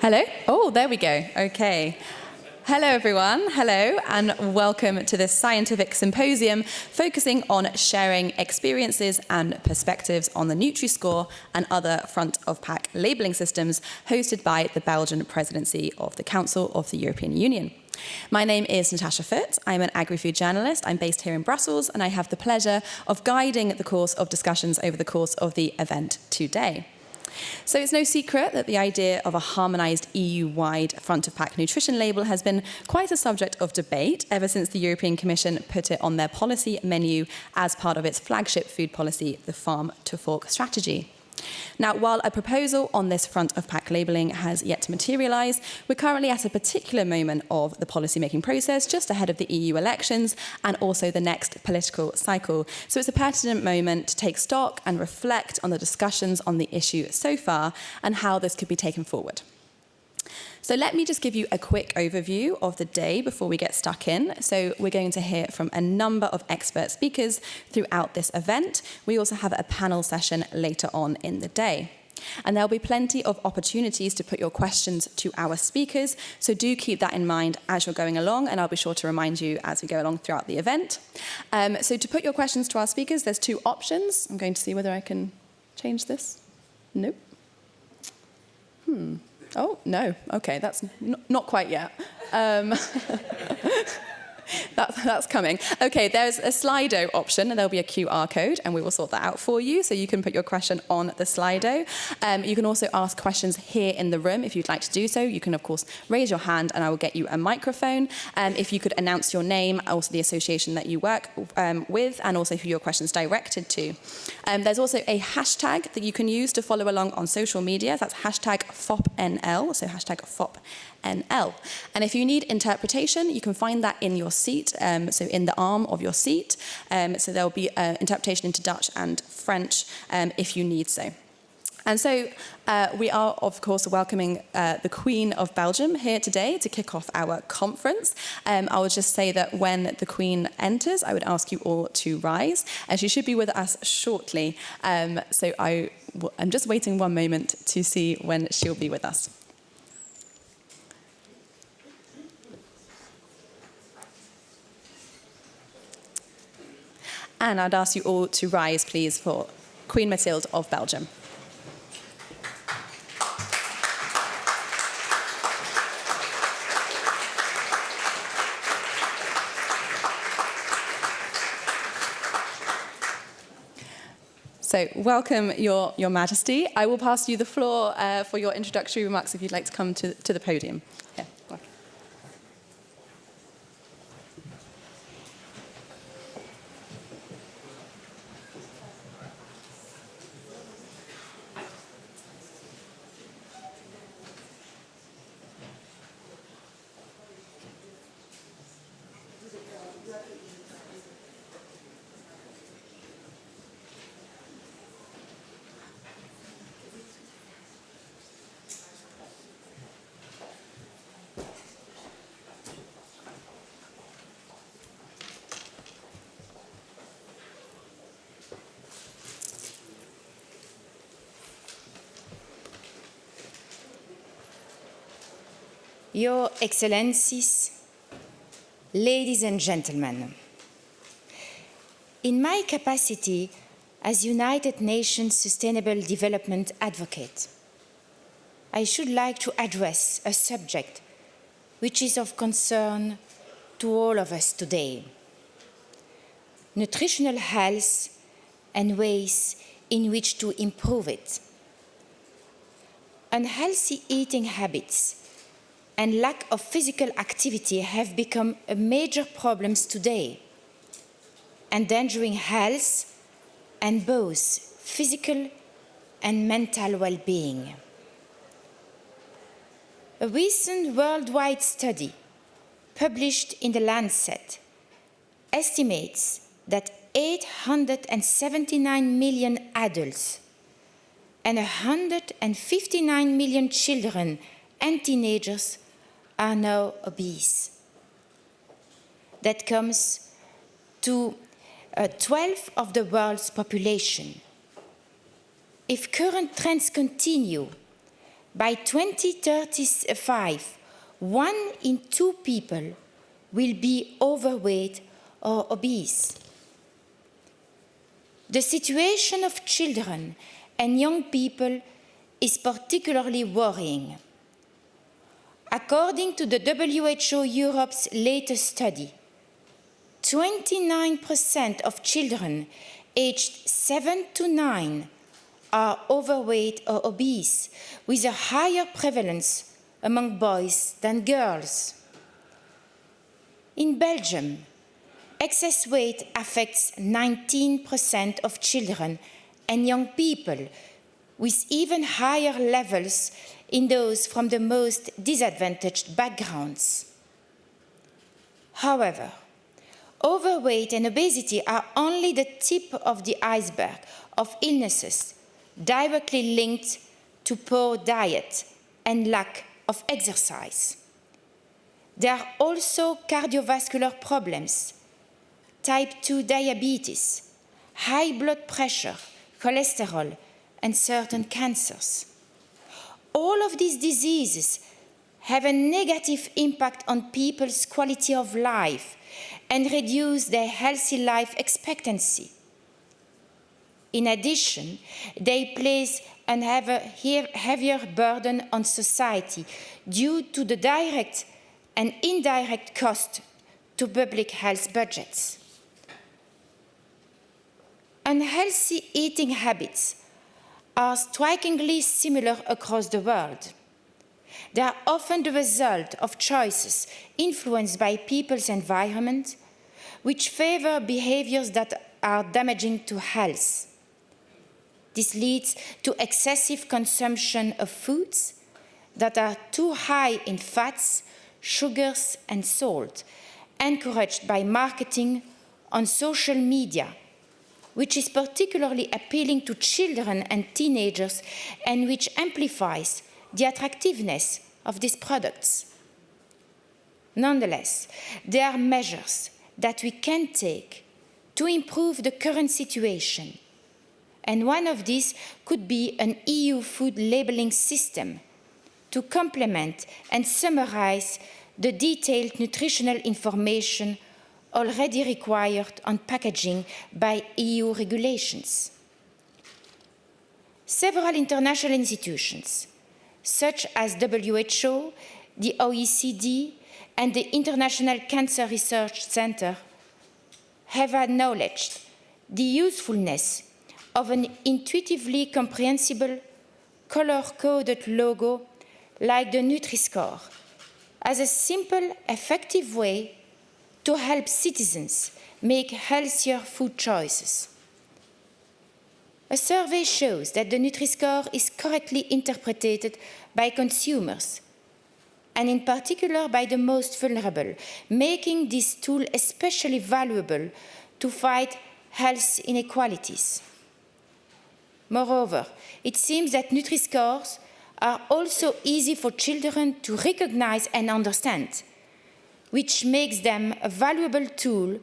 Hello? Oh, there we go. Okay. Hello, everyone. Hello, and welcome to this scientific symposium focusing on sharing experiences and perspectives on the Nutri-Score and other front-of-pack labelling systems hosted by the Belgian Presidency of the Council of the European Union. My name is Natasha Foote. I'm an agri-food journalist. I'm based here in Brussels, and I have the pleasure of guiding the course of discussions over the course of the event today. So it's no secret that the idea of a harmonised EU-wide front-of-pack nutrition label has been quite a subject of debate ever since the European Commission put it on their policy menu as part of its flagship food policy, the Farm to Fork strategy. Now, while a proposal on this front-of-pack labelling has yet to materialise, we're currently at a particular moment of the policy-making process, just ahead of the EU elections and also the next political cycle. So it's a pertinent moment to take stock and reflect on the discussions on the issue so far and how this could be taken forward. So let me just give you a quick overview of the day before we get stuck in. So we're going to hear from a number of expert speakers throughout this event. We also have a panel session later on in the day. And there'll be plenty of opportunities to put your questions to our speakers, so do keep that in mind as you're going along, and I'll be sure to remind you as we go along throughout the event. So to put your questions to our speakers, there's two options. I'm going to see whether I can change this. Nope. Oh, no. Okay, that's not quite yet. That's coming. Okay, there's a Slido option, and there'll be a QR code, and we will sort that out for you, so you can put your question on the Slido. You can also ask questions here in the room if you'd like to do so. You can, of course, raise your hand, and I will get you a microphone. If you could announce your name, also the association that you work with, and also who your question's directed to. There's also a hashtag that you can use to follow along on social media. That's hashtag FOPNL, so hashtag FOPNL. And if you need interpretation, you can find that in your seat, so in the arm of your seat. So there'll be interpretation into Dutch and French if you need so. And so we are, of course, welcoming the Queen of Belgium here today to kick off our conference. I will just say that when the Queen enters, I would ask you all to rise, and she should be with us shortly. So I'm just waiting one moment to see when she'll be with us. And I'd ask you all to rise, please, for Queen Mathilde of Belgium. So, welcome, Your Majesty. I will pass you the floor for your introductory remarks if you'd like to come to the podium. Yeah, welcome. Your Excellencies, ladies and gentlemen, in my capacity as United Nations Sustainable Development Advocate, I should like to address a subject which is of concern to all of us today: nutritional health and ways in which to improve it. Unhealthy eating habits and lack of physical activity have become a major problems today, endangering health and both physical and mental well-being. A recent worldwide study published in The Lancet estimates that 879 million adults and 159 million children and teenagers are now obese. That comes to 12% of the world's population. If current trends continue, by 2035, 1 in 2 people will be overweight or obese. The situation of children and young people is particularly worrying. According to the WHO Europe's latest study, 29% of children aged 7 to 9 are overweight or obese, with a higher prevalence among boys than girls. In Belgium, excess weight affects 19% of children and young people, with even higher levels in those from the most disadvantaged backgrounds. However, overweight and obesity are only the tip of the iceberg of illnesses directly linked to poor diet and lack of exercise. There are also cardiovascular problems, type 2 diabetes, high blood pressure, cholesterol, and certain cancers. All of these diseases have a negative impact on people's quality of life and reduce their healthy life expectancy. In addition, they place a heavier burden on society due to the direct and indirect cost to public health budgets. Unhealthy eating habits are strikingly similar across the world. They are often the result of choices influenced by people's environment, which favor behaviors that are damaging to health. This leads to excessive consumption of foods that are too high in fats, sugars, and salt, encouraged by marketing on social media, which is particularly appealing to children and teenagers and which amplifies the attractiveness of these products. Nonetheless, there are measures that we can take to improve the current situation, and one of these could be an EU food labeling system to complement and summarize the detailed nutritional information already required on packaging by EU regulations. Several international institutions, such as WHO, the OECD, and the International Cancer Research Center, have acknowledged the usefulness of an intuitively comprehensible, color-coded logo like the Nutri-Score as a simple, effective way to help citizens make healthier food choices. A survey shows that the Nutri-Score is correctly interpreted by consumers, and in particular by the most vulnerable, making this tool especially valuable to fight health inequalities. Moreover, it seems that Nutri-Scores are also easy for children to recognize and understand, which makes them a valuable tool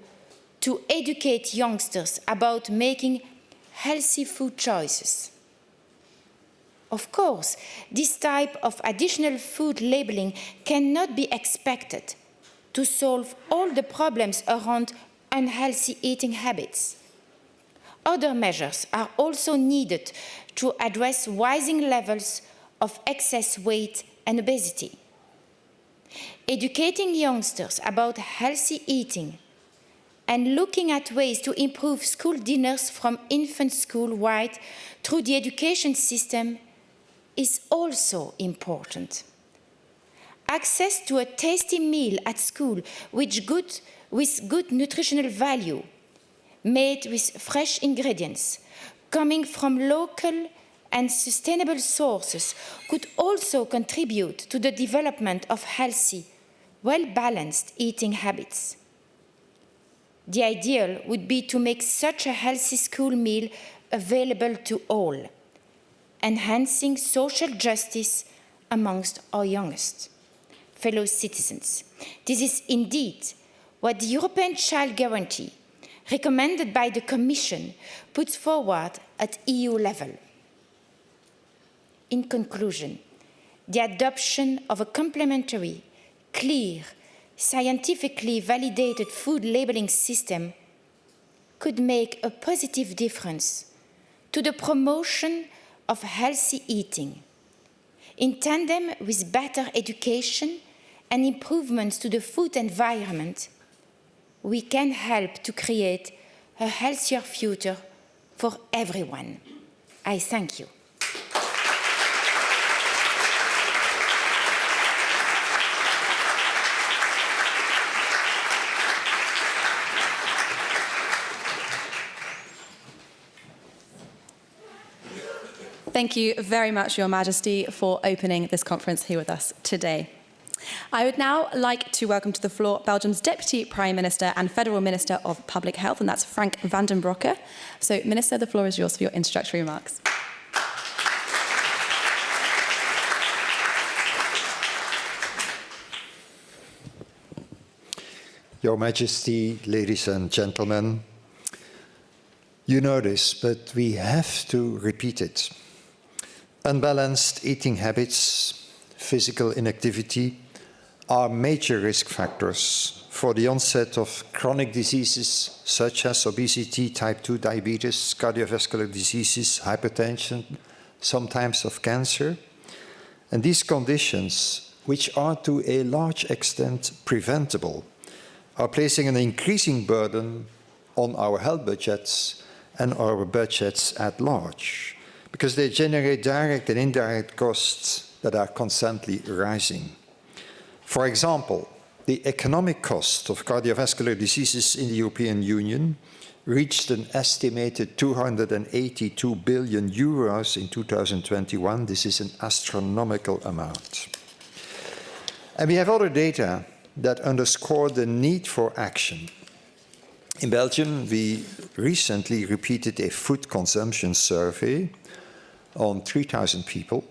to educate youngsters about making healthy food choices. Of course, this type of additional food labeling cannot be expected to solve all the problems around unhealthy eating habits. Other measures are also needed to address rising levels of excess weight and obesity. Educating youngsters about healthy eating and looking at ways to improve school dinners from infant school right through the education system is also important. Access to a tasty meal at school with good nutritional value, made with fresh ingredients, coming from local and sustainable sources, could also contribute to the development of healthy, well-balanced eating habits. The ideal would be to make such a healthy school meal available to all, enhancing social justice amongst our youngest fellow citizens. This is indeed what the European Child Guarantee, recommended by the Commission, puts forward at EU level. In conclusion, the adoption of a complementary, clear, scientifically validated food labeling system could make a positive difference to the promotion of healthy eating, in tandem with better education and improvements to the food environment. We can help to create a healthier future for everyone. I thank you. Thank you very much, Your Majesty, for opening this conference here with us today. I would now like to welcome to the floor Belgium's Deputy Prime Minister and Federal Minister of Public Health, and that's Frank Vandenbroucke. So, Minister, the floor is yours for your introductory remarks. Your Majesty, ladies and gentlemen, you know this, but we have to repeat it. Unbalanced eating habits, physical inactivity are major risk factors for the onset of chronic diseases such as obesity, type 2 diabetes, cardiovascular diseases, hypertension, sometimes of cancer. And these conditions, which are to a large extent preventable, are placing an increasing burden on our health budgets and our budgets at large, because they generate direct and indirect costs that are constantly rising. For example, the economic cost of cardiovascular diseases in the European Union reached an estimated 282 billion euros in 2021. This is an astronomical amount. And we have other data that underscore the need for action. In Belgium, we recently repeated a food consumption survey on 3,000 people.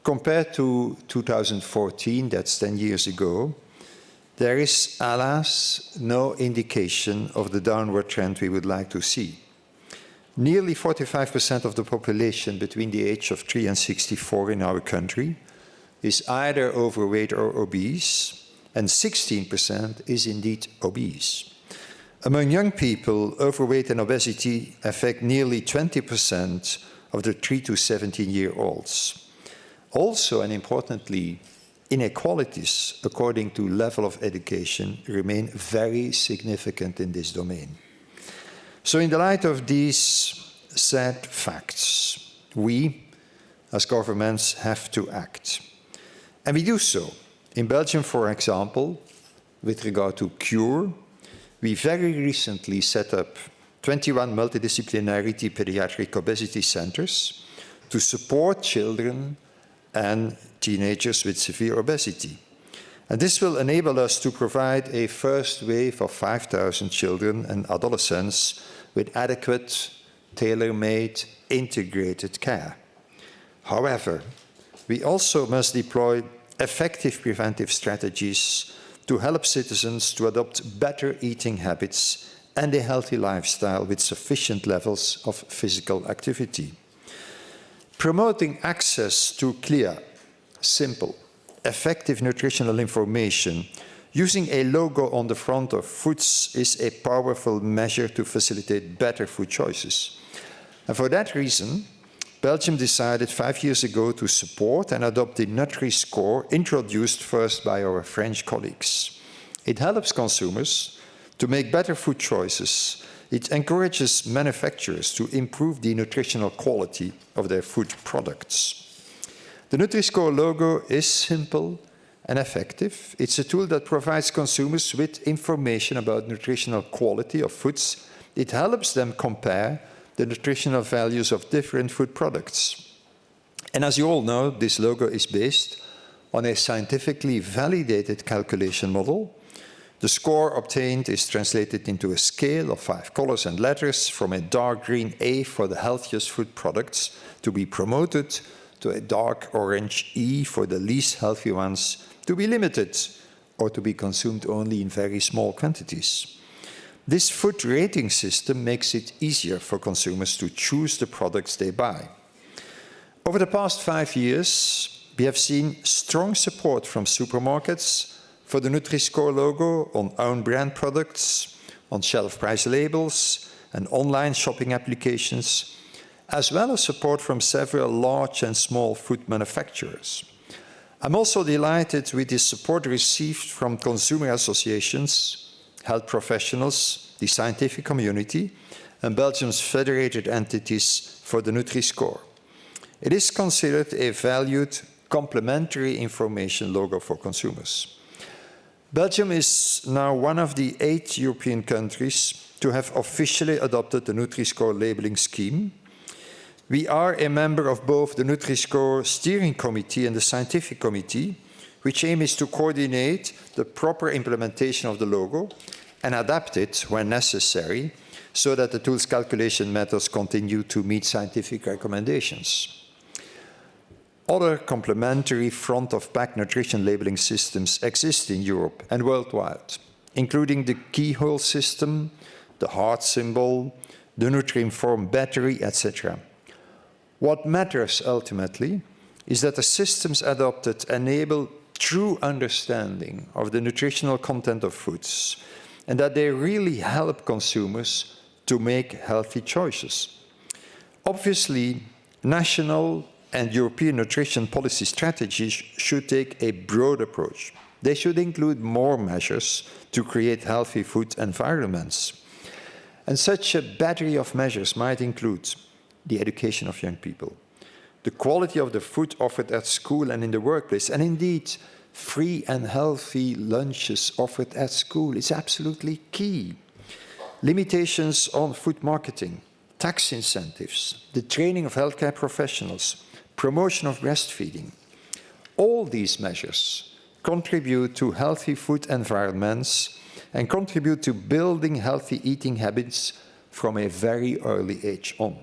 Compared to 2014, that's 10 years ago, there is, alas, no indication of the downward trend we would like to see. Nearly 45% of the population between the age of 3 and 64 in our country is either overweight or obese, and 16% is indeed obese. Among young people, overweight and obesity affect nearly 20% of the 3 to 17-year-olds. Also, and importantly, inequalities according to level of education remain very significant in this domain. So in the light of these sad facts, we, as governments, have to act. And we do so. In Belgium, for example, with regard to cure, we very recently set up 21 multidisciplinarity pediatric obesity centers to support children and teenagers with severe obesity. And this will enable us to provide a first wave of 5,000 children and adolescents with adequate, tailor-made, integrated care. However, we also must deploy effective preventive strategies to help citizens to adopt better eating habits and a healthy lifestyle with sufficient levels of physical activity. Promoting access to clear, simple, effective nutritional information using a logo on the front of foods is a powerful measure to facilitate better food choices. And for that reason, Belgium decided 5 years ago to support and adopt the Nutri-Score, introduced first by our French colleagues. It helps consumers to make better food choices. It encourages manufacturers to improve the nutritional quality of their food products. The Nutri-Score logo is simple and effective. It's a tool that provides consumers with information about nutritional quality of foods. It helps them compare the nutritional values of different food products. And as you all know, this logo is based on a scientifically validated calculation model. The score obtained is translated into a scale of 5 colors and letters, from a dark green A for the healthiest food products to be promoted, to a dark orange E for the least healthy ones, to be limited or to be consumed only in very small quantities. This food rating system makes it easier for consumers to choose the products they buy. Over the past 5 years, we have seen strong support from supermarkets for the Nutri-Score logo on own brand products, on shelf price labels, and online shopping applications, as well as support from several large and small food manufacturers. I'm also delighted with the support received from consumer associations, health professionals, the scientific community, and Belgium's federated entities for the Nutri-Score. It is considered a valued complementary information logo for consumers. Belgium is now one of the 8 European countries to have officially adopted the Nutri-Score labeling scheme. We are a member of both the Nutri-Score Steering Committee and the Scientific Committee, which aim is to coordinate the proper implementation of the logo and adapt it when necessary, so that the tool's calculation methods continue to meet scientific recommendations. Other complementary front-of-pack nutrition labeling systems exist in Europe and worldwide, including the keyhole system, the heart symbol, the Nutri-Inform battery, etc. What matters ultimately is that the systems adopted enable true understanding of the nutritional content of foods, and that they really help consumers to make healthy choices. Obviously, national and European nutrition policy strategies should take a broad approach. They should include more measures to create healthy food environments. And such a battery of measures might include the education of young people, the quality of the food offered at school and in the workplace, and indeed, free and healthy lunches offered at school is absolutely key. Limitations on food marketing, tax incentives, the training of healthcare professionals, promotion of breastfeeding. All these measures contribute to healthy food environments and contribute to building healthy eating habits from a very early age on.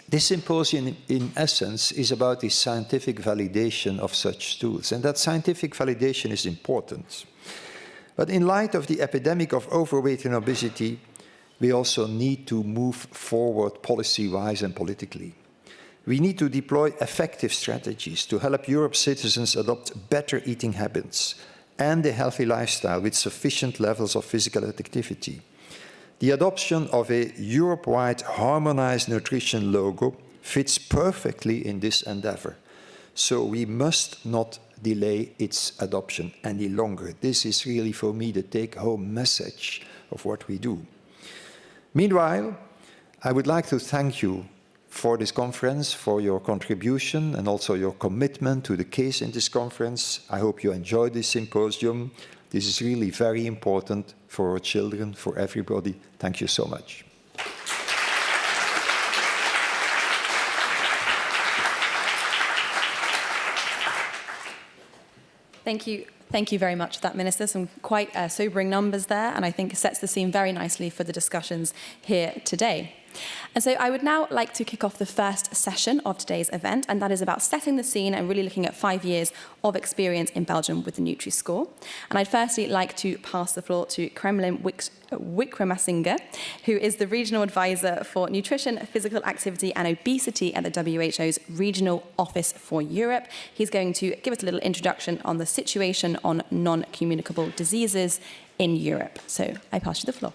This symposium, in essence, is about the scientific validation of such tools, and that scientific validation is important. But in light of the epidemic of overweight and obesity, we also need to move forward policy-wise and politically. We need to deploy effective strategies to help Europe's citizens adopt better eating habits and a healthy lifestyle with sufficient levels of physical activity. The adoption of a Europe-wide harmonized nutrition logo fits perfectly in this endeavor. So we must not delay its adoption any longer. This is really, for me, the take-home message of what we do. Meanwhile, I would like to thank you for this conference, for your contribution and also your commitment to the case in this conference. I hope you enjoyed this symposium. This is really very important for our children, for everybody. Thank you so much. Thank you. Thank you very much for that, Minister. Some quite sobering numbers there, and I think it sets the scene very nicely for the discussions here today. And so I would now like to kick off the first session of today's event, and that is about setting the scene and really looking at 5 years of experience in Belgium with the Nutri-Score. And I'd firstly like to pass the floor to Kremlin Wickramasinghe, who is the Regional Advisor for Nutrition, Physical Activity and Obesity at the WHO's Regional Office for Europe. He's going to give us a little introduction on the situation on non-communicable diseases in Europe. So I pass you the floor.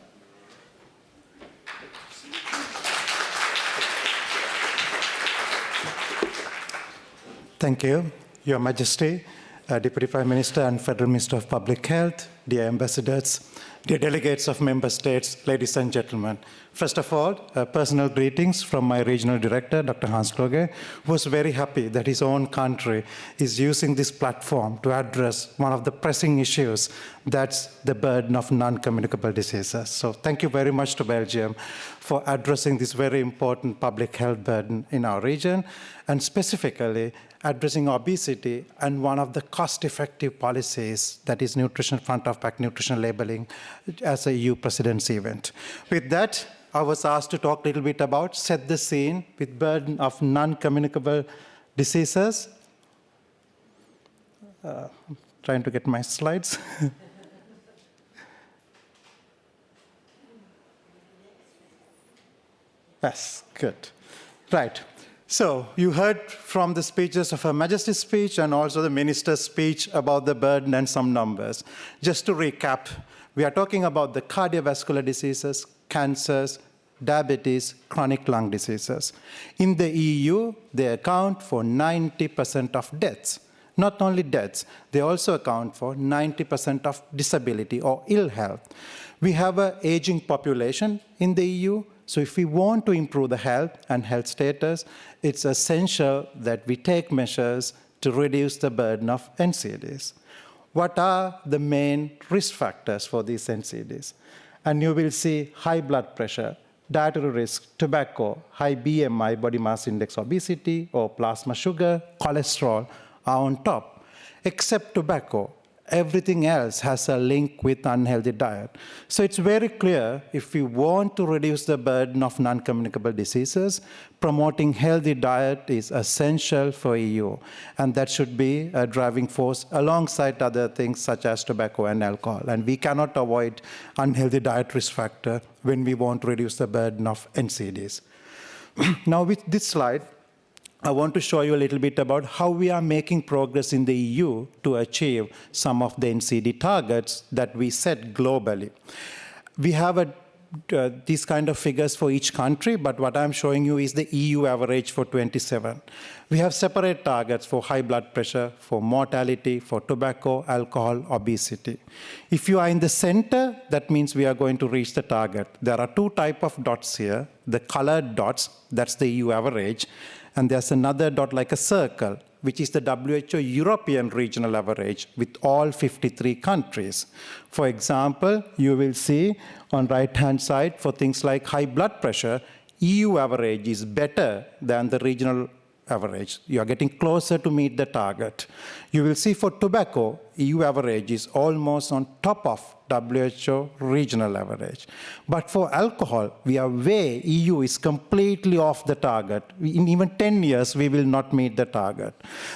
Thank you, Your Majesty, Deputy Prime Minister and Federal Minister of Public Health, dear ambassadors, dear delegates of member states, ladies and gentlemen. First of all, personal greetings from my regional director, Dr. Hans Kluge, who was very happy that his own country is using this platform to address one of the pressing issues, that's the burden of non-communicable diseases. So thank you very much to Belgium for addressing this very important public health burden in our region, and specifically addressing obesity and one of the cost-effective policies, that is nutrition front-of-pack nutrition labeling, as a EU presidency event. With that, I was asked to talk a little bit about set the scene with burden of non-communicable diseases. I'm trying to get my slides. Yes, good. Right. So you heard from the speeches of Her Majesty's speech and also the Minister's speech about the burden and some numbers. Just to recap, we are talking about the cardiovascular diseases, cancers, diabetes, chronic lung diseases. In the EU, they account for 90% of deaths. Not only deaths, they also account for 90% of disability or ill health. We have an aging population in the EU, so if we want to improve the health and health status, it's essential that we take measures to reduce the burden of NCDs. What are the main risk factors for these NCDs? And you will see high blood pressure, dietary risk, tobacco, high BMI, body mass index, obesity, or plasma sugar, cholesterol are on top. Except tobacco, everything else has a link with unhealthy diet. So it's very clear, if we want to reduce the burden of non-communicable diseases, promoting healthy diet is essential for EU, and that should be a driving force alongside other things such as tobacco and alcohol. And we cannot avoid unhealthy diet risk factor when we want to reduce the burden of NCDs. Now with this slide, I want to show you a little bit about how we are making progress in the EU to achieve some of the NCD targets that we set globally. We have these kind of figures for each country, but what I'm showing you is the EU average for 27. We have separate targets for high blood pressure, for mortality, for tobacco, alcohol, obesity. If you are in the center, that means we are going to reach the target. There are two types of dots here. The colored dots, that's the EU average, and there's another dot like a circle, which is the WHO European regional average with all 53 countries. For example, you will see on right-hand side for things like high blood pressure, EU average is better than the regional average. You are getting closer to meet the target. You will see for tobacco, EU average is almost on top of WHO regional average. But for alcohol, we are EU is completely off the target. In even 10 years, we will not meet the target.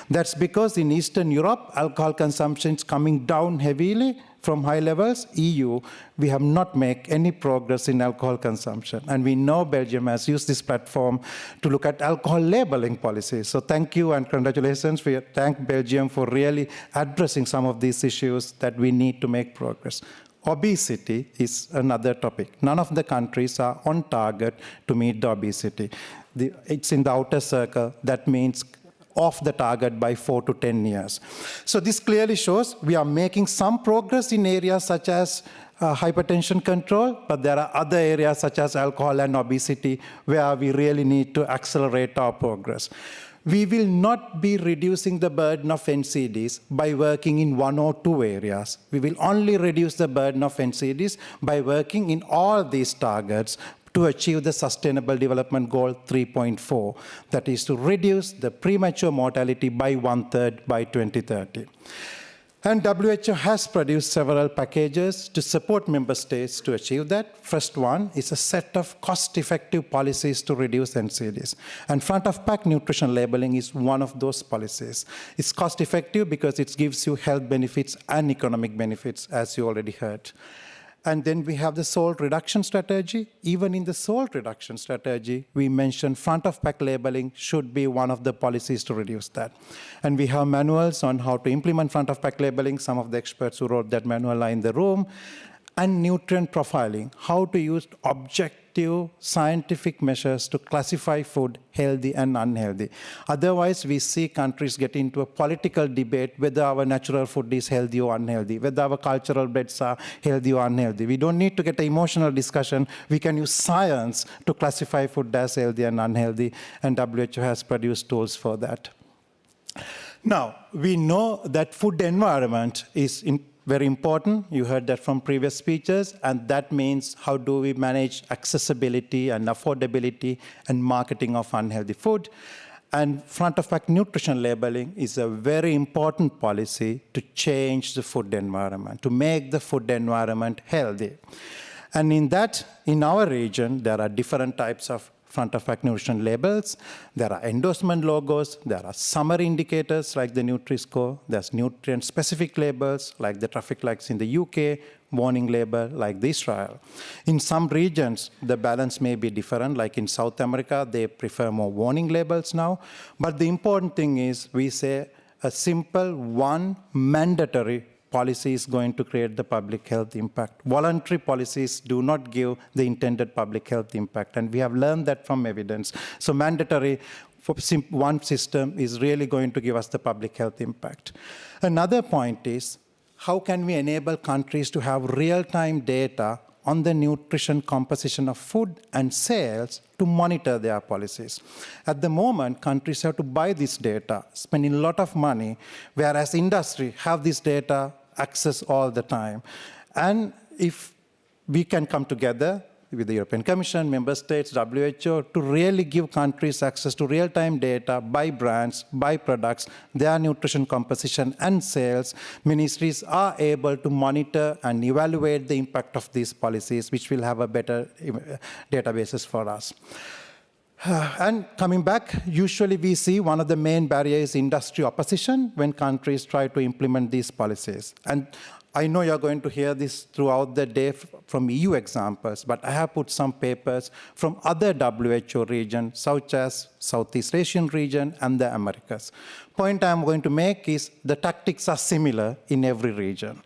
That's because in Eastern Europe, alcohol consumption is coming down heavily from high levels. EU, we have not made any progress in alcohol consumption. And we know Belgium has used this platform to look at alcohol labeling policies. So thank you and congratulations. We thank Belgium for really addressing some of these issues that we need to make progress. Obesity is another topic. None of the countries are on target to meet the obesity. It's in the outer circle. That means off the target by 4 to 10 years. So this clearly shows we are making some progress in areas such as hypertension control, but there are other areas such as alcohol and obesity where we really need to accelerate our progress. We will not be reducing the burden of NCDs by working in 1 or 2 areas. We will only reduce the burden of NCDs by working in all these targets to achieve the Sustainable Development Goal 3.4, that is to reduce the premature mortality by 1/3 by 2030. And WHO has produced several packages to support member states to achieve that. First one is a set of cost-effective policies to reduce NCDs. And front-of-pack nutrition labeling is one of those policies. It's cost-effective because it gives you health benefits and economic benefits, as you already heard. And then we have the salt reduction strategy. Even in the salt reduction strategy, we mentioned front-of-pack labeling should be one of the policies to reduce that. And we have manuals on how to implement front-of-pack labeling. Some of the experts who wrote that manual are in the room. And nutrient profiling, how to use objective scientific measures to classify food healthy and unhealthy. Otherwise, we see countries get into a political debate whether our natural food is healthy or unhealthy, whether our cultural breads are healthy or unhealthy. We don't need to get an emotional discussion. We can use science to classify food as healthy and unhealthy, and WHO has produced tools for that. Now, we know that food environment is very important. You heard that from previous speeches, and that means how do we manage accessibility and affordability and marketing of unhealthy food. And front-of-pack nutrition labeling is a very important policy to change the food environment, to make the food environment healthy. And in our region, there are different types of front-of-pack nutrition labels. There are endorsement logos. There are summary indicators like the Nutri-Score. There's nutrient-specific labels like the traffic lights in the UK warning label like Israel. In some regions, the balance may be different, like in South America, they prefer more warning labels now. But the important thing is we say a simple one mandatory policy is going to create the public health impact. Voluntary policies do not give the intended public health impact, and we have learned that from evidence. So mandatory for one system is really going to give us the public health impact. Another point is, how can we enable countries to have real-time data on the nutrition composition of food and sales to monitor their policies? At the moment, countries have to buy this data, spending a lot of money, whereas industry have this data access all the time. And if we can come together with the European Commission, member states, WHO, to really give countries access to real-time data by brands, by products, their nutrition composition and sales, ministries are able to monitor and evaluate the impact of these policies, which will have a better databases for us. And coming back, usually we see one of the main barriers is industry opposition when countries try to implement these policies. And I know you're going to hear this throughout the day from EU examples, but I have put some papers from other WHO regions, such as Southeast Asian region and the Americas. Point I'm going to make is the tactics are similar in every region.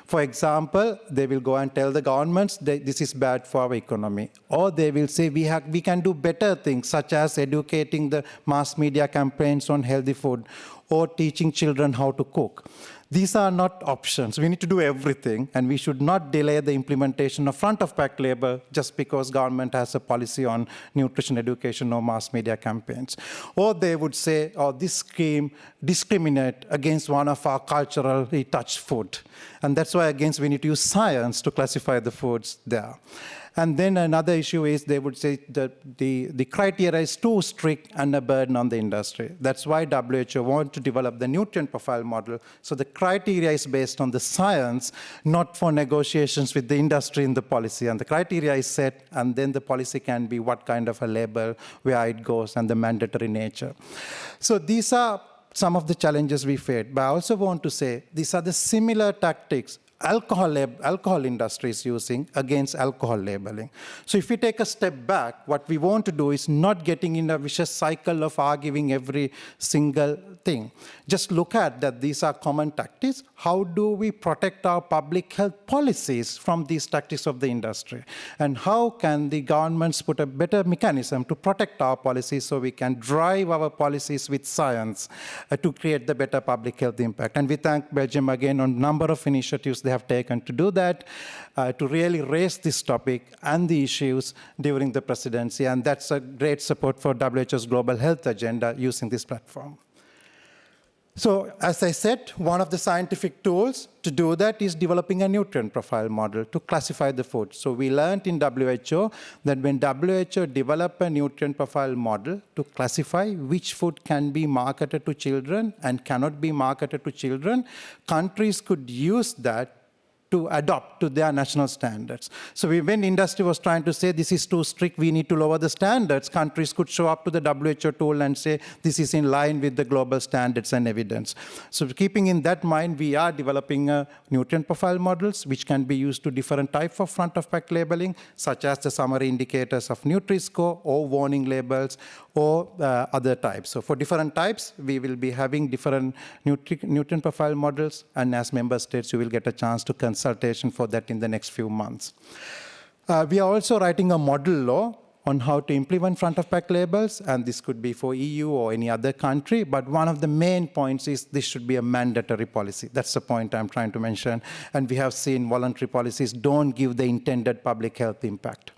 For example, they will go and tell the governments that this is bad for our economy. Or they will say we can do better things, such as educating the mass media campaigns on healthy food or teaching children how to cook. These are not options. We need to do everything, and we should not delay the implementation of front-of-pack label just because government has a policy on nutrition education or mass media campaigns. Or they would say, oh, this scheme discriminates against one of our culturally touched food. And that's why, again, we need to use science to classify the foods there. And then another issue is they would say that the criteria is too strict and a burden on the industry. That's why WHO want to develop the nutrient profile model. So the criteria is based on the science, not for negotiations with the industry in the policy. And the criteria is set, and then the policy can be what kind of a label, where it goes, and the mandatory nature. So these are some of the challenges we face. But I also want to say these are the similar tactics alcohol industry is using against alcohol labeling. So if we take a step back, what we want to do is not getting in a vicious cycle of arguing every single thing. Just look at that these are common tactics. How do we protect our public health policies from these tactics of the industry? And how can the governments put a better mechanism to protect our policies so we can drive our policies with science to create the better public health impact? And we thank Belgium again on a number of initiatives they have taken to do that, to really raise this topic and the issues during the presidency. And that's a great support for WHO's global health agenda using this platform. So as I said, one of the scientific tools to do that is developing a nutrient profile model to classify the food. So we learned in WHO that when WHO developed a nutrient profile model to classify which food can be marketed to children and cannot be marketed to children, countries could use that to adopt to their national standards. So when industry was trying to say this is too strict, we need to lower the standards, countries could show up to the WHO tool and say this is in line with the global standards and evidence. So keeping in that mind, we are developing nutrient profile models which can be used to different types of front-of-pack labeling, such as the summary indicators of Nutri-Score or warning labels or other types. So for different types, we will be having different nutrient profile models, and as member states, you will get a chance to consultation for that in the next few months. We are also writing a model law on how to implement front-of-pack labels, and this could be for EU or any other country, but one of the main points is this should be a mandatory policy. That's the point I'm trying to mention, and we have seen voluntary policies don't give the intended public health impact.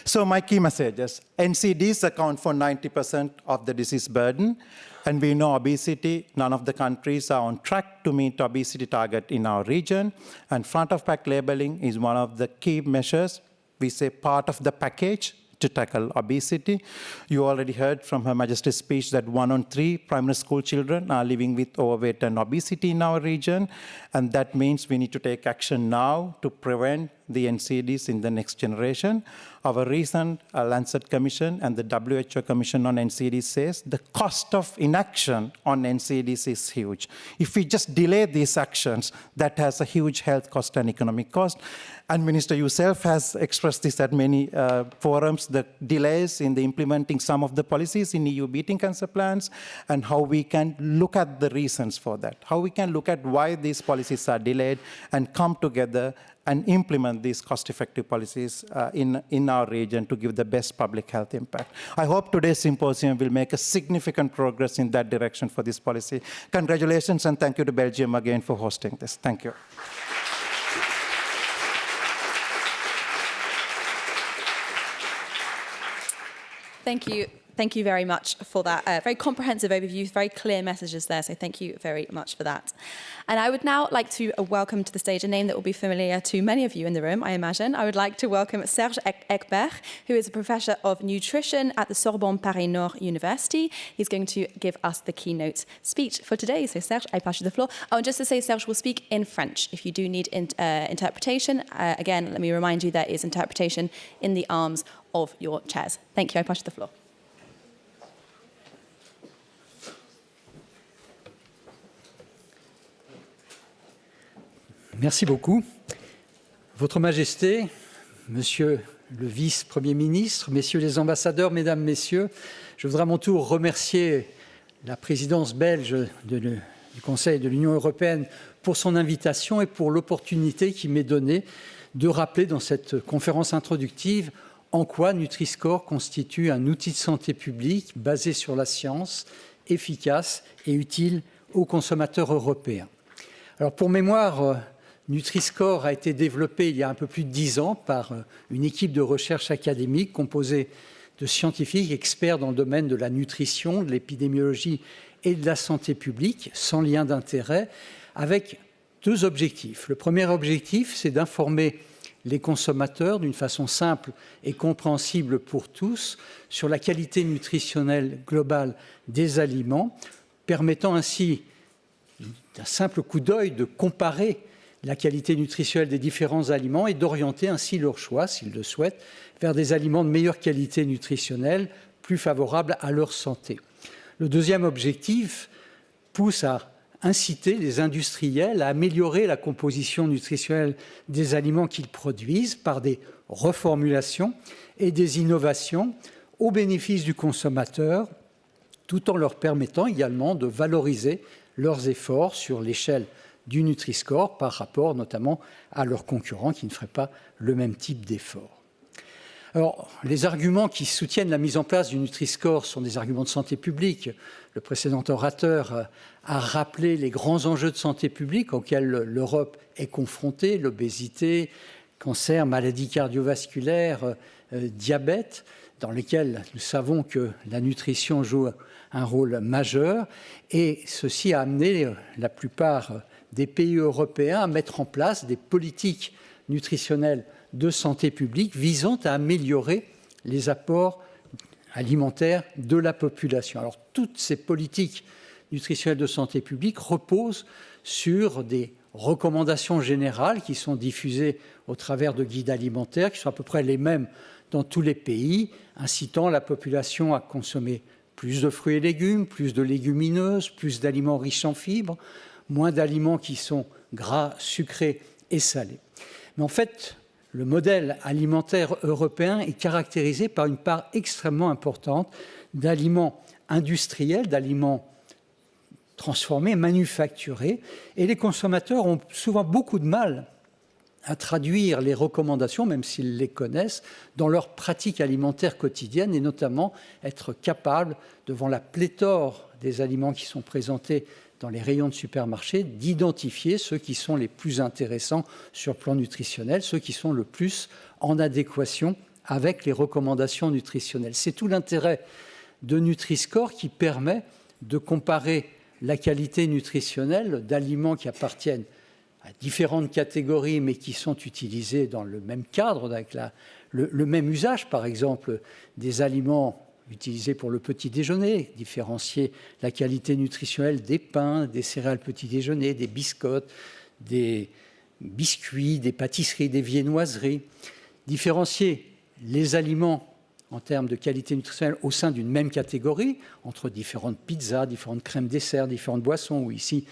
So my key messages: NCDs account for 90% of the disease burden, and we know obesity, none of the countries are on track to meet obesity target in our region, and front-of-pack labeling is one of the key measures, we say part of the package to tackle obesity. You already heard from Her Majesty's speech that 1 on 3 primary school children are living with overweight and obesity in our region, and that means we need to take action now to prevent the NCDs in the next generation. Our recent Lancet Commission and the WHO Commission on NCDs says the cost of inaction on NCDs is huge. If we just delay these actions, that has a huge health cost and economic cost. And Minister yourself has expressed this at many forums, the delays in the implementing some of the policies in EU beating cancer plans, and how we can look at the reasons for that, how we can look at why these policies are delayed and come together and implement these cost-effective policies in our region to give the best public health impact. I hope today's symposium will make a significant progress in that direction for this policy. Congratulations, and thank you to Belgium again for hosting this. Thank you. Thank you. Thank you very much for that very comprehensive overview, very clear messages there, so thank you very much for that. And I would now like to welcome to the stage a name that will be familiar to many of you in the room, I imagine. I would like to welcome Serge Hercberg, who is a professor of nutrition at the Sorbonne Paris Nord University. He's going to give us the keynote speech for today. So Serge, I pass you the floor. Oh, and just to say, Serge will speak in French. If you do need interpretation, again, let me remind you there is interpretation in the arms of your chairs. Thank you, I pass you the floor. Merci beaucoup. Votre Majesté, Monsieur le Vice-Premier ministre, Messieurs les ambassadeurs, Mesdames, Messieurs, je voudrais à mon tour remercier la présidence belge du Conseil de l'Union européenne pour son invitation et pour l'opportunité qui m'est donnée de rappeler dans cette conférence introductive en quoi Nutri-Score constitue un outil de santé publique basé sur la science, efficace et utile aux consommateurs européens. Alors pour mémoire, Nutri-Score a été développé il y a un peu plus de 10 ans par une équipe de recherche académique composée de scientifiques experts dans le domaine de la nutrition, de l'épidémiologie et de la santé publique, sans lien d'intérêt, avec 2 objectifs. Le premier objectif, c'est d'informer les consommateurs d'une façon simple et compréhensible pour tous sur la qualité nutritionnelle globale des aliments, permettant ainsi d'un simple coup d'œil de comparer la qualité nutritionnelle des différents aliments et d'orienter ainsi leur choix, s'ils le souhaitent, vers des aliments de meilleure qualité nutritionnelle, plus favorables à leur santé. Le deuxième objectif pousse à inciter les industriels à améliorer la composition nutritionnelle des aliments qu'ils produisent par des reformulations et des innovations au bénéfice du consommateur, tout en leur permettant également de valoriser leurs efforts sur l'échelle du Nutri-Score par rapport notamment à leurs concurrents qui ne feraient pas le même type d'effort. Alors, les arguments qui soutiennent la mise en place du Nutri-Score sont des arguments de santé publique. Le précédent orateur a rappelé les grands enjeux de santé publique auxquels l'Europe est confrontée, l'obésité, cancer, maladies cardiovasculaires, diabète, dans lesquels nous savons que la nutrition joue un rôle majeur, et ceci a amené la plupart des pays européens à mettre en place des politiques nutritionnelles de santé publique visant à améliorer les apports alimentaires de la population. Alors, toutes ces politiques nutritionnelles de santé publique reposent sur des recommandations générales qui sont diffusées au travers de guides alimentaires qui sont à peu près les mêmes dans tous les pays, incitant la population à consommer plus de fruits et légumes, plus de légumineuses, plus d'aliments riches en fibres, moins d'aliments qui sont gras, sucrés et salés. Mais en fait, le modèle alimentaire européen est caractérisé par une part extrêmement importante d'aliments industriels, d'aliments transformés, manufacturés, et les consommateurs ont souvent beaucoup de mal à traduire les recommandations, même s'ils les connaissent, dans leur pratique alimentaire quotidienne, et notamment être capables, devant la pléthore des aliments qui sont présentés dans les rayons de supermarché, d'identifier ceux qui sont les plus intéressants sur le plan nutritionnel, ceux qui sont le plus en adéquation avec les recommandations nutritionnelles. C'est tout l'intérêt de Nutri-Score qui permet de comparer la qualité nutritionnelle d'aliments qui appartiennent à différentes catégories, mais qui sont utilisés dans le même cadre, avec le même usage, par exemple, des aliments utilisés pour le petit déjeuner, différencier la qualité nutritionnelle des pains, des céréales petit déjeuner, des biscottes, des biscuits, des pâtisseries, des viennoiseries. Différencier les aliments en termes de qualité nutritionnelle au sein d'une même catégorie, entre différentes pizzas, différentes crèmes dessert, différentes boissons, ou ici,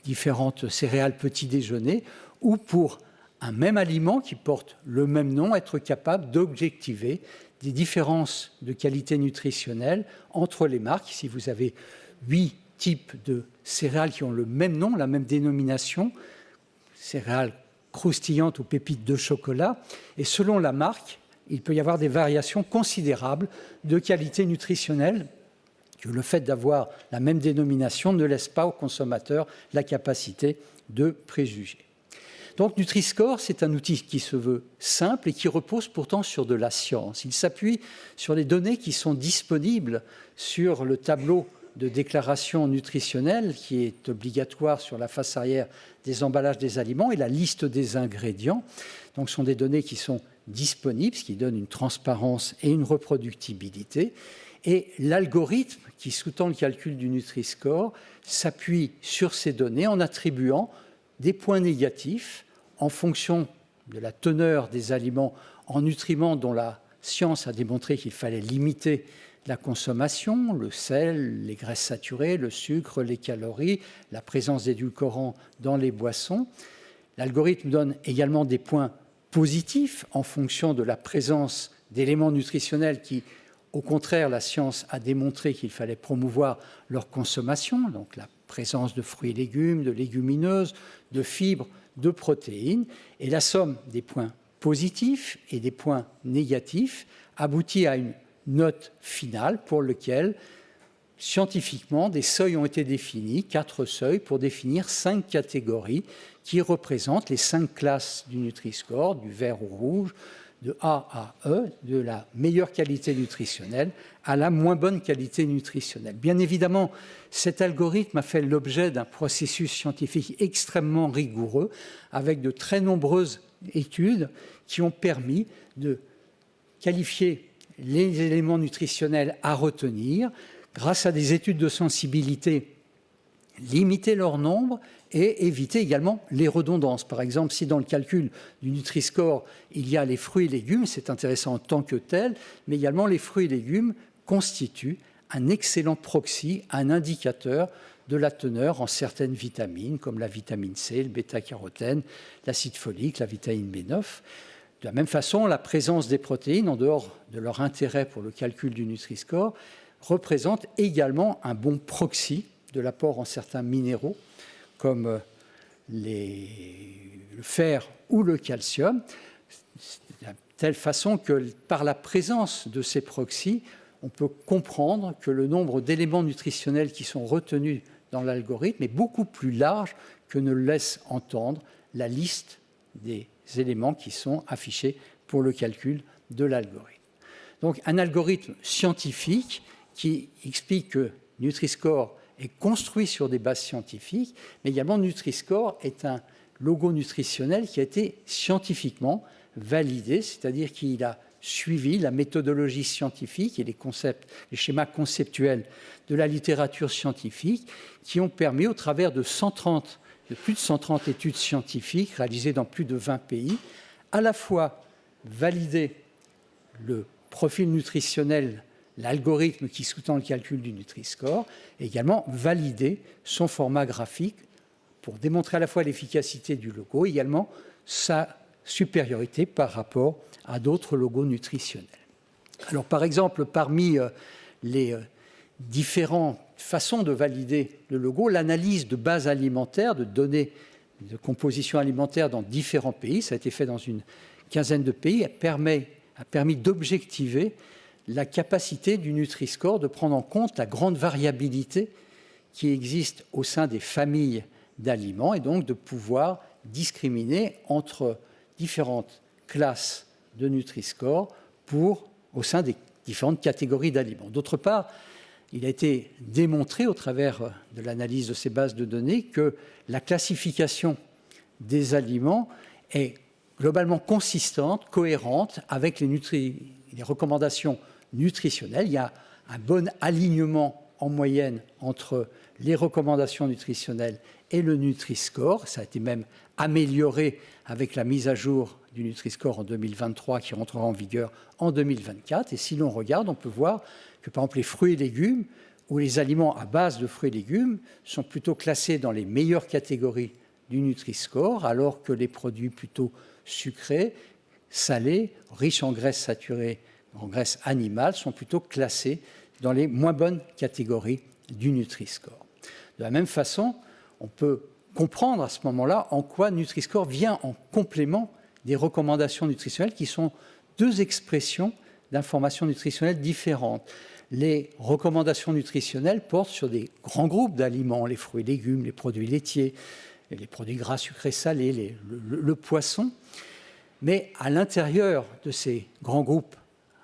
différentes céréales petit déjeuner, ou pour un même aliment qui porte le même nom, être capable d'objectiver des différences de qualité nutritionnelle entre les marques. Ici, vous avez 8 types de céréales qui ont le même nom, la même dénomination, céréales croustillantes ou pépites de chocolat, et selon la marque, il peut y avoir des variations considérables de qualité nutritionnelle que le fait d'avoir la même dénomination ne laisse pas aux consommateurs la capacité de préjuger. Donc Nutri-Score, c'est un outil qui se veut simple et qui repose pourtant sur de la science. Il s'appuie sur les données qui sont disponibles sur le tableau de déclaration nutritionnelle qui est obligatoire sur la face arrière des emballages des aliments et la liste des ingrédients. Donc ce sont des données qui sont disponibles, ce qui donne une transparence et une reproductibilité. Et l'algorithme qui sous-tend le calcul du Nutri-Score s'appuie sur ces données en attribuant des points négatifs en fonction de la teneur des aliments en nutriments dont la science a démontré qu'il fallait limiter la consommation, le sel, les graisses saturées, le sucre, les calories, la présence d'édulcorants dans les boissons. L'algorithme donne également des points positifs en fonction de la présence d'éléments nutritionnels qui, au contraire, la science a démontré qu'il fallait promouvoir leur consommation, donc la présence de fruits et légumes, de légumineuses, de fibres, de protéines. Et la somme des points positifs et des points négatifs aboutit à une note finale pour laquelle, scientifiquement, des seuils ont été définis, 4 seuils, pour définir 5 catégories qui représentent les 5 classes du Nutri-Score, du vert au rouge, de A à E, de la meilleure qualité nutritionnelle à la moins bonne qualité nutritionnelle. Bien évidemment, cet algorithme a fait l'objet d'un processus scientifique extrêmement rigoureux, avec de très nombreuses études qui ont permis de qualifier les éléments nutritionnels à retenir, grâce à des études de sensibilité, limiter leur nombre et éviter également les redondances. Par exemple, si dans le calcul du Nutri-Score, il y a les fruits et légumes, c'est intéressant en tant que tel, mais également les fruits et légumes constituent un excellent proxy, un indicateur de la teneur en certaines vitamines, comme la vitamine C, le bêta-carotène, l'acide folique, la vitamine B9. De la même façon, la présence des protéines, en dehors de leur intérêt pour le calcul du Nutri-Score, représente également un bon proxy de l'apport en certains minéraux, comme le fer ou le calcium, de telle façon que par la présence de ces proxys, on peut comprendre que le nombre d'éléments nutritionnels qui sont retenus dans l'algorithme est beaucoup plus large que ne le laisse entendre la liste des éléments qui sont affichés pour le calcul de l'algorithme. Donc un algorithme scientifique qui explique que Nutri-Score est construit sur des bases scientifiques, mais également Nutri-Score est un logo nutritionnel qui a été scientifiquement validé, c'est-à-dire qu'il a suivi la méthodologie scientifique et les schémas conceptuels de la littérature scientifique qui ont permis, au travers de plus de 130 études scientifiques réalisées dans plus de 20 pays, à la fois valider le profil nutritionnel, l'algorithme qui sous-tend le calcul du Nutri-Score, et également valider son format graphique pour démontrer à la fois l'efficacité du logo et également sa supériorité par rapport à d'autres logos nutritionnels. Alors, par exemple, parmi les différentes façons de valider le logo, l'analyse de bases alimentaires, de données de composition alimentaire dans différents pays, ça a été fait dans une quinzaine de pays, a permis d'objectiver la capacité du Nutri-Score de prendre en compte la grande variabilité qui existe au sein des familles d'aliments et donc de pouvoir discriminer entre différentes classes de Nutri-Score au sein des différentes catégories d'aliments. D'autre part, il a été démontré au travers de l'analyse de ces bases de données que la classification des aliments est globalement consistante, cohérente avec les recommandations nutritionnelles. Il y a un bon alignement en moyenne entre les recommandations nutritionnelles et le Nutri-Score. Ça a été même amélioré avec la mise à jour du Nutri-Score en 2023 qui rentrera en vigueur en 2024. Et si l'on regarde, on peut voir que par exemple les fruits et légumes ou les aliments à base de fruits et légumes sont plutôt classés dans les meilleures catégories du Nutri-Score, alors que les produits plutôt sucrés, salés, riches en graisses saturées, en graisses animales, sont plutôt classés dans les moins bonnes catégories du Nutri-Score. De la même façon, on peut comprendre à ce moment-là en quoi Nutri-Score vient en complément des recommandations nutritionnelles qui sont deux expressions d'informations nutritionnelles différentes. Les recommandations nutritionnelles portent sur des grands groupes d'aliments, les fruits et légumes, les produits laitiers, les produits gras, sucrés, salés, le poisson. Mais à l'intérieur de ces grands groupes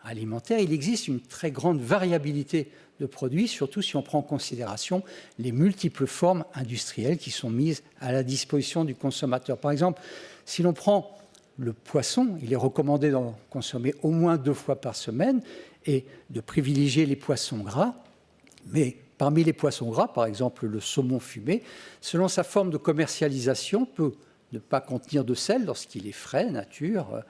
alimentaires, il existe une très grande variabilité de produits, surtout si on prend en considération les multiples formes industrielles qui sont mises à la disposition du consommateur. Par exemple, si l'on prend le poisson, il est recommandé d'en consommer au moins 2 fois par semaine et de privilégier les poissons gras. Mais parmi les poissons gras, par exemple le saumon fumé, selon sa forme de commercialisation, peut ne pas contenir de sel lorsqu'il est frais, nature,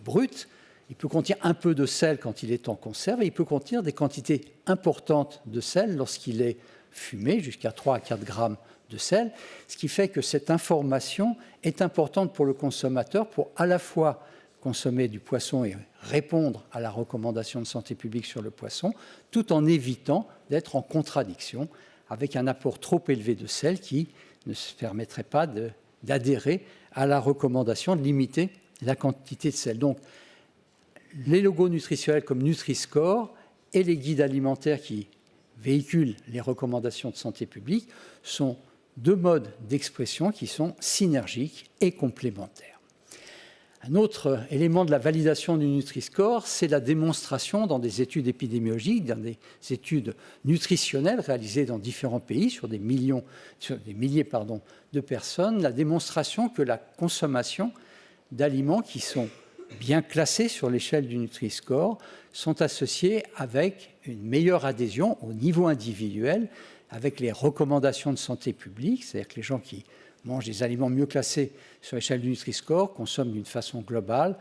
brut. Il peut contenir un peu de sel quand il est en conserve et il peut contenir des quantités importantes de sel lorsqu'il est fumé, jusqu'à 3 à 4 grammes de sel, ce qui fait que cette information est importante pour le consommateur pour à la fois consommer du poisson et répondre à la recommandation de santé publique sur le poisson, tout en évitant d'être en contradiction avec un apport trop élevé de sel qui ne se permettrait pas d'adhérer à la recommandation de limiter la quantité de sel. Donc, les logos nutritionnels comme Nutri-Score et les guides alimentaires qui véhiculent les recommandations de santé publique sont deux modes d'expression qui sont synergiques et complémentaires. Un autre élément de la validation du Nutri-Score, c'est la démonstration dans des études épidémiologiques, dans des études nutritionnelles réalisées dans différents pays sur des milliers de personnes, la démonstration que la consommation d'aliments qui sont bien classés sur l'échelle du Nutri-Score sont associés avec une meilleure adhésion au niveau individuel avec les recommandations de santé publique, c'est-à-dire que les gens qui mangent des aliments mieux classés sur l'échelle du Nutri-Score consomment d'une façon globale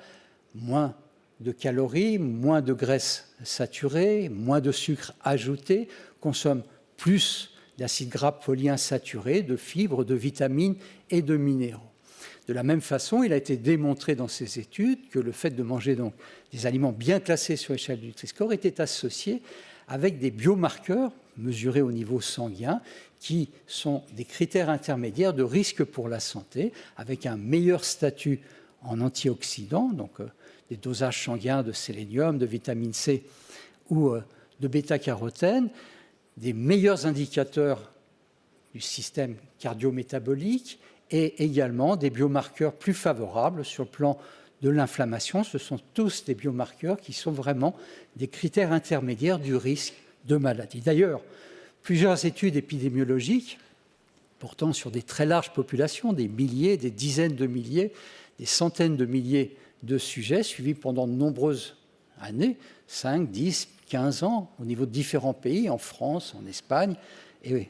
moins de calories, moins de graisses saturées, moins de sucre ajouté, consomment plus d'acides gras polyinsaturés, de fibres, de vitamines et de minéraux. De la même façon, il a été démontré dans ces études que le fait de manger donc des aliments bien classés sur l'échelle du Nutri-Score était associé avec des biomarqueurs mesurés au niveau sanguin qui sont des critères intermédiaires de risque pour la santé, avec un meilleur statut en antioxydants, donc des dosages sanguins de sélénium, de vitamine C ou de bêta-carotène, des meilleurs indicateurs du système cardio-métabolique, et également des biomarqueurs plus favorables sur le plan de l'inflammation. Ce sont tous des biomarqueurs qui sont vraiment des critères intermédiaires du risque de maladie. D'ailleurs, plusieurs études épidémiologiques portant sur des très larges populations, des milliers, des dizaines de milliers, des centaines de milliers de sujets suivis pendant de nombreuses années, 5, 10, 15 ans, au niveau de différents pays, en France, en Espagne, et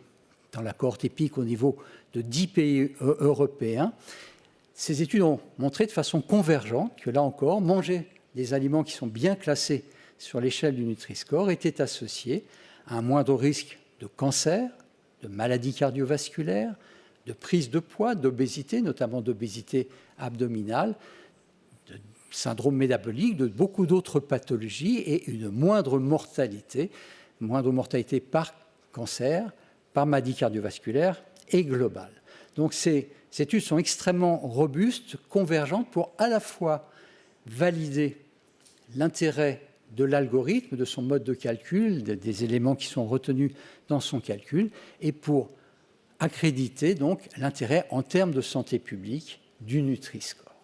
dans la cohorte épique au niveau de 10 pays européens. Ces études ont montré de façon convergente que, là encore, manger des aliments qui sont bien classés sur l'échelle du Nutri-Score était associé à un moindre risque de cancer, de maladies cardiovasculaires, de prise de poids, d'obésité, notamment d'obésité abdominale, de syndrome métabolique, de beaucoup d'autres pathologies et une moindre mortalité par cancer, par maladie cardiovasculaire et globale. Donc ces études sont extrêmement robustes, convergentes pour à la fois valider l'intérêt de l'algorithme, de son mode de calcul, des éléments qui sont retenus dans son calcul, et pour accréditer donc l'intérêt en termes de santé publique du Nutri-Score.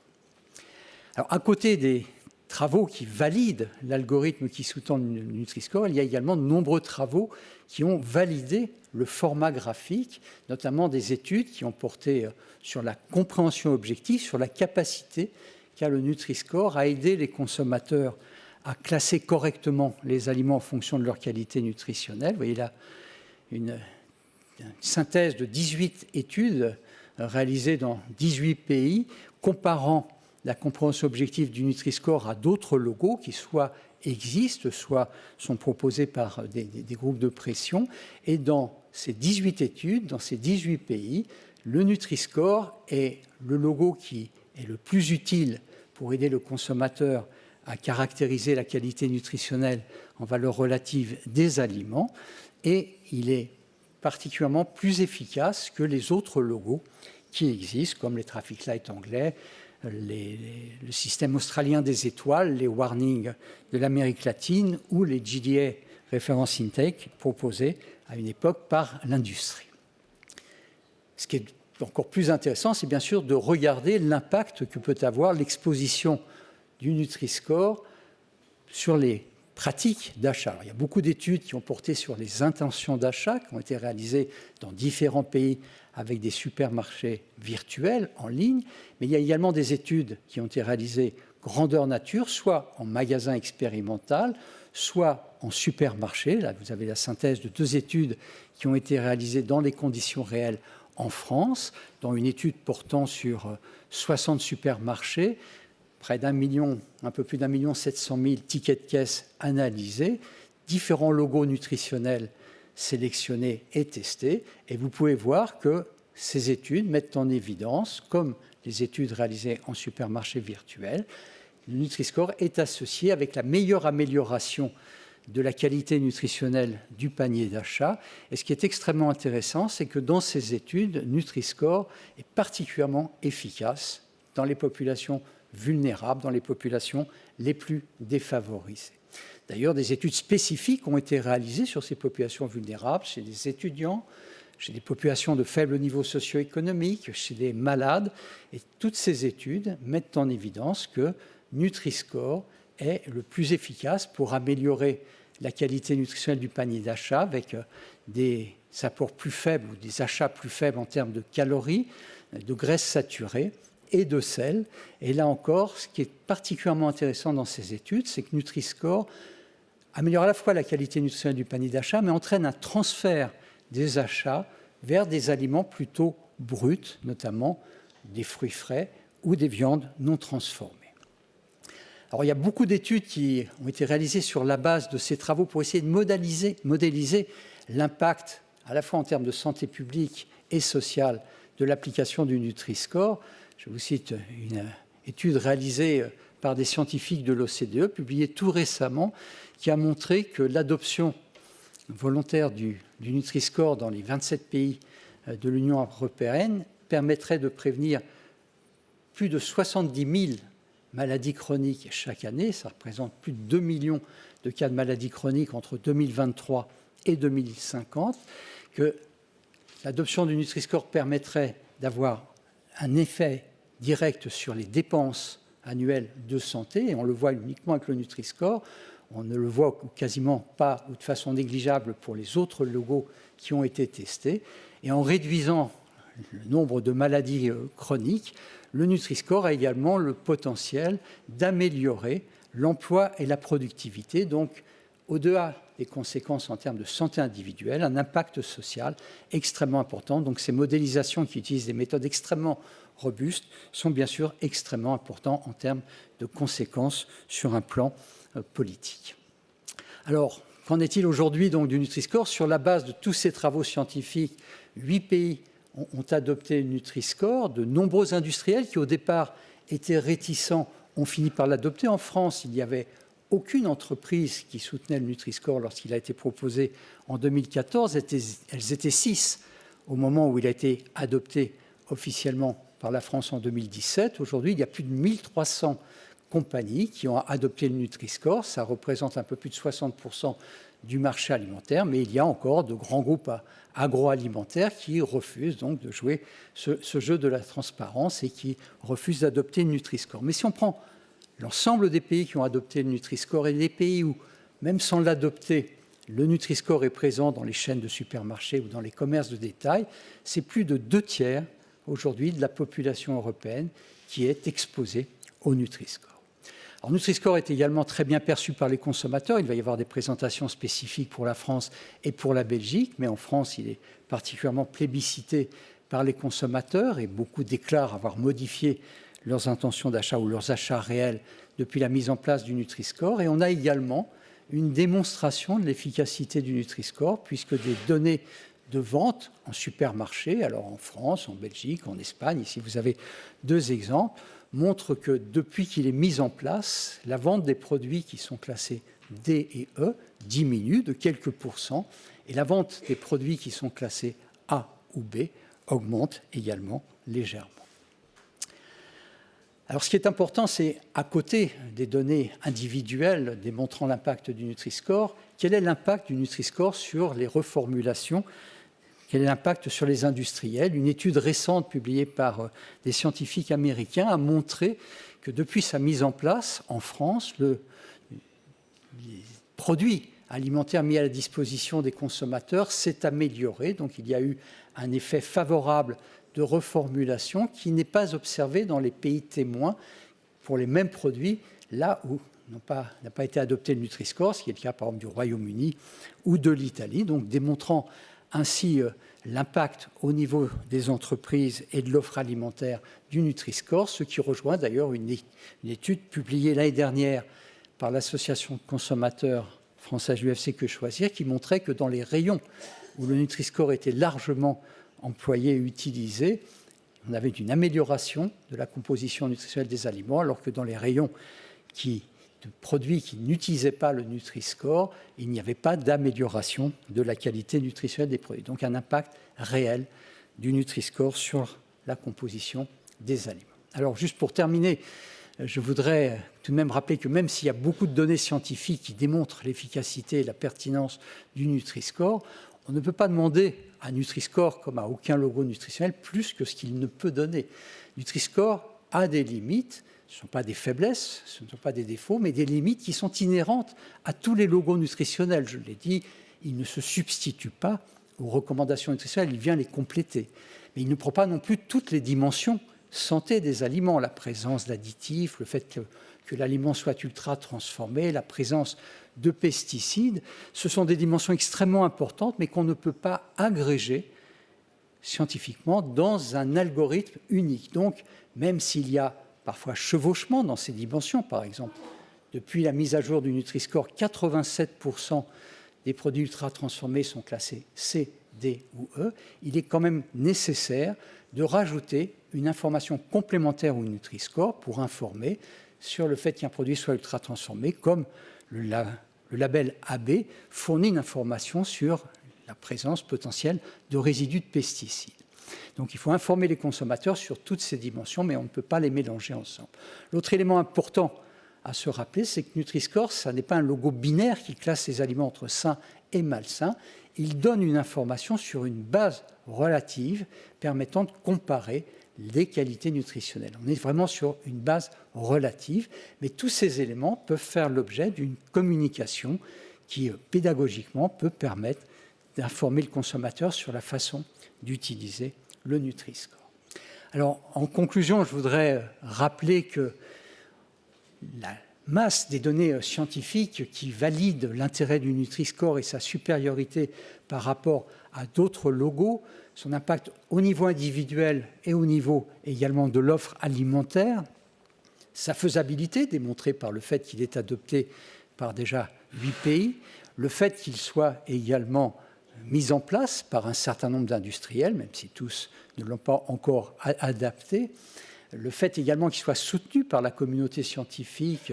Alors, à côté des travaux qui valident l'algorithme qui sous-tend le Nutri-Score, il y a également de nombreux travaux qui ont validé le format graphique, notamment des études qui ont porté sur la compréhension objective, sur la capacité qu'a le Nutri-Score à aider les consommateurs à classer correctement les aliments en fonction de leur qualité nutritionnelle. Vous voyez là une synthèse de 18 études réalisées dans 18 pays, comparant la compréhension objective du Nutri-Score à d'autres logos qui soit existent, soit sont proposés par des groupes de pression. Et dans ces 18 études, dans ces 18 pays, le Nutri-Score est le logo qui est le plus utile pour aider le consommateur à caractériser la qualité nutritionnelle en valeur relative des aliments, et il est particulièrement plus efficace que les autres logos qui existent, comme les traffic lights anglais, le système australien des étoiles, les warnings de l'Amérique latine ou les GDA Reference Intake proposés à une époque par l'industrie. Ce qui est encore plus intéressant, c'est bien sûr de regarder l'impact que peut avoir l'exposition du Nutri-Score sur les pratiques d'achat. Il y a beaucoup d'études qui ont porté sur les intentions d'achat, qui ont été réalisées dans différents pays avec des supermarchés virtuels en ligne, mais il y a également des études qui ont été réalisées grandeur nature, soit en magasin expérimental, soit en supermarché. Là, vous avez la synthèse de 2 études qui ont été réalisées dans les conditions réelles en France, dans une étude portant sur 60 supermarchés, près d'1 million, un peu plus d'1 700 000 tickets de caisse analysés, différents logos nutritionnels sélectionnés et testés, et vous pouvez voir que ces études mettent en évidence, comme les études réalisées en supermarché virtuel, le Nutri-Score est associé avec la meilleure amélioration de la qualité nutritionnelle du panier d'achat. Et ce qui est extrêmement intéressant, c'est que dans ces études, Nutri-Score est particulièrement efficace dans les populations vulnérables, dans les populations les plus défavorisées. D'ailleurs, des études spécifiques ont été réalisées sur ces populations vulnérables, chez des étudiants, chez des populations de faible niveau socio-économique, chez des malades. Et toutes ces études mettent en évidence que Nutri-Score est le plus efficace pour améliorer la qualité nutritionnelle du panier d'achat avec des apports plus faibles ou des achats plus faibles en termes de calories, de graisses saturées et de sel. Et là encore, ce qui est particulièrement intéressant dans ces études, c'est que Nutri-Score améliore à la fois la qualité nutritionnelle du panier d'achat, mais entraîne un transfert des achats vers des aliments plutôt bruts, notamment des fruits frais ou des viandes non transformées. Alors, il y a beaucoup d'études qui ont été réalisées sur la base de ces travaux pour essayer de modéliser l'impact, à la fois en termes de santé publique et sociale, de l'application du Nutri-Score. Je vous cite une étude réalisée par des scientifiques de l'OCDE, publiée tout récemment, qui a montré que l'adoption volontaire du Nutri-Score dans les 27 pays de l'Union européenne permettrait de prévenir plus de 70 000 maladies chroniques chaque année. Ça représente plus de 2 millions de cas de maladies chroniques entre 2023 et 2050, que l'adoption du Nutri-Score permettrait d'avoir un effet direct sur les dépenses annuelles de santé, et on le voit uniquement avec le Nutri-Score. On ne le voit quasiment pas ou de façon négligeable pour les autres logos qui ont été testés. Et en réduisant le nombre de maladies chroniques, le Nutri-Score a également le potentiel d'améliorer l'emploi et la productivité. Donc, au-delà des conséquences en termes de santé individuelle, un impact social extrêmement important. Donc, ces modélisations qui utilisent des méthodes extrêmement robustes sont bien sûr extrêmement importantes en termes de conséquences sur un plan politique. Alors, qu'en est-il aujourd'hui donc du Nutri-Score? Sur la base de tous ces travaux scientifiques, 8 pays ont adopté le Nutri-Score. De nombreux industriels qui, au départ, étaient réticents, ont fini par l'adopter. En France, il n'y avait aucune entreprise qui soutenait le Nutri-Score lorsqu'il a été proposé en 2014. Elles étaient 6 au moment où il a été adopté officiellement par la France en 2017. Aujourd'hui, il y a plus de 1300 compagnies qui ont adopté le Nutri-Score. Ça représente un peu plus de 60% du marché alimentaire, mais il y a encore de grands groupes agroalimentaires qui refusent donc de jouer ce jeu de la transparence et qui refusent d'adopter le Nutri-Score. Mais si on prend l'ensemble des pays qui ont adopté le Nutri-Score et les pays où, même sans l'adopter, le Nutri-Score est présent dans les chaînes de supermarchés ou dans les commerces de détail, c'est plus de 2/3 aujourd'hui de la population européenne qui est exposée au Nutri-Score. Alors, Nutri-Score est également très bien perçu par les consommateurs. Il va y avoir des présentations spécifiques pour la France et pour la Belgique, mais en France, il est particulièrement plébiscité par les consommateurs et beaucoup déclarent avoir modifié leurs intentions d'achat ou leurs achats réels depuis la mise en place du Nutri-Score. Et on a également une démonstration de l'efficacité du Nutri-Score, puisque des données de vente en supermarché, alors en France, en Belgique, en Espagne, ici vous avez 2 exemples, montrent que depuis qu'il est mis en place, la vente des produits qui sont classés D et E diminue de quelques pourcents, et la vente des produits qui sont classés A ou B augmente également légèrement. Alors, ce qui est important, c'est, à côté des données individuelles démontrant l'impact du Nutri-Score, quel est l'impact du Nutri-Score sur les reformulations, quel est l'impact sur les industriels. Une étude récente publiée par des scientifiques américains a montré que depuis sa mise en place en France, les produits alimentaires mis à la disposition des consommateurs s'est amélioré. Donc, il y a eu un effet favorable de reformulation qui n'est pas observé dans les pays témoins pour les mêmes produits, là où n'a pas été adopté le Nutri-Score, ce qui est le cas par exemple du Royaume-Uni ou de l'Italie, donc démontrant ainsi l'impact au niveau des entreprises et de l'offre alimentaire du Nutri-Score, ce qui rejoint d'ailleurs une étude publiée l'année dernière par l'association de consommateurs française UFC Que Choisir, qui montrait que dans les rayons où le Nutri-Score était largement employés et utilisés, on avait une amélioration de la composition nutritionnelle des aliments, alors que dans les rayons de produits qui n'utilisaient pas le Nutri-Score, il n'y avait pas d'amélioration de la qualité nutritionnelle des produits. Donc un impact réel du Nutri-Score sur la composition des aliments. Alors juste pour terminer, je voudrais tout de même rappeler que même s'il y a beaucoup de données scientifiques qui démontrent l'efficacité et la pertinence du Nutri-Score, on ne peut pas demander à Nutri-Score, comme à aucun logo nutritionnel, plus que ce qu'il ne peut donner. Nutri-Score a des limites, ce ne sont pas des faiblesses, ce ne sont pas des défauts, mais des limites qui sont inhérentes à tous les logos nutritionnels. Je l'ai dit, il ne se substitue pas aux recommandations nutritionnelles, il vient les compléter. Mais il ne prend pas non plus toutes les dimensions santé des aliments, la présence d'additifs, le fait que l'aliment soit ultra transformé, la présence de pesticides, ce sont des dimensions extrêmement importantes, mais qu'on ne peut pas agréger scientifiquement dans un algorithme unique. Donc, même s'il y a parfois chevauchement dans ces dimensions, par exemple, depuis la mise à jour du Nutri-Score, 87% des produits ultra transformés sont classés C, D ou E, il est quand même nécessaire de rajouter une information complémentaire au Nutri-Score pour informer sur le fait qu'un produit soit ultra transformé, comme le label AB fournit une information sur la présence potentielle de résidus de pesticides. Donc il faut informer les consommateurs sur toutes ces dimensions, mais on ne peut pas les mélanger ensemble. L'autre élément important à se rappeler, c'est que Nutri-Score, ça n'est pas un logo binaire qui classe les aliments entre sains et malsains. Il donne une information sur une base relative permettant de comparer les qualités nutritionnelles. On est vraiment sur une base relative, mais tous ces éléments peuvent faire l'objet d'une communication qui, pédagogiquement, peut permettre d'informer le consommateur sur la façon d'utiliser le Nutri-Score. Alors, en conclusion, je voudrais rappeler que la masse des données scientifiques qui valident l'intérêt du Nutri-Score et sa supériorité par rapport à d'autres logos, son impact au niveau individuel et au niveau également de l'offre alimentaire, sa faisabilité démontrée par le fait qu'il est adopté par déjà 8 pays, le fait qu'il soit également mis en place par un certain nombre d'industriels, même si tous ne l'ont pas encore adapté, le fait également qu'il soit soutenu par la communauté scientifique,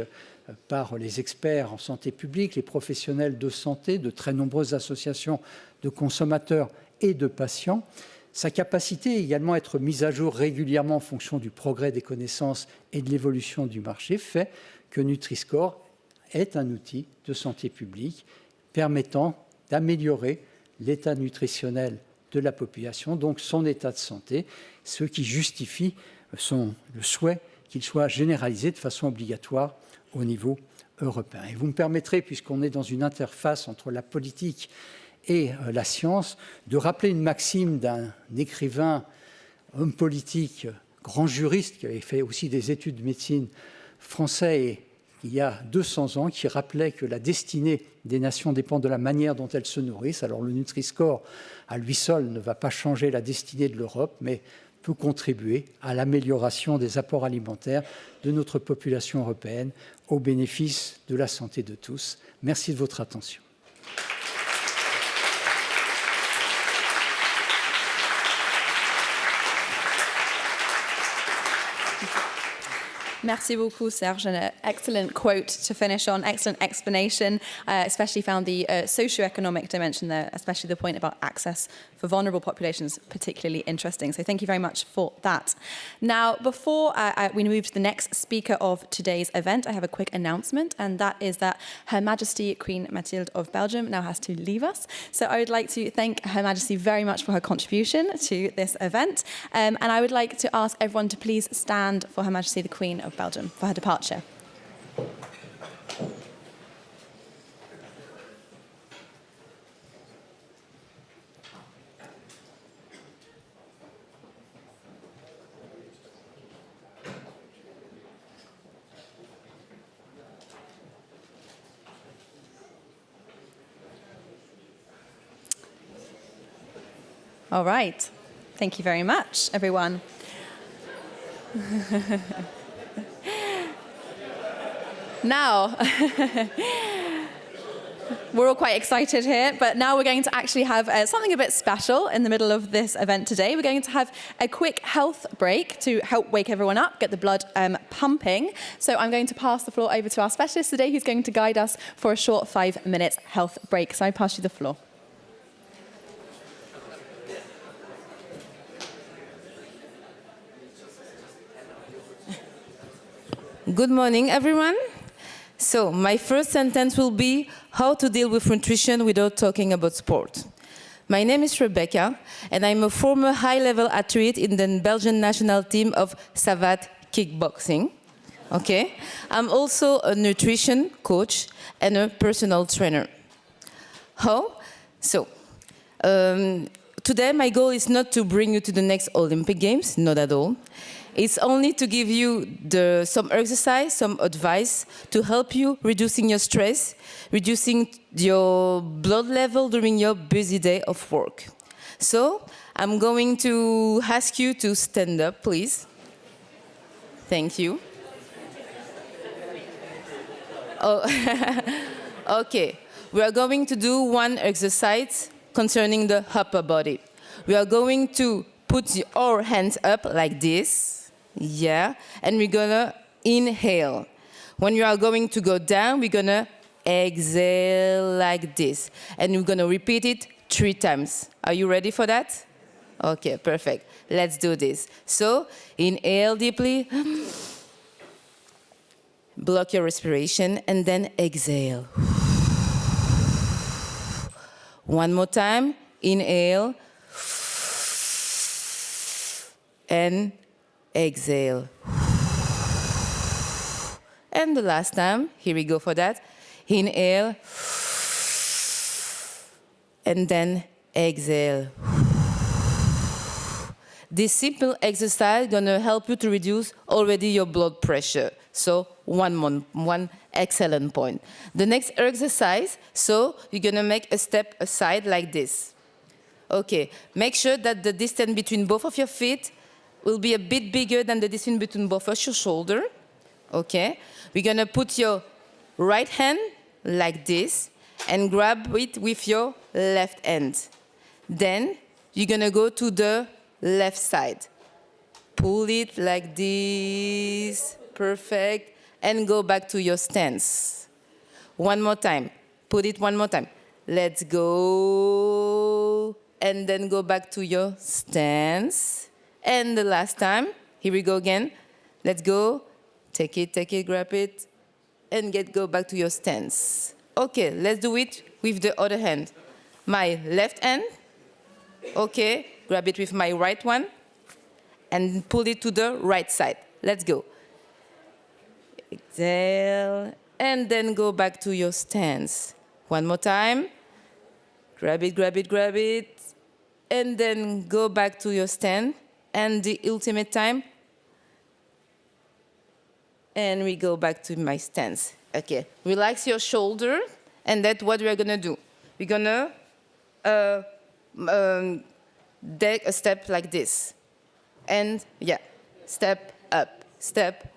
par les experts en santé publique, les professionnels de santé, de très nombreuses associations de consommateurs et de patients, sa capacité également à être mise à jour régulièrement en fonction du progrès des connaissances et de l'évolution du marché fait que Nutri-Score est un outil de santé publique permettant d'améliorer l'état nutritionnel de la population, donc son état de santé, ce qui justifie le souhait qu'il soit généralisé de façon obligatoire au niveau européen. Et vous me permettrez, puisqu'on est dans une interface entre la politique et la science, de rappeler une maxime d'un écrivain, homme politique, grand juriste, qui avait fait aussi des études de médecine français et il y a 200 ans, qui rappelait que la destinée des nations dépend de la manière dont elles se nourrissent. Alors le Nutri-Score, à lui seul, ne va pas changer la destinée de l'Europe, mais peut contribuer à l'amélioration des apports alimentaires de notre population européenne au bénéfice de la santé de tous. Merci de votre attention. Merci beaucoup, Serge, and an excellent quote to finish on, excellent explanation. Especially found the socio-economic dimension there, especially the point about access for vulnerable populations, particularly interesting. So thank you very much for that. Now, before we move to the next speaker of today's event, I have a quick announcement, and that is that Her Majesty Queen Mathilde of Belgium now has to leave us. So I would like to thank Her Majesty very much for her contribution to this event, and I would like to ask everyone to please stand for Her Majesty the Queen of Belgium for her departure. All right. Thank you very much, everyone. Now, we're all quite excited here, but now we're going to actually have something a bit special in the middle of this event today. We're going to have a quick health break to help wake everyone up, get the blood pumping. So I'm going to pass the floor over to our specialist today, who's going to guide us for a short 5-minute health break. So I pass you the floor. Good morning, everyone. So, my first sentence will be how to deal with nutrition without talking about sport. My name is Rebecca, and I'm a former high-level athlete in the Belgian national team of Savate kickboxing. Okay? I'm also a nutrition coach and a personal trainer. How? So, today my goal is not to bring you to the next Olympic Games, not at all. It's only to give you some exercise, some advice to help you reducing your stress, reducing your blood level during your busy day of work. So I'm going to ask you to stand up, please. Thank you. Oh, okay. We are going to do one exercise concerning the upper body. We are going to put our hands up like this. Yeah, and we're gonna inhale. When you are going to go down, we're gonna exhale like this. And we're gonna repeat it 3 times. Are you ready for that? Okay, perfect. Let's do this. So, inhale deeply. Block your respiration, and then exhale. One more time. Inhale. And exhale. And the last time, here we go for that. Inhale. And then exhale. This simple exercise is going to help you to reduce already your blood pressure. So one excellent point. The next exercise, so you're going to make a step aside like this. Okay, make sure that the distance between both of your feet will be a bit bigger than the distance between both of your shoulders. Okay? We're going to put your right hand like this and grab it with your left hand. Then you're going to go to the left side. Pull it like this. Perfect. And go back to your stance. One more time. Put it one more time. Let's go. And then go back to your stance. And the last time, here we go again. Let's go. Take it, grab it, and go back to your stance. Okay, let's do it with the other hand. My left hand, okay, grab it with my right one, and pull it to the right side. Let's go. Exhale, and then go back to your stance. One more time. Grab it, and then go back to your stand. And the ultimate time, and we go back to my stance. Okay, relax your shoulder, and that's what we're gonna do. We're gonna take a step like this. And yeah, step up, step,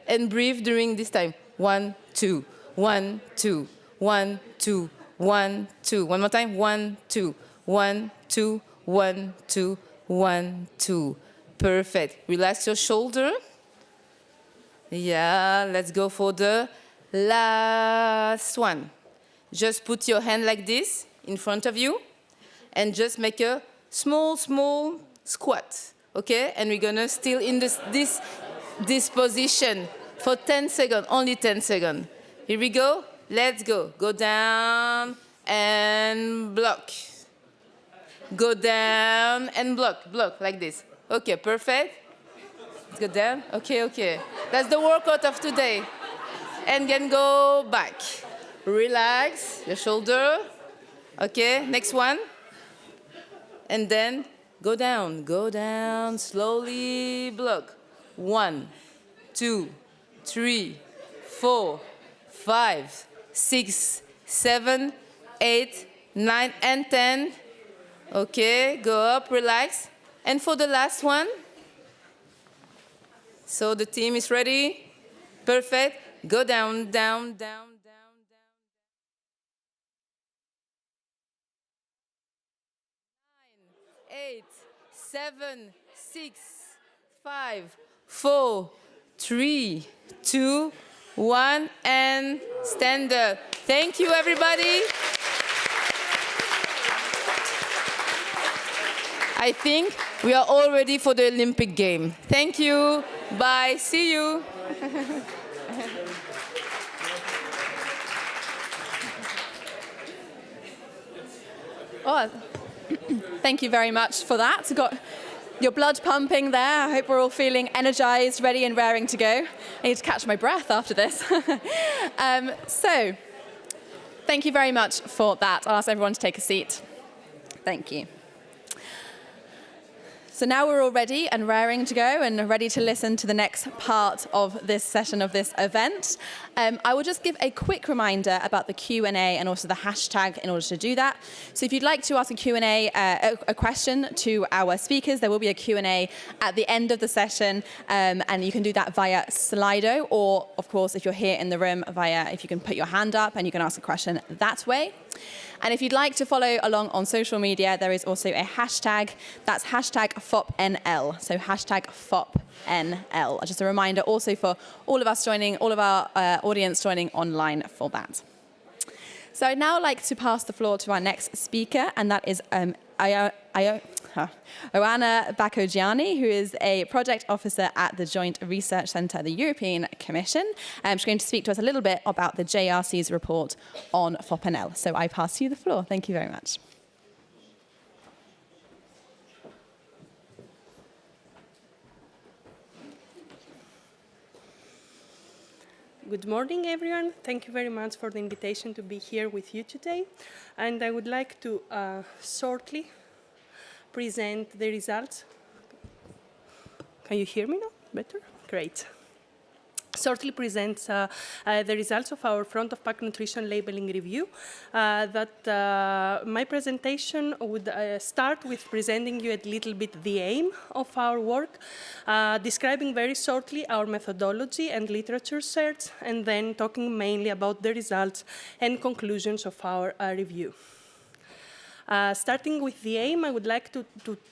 and breathe during this time. 1, 2, 1, 2, 1, 2, 1, 2. One more time. 1, 2, 1, 2, 1, 2, 1, 2. Perfect. Relax your shoulder. Yeah, let's go for the last one. Just put your hand like this in front of you and just make a small squat. Okay? And we're gonna still in this position for 10 seconds, only 10 seconds. Here we go. Let's go. Go down and block. Go down and block like this. Okay, perfect. Let's go down. Okay. That's the workout of today. And then go back. Relax your shoulder. Okay, next one. And then go down, slowly block. 1, 2, 3, 4, 5, 6, 7, 8, 9, and 10. Okay, go up, relax. And for the last one, so the team is ready. Perfect. Go down. 9, 8, 7, 6, 5, 4, 3, 2, 1, and stand up. Thank you, everybody. I think we are all ready for the Olympic game. Thank you. Bye. See you. Oh, thank you very much for that. Got your blood pumping there. I hope we're all feeling energized, ready and raring to go. I need to catch my breath after this. So, thank you very much for that. I'll ask everyone to take a seat. Thank you. So now we're all ready and raring to go and ready to listen to the next part of this session of this event. I will just give a quick reminder about the Q&A and also the hashtag in order to do that. So if you'd like to ask a Q&A, a question to our speakers, there will be a Q&A at the end of the session, and you can do that via Slido, or of course, if you're here in the room, if you can put your hand up and you can ask a question that way. And if you'd like to follow along on social media, there is also a hashtag. That's hashtag FOPNL. So hashtag FOPNL. Just a reminder also for all of us joining, all of our audience joining online for that. So I'd now like to pass the floor to our next speaker, and that is Ioanna Bakogianni, who is a project officer at the Joint Research Centre at the European Commission. She's going to speak to us a little bit about the JRC's report on FOPNL. So I pass you the floor. Thank you very much. Good morning, everyone. Thank you very much for the invitation to be here with you today. And I would like to shortly present the results. Can you hear me now? Better? Great. Shortly presents the results of our front-of-pack nutrition labeling review. My presentation would start with presenting you a little bit the aim of our work, describing very shortly our methodology and literature search, and then talking mainly about the results and conclusions of our review. Starting with the aim, I would like to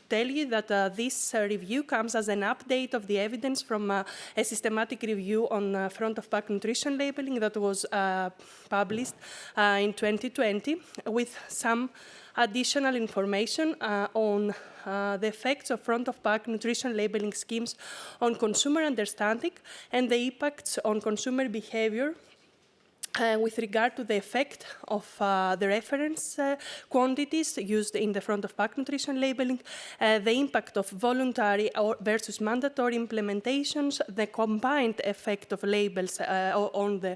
tell you that this review comes as an update of the evidence from a systematic review on front-of-pack nutrition labeling that was published in 2020 with some additional information on the effects of front-of-pack nutrition labeling schemes on consumer understanding and the impacts on consumer behavior with regard to the effect of the reference quantities used in the front-of-pack nutrition labeling, the impact of voluntary versus mandatory implementations, the combined effect of labels on the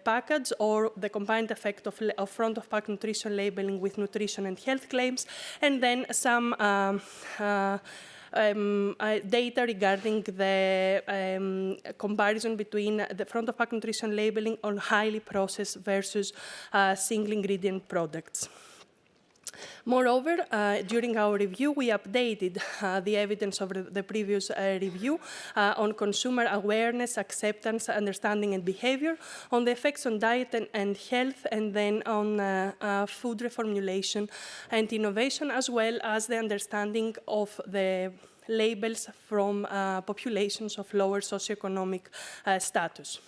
package, or the combined effect of front-of-pack nutrition labeling with nutrition and health claims, and then some data regarding the comparison between the front-of-pack nutrition labeling on highly processed versus single ingredient products. Moreover, during our review, we updated the evidence of the previous review on consumer awareness, acceptance, understanding, and behavior, on the effects on diet and health, and then on food reformulation and innovation, as well as the understanding of the labels from populations of lower socioeconomic status.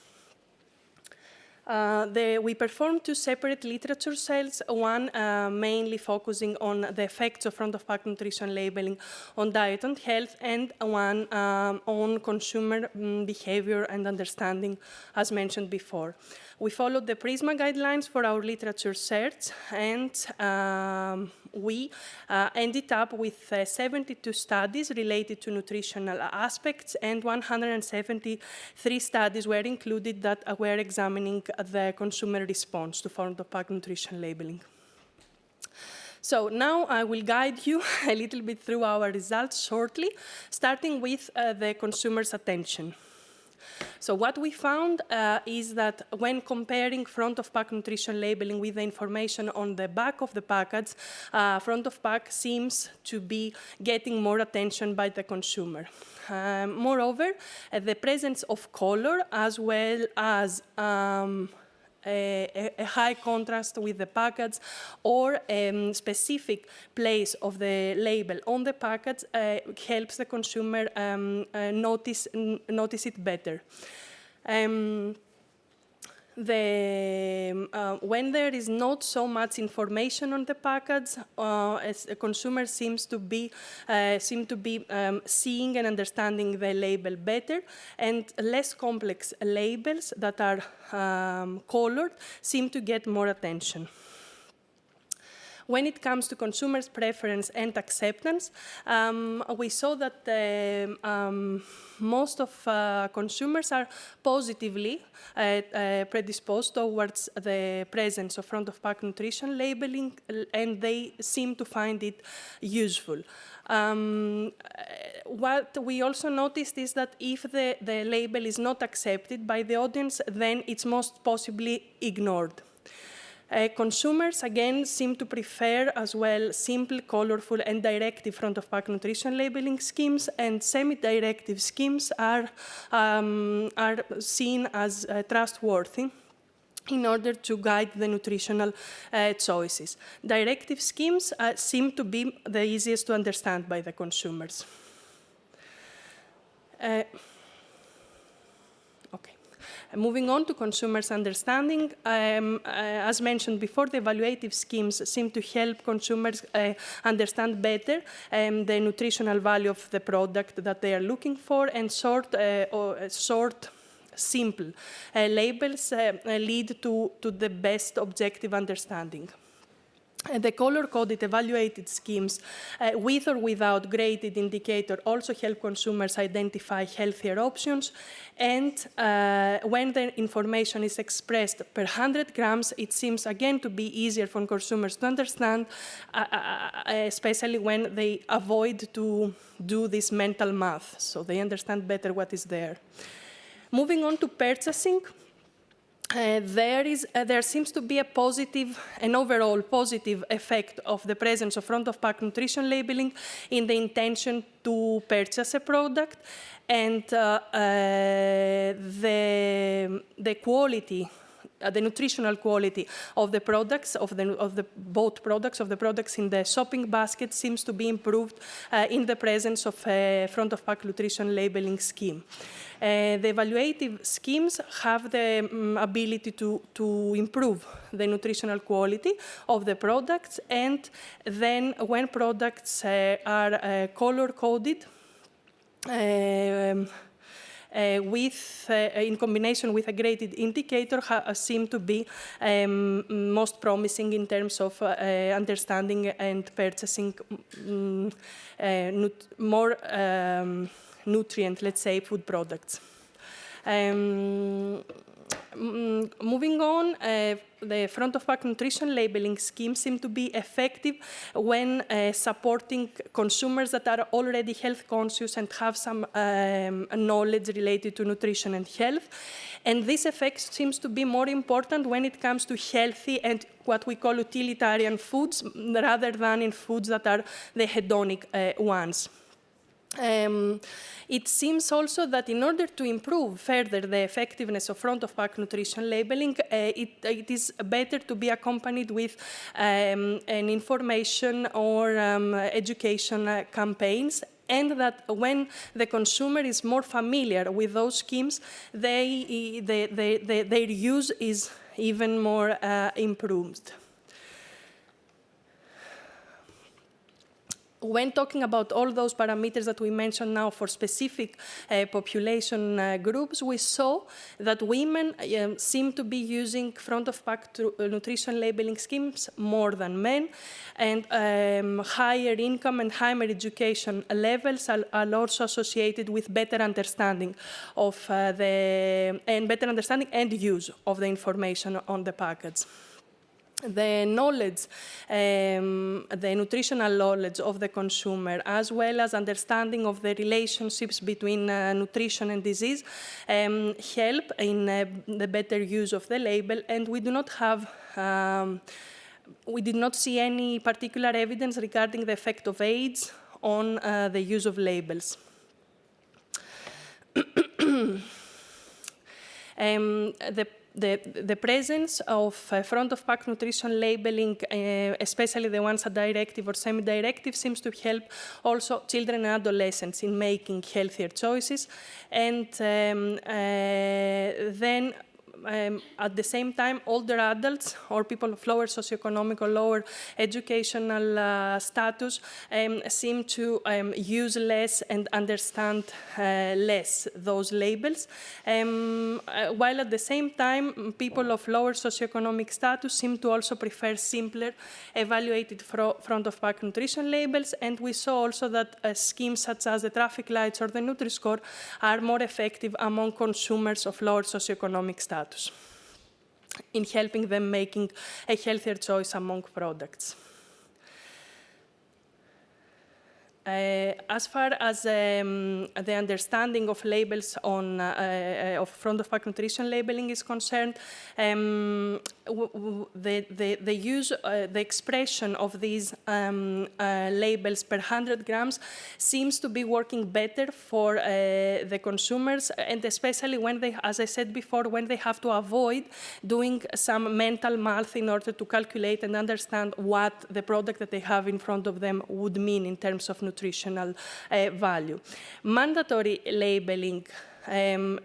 We performed 2 separate literature sales, one mainly focusing on the effects of front-of-pack nutrition labeling on diet and health, and one on consumer behavior and understanding, as mentioned before. We followed the PRISMA guidelines for our literature search, and we ended up with 72 studies related to nutritional aspects, and 173 studies were included that were examining the consumer response to front-of-pack nutrition labeling. So now I will guide you a little bit through our results shortly, starting with the consumer's attention. So what we found is that when comparing front-of-pack nutrition labeling with the information on the back of the package, front-of-pack seems to be getting more attention by the consumer. Moreover, the presence of color, as well as a high contrast with the package or a specific place of the label on the package helps the consumer notice it better. When there is not so much information on the package, a consumer seems to be seeing and understanding the label better, and less complex labels that are colored seem to get more attention. When it comes to consumers' preference and acceptance, we saw that most of consumers are positively predisposed towards the presence of front-of-pack nutrition labeling, and they seem to find it useful. What we also noticed is that if the label is not accepted by the audience, then it's most possibly ignored. Consumers, again, seem to prefer as well simple, colorful, and directive front-of-pack nutrition labeling schemes, and semi-directive schemes are seen as trustworthy in order to guide the nutritional choices. Directive schemes seem to be the easiest to understand by the consumers. Moving on to consumers' understanding, as mentioned before, the evaluative schemes seem to help consumers understand better the nutritional value of the product that they are looking for, and short, simple labels lead to the best objective understanding. The color-coded evaluated schemes, with or without graded indicator, also help consumers identify healthier options. And when the information is expressed per 100 grams, it seems again to be easier for consumers to understand, especially when they avoid to do this mental math, so they understand better what is there. Moving on to purchasing. There seems to be an overall positive effect of the presence of front-of-pack nutrition labeling in the intention to purchase a product, and the quality, the nutritional quality of the products, of the products in the shopping basket seems to be improved in the presence of a front-of-pack nutrition labeling scheme. The evaluative schemes have the ability to improve the nutritional quality of the products, and then when products are color-coded, in combination with a graded indicator, seem to be most promising in terms of understanding and purchasing more nutrient, let's say, food products. moving on, the front-of-pack nutrition labeling schemes seem to be effective when supporting consumers that are already health conscious and have some knowledge related to nutrition and health. And this effect seems to be more important when it comes to healthy and what we call utilitarian foods, rather than in foods that are the hedonic ones. It seems also that in order to improve further the effectiveness of front-of-pack nutrition labeling, it is better to be accompanied with an information or education campaigns, and that when the consumer is more familiar with those schemes, their use is even more improved. When talking about all those parameters that we mentioned now for specific population groups, we saw that women seem to be using front-of-pack nutrition labeling schemes more than men, and higher income and higher education levels are also associated with better understanding of better understanding and use of the information on the package. The knowledge, the nutritional knowledge of the consumer, as well as understanding of the relationships between nutrition and disease, help in the better use of the label. And we do not have, we did not see any particular evidence regarding the effect of age on the use of labels. The presence of front-of-pack nutrition labeling, especially the ones at directive or semi-directive, seems to help also children and adolescents in making healthier choices. And then at the same time, older adults or people of lower socioeconomic or lower educational status seem to use less and understand less those labels, while at the same time, people of lower socioeconomic status seem to also prefer simpler, evaluated front-of-pack nutrition labels, and we saw also that schemes such as the traffic lights or the Nutri-Score are more effective among consumers of lower socioeconomic status in helping them making a healthier choice among products. As far as the understanding of labels on of front-of-pack nutrition labeling is concerned, the use, the expression of these labels per 100 grams seems to be working better for the consumers, and especially when they, as I said before, when they have to avoid doing some mental math in order to calculate and understand what the product that they have in front of them would mean in terms of nutritional value. Mandatory labeling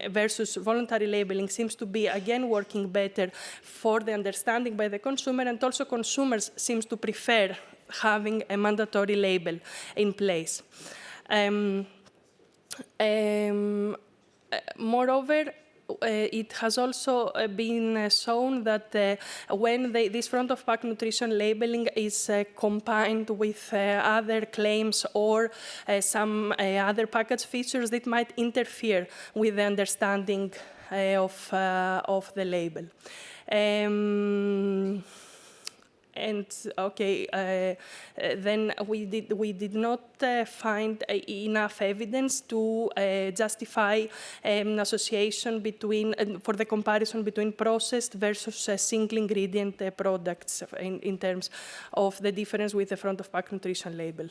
versus voluntary labeling seems to be, again, working better for the understanding by the consumer, and also consumers seems to prefer having a mandatory label in place. Moreover, it has also been shown that when this front-of-pack nutrition labeling is combined with other claims or some other package features, that might interfere with the understanding of the label. And okay, then we did not find enough evidence to justify an association between for the comparison between processed versus single ingredient products in terms of the difference with the front-of-pack nutrition label.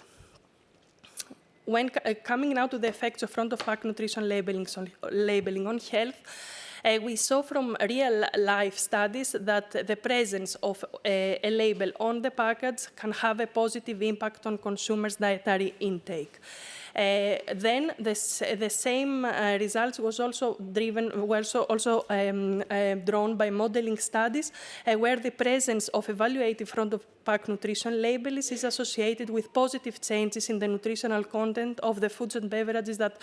When coming now to the effects of front-of-pack nutrition labeling on health, we saw from real-life studies that the presence of a label on the package can have a positive impact on consumers' dietary intake. Then the same results was also drawn by modeling studies where the presence of evaluative front-of-pack nutrition labels is associated with positive changes in the nutritional content of the foods and beverages that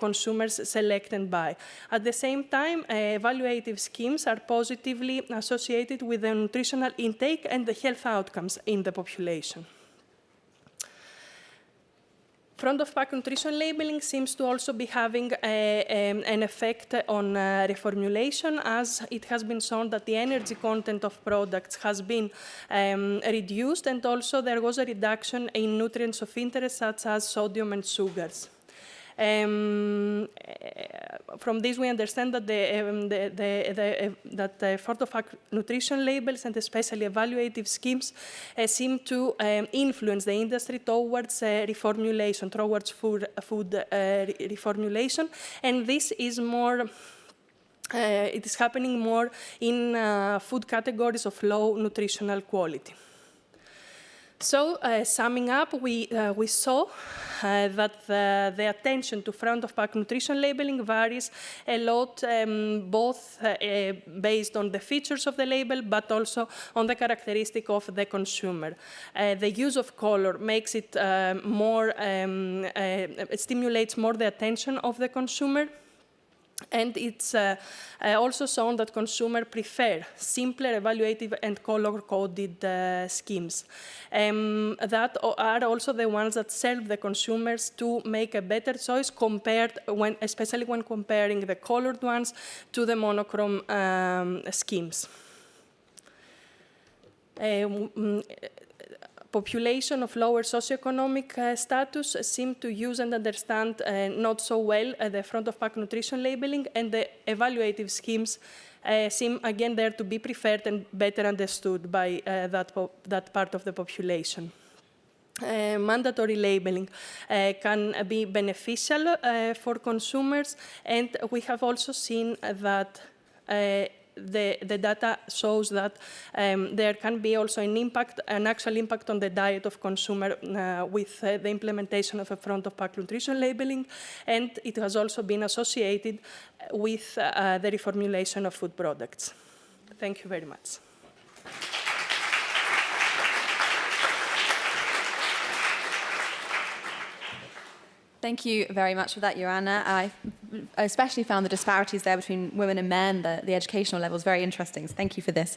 consumers select and buy. At the same time, evaluative schemes are positively associated with the nutritional intake and the health outcomes in the population. Front-of-pack nutrition labeling seems to also be having an effect on reformulation, as it has been shown that the energy content of products has been reduced, and also there was a reduction in nutrients of interest such as sodium and sugars. From this, we understand that the front-of-pack nutrition labels and especially evaluative schemes seem to influence the industry towards reformulation, towards food reformulation, and this is more. It is happening more in food categories of low nutritional quality. So, summing up, we saw that the attention to front-of-pack nutrition labeling varies a lot, both based on the features of the label, but also on the characteristic of the consumer. The use of color makes it it stimulates more the attention of the consumer. And it's also shown that consumers prefer simpler, evaluative, and color-coded schemes. That are also the ones that serve the consumers to make a better choice, especially when comparing the colored ones to the monochrome schemes. Population of lower socioeconomic status seem to use and understand not so well the front-of-pack nutrition labeling, and the evaluative schemes seem again there to be preferred and better understood by that part of the population. Mandatory labeling can be beneficial for consumers, and we have also seen that the data shows that there can be also an actual impact on the diet of consumer with the implementation of a front-of-pack nutrition labeling, and it has also been associated with the reformulation of food products. Thank you very much. Thank you very much for that, Ioanna. I especially found the disparities there between women and men, the educational levels, very interesting. So thank you for this.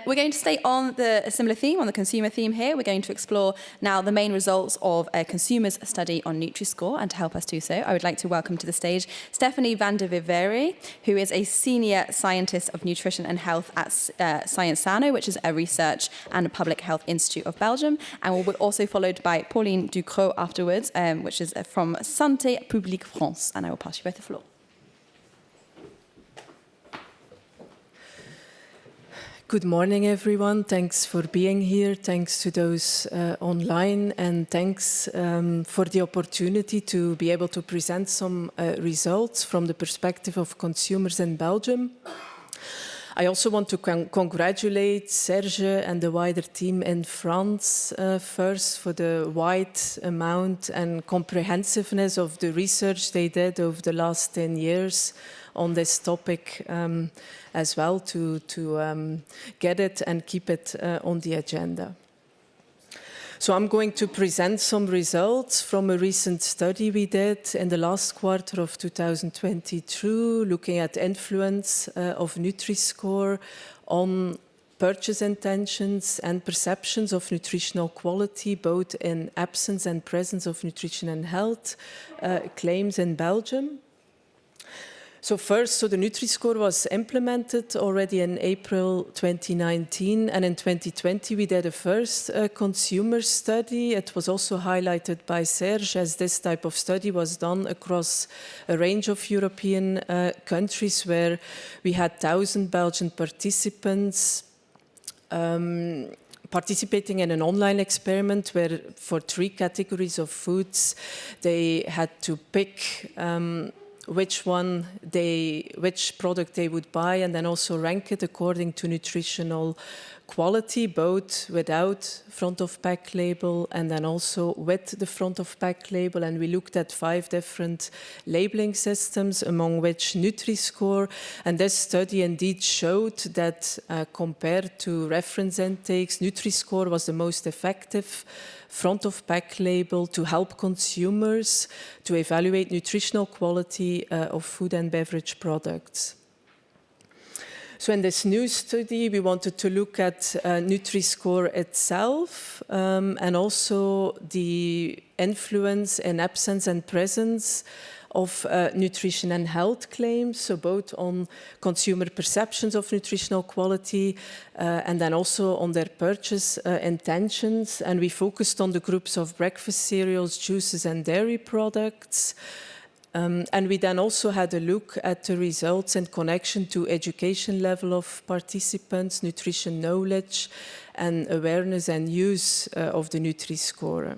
We're going to stay on a similar theme, on the consumer theme here. We're going to explore now the main results of a consumer's study on Nutri-Score, and to help us do so, I would like to welcome to the stage Stefanie Vandevijvere, who is a senior scientist of nutrition and health at Science Sano, which is a research and public health institute of Belgium, and will be also followed by Pauline Ducrot afterwards, which is from Santé Publique France, and I will pass you both the floor. Good morning, everyone. Thanks for being here. Thanks to those online, and thanks for the opportunity to be able to present some results from the perspective of consumers in Belgium. I also want to congratulate Serge and the wider team in France first for the wide amount and comprehensiveness of the research they did over the last 10 years on this topic as well, to get it and keep it on the agenda. So I'm going to present some results from a recent study we did in the last quarter of 2022, looking at influence of Nutri-Score on purchase intentions and perceptions of nutritional quality, both in absence and presence of nutrition and health claims in Belgium. So first, the Nutri-Score was implemented already in April 2019, and in 2020 we did a first consumer study. It was also highlighted by Serge, as this type of study was done across a range of European countries, where we had 1,000 Belgian participants participating in an online experiment where, for 3 categories of foods, they had to pick which product they would buy, and then also rank it according to nutritional quality, both without front-of-pack label and then also with the front-of-pack label. And we looked at 5 different labeling systems, among which Nutri-Score. And this study indeed showed that compared to reference intakes, Nutri-Score was the most effective front-of-pack label to help consumers to evaluate nutritional quality of food and beverage products. So in this new study, we wanted to look at Nutri-Score itself and also the influence in absence and presence of nutrition and health claims, so both on consumer perceptions of nutritional quality and then also on their purchase intentions. And we focused on the groups of breakfast cereals, juices and dairy products. And we then also had a look at the results in connection to education level of participants, nutrition knowledge, and awareness and use of the Nutri-Score.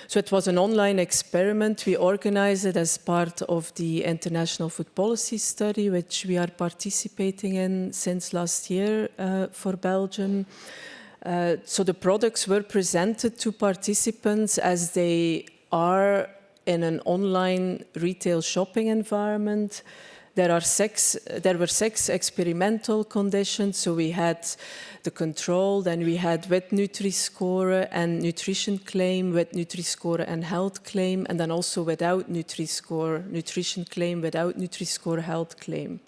So it was an online experiment. We organized it as part of the International Food Policy Study, which we are participating in since last year for Belgium. So the products were presented to participants as they are in an online retail shopping environment. There were 6 experimental conditions. So we had the control, then we had with Nutri-Score and nutrition claim, with Nutri-Score and health claim, and then also without Nutri-Score, nutrition claim, without Nutri-Score, health claim.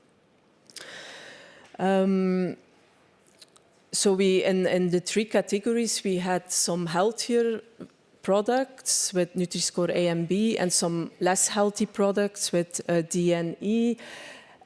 So we, in the 3 categories, we had some healthier products with Nutri-Score A and B and some less healthy products with D and E.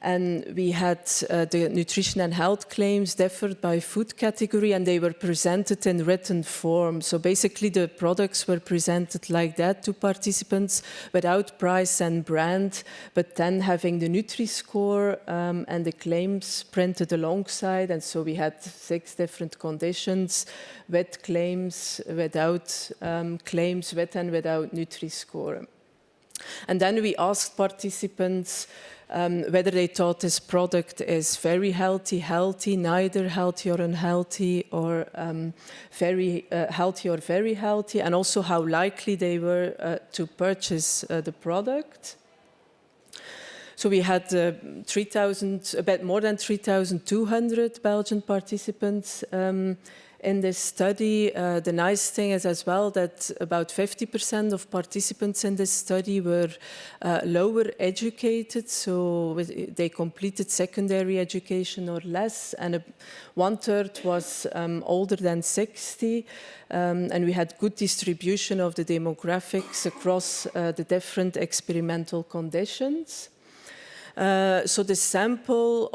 And we had the nutrition and health claims differed by food category, and they were presented in written form. So basically the products were presented like that to participants without price and brand, but then having the Nutri-Score and the claims printed alongside. And so we had 6 different conditions with claims, without claims, with and without Nutri-Score. And then we asked participants whether they thought this product is very healthy, neither healthy or unhealthy, or very healthy or very healthy, and also how likely they were to purchase the product. So we had a bit more than 3,200 Belgian participants in this study. The nice thing is as well that about 50% of participants in this study were lower educated, so they completed secondary education or less, and 1/3 was older than 60, and we had good distribution of the demographics across the different experimental conditions. So the sample,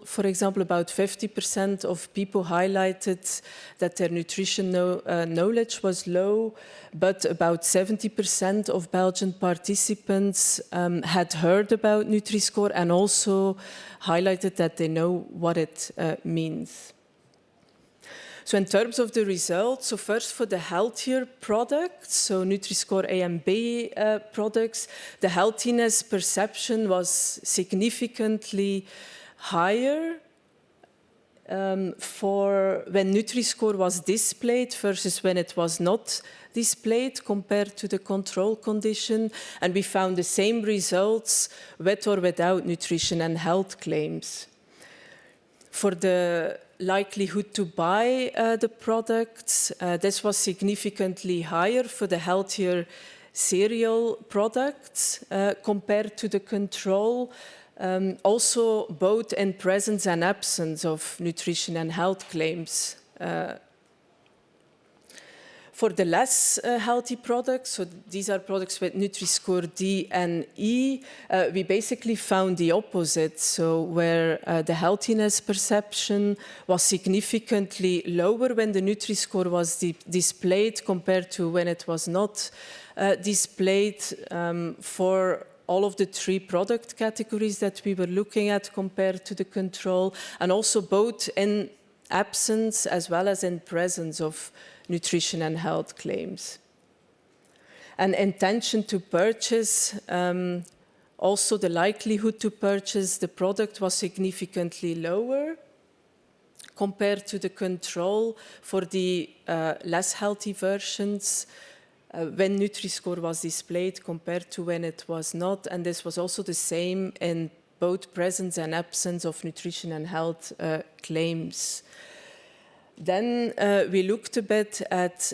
for example, about 50% of people highlighted that their nutrition knowledge was low, but about 70% of Belgian participants had heard about Nutri-Score and also highlighted that they know what it means. So in terms of the results, so first for the healthier products, so Nutri-Score A and B products, the healthiness perception was significantly higher for when Nutri-Score was displayed versus when it was not displayed compared to the control condition. And we found the same results with or without nutrition and health claims. For the likelihood to buy the products, this was significantly higher for the healthier cereal products compared to the control, also both in presence and absence of nutrition and health claims. For the less healthy products, so these are products with Nutri-Score D and E, we basically found the opposite. So where the healthiness perception was significantly lower when the Nutri-Score was displayed compared to when it was not displayed for all of the 3 product categories that we were looking at compared to the control, and also both in absence as well as in presence of nutrition and health claims. And intention to purchase, also the likelihood to purchase the product was significantly lower compared to the control for the less healthy versions when Nutri-Score was displayed compared to when it was not. And this was also the same in both presence and absence of nutrition and health claims. Then we looked a bit at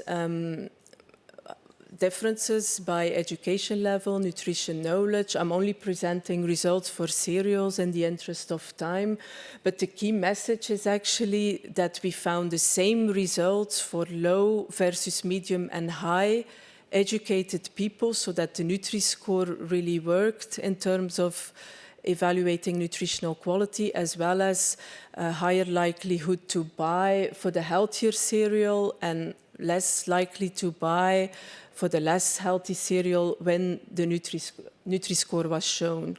differences by education level, nutrition knowledge. I'm only presenting results for cereals in the interest of time, but the key message is actually that we found the same results for low versus medium and high educated people, so that the Nutri-Score really worked in terms of evaluating nutritional quality, as well as a higher likelihood to buy for the healthier cereal and less likely to buy for the less healthy cereal when the Nutri-Score was shown.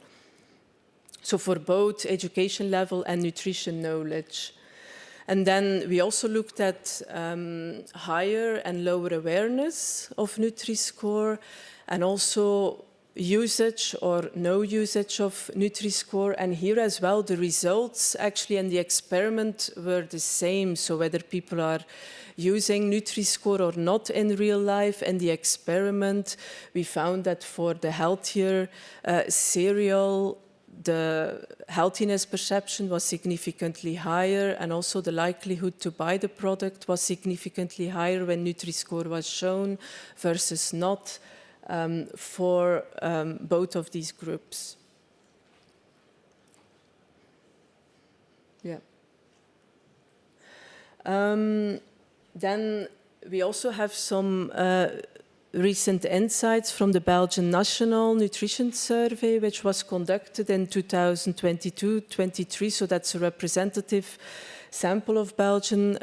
So for both education level and nutrition knowledge. And then we also looked at higher and lower awareness of Nutri-Score, and also usage or no usage of Nutri-Score. And here as well, the results actually in the experiment were the same. So whether people are using Nutri-Score or not in real life, in the experiment, we found that for the healthier cereal, the healthiness perception was significantly higher, and also the likelihood to buy the product was significantly higher when Nutri-Score was shown versus not for both of these groups. Yeah. Then we also have some recent insights from the Belgian National Nutrition Survey, which was conducted in 2022-23. So that's a representative sample of Belgian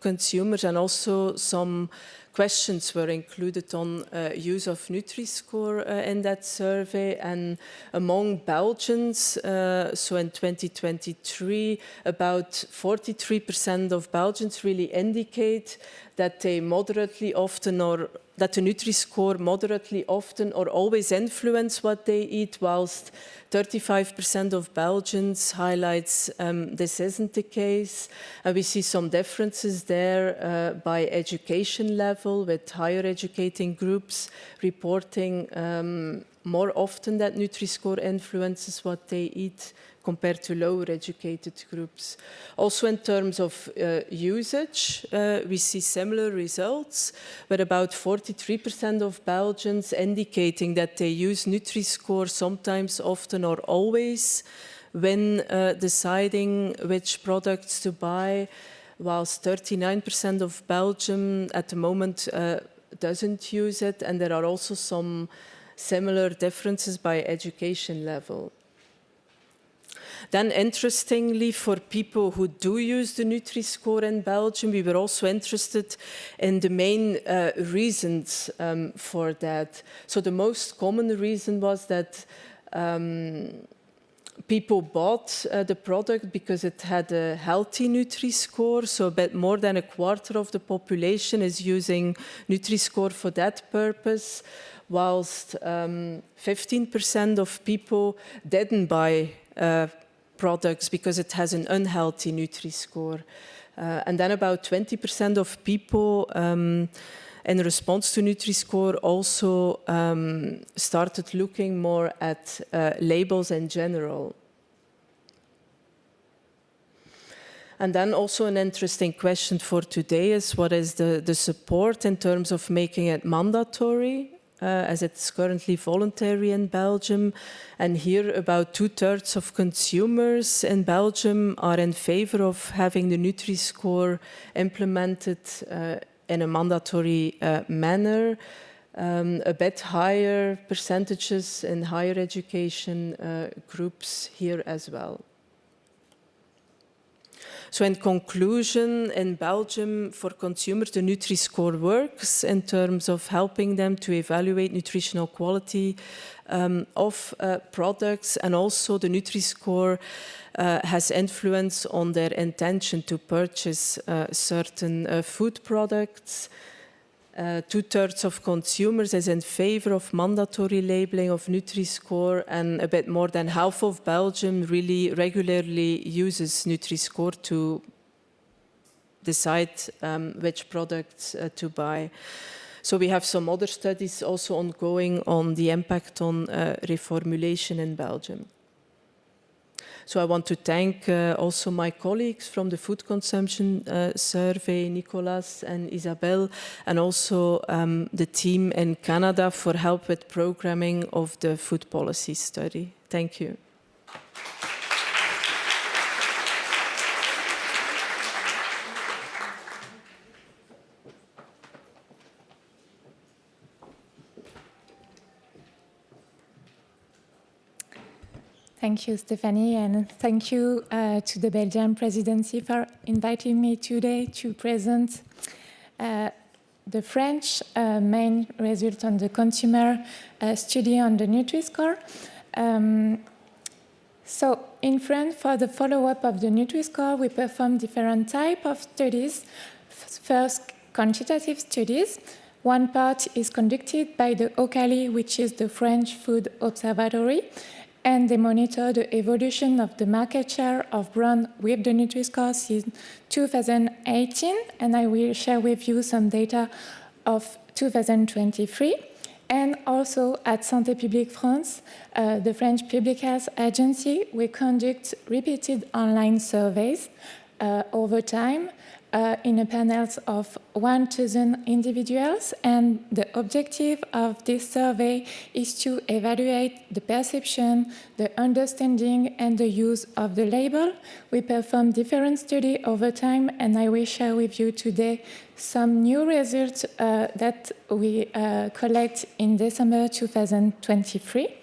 consumers, and also some questions were included on use of Nutri-Score in that survey. And among Belgians, so in 2023, about 43% of Belgians really indicate that they moderately often, or that the Nutri-Score moderately often or always influence what they eat, whilst 35% of Belgians highlights this isn't the case. And we see some differences there by education level, with higher educating groups reporting more often that Nutri-Score influences what they eat compared to lower educated groups. Also in terms of usage, we see similar results, with about 43% of Belgians indicating that they use Nutri-Score sometimes, often or always when deciding which products to buy, whilst 39% of Belgium at the moment doesn't use it, and there are also some similar differences by education level. Then, interestingly, for people who do use the Nutri-Score in Belgium, we were also interested in the main reasons for that. So the most common reason was that people bought the product because it had a healthy Nutri-Score. So a bit more than a quarter of the population is using Nutri-Score for that purpose, whilst 15% of people didn't buy products because it has an unhealthy Nutri-Score. And then about 20% of people in response to Nutri-Score also started looking more at labels in general. And then also an interesting question for today is, what is the support in terms of making it mandatory? As it's currently voluntary in Belgium. And here about 2/3 of consumers in Belgium are in favor of having the Nutri-Score implemented in a mandatory manner. A bit higher percentages in higher education groups here as well. So in conclusion, in Belgium, for consumers, the Nutri-Score works in terms of helping them to evaluate nutritional quality of products, and also the Nutri-Score has influence on their intention to purchase certain food products. 2/3 of consumers is in favor of mandatory labeling of Nutri-Score, and a bit more than half of Belgium really regularly uses Nutri-Score to decide which products to buy. So we have some other studies also ongoing on the impact on reformulation in Belgium. So I want to thank also my colleagues from the food consumption survey, Nicolas and Isabelle, and also the team in Canada for help with programming of the food policy study. Thank you. Thank you, Stefanie, and thank you to the Belgian Presidency for inviting me today to present the French main result on the consumer study on the Nutri-Score. So in France, for the follow-up of the Nutri-Score, we perform different types of studies. First, quantitative studies. One part is conducted by the OCALI, which is the French Food Observatory, and they monitor the evolution of the market share of brand with the Nutri-Score since 2018, and I will share with you some data of 2023. And also at Santé Publique France, the French Public Health Agency, we conduct repeated online surveys over time in a panel of 1,000 individuals, and the objective of this survey is to evaluate the perception, the understanding, and the use of the label. We perform different studies over time, and I will share with you today some new results that we collect in December 2023.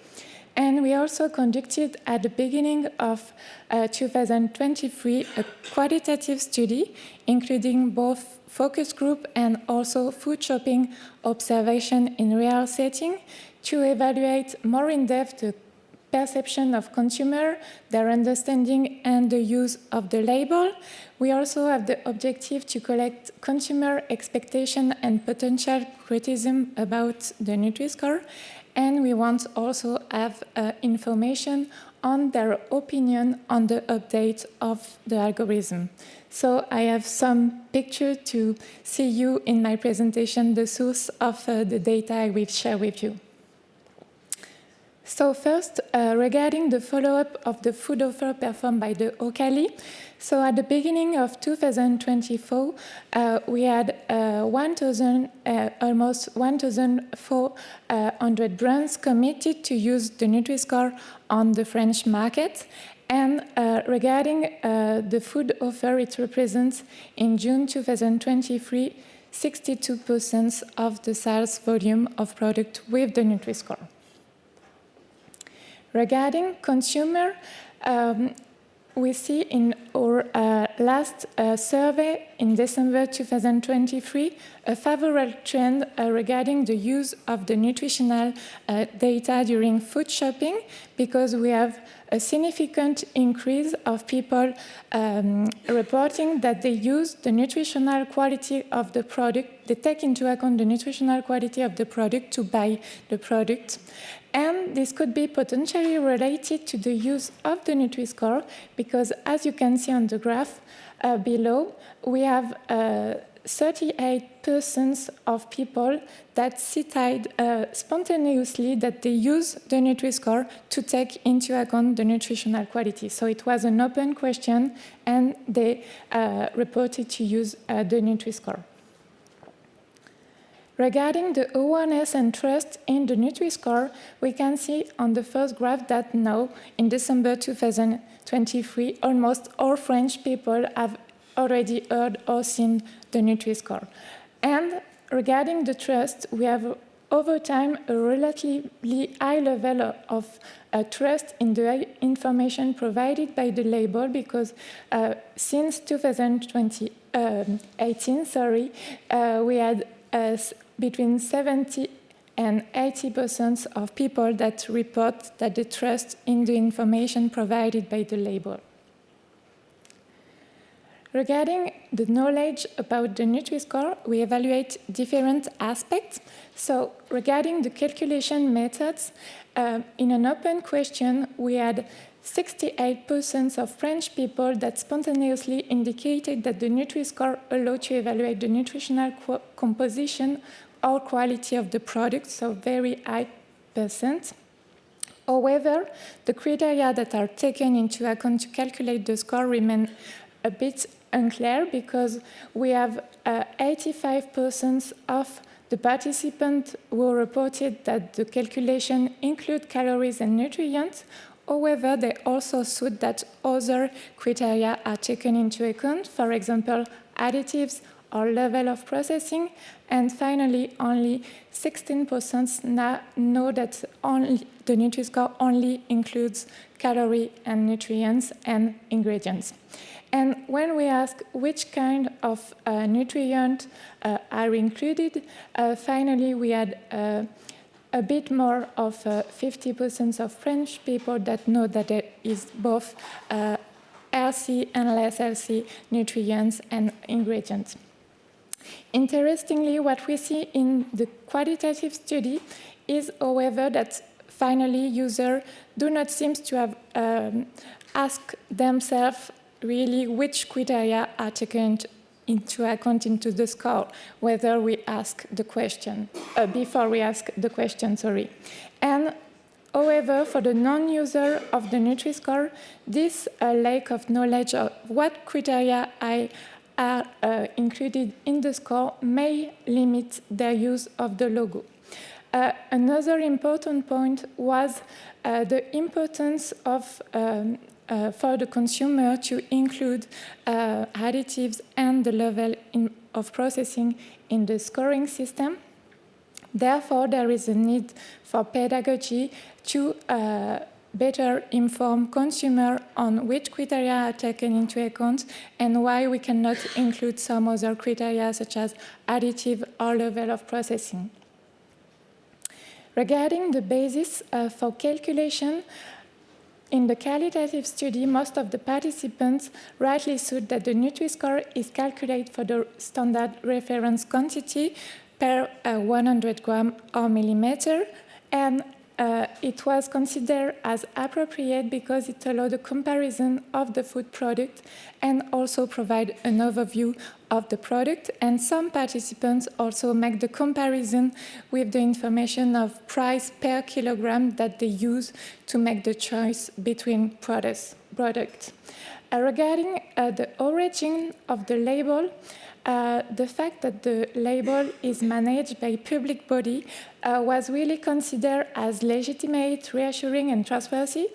And we also conducted at the beginning of 2023 a qualitative study, including both focus group and also food shopping observation in real setting, to evaluate more in depth the perception of consumer, their understanding, and the use of the label. We also have the objective to collect consumer expectation and potential criticism about the Nutri-Score. And we want also have information on their opinion on the update of the algorithm. So I have some pictures to see you in my presentation, the source of the data I will share with you. So first, regarding the follow-up of the food offer performed by the OCALI. So at the beginning of 2024, we had almost 1,400 brands committed to use the Nutri-Score on the French market. And regarding the food offer, it represents in June 2023, 62% of the sales volume of product with the Nutri-Score. Regarding consumer, we see in our last survey in December 2023 a favorable trend regarding the use of the nutritional data during food shopping, because we have a significant increase of people reporting that they use the nutritional quality of the product, they take into account the nutritional quality of the product to buy the product. And this could be potentially related to the use of the Nutri-Score, because as you can see on the graph below, we have 38% of people that cited spontaneously that they use the Nutri-Score to take into account the nutritional quality. So it was an open question, and they reported to use the Nutri-Score. Regarding the awareness and trust in the Nutri-Score, we can see on the first graph that now, in December 2023, almost all French people have already heard or seen the Nutri-Score. And regarding the trust, we have over time a relatively high level of trust in the information provided by the label, because since 2018, we had between 70 and 80% of people that report that they trust in the information provided by the label. Regarding the knowledge about the Nutri-Score, we evaluate different aspects. So regarding the calculation methods, in an open question, we had 68% of French people that spontaneously indicated that the Nutri-Score allowed to evaluate the nutritional composition or quality of the product, so very high percent. However, the criteria that are taken into account to calculate the score remain a bit unclear because we have 85% of the participants who reported that the calculation include calories and nutrients. However, they also showed that other criteria are taken into account, for example, additives or level of processing. And finally, only 16% know that the Nutri-Score only includes calorie and nutrients and ingredients. And when we ask which kind of nutrient are included, finally we had a bit more of 50% of French people that know that there is both healthy and less healthy nutrients and ingredients. Interestingly, what we see in the qualitative study is, however, that finally users do not seem to have asked themselves really which criteria are taken into account into the score, whether we ask the question, before we ask the question, sorry. And however, for the non-user of the Nutri-Score, this lack of knowledge of what criteria are included in the score may limit their use of the logo. Another important point was the importance of for the consumer to include additives and the level of processing in the scoring system. Therefore, there is a need for pedagogy to better inform consumers on which criteria are taken into account and why we cannot include some other criteria such as additive or level of processing. Regarding the basis for calculation, in the qualitative study, most of the participants rightly said that the Nutri-Score is calculated for the standard reference quantity per 100 gram or millimeter, and it was considered as appropriate because it allowed a comparison of the food product and also provide an overview of the product. And some participants also make the comparison with the information of price per kilogram that they use to make the choice between products. Regarding the origin of the label, the fact that the label is managed by a public body was really considered as legitimate, reassuring, and trustworthy.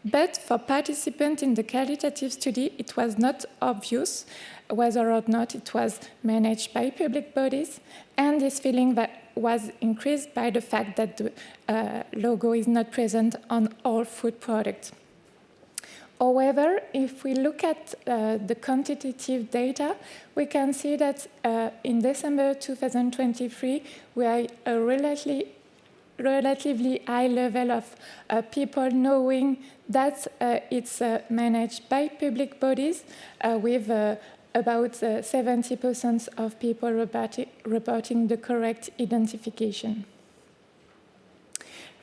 But for participants in the qualitative study, it was not obvious whether or not it was managed by public bodies, and this feeling was increased by the fact that the logo is not present on all food products. However, if we look at the quantitative data, we can see that in December 2023, we are a relatively high level of people knowing that it's managed by public bodies, with about 70% of people reporting the correct identification.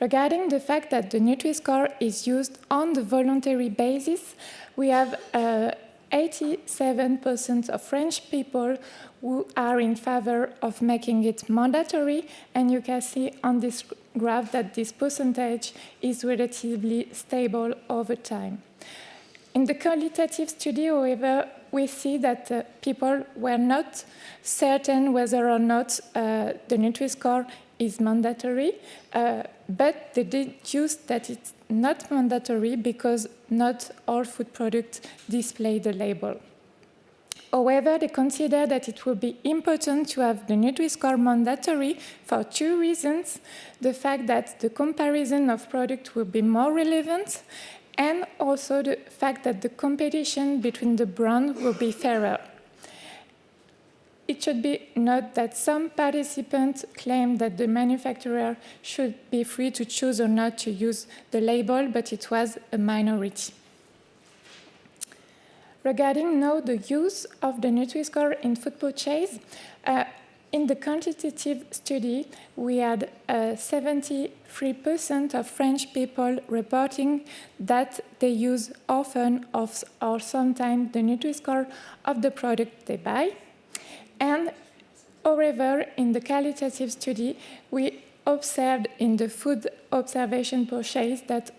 Regarding the fact that the Nutri-Score is used on the voluntary basis, we have 87% of French people who are in favor of making it mandatory, and you can see on this graph that this percentage is relatively stable over time. In the qualitative study, however, we see that people were not certain whether or not the Nutri-Score is mandatory, but they did choose that it's not mandatory because not all food products display the label. However, they consider that it would be important to have the Nutri-Score mandatory for two reasons: the fact that the comparison of products will be more relevant, and also the fact that the competition between the brands will be fairer. It should be noted that some participants claim that the manufacturer should be free to choose or not to use the label, but it was a minority. Regarding now the use of the Nutri-Score in food purchase, in the quantitative study, we had 73% of French people reporting that they use often or sometimes the Nutri-Score of the product they buy. And however, in the qualitative study, we observed in the food observation purchase that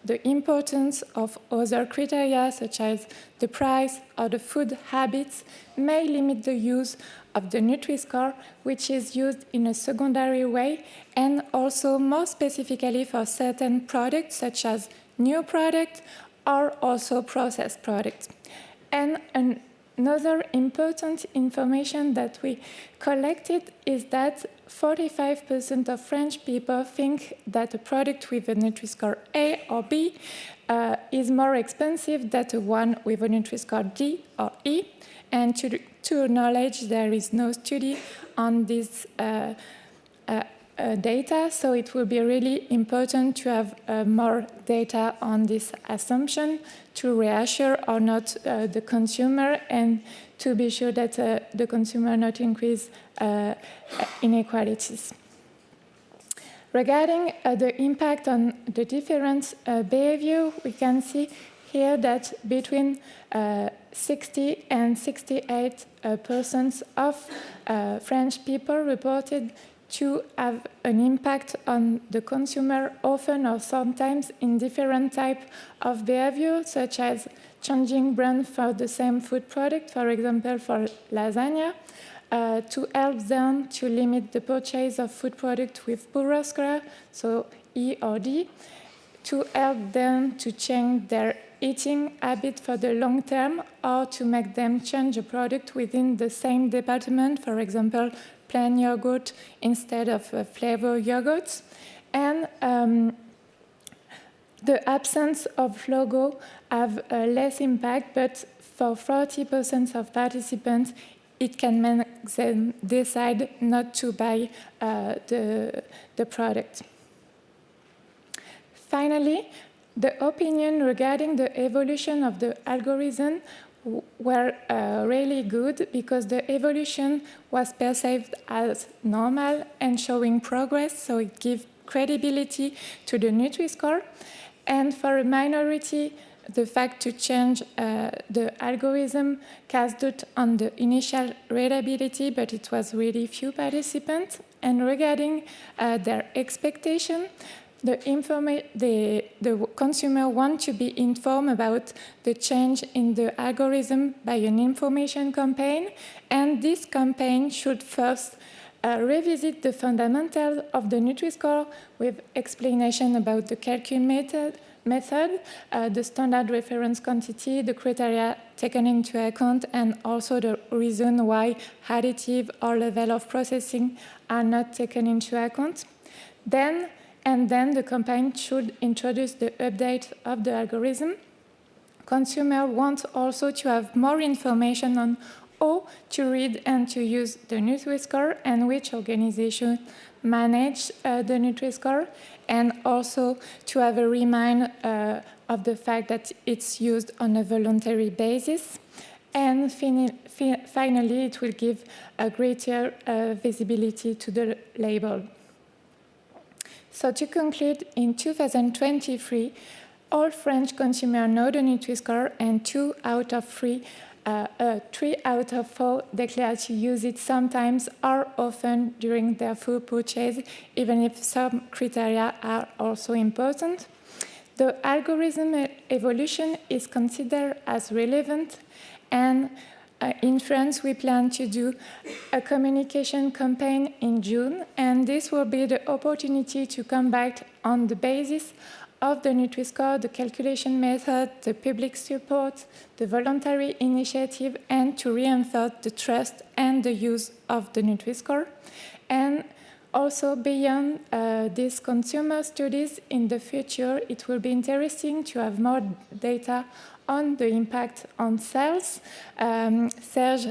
the importance of other criteria, such as the price or the food habits, may limit the use of the Nutri-Score, which is used in a secondary way, and also more specifically for certain products, such as new products or also processed products. And another important information that we collected is that 45% of French people think that a product with a Nutri-Score A or B is more expensive than the one with a Nutri-Score D or E. And to our knowledge, there is no study on this data, so it will be really important to have more data on this assumption to reassure or not the consumer, and to be sure that the consumer not increase inequalities. Regarding the impact on the different behavior, we can see here that between 60 and 68% of French people reported to have an impact on the consumer, often or sometimes in different types of behavior, such as changing brand for the same food product, for example, for lasagna, to help them to limit the purchase of food products with poorer score, so E or D, to help them to change their eating habit for the long term, or to make them change a product within the same department, for example, plain yogurt instead of flavor yogurts. And the absence of logo have less impact, but for 40% of participants, it can make them decide not to buy the product. Finally, the opinion regarding the evolution of the algorithm were really good, because the evolution was perceived as normal and showing progress, so it gives credibility to the Nutri-Score. And for a minority, the fact to change the algorithm cast doubt on the initial readability, but it was really few participants. And regarding their expectation, the consumer want to be informed about the change in the algorithm by an information campaign, and this campaign should first revisit the fundamentals of the Nutri-Score with explanation about the calcul method, the standard reference quantity, the criteria taken into account, and also the reason why additive or level of processing are not taken into account. Then the campaign should introduce the update of the algorithm. Consumers want also to have more information on how to read and to use the Nutri-Score and which organization manage the Nutri-Score, and also to have a reminder of the fact that it's used on a voluntary basis. And finally, it will give a greater visibility to the label. So to conclude, in 2023, all French consumers know the Nutri-Score, and 3 out of 4 declare to use it sometimes or often during their food purchase, even if some criteria are also important. The algorithm evolution is considered as relevant, and in France, we plan to do a communication campaign in June, and this will be the opportunity to come back on the basis of the Nutri-Score, the calculation method, the public support, the voluntary initiative, and to reinforce the trust and the use of the Nutri-Score. And also beyond these consumer studies, in the future, it will be interesting to have more data on the impact on sales. Serge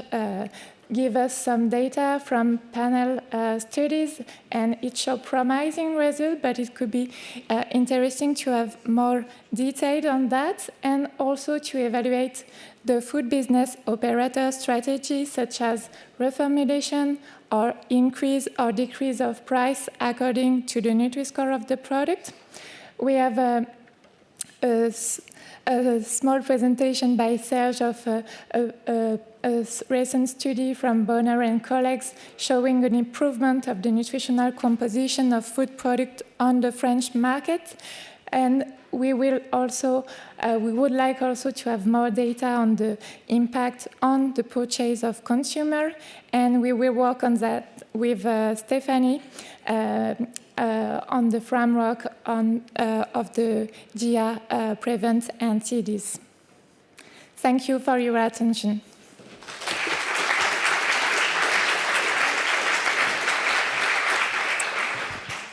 gave us some data from panel studies, and it showed promising results, but it could be interesting to have more detail on that, and also to evaluate the food business operator strategies, such as reformulation or increase or decrease of price according to the Nutri-Score of the product. We have a small presentation by Serge of a recent study from Bonner and colleagues showing an improvement of the nutritional composition of food products on the French market. And we will also, we would like also to have more data on the impact on the purchase of consumer, and we will work on that with Stefanie on the framework of the GIA Prevent and CDs. Thank you for your attention.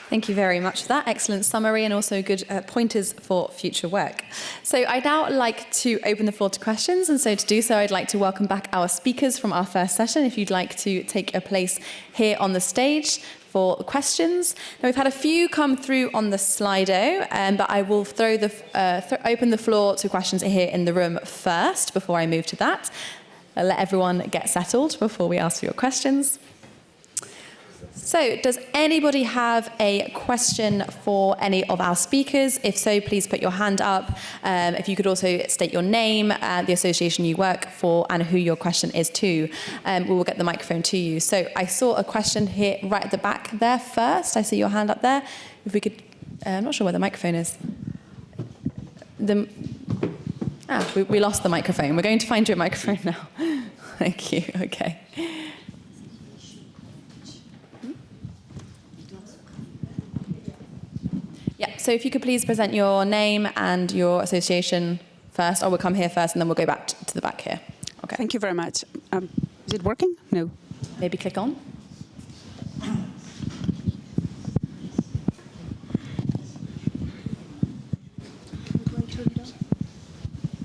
Thank you very much for that excellent summary and also good pointers for future work. So I'd now like to open the floor to questions, and so to do so I'd like to welcome back our speakers from our first session. If you'd like to take a place here on the stage for questions. Now we've had a few come through on the Slido, but I will open the floor to questions here in the room first before I move to that. I'll let everyone get settled before we ask for your questions. So, does anybody have a question for any of our speakers? If so, please put your hand up. If you could also state your name, the association you work for, and who your question is to. We will get the microphone to you. So, I saw a question here right at the back there first. I see your hand up there. If we could, I'm not sure where the microphone is. We lost the microphone. We're going to find you a microphone now. Thank you. Okay. Yeah, so if you could please present your name and your association first, or we'll come here first and then we'll go back to the back here. Okay. Thank you very much. Is it working? No. Maybe click on.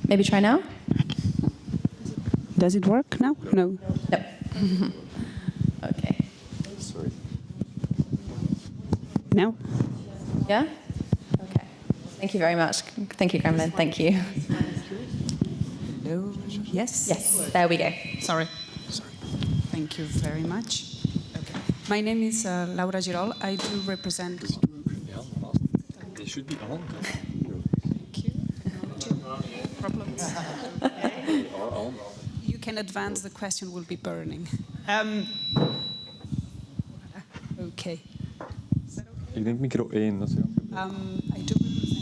Maybe try now. Does it work now? No. No. Okay. Sorry. Now? Yeah? Okay. Thank you very much. Thank you, Kremlin. Thank you. Hello. Yes? Yes, there we go. Sorry. Thank you very much. Okay. My name is Laura Girol. I do represent... They should be on. Thank you. No problems. You can advance, the question will be burning. Okay. Ik denk micro 1. Dat is I do represent...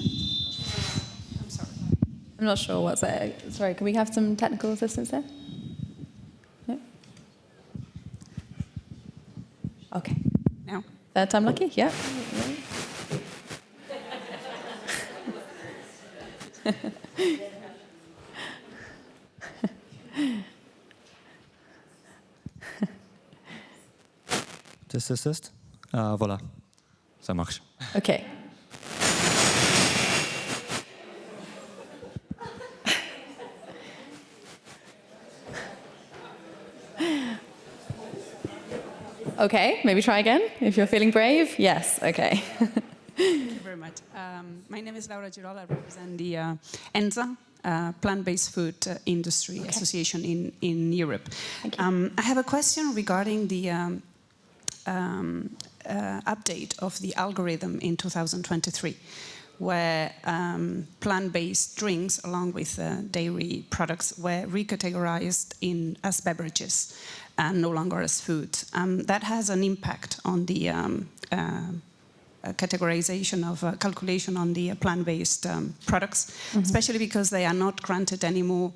I'm sorry. I'm not sure what's there. Sorry, can we have some technical assistance there? No? Okay. Now? Third time lucky? Yeah. Test. Voilà. Ça marche. Okay. Okay, maybe try again if you're feeling brave. Yes, okay. Thank you very much. My name is Laura Girol. I represent the ENSA, Plant-Based Food Industry Association in Europe. I have a question regarding the update of the algorithm in 2023, where plant-based drinks along with dairy products were recategorized as beverages and no longer as food. That has an impact on the categorization of calculation on the plant-based products, especially because they are not granted any more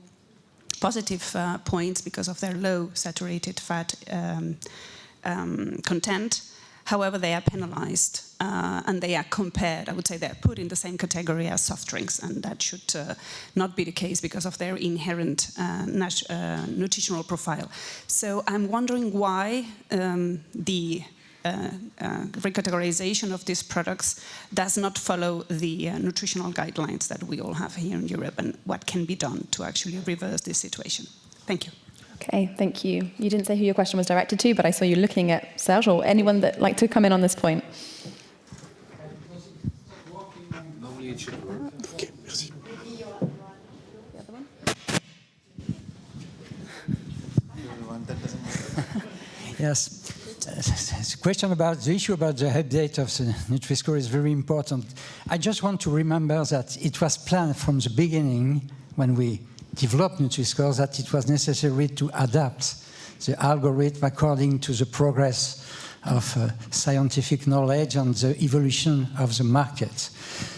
positive points because of their low saturated fat content. However, they are penalized and they are compared. I would say they're put in the same category as soft drinks, and that should not be the case because of their inherent nutritional profile. So I'm wondering why the recategorization of these products does not follow the nutritional guidelines that we all have here in Europe, and what can be done to actually reverse this situation. Thank you. Okay, thank you. You didn't say who your question was directed to, but I saw you looking at Serge, or anyone that'd like to come in on this point. Normally it should work. Okay, merci. The other one? Yes. The question about the issue about the update of the Nutri-Score is very important. I just want to remember that it was planned from the beginning when we developed Nutri-Score that it was necessary to adapt the algorithm according to the progress of scientific knowledge and the evolution of the market.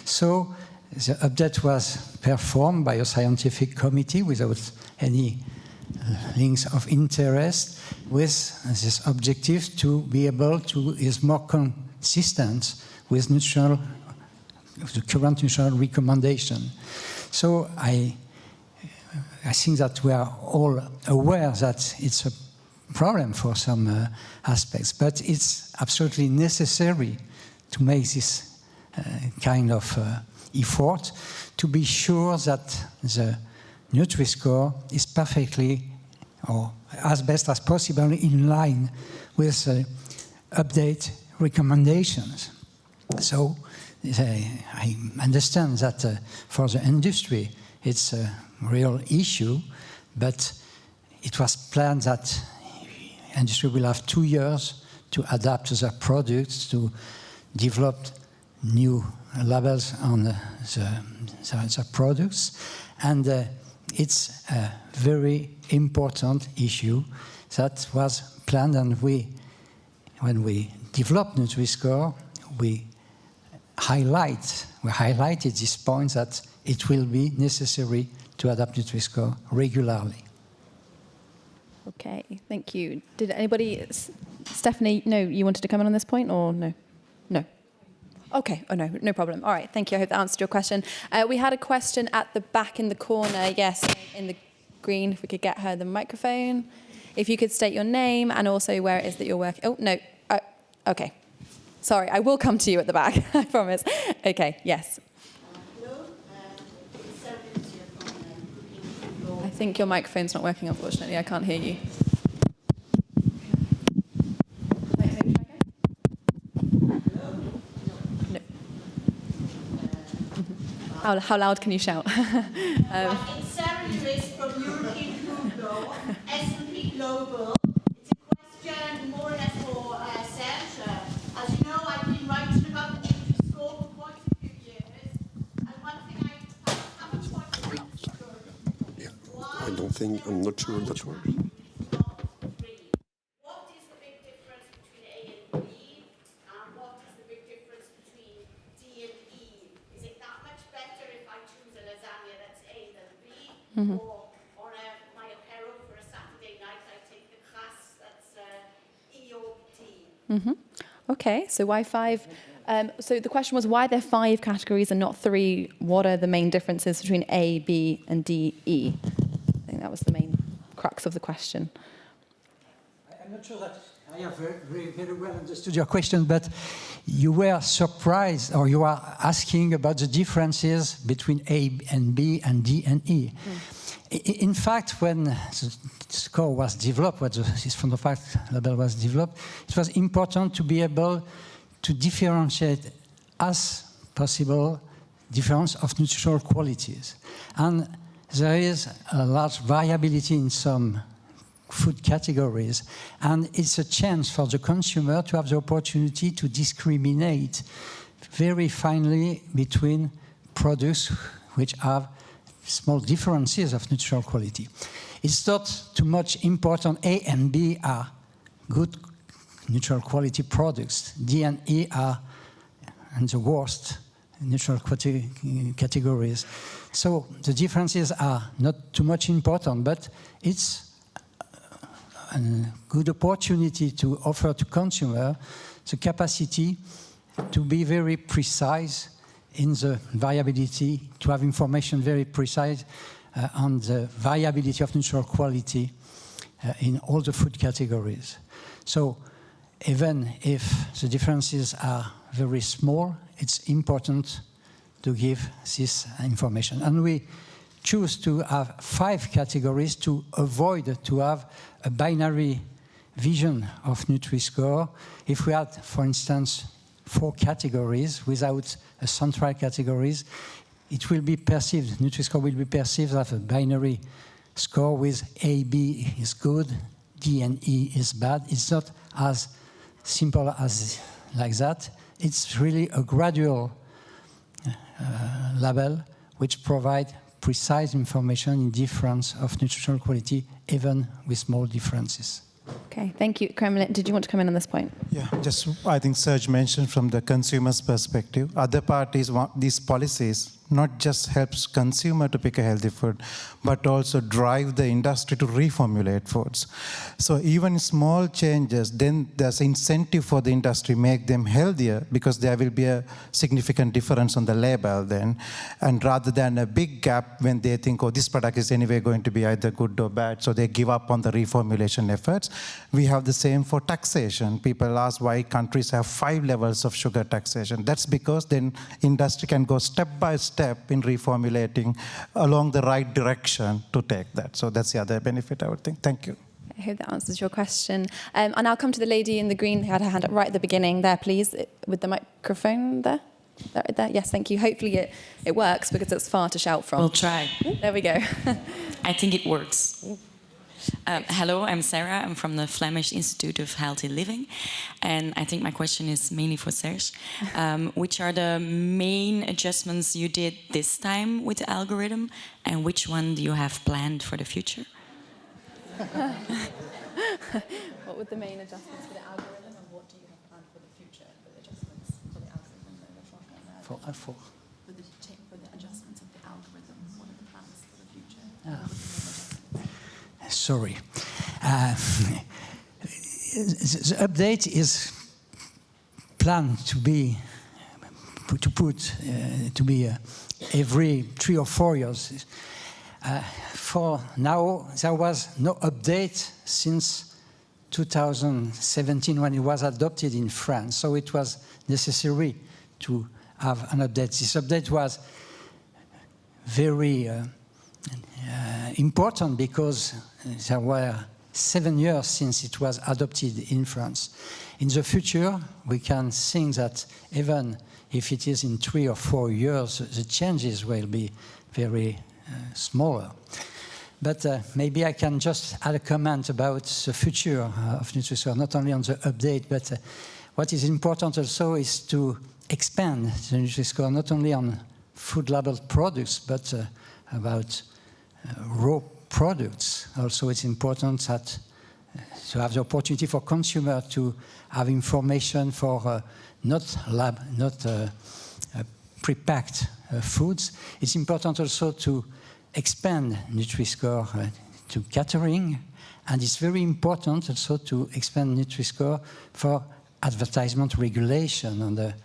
So The update was performed by a scientific committee without any links of interest, with this objective to be able to is more consistent with the current nutritional recommendation. So I think that we are all aware that it's a problem for some aspects, but it's absolutely necessary to make this kind of effort to be sure that the Nutri-Score is perfectly, or as best as possible, in line with the update recommendations. So I understand that for the industry it's a real issue, but it was planned that industry will have 2 years to adapt to their products, to develop new labels on the products, and it's a very important issue that was planned, and when we developed Nutri-Score, we highlighted this point that it will be necessary to adapt Nutri-Score regularly. Okay, thank you. Did anybody, Stefanie, no, you wanted to come in on this point, or no? No. Okay, oh no problem. All right, thank you. I hope that answered your question. We had a question at the back in the corner, yes, in the green, if we could get her the microphone. If you could state your name and also where it is that you're working. Oh, no, okay. Sorry, I will come to you at the back, I promise. Okay, yes. Hello, I think your microphone's not working, unfortunately. I can't hear you. How loud can you shout? It's Sarah Lewis from European Food Law, S&P Global. It's a question more or less for Serge. As you know, I've been writing about the Nutri-Score for quite a few years. And one thing I haven't quite understood. I'm not sure that works. What is the big difference between A and B? And what is the big difference between D and E? Is it that much better if I choose a lasagna that's A than B? Or on my apero for a Saturday night, I take the crasse that's E or D? Okay, so why 5? So the question was why there are 5 categories and not 3? What are the main differences between A, B, and D, E? I think that was the main crux of the question. I'm not sure that I have very well understood your question, but you were surprised, or you are asking about the differences between A and B and D and E. In fact, when the score was developed, when this from the fact label was developed, it was important to be able to differentiate as possible difference of nutritional qualities. And there is a large variability in some food categories, and it's a chance for the consumer to have the opportunity to discriminate very finely between products which have small differences of nutritional quality. It's not too much important. A and B are good nutritional quality products. D and E are the worst nutritional quality categories. So the differences are not too much important, but it's a good opportunity to offer to consumer the capacity to be very precise in the variability, to have information very precise on the variability of nutritional quality in all the food categories. So even if the differences are very small, it's important to give this information. And we choose to have 5 categories to avoid to have a binary vision of Nutri-Score. If we had, for instance, 4 categories without a central categories, it will be perceived, Nutri-Score will be perceived as a binary score with A, B is good, D and E is bad. It's not as simple as like that. It's really a gradual label which provides precise information in difference of nutritional quality, even with small differences. Okay, thank you. Kremlin, did you want to come in on this point? Yeah, just I think Serge mentioned from the consumer's perspective. Other parties want these policies not just helps consumer to pick a healthy food, but also drive the industry to reformulate foods. So even small changes, then there's incentive for the industry, make them healthier, because there will be a significant difference on the label then. And rather than a big gap when they think, oh, this product is anyway going to be either good or bad, so they give up on the reformulation efforts. We have the same for taxation. People ask why countries have 5 levels of sugar taxation. That's because then industry can go step by step in reformulating along the right direction to take that. So that's the other benefit, I would think. Thank you. I hope that answers your question. And I'll come to the lady in the green who had her hand up right at the beginning there, please, with the microphone there. There. Yes, thank you. Hopefully it works, because it's far to shout from. We'll try. There we go. I think it works. Hello, I'm Sarah. I'm from the Flemish Institute of Healthy Living. And I think my question is mainly for Serge. Which are the main adjustments you did this time with the algorithm? And which one do you have planned for the future? What were the main adjustments for the algorithm, and what do you have planned for the future for the adjustments for the algorithm that we're talking about? For the adjustments of the algorithm, what are the plans for the future? Sorry. The update is planned to be every 3 or 4 years. For now, there was no update since 2017 when it was adopted in France. So it was necessary to have an update. This update was very important because there were 7 years since it was adopted in France. In the future, we can think that even if it is in 3 or 4 years, the changes will be very smaller. But maybe I can just add a comment about the future of Nutri-Score, not only on the update, but what is important also is to expand the Nutri-Score not only on food-labeled products, but about raw products. Also, it's important that to have the opportunity for consumer to have information for not pre-packed foods. It's important also to expand Nutri-Score to catering, and it's very important also to expand Nutri-Score for advertisement regulation. And a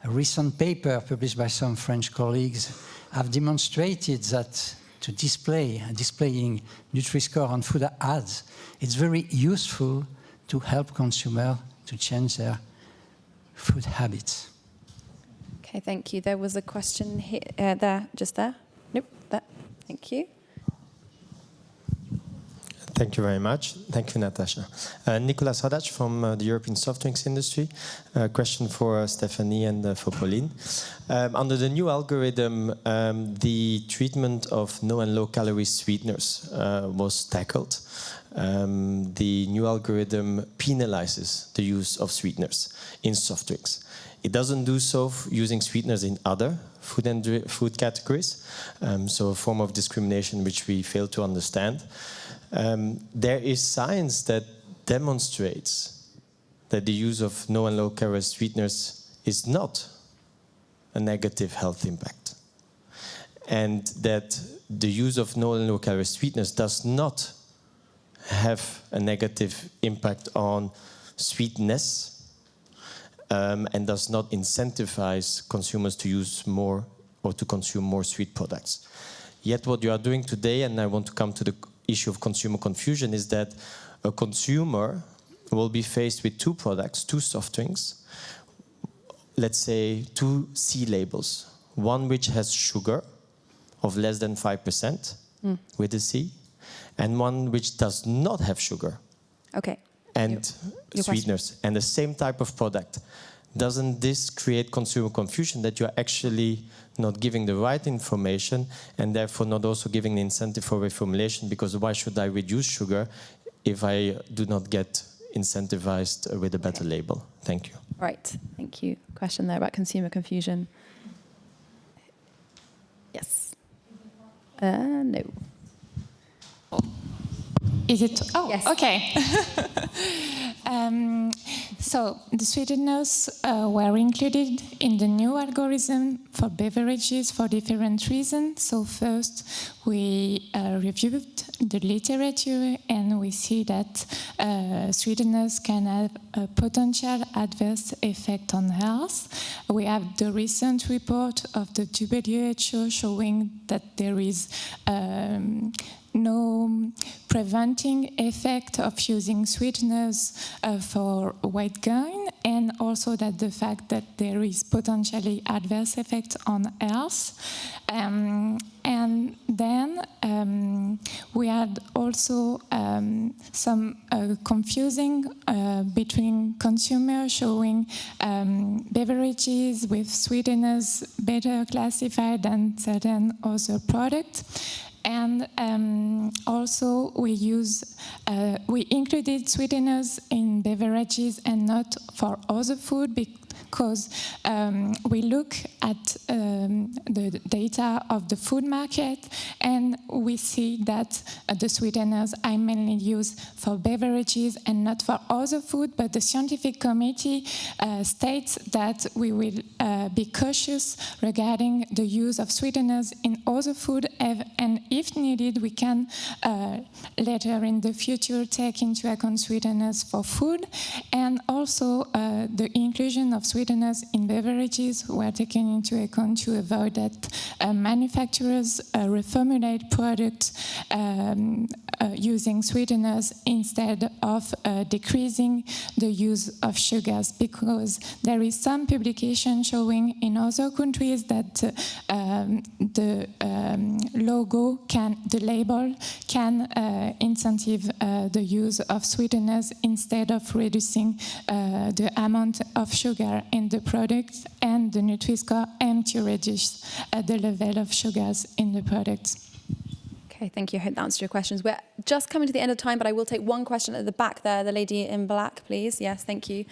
recent paper published by some French colleagues have demonstrated that to displaying Nutri-Score on food ads, it's very useful to help consumers to change their food habits. Okay, thank you. There was a question here, there, just there. Nope, there. Thank you. Thank you very much. Thank you, Natasha. Nicolas Hadach from the European soft drinks industry. Question for Stefanie and for Pauline. Under the new algorithm, the treatment of no and low calorie sweeteners was tackled. The new algorithm penalizes the use of sweeteners in soft drinks. It doesn't do so using sweeteners in other food and food categories, so a form of discrimination which we fail to understand. There is science that demonstrates that the use of no and low calorie sweeteners is not a negative health impact, and that the use of no and low calorie sweeteners does not have a negative impact on sweetness, and does not incentivize consumers to use more or to consume more sweet products. Yet what you are doing today, and I want to come to the issue of consumer confusion, is that a consumer will be faced with 2 products, 2 soft drinks, let's say 2 C labels. One which has sugar of less than 5% with a C, and one which does not have sugar. Okay. And sweeteners, and the same type of product. Doesn't this create consumer confusion that you're actually not giving the right information and therefore not also giving the incentive for reformulation? Because why should I reduce sugar if I do not get incentivized with a better label? Thank you. Right, thank you. Question there about consumer confusion. Yes. No. Is it? Oh, yes. Okay. So the sweeteners were included in the new algorithm for beverages for different reasons. So first, we reviewed the literature, and we see that sweeteners can have a potential adverse effect on health. We have the recent report of the WHO showing that there is no preventing effect of using sweeteners for weight gain, and also that the fact that there is potentially adverse effect on health. And then we had also some confusing between consumers, showing beverages with sweeteners better classified than certain other products. And also we included sweeteners in beverages and not for other food, because we look at the data of the food market, and we see that the sweeteners are mainly used for beverages and not for other food. But the scientific committee states that we will be cautious regarding the use of sweeteners in other food, and if needed, we can later in the future take into account sweeteners for food. And also the inclusion of sweeteners in beverages were taken into account to avoid that manufacturers reformulate products using sweeteners instead of decreasing the use of sugars, because there is some publication showing in other countries that the label can incentive the use of sweeteners instead of reducing the amount of sugar in the product, and the Nutri-Score aims to reduce the level of sugars in the products. Okay, thank you. I hope that answered your questions. We're just coming to the end of time, but I will take one question at the back there. The lady in black, please. Yes, thank you.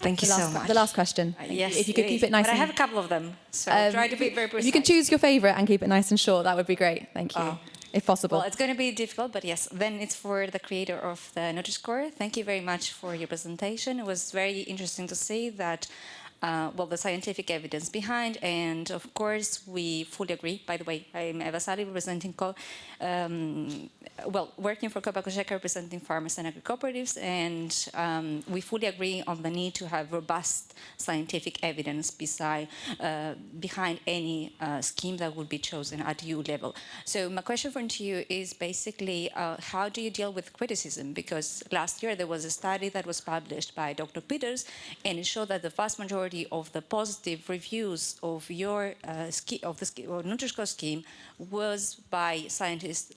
Thank you so much. The last question. Yes, if you could keep it nice. But I have a couple of them, so I'll try to be very precise. If you could choose your favourite and keep it nice and short, that would be great. Thank you. If possible. Well, it's going to be difficult, but yes. Then it's for the creator of the Nutri-Score. Thank you very much for your presentation. It was very interesting to see that, the scientific evidence behind, and of course we fully agree. By the way, I'm Eva Sali, representing working for Copa Cogeca, representing farmers and agri-cooperatives, and we fully agree on the need to have robust scientific evidence behind any scheme that would be chosen at EU level. So my question for you is basically, how do you deal with criticism? Because last year there was a study that was published by Dr. Peters, and it showed that the vast majority of the positive reviews of your Nutri-Score scheme was by scientists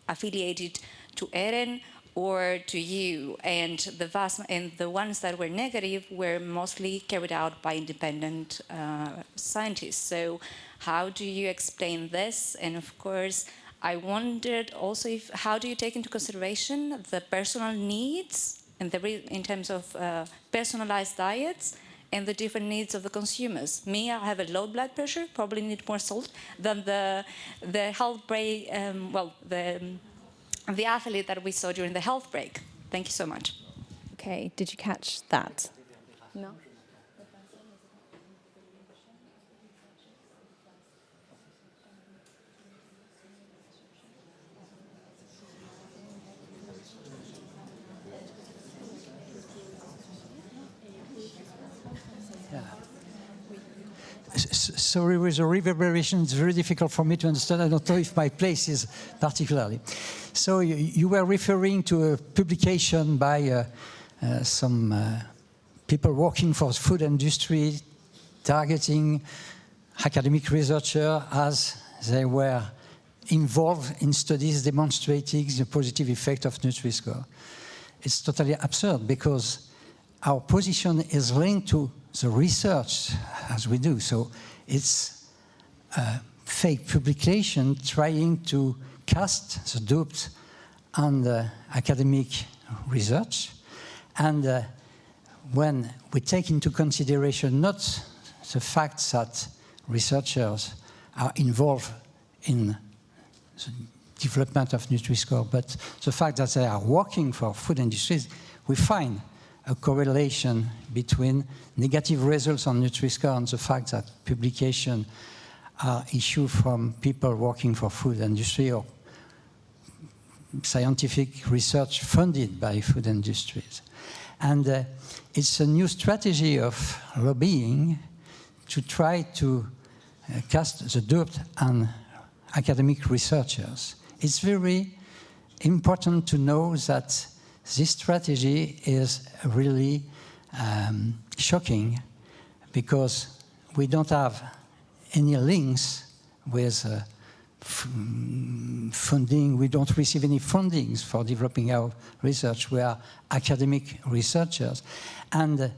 affiliated to Irene or to you, and the ones that were negative were mostly carried out by independent scientists. So how do you explain this? And of course, I wondered also how do you take into consideration the personal needs and in terms of personalized diets and the different needs of the consumers. Me, I have a low blood pressure, probably need more salt than the health break, the athlete that we saw during the health break. Thank you so much. Okay, did you catch that? No. Sorry, with the reverberation, it's very difficult for me to understand. I don't know if my place is particularly. So you were referring to a publication by some people working for the food industry, targeting academic researchers as they were involved in studies demonstrating the positive effect of Nutri-Score. It's totally absurd because our position is linked to the research as we do. So it's a fake publication trying to cast the doubt on the academic research. And when we take into consideration not the fact that researchers are involved in the development of Nutri-Score, but the fact that they are working for food industries, we find a correlation between negative results on Nutri-Score and the fact that publications are issued from people working for food industry or scientific research funded by food industries. And it's a new strategy of lobbying to try to cast the dirt on academic researchers. It's very important to know that this strategy is really shocking because we don't have any links with funding. We don't receive any fundings for developing our research. We are academic researchers. And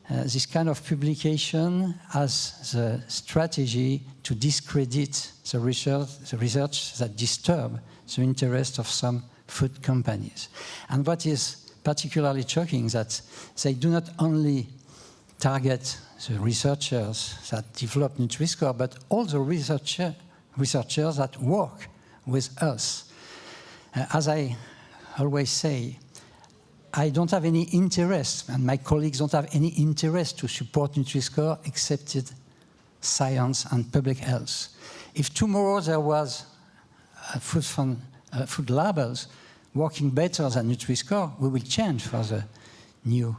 this kind of publication has the strategy to discredit the research that disturb the interest of some food companies. And what is particularly shocking is that they do not only target the researchers that develop Nutri-Score, but all the researchers that work with us. As I always say, I don't have any interest, and my colleagues don't have any interest to support Nutri-Score except science and public health. If tomorrow there was food labels working better than Nutri-Score, we will change for the new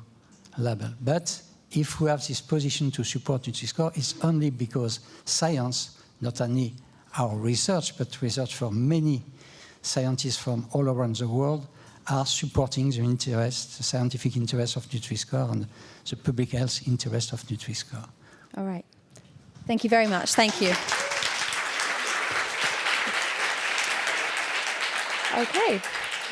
label. But if we have this position to support Nutri-Score, it's only because science, not only our research, but research for many scientists from all around the world, are supporting the interest, the scientific interest of Nutri-Score and the public health interest of Nutri-Score. All right. Thank you very much. Thank you. Okay.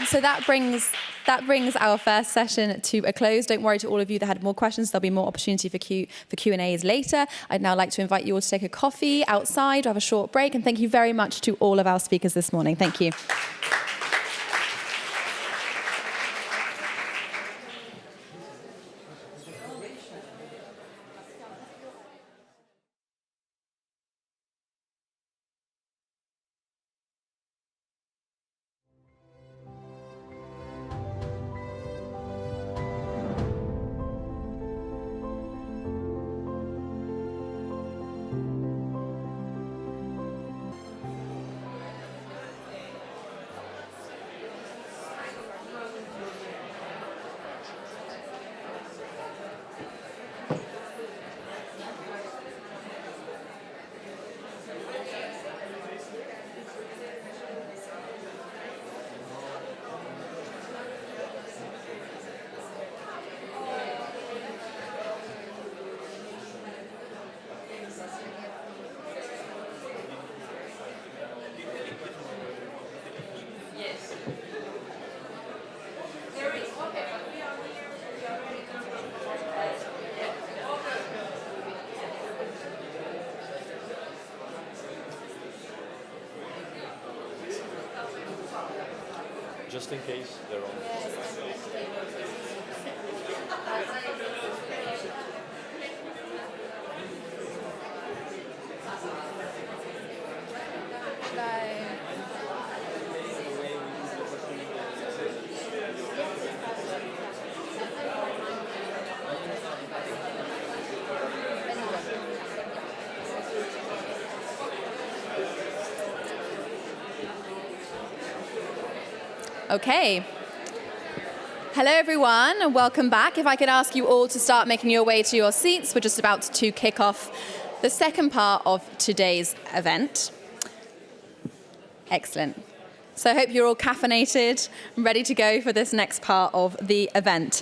So that brings our first session to a close. Don't worry, to all of you that had more questions, there'll be more opportunity for Q&As later. I'd now like to invite you all to take a coffee outside, have a short break, and thank you very much to all of our speakers this morning. Thank you. Just in case they're on. Okay. Hello, everyone, and welcome back. If I could ask you all to start making your way to your seats, we're just about to kick off the second part of today's event. Excellent. So I hope you're all caffeinated and ready to go for this next part of the event.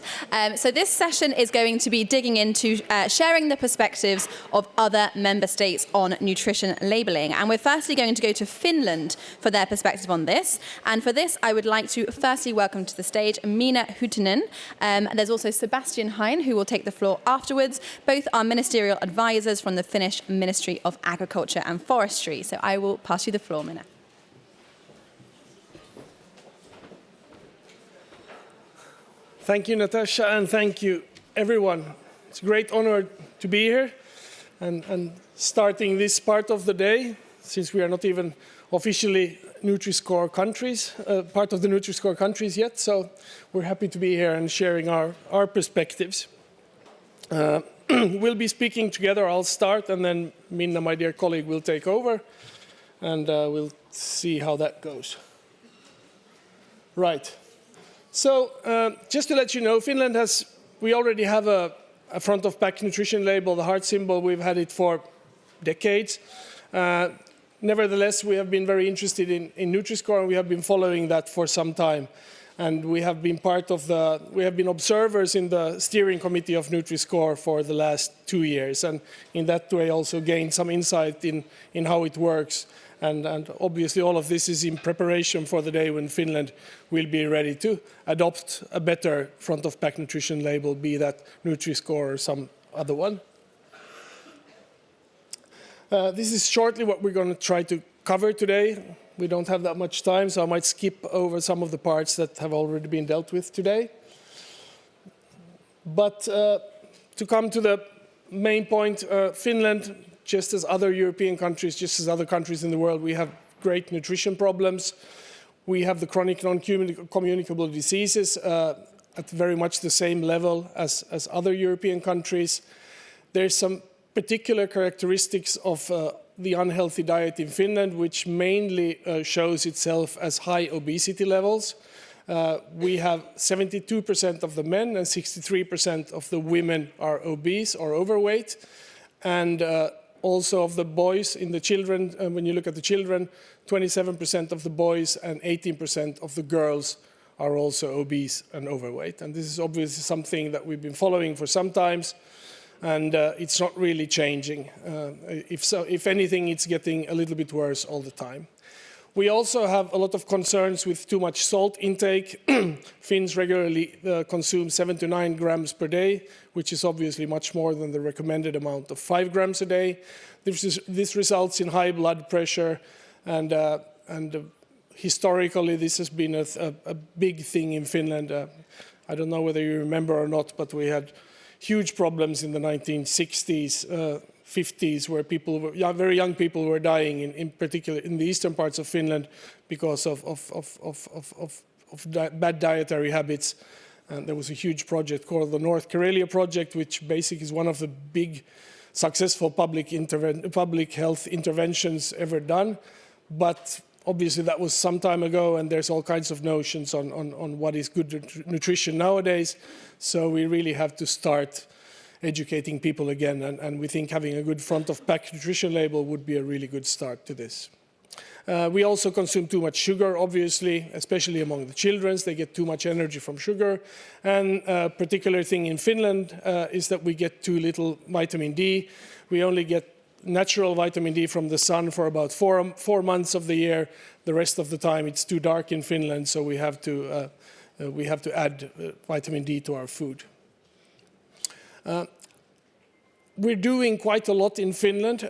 So this session is going to be digging into sharing the perspectives of other member states on nutrition labelling. And we're firstly going to go to Finland for their perspective on this. And for this, I would like to firstly welcome to the stage Minna Huttunen. There's also Sebastian who will take the floor afterwards. Both are ministerial advisors from the Finnish Ministry of Agriculture and Forestry. So I will pass you the floor, Minna. Thank you, Natasha, and thank you, everyone. It's a great honor to be here and starting this part of the day, since we are not even officially Nutri-Score countries, part of the Nutri-Score countries yet, so we're happy to be here and sharing our perspectives. We'll be speaking together. I'll start, and then Minna, my dear colleague, will take over, and we'll see how that goes. Right. So just to let you know, Finland we already have a front-of-pack nutrition label, the heart symbol. We've had it for decades. Nevertheless, we have been very interested in Nutri-Score, and we have been following that for some time. And we have been observers in the steering committee of Nutri-Score for the last 2 years, and in that way also gained some insight in how it works. And obviously all of this is in preparation for the day when Finland will be ready to adopt a better front-of-pack nutrition label, be that Nutri-Score or some other one. This is shortly what we're going to try to cover today. We don't have that much time, so I might skip over some of the parts that have already been dealt with today. But to come to the main point, Finland, just as other European countries, just as other countries in the world, we have great nutrition problems. We have the chronic non-communicable diseases at very much the same level as other European countries. There's some particular characteristics of the unhealthy diet in Finland, which mainly shows itself as high obesity levels. We have 72% of the men and 63% of the women are obese or overweight. And also of the boys in the children, when you look at the children, 27% of the boys and 18% of the girls are also obese and overweight. And this is obviously something that we've been following for some time, and it's not really changing. If anything, it's getting a little bit worse all the time. We also have a lot of concerns with too much salt intake. Finns regularly consume 7 to 9 grams per day, which is obviously much more than the recommended amount of 5 grams a day. This results in high blood pressure, and historically this has been a big thing in Finland. I don't know whether you remember or not, but we had huge problems in the 1960s, 50s, where very young people were dying, in particular in the eastern parts of Finland, because of bad dietary habits. And there was a huge project called the North Karelia Project, which basically is one of the big successful public health interventions ever done. But obviously that was some time ago, and there's all kinds of notions on what is good nutrition nowadays. So we really have to start educating people again, and we think having a good front-of-pack nutrition label would be a really good start to this. We also consume too much sugar, obviously, especially among the children. They get too much energy from sugar. And a particular thing in Finland is that we get too little vitamin D. We only get natural vitamin D from the sun for about 4 months of the year. The rest of the time it's too dark in Finland, so we have to add vitamin D to our food. We're doing quite a lot in Finland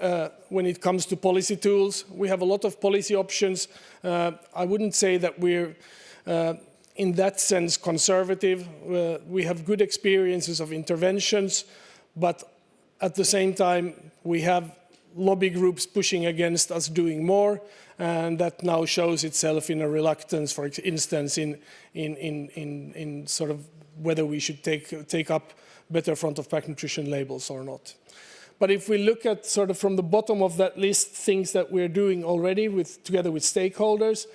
when it comes to policy tools. We have a lot of policy options. I wouldn't say that we're in that sense conservative. We have good experiences of interventions, but at the same time we have lobby groups pushing against us doing more, and that now shows itself in a reluctance, for instance, in sort of whether we should take up better front-of-pack nutrition labels or not. But if we look at sort of from the bottom of that list, things that we're doing already together with stakeholders,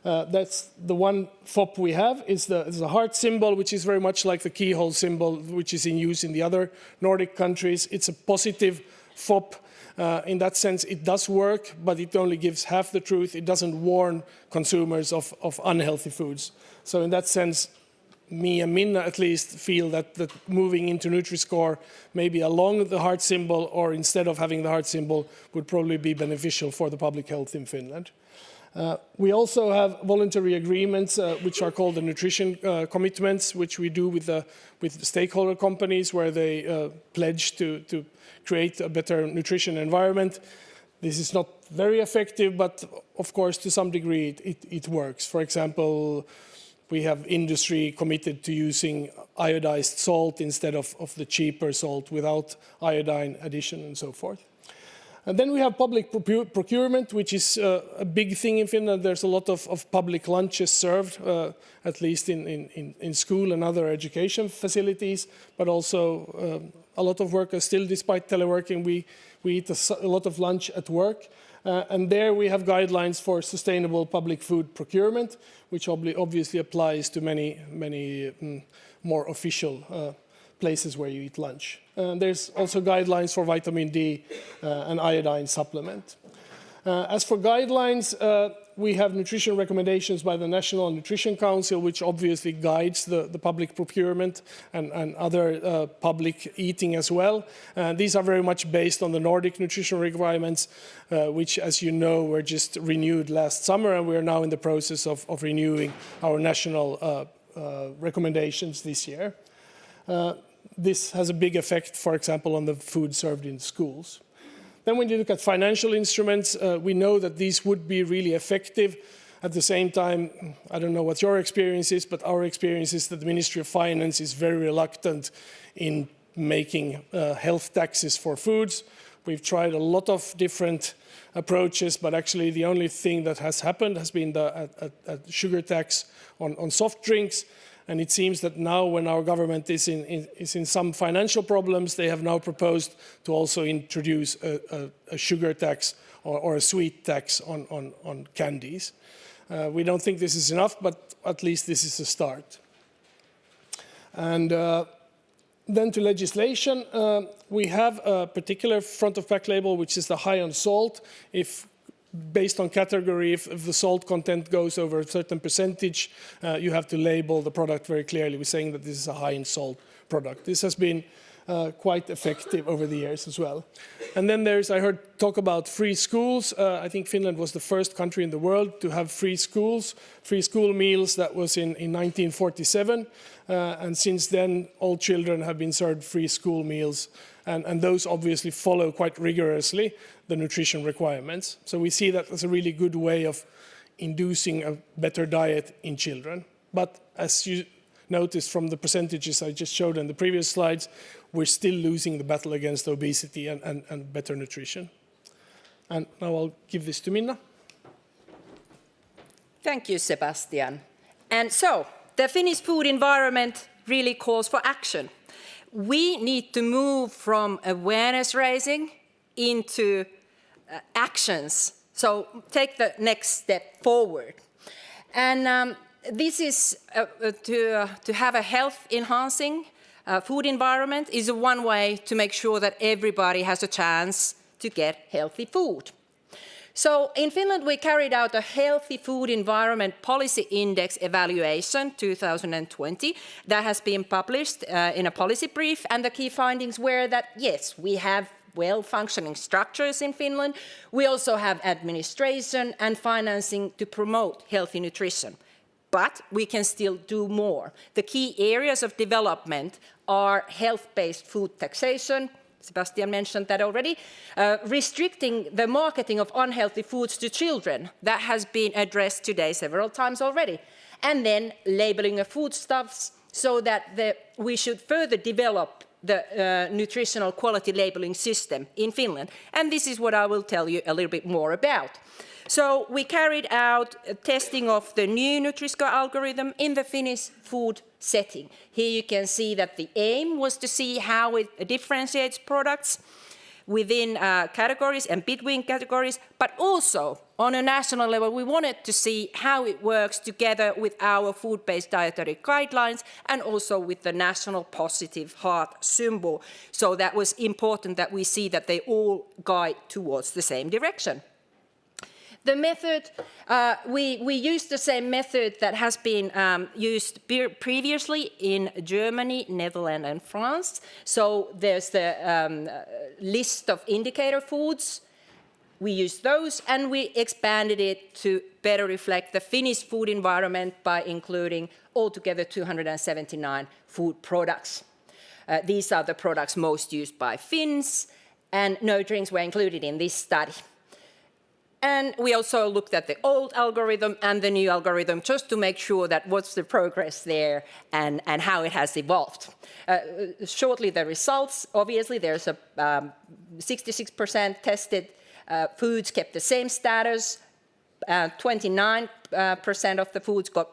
that's the one FOP we have is the heart symbol, which is very much like the keyhole symbol, which is in use in the other Nordic countries. It's a positive FOP. In that sense, it does work, but it only gives half the truth. It doesn't warn consumers of unhealthy foods. So in that sense, me and Minna at least feel that moving into Nutri-Score, maybe along the heart symbol or instead of having the heart symbol, would probably be beneficial for the public health in Finland. We also have voluntary agreements, which are called the nutrition commitments, which we do with the stakeholder companies, where they pledge to create a better nutrition environment. This is not very effective, but of course, to some degree, it works. For example, we have industry committed to using iodized salt instead of the cheaper salt without iodine addition and so forth. And then we have public procurement, which is a big thing in Finland. There's a lot of public lunches served, at least in school and other education facilities, but also a lot of workers still, despite teleworking, we eat a lot of lunch at work. And there we have guidelines for sustainable public food procurement, which obviously applies to many more official places where you eat lunch. There's also guidelines for vitamin D and iodine supplement. As for guidelines, we have nutrition recommendations by the National Nutrition Council, which obviously guides the public procurement and other public eating as well. These are very much based on the Nordic nutrition requirements, which, as you know, were just renewed last summer, and we are now in the process of renewing our national recommendations this year. This has a big effect, for example, on the food served in schools. Then when you look at financial instruments, we know that these would be really effective. At the same time, I don't know what your experience is, but our experience is that the Ministry of Finance is very reluctant in making health taxes for foods. We've tried a lot of different approaches, but actually the only thing that has happened has been a sugar tax on soft drinks. And it seems that now, when our government is in some financial problems, they have now proposed to also introduce a sugar tax or a sweet tax on candies. We don't think this is enough, but at least this is a start. And then to legislation, we have a particular front-of-pack label, which is the high on salt. Based on category, if the salt content goes over a certain percentage, you have to label the product very clearly. We're saying that this is a high in salt product. This has been quite effective over the years as well. And then I heard talk about free schools. I think Finland was the first country in the world to have free schools, free school meals. That was in 1947. And since then, all children have been served free school meals. And those obviously follow quite rigorously the nutrition requirements. So we see that as a really good way of inducing a better diet in children. But as you noticed from the percentages I just showed in the previous slides, we're still losing the battle against obesity and better nutrition. And now I'll give this to Minna. Thank you, Sebastian. And so, the Finnish food environment really calls for action. We need to move from awareness raising into actions. So take the next step forward. And this is to have a health-enhancing food environment is one way to make sure that everybody has a chance to get healthy food. So in Finland, we carried out a Healthy Food Environment Policy Index evaluation 2020 that has been published in a policy brief. And the key findings were that, yes, we have well-functioning structures in Finland. We also have administration and financing to promote healthy nutrition. But we can still do more. The key areas of development are health-based food taxation. Sebastian mentioned that already. Restricting the marketing of unhealthy foods to children. That has been addressed today several times already. And then labeling of foodstuffs so that we should further develop the nutritional quality labeling system in Finland. And this is what I will tell you a little bit more about. So we carried out testing of the new Nutri-Score algorithm in the Finnish food setting. Here you can see that the aim was to see how it differentiates products within categories and between categories, but also on a national level, we wanted to see how it works together with our food-based dietary guidelines and also with the national positive heart symbol. So that was important that we see that they all guide towards the same direction. The method, we used the same method that has been used previously in Germany, Netherlands, and France. So there's the list of indicator foods. We used those, and we expanded it to better reflect the Finnish food environment by including altogether 279 food products. These are the products most used by Finns, and no drinks were included in this study. And we also looked at the old algorithm and the new algorithm just to make sure that what's the progress there and how it has evolved. Shortly, the results, obviously there's a 66% tested foods kept the same status, 29% of the foods got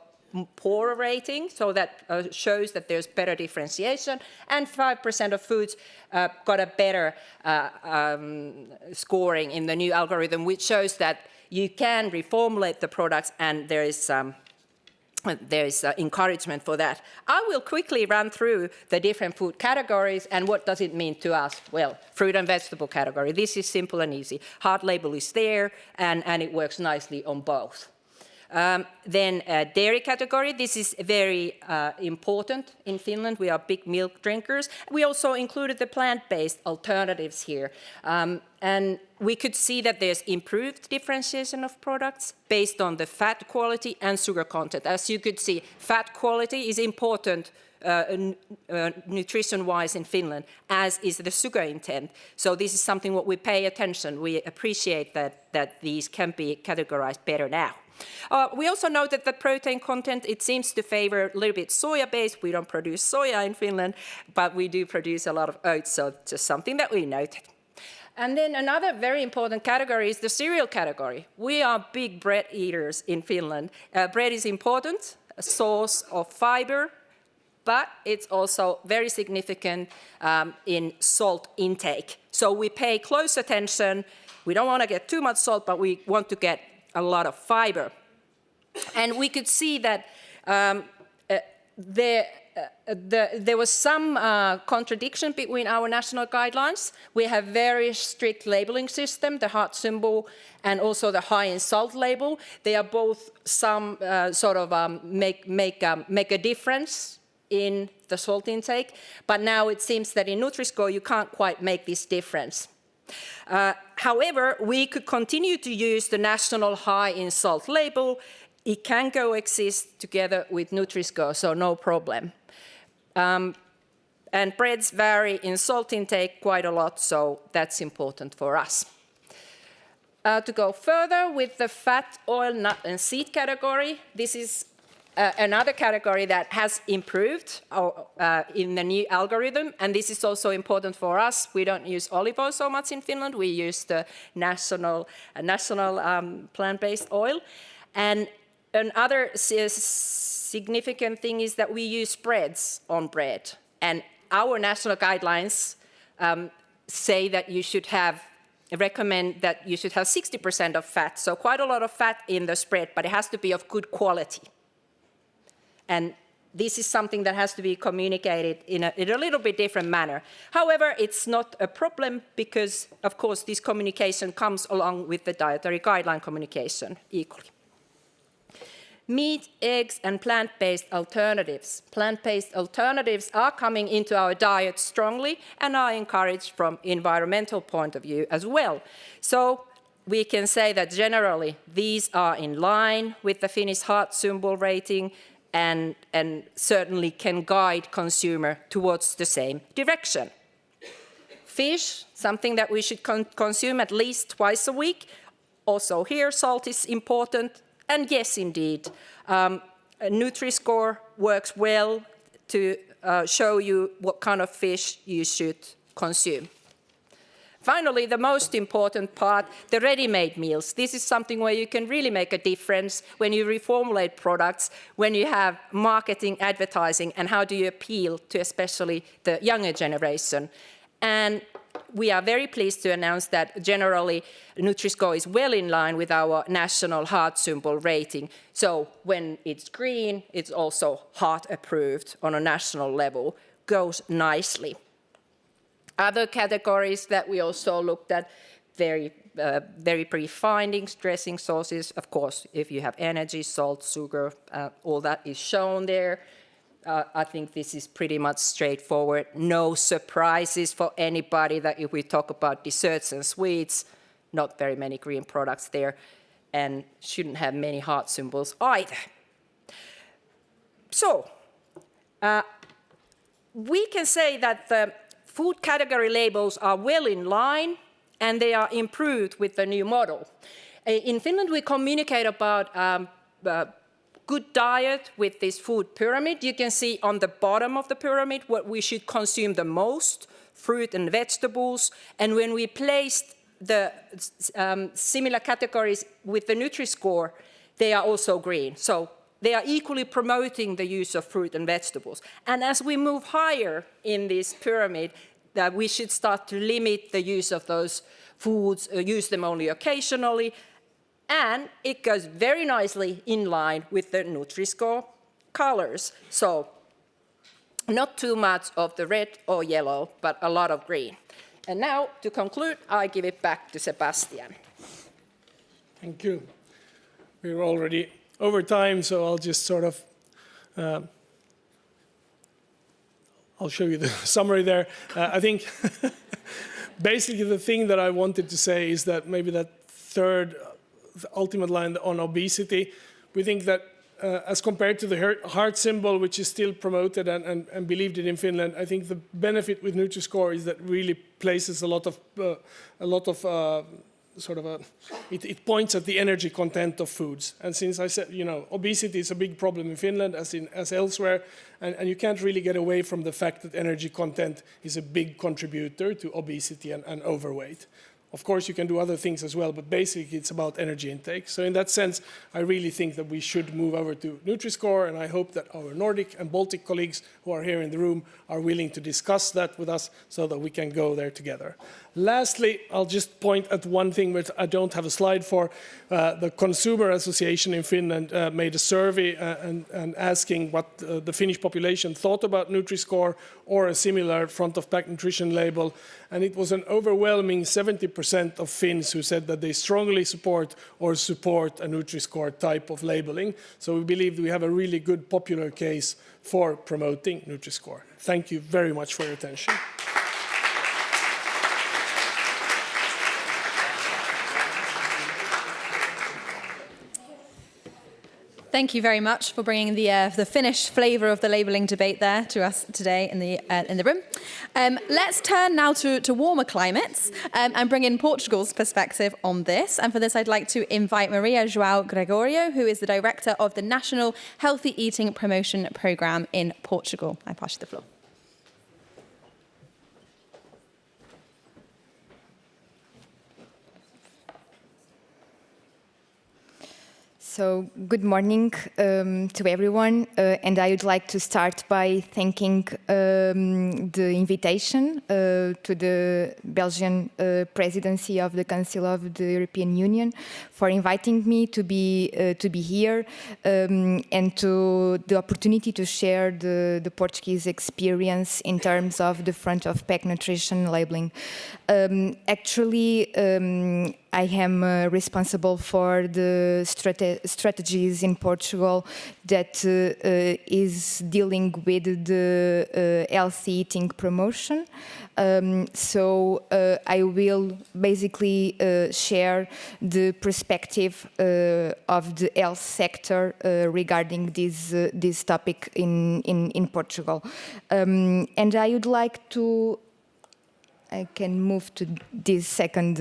poorer rating, so that shows that there's better differentiation, and 5% of foods got a better scoring in the new algorithm, which shows that you can reformulate the products and there is encouragement for that. I will quickly run through the different food categories and what does it mean to us. Well, fruit and vegetable category, this is simple and easy. Hard label is there and it works nicely on both. Then dairy category, this is very important in Finland. We are big milk drinkers. We also included the plant-based alternatives here. And we could see that there's improved differentiation of products based on the fat quality and sugar content. As you could see, fat quality is important nutrition-wise in Finland, as is the sugar intent. So this is something what we pay attention. We appreciate that these can be categorized better now. We also noted that protein content, it seems to favor a little bit soya-based. We don't produce soya in Finland, but we do produce a lot of oats, so just something that we noted. And then another very important category is the cereal category. We are big bread eaters in Finland. Bread is important, a source of fiber, but it's also very significant in salt intake. So we pay close attention. We don't want to get too much salt, but we want to get a lot of fiber. And we could see that there was some contradiction between our national guidelines. We have very strict labeling system, the heart symbol and also the high in salt label. They are both some sort of make a difference in the salt intake. But now it seems that in Nutri-Score you can't quite make this difference. However, we could continue to use the national high in salt label. It can coexist together with Nutri-Score, so no problem. And breads vary in salt intake quite a lot, so that's important for us. To go further with the fat, oil, nut and seed category, this is another category that has improved in the new algorithm, and this is also important for us. We don't use olive oil so much in Finland. We use the national plant-based oil. And another significant thing is that we use spreads on bread. And our national guidelines say that you should recommend that you should have 60% of fat. So quite a lot of fat in the spread, but it has to be of good quality. And this is something that has to be communicated in a little bit different manner. However, it's not a problem because, of course, this communication comes along with the dietary guideline communication equally. Meat, eggs, and plant-based alternatives. Plant-based alternatives are coming into our diet strongly and are encouraged from environmental point of view as well. So we can say that generally these are in line with the Finnish heart symbol rating and certainly can guide consumer towards the same direction. Fish, something that we should consume at least twice a week. Also here, salt is important. And yes, indeed, Nutri-Score works well to show you what kind of fish you should consume. Finally, the most important part, the ready-made meals. This is something where you can really make a difference when you reformulate products, when you have marketing, advertising, and how do you appeal to especially the younger generation. And we are very pleased to announce that generally Nutri-Score is well in line with our national heart symbol rating. So when it's green, it's also heart approved on a national level, goes nicely. Other categories that we also looked at, very brief findings, dressing sauces, of course, if you have energy, salt, sugar, all that is shown there. I think this is pretty much straightforward. No surprises for anybody that if we talk about desserts and sweets, not very many green products there, and shouldn't have many heart symbols either. So, we can say that the food category labels are well in line and they are improved with the new model. In Finland, we communicate about good diet with this food pyramid. You can see on the bottom of the pyramid what we should consume the most, fruit and vegetables. And when we placed the similar categories with the Nutri-Score, they are also green. So they are equally promoting the use of fruit and vegetables. And as we move higher in this pyramid, that we should start to limit the use of those foods, use them only occasionally. And it goes very nicely in line with the Nutri-Score colors. So not too much of the red or yellow, but a lot of green. And now, to conclude, I give it back to Sebastian. Thank you. We're already over time, so I'll just sort of, I'll show you the summary there. I think basically the thing that I wanted to say is that maybe that third ultimate line on obesity, we think that as compared to the heart symbol, which is still promoted and believed in Finland, I think the benefit with Nutri-Score is that really places it points at the energy content of foods. And since I said, obesity is a big problem in Finland as elsewhere, and you can't really get away from the fact that energy content is a big contributor to obesity and overweight. Of course, you can do other things as well, but basically it's about energy intake. So in that sense, I really think that we should move over to Nutri-Score, and I hope that our Nordic and Baltic colleagues who are here in the room are willing to discuss that with us so that we can go there together. Lastly, I'll just point at one thing which I don't have a slide for. The Consumer Association in Finland made a survey and asking what the Finnish population thought about Nutri-Score or a similar front-of-pack nutrition label. And it was an overwhelming 70% of Finns who said that they strongly support a Nutri-Score type of labeling. So we believe we have a really good popular case for promoting Nutri-Score. Thank you very much for your attention. Thank you very much for bringing the Finnish flavour of the labelling debate there to us today in the room. Let's turn now to warmer climates and bring in Portugal's perspective on this. And for this, I'd like to invite Maria João Gregório, who is the director of the National Healthy Eating Promotion Programme in Portugal. I pass you the floor. So, good morning to everyone, and I would like to start by thanking the invitation to the Belgian Presidency of the Council of the European Union for inviting me to be here and to the opportunity to share the Portuguese experience in terms of the front-of-pack nutrition labeling. Actually, I am responsible for the strategies in Portugal that is dealing with the healthy eating promotion. So I will basically share the perspective of the health sector regarding this topic in Portugal. And I would like to I can move to this second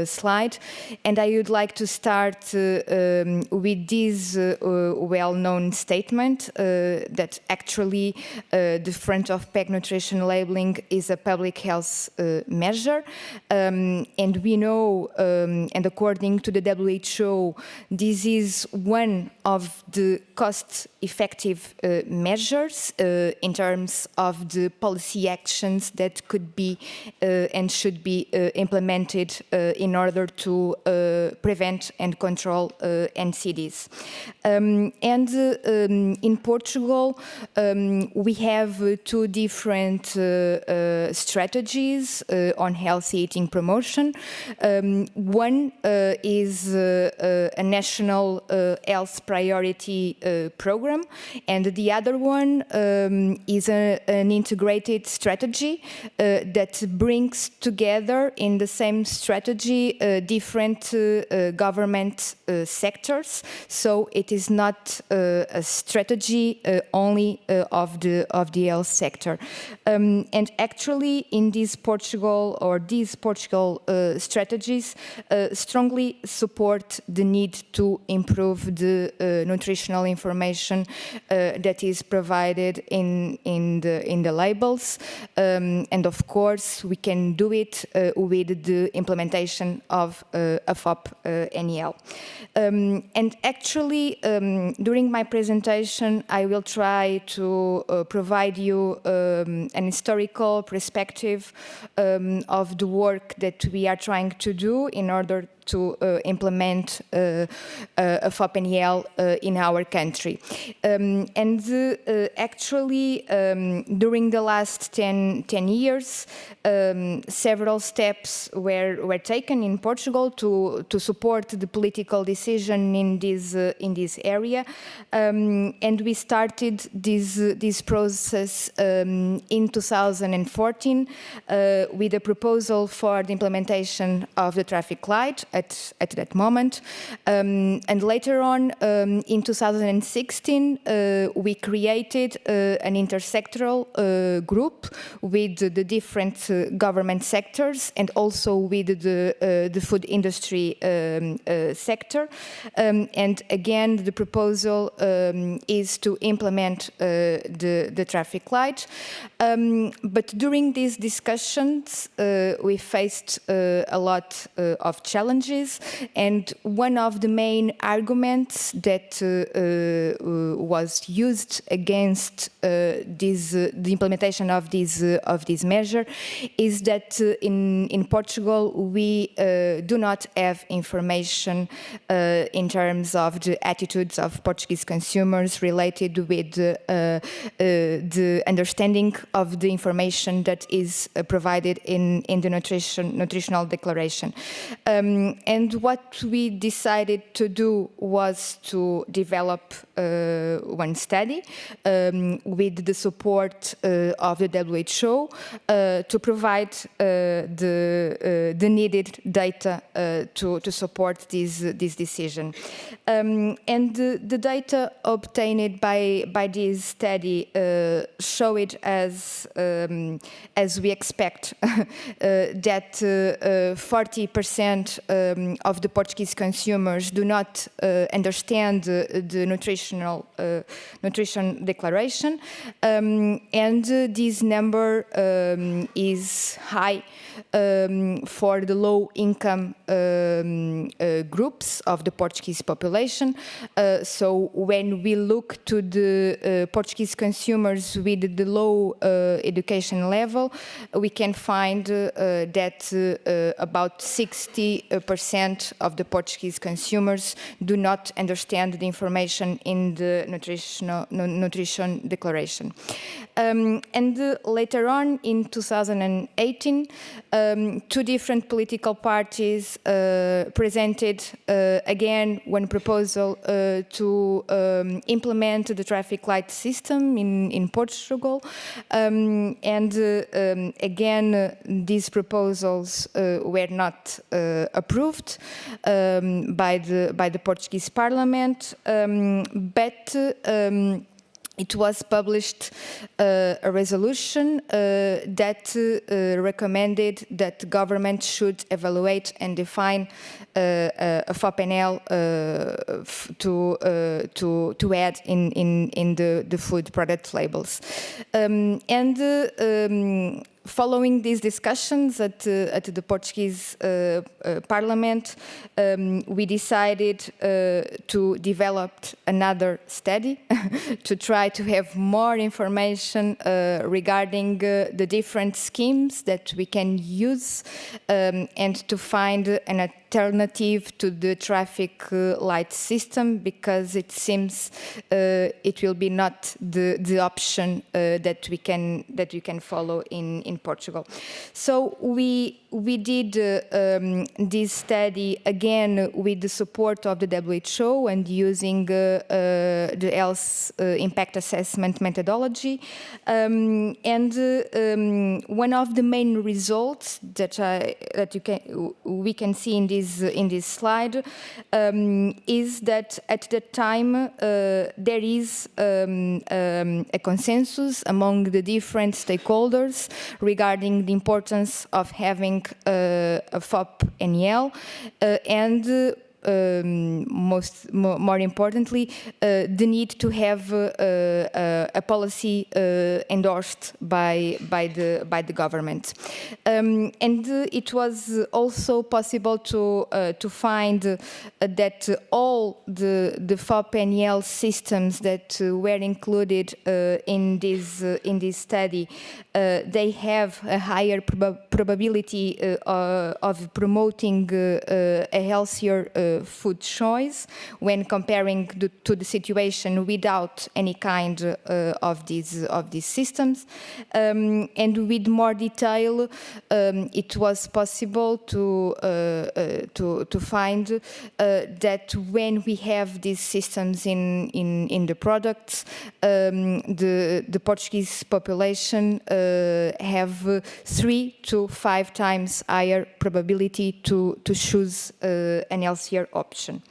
slide. And I would like to start with this well-known statement that actually the front-of-pack nutrition labeling is a public health measure. And we know, and according to the WHO, this is one of the cost-effective measures in terms of the policy actions that could be and should be implemented in order to prevent and control NCDs. And in Portugal, we have two different strategies on healthy eating promotion. One is a national health priority program, and the other one is an integrated strategy that brings brings together in the same strategy different government sectors. So it is not a strategy only of the health sector. And actually, in these Portugal strategies strongly support the need to improve the nutritional information that is provided in the labels, and of course we can do it with the implementation of FOP-NEL. And actually, during my presentation, I will try to provide you an historical perspective of the work that we are trying to do in order to implement FOP-NEL in our country. Actually, during the last 10 years, several steps were taken in Portugal to support the political decision in this area. And we started this process in 2014 with a proposal for the implementation of the traffic light at that moment. And later on, in 2016, we created an intersectoral group with the different government sectors and also with the food industry sector. And again, the proposal is to implement the traffic light. But during these discussions, we faced a lot of challenges. And one of the main arguments that was used against the implementation of this measure is that in Portugal we do not have information in terms of the attitudes of Portuguese consumers related with the understanding of the information that is provided in the nutritional declaration. And what we decided to do was to develop one study with the support of the WHO to provide the needed data to support this decision. And the data obtained by this study showed as we expect that 40% of the Portuguese consumers do not understand the nutrition declaration, and this number is high for the low-income groups of the Portuguese population. So when we look to the Portuguese consumers with the low education level, we can find that about 60% of the Portuguese consumers do not understand the information in the nutrition declaration. And later on, in 2018, two different political parties presented again one proposal to implement the traffic light system in Portugal. And again, these proposals were not approved by the Portuguese Parliament, but it was published a resolution that recommended that the government should evaluate and define a FOP-NEL to add in the food product labels. Following these discussions at the Portuguese Parliament, we decided to develop another study to try to have more information regarding the different schemes that we can use and to find an alternative to the traffic light system, because it seems it will be not the option that we can follow in Portugal. So we did this study again with the support of the WHO and using the health impact assessment methodology. And one of the main results that we can see in this slide is that at the time there is a consensus among the different stakeholders regarding the importance of having a FOP-NEL and more importantly, the need to have a policy endorsed by the government, and it was also possible to find that all the FOP-NEL systems that were included in this study, they have a higher probability of promoting a healthier food choice when comparing to the situation without any kind of these systems. And with more detail, it was possible to find that when we have these systems in the products, the Portuguese population have 3 to 5 times higher probability to choose an healthier option.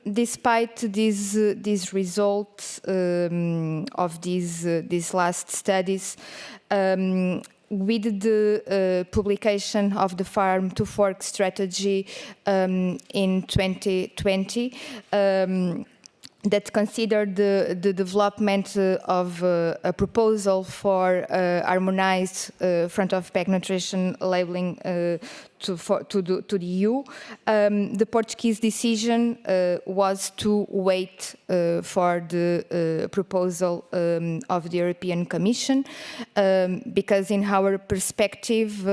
Despite these results of these last studies, with the publication of the Farm to Fork strategy in 2020, that considered the development of a proposal for harmonized front-of-pack nutrition labeling to the EU. The Portuguese decision was to wait for the proposal of the European Commission, because in our perspective,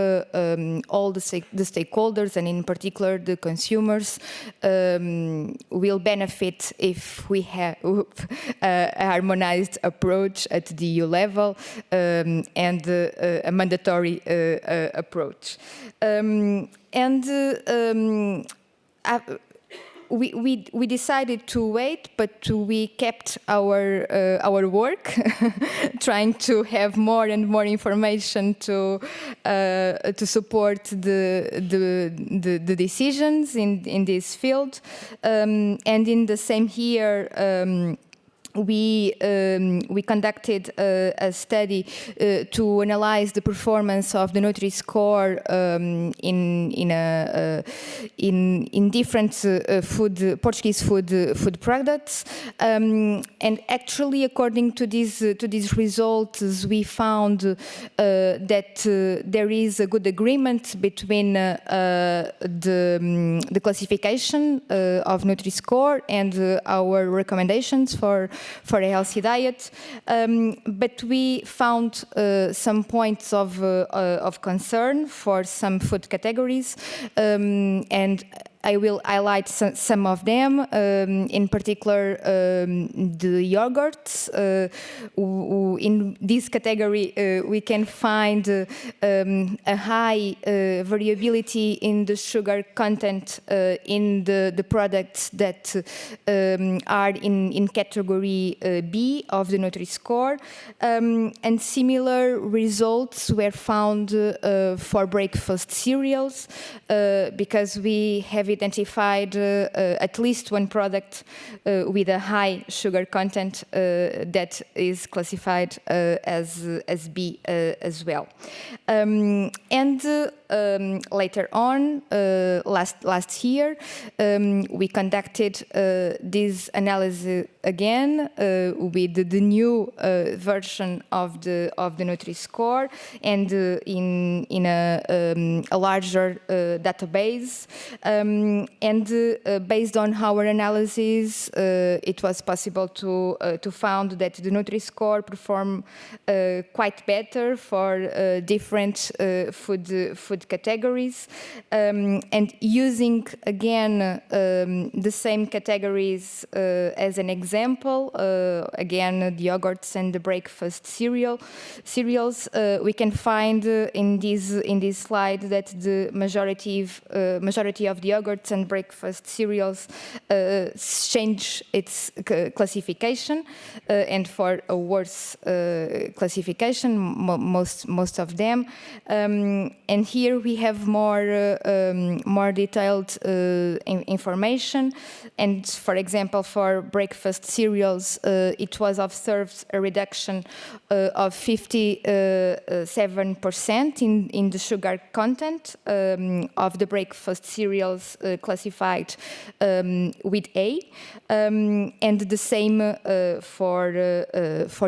all the stakeholders, and in particular the consumers, will benefit if we have a harmonized approach at the EU level and a mandatory approach. We decided to wait, but we kept our work, trying to have more and more information to support the decisions in this field. And in the same year, we conducted a study to analyze the performance of the Nutri-Score in different Portuguese food products, and actually, according to these results, we found that there is a good agreement between the classification of Nutri-Score and our recommendations for a healthy diet, but we found some points of concern for some food categories, and I will highlight some of them, in particular the yogurts. In this category, we can find a high variability in the sugar content in the products that are in category B of the Nutri-Score, and similar results were found for breakfast cereals, because we have identified at least one product with a high sugar content that is classified as B as well. Later on, last year, we conducted this analysis again with the new version of the Nutri-Score, and in a larger database. Based on our analysis, it was possible to find that the Nutri-Score performed quite better for different food food categories, and using again the same categories as an example, again the yogurts and the breakfast cereals, we can find in this slide that the majority of the yogurts and breakfast cereals change its classification, and for a worse classification, most of them. And here we have more detailed information. And for example, for breakfast cereals, it was observed a reduction of 57% in the sugar content of the breakfast cereals classified with A, and the same for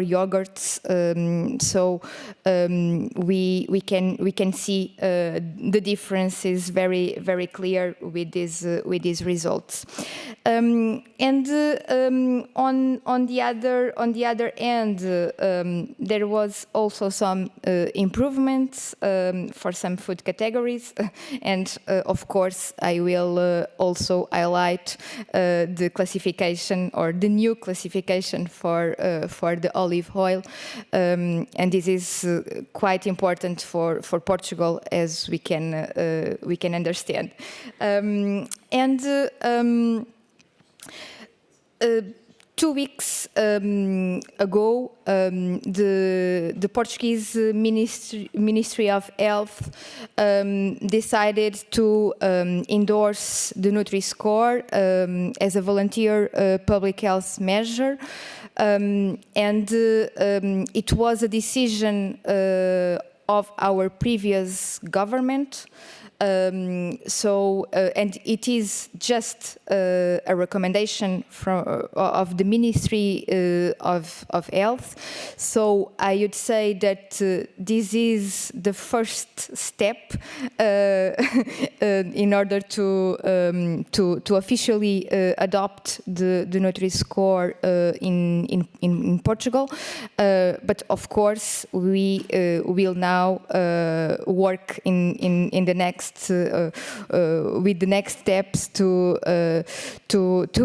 yogurts. So we can see the difference is very clear with these results. And on the other end, there was also some improvements for some food categories, and of course I will also highlight the classification, or the new classification for the olive oil, and this is quite important for Portugal, as we can understand. And 2 weeks ago, the Portuguese Ministry of Health decided to endorse the Nutri-Score as a volunteer public health measure, and it was a decision of our previous government. And it is just a recommendation of the Ministry of Health. So I would say that this is the first step in order to officially adopt the Nutri-Score in Portugal. But of course, we will now work in the next with the next steps to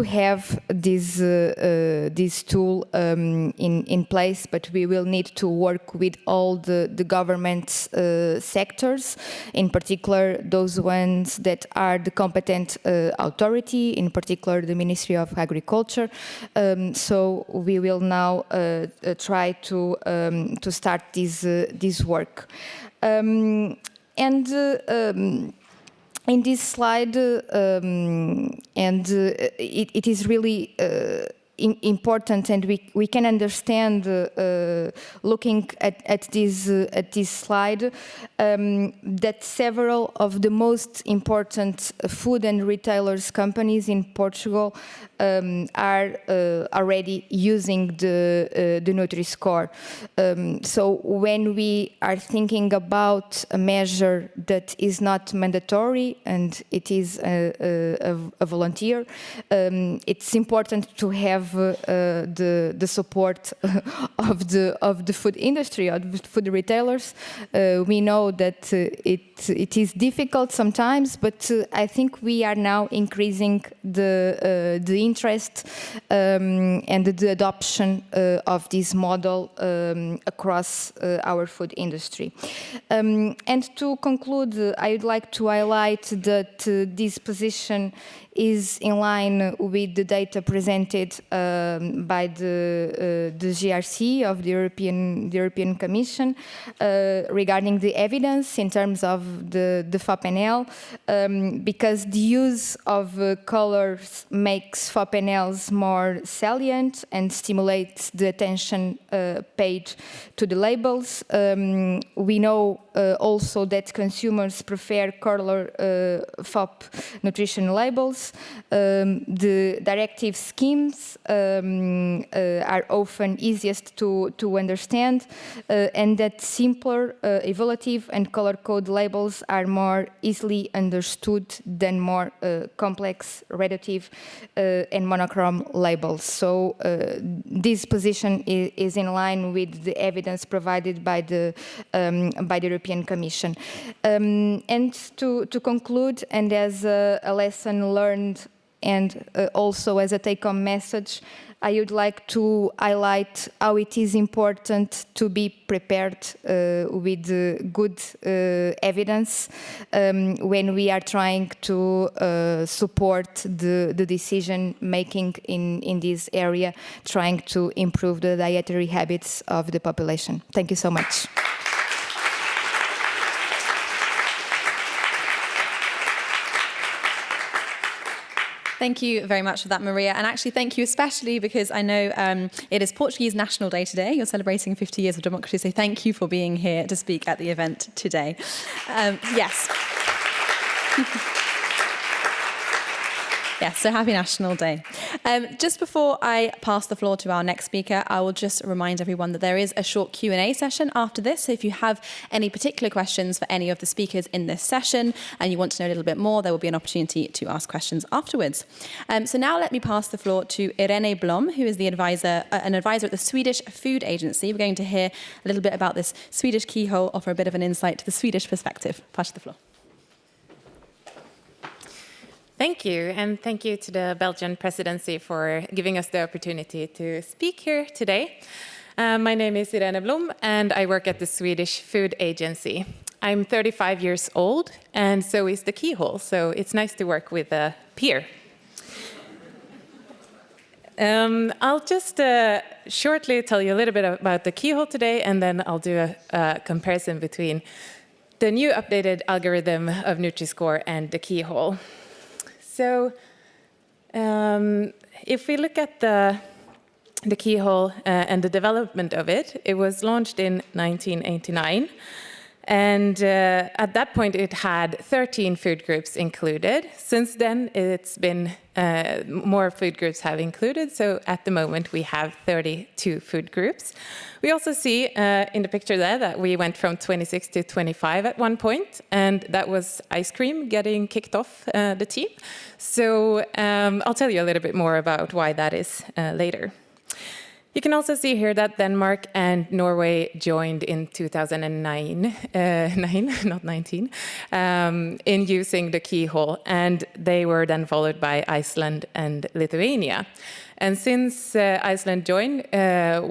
have this tool in place, but we will need to work with all the government sectors, in particular those ones that are the competent authority, in particular the Ministry of Agriculture. So we will now try to start this work. And in this slide, it is really important, and we can understand, looking at this slide, that several of the most important food and retailers companies in Portugal are already using the Nutri-Score. So when we are thinking about a measure that is not mandatory and it is a volunteer, it's important to have the support of the food industry, of the food retailers. We know that it is difficult sometimes, but I think we are now increasing the interest and the adoption of this model across our food industry. And to conclude, I would like to highlight that this position is in line with the data presented by the GRC of the European Commission regarding the evidence in terms of the FOPNL, because the use of colors makes FOPNLs more salient and stimulates the attention paid to the labels. We know also that consumers prefer color FOP nutrition labels. The directive schemes are often easiest to understand, and that simpler, evaluative and color code labels are more easily understood than more complex, reductive and monochrome labels. So this position is in line with the evidence provided by the European Commission. And to conclude, and as a lesson learned and also as a take-home message, I would like to highlight how it is important to be prepared with good evidence when we are trying to support the decision making in this area, trying to improve the dietary habits of the population. Thank you so much. Thank you very much for that, Maria. And actually, thank you especially because I know it is Portuguese National Day today. You're celebrating 50 years of democracy, so thank you for being here to speak at the event today. Yes. Yes, so happy National Day. Just before I pass the floor to our next speaker, I will just remind everyone that there is a short Q&A session after this. So if you have any particular questions for any of the speakers in this session and you want to know a little bit more, there will be an opportunity to ask questions afterwards. So now let me pass the floor to Irene Blom, who is the an advisor at the Swedish Food Agency. We're going to hear a little bit about this Swedish keyhole, offer a bit of an insight to the Swedish perspective. Pass the floor. Thank you, and thank you to the Belgian Presidency for giving us the opportunity to speak here today. My name is Irene Blom, and I work at the Swedish Food Agency. I'm 35 years old, and so is the keyhole, so it's nice to work with a peer. I'll just shortly tell you a little bit about the keyhole today, and then I'll do a comparison between the new updated algorithm of Nutri-Score and the keyhole. So if we look at the keyhole and the development of it, it was launched in 1989. And at that point, it had 13 food groups included. Since then, it's been more food groups have included. So at the moment, we have 32 food groups. We also see in the picture there that we went from 26 to 25 at one point, and that was ice cream getting kicked off the team. So I'll tell you a little bit more about why that is later. You can also see here that Denmark and Norway joined in 2009, not 19, in using the keyhole, and they were then followed by Iceland and Lithuania. And since Iceland joined,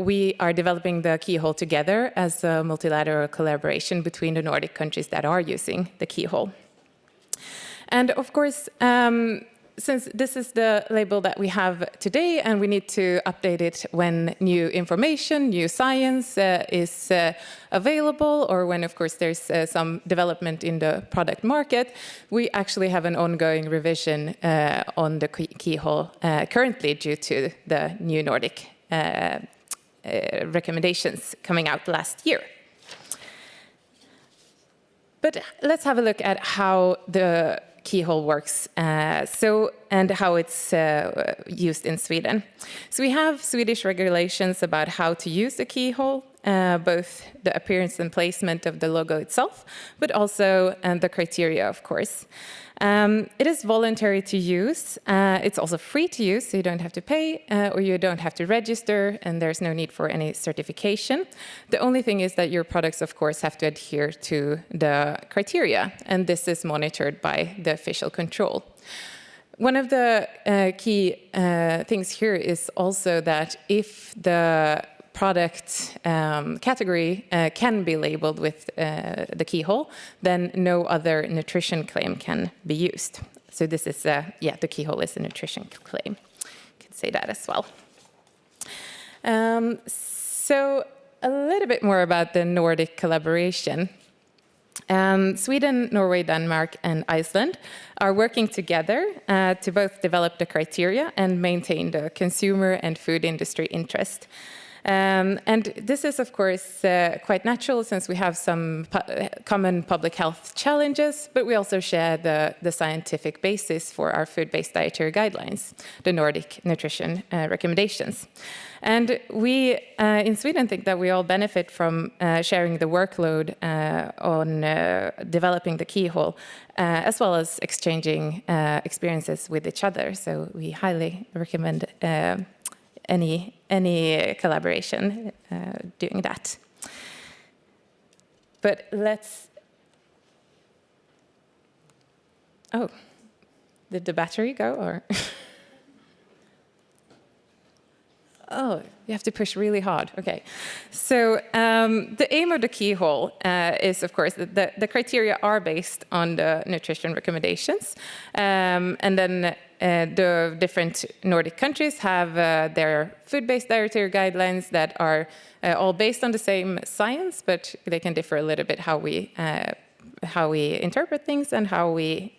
we are developing the keyhole together as a multilateral collaboration between the Nordic countries that are using the keyhole. And of course, since this is the label that we have today and we need to update it when new information, new science is available, or when, of course, there's some development in the product market, we actually have an ongoing revision on the keyhole currently due to the new Nordic recommendations coming out last year. But let's have a look at how the keyhole works and how it's used in Sweden. So we have Swedish regulations about how to use a keyhole, both the appearance and placement of the logo itself, but also the criteria, of course. It is voluntary to use. It's also free to use, so you don't have to pay or you don't have to register, and there's no need for any certification. The only thing is that your products, of course, have to adhere to the criteria, and this is monitored by the official control. One of the key things here is also that if the product category can be labeled with the keyhole, then no other nutrition claim can be used. So this is, the keyhole is a nutrition claim. You can say that as well. So a little bit more about the Nordic collaboration. Sweden, Norway, Denmark, and Iceland are working together to both develop the criteria and maintain the consumer and food industry interest. And this is, of course, quite natural since we have some common public health challenges, but we also share the scientific basis for our food-based dietary guidelines, the Nordic nutrition recommendations. And we in Sweden think that we all benefit from sharing the workload on developing the keyhole, as well as exchanging experiences with each other. So we highly recommend any collaboration doing that. But let's... Oh, did the battery go or... Oh, you have to push really hard. Okay. So the aim of the keyhole is, of course, that the criteria are based on the nutrition recommendations. And then the different Nordic countries have their food-based dietary guidelines that are all based on the same science, but they can differ a little bit how we interpret things and how we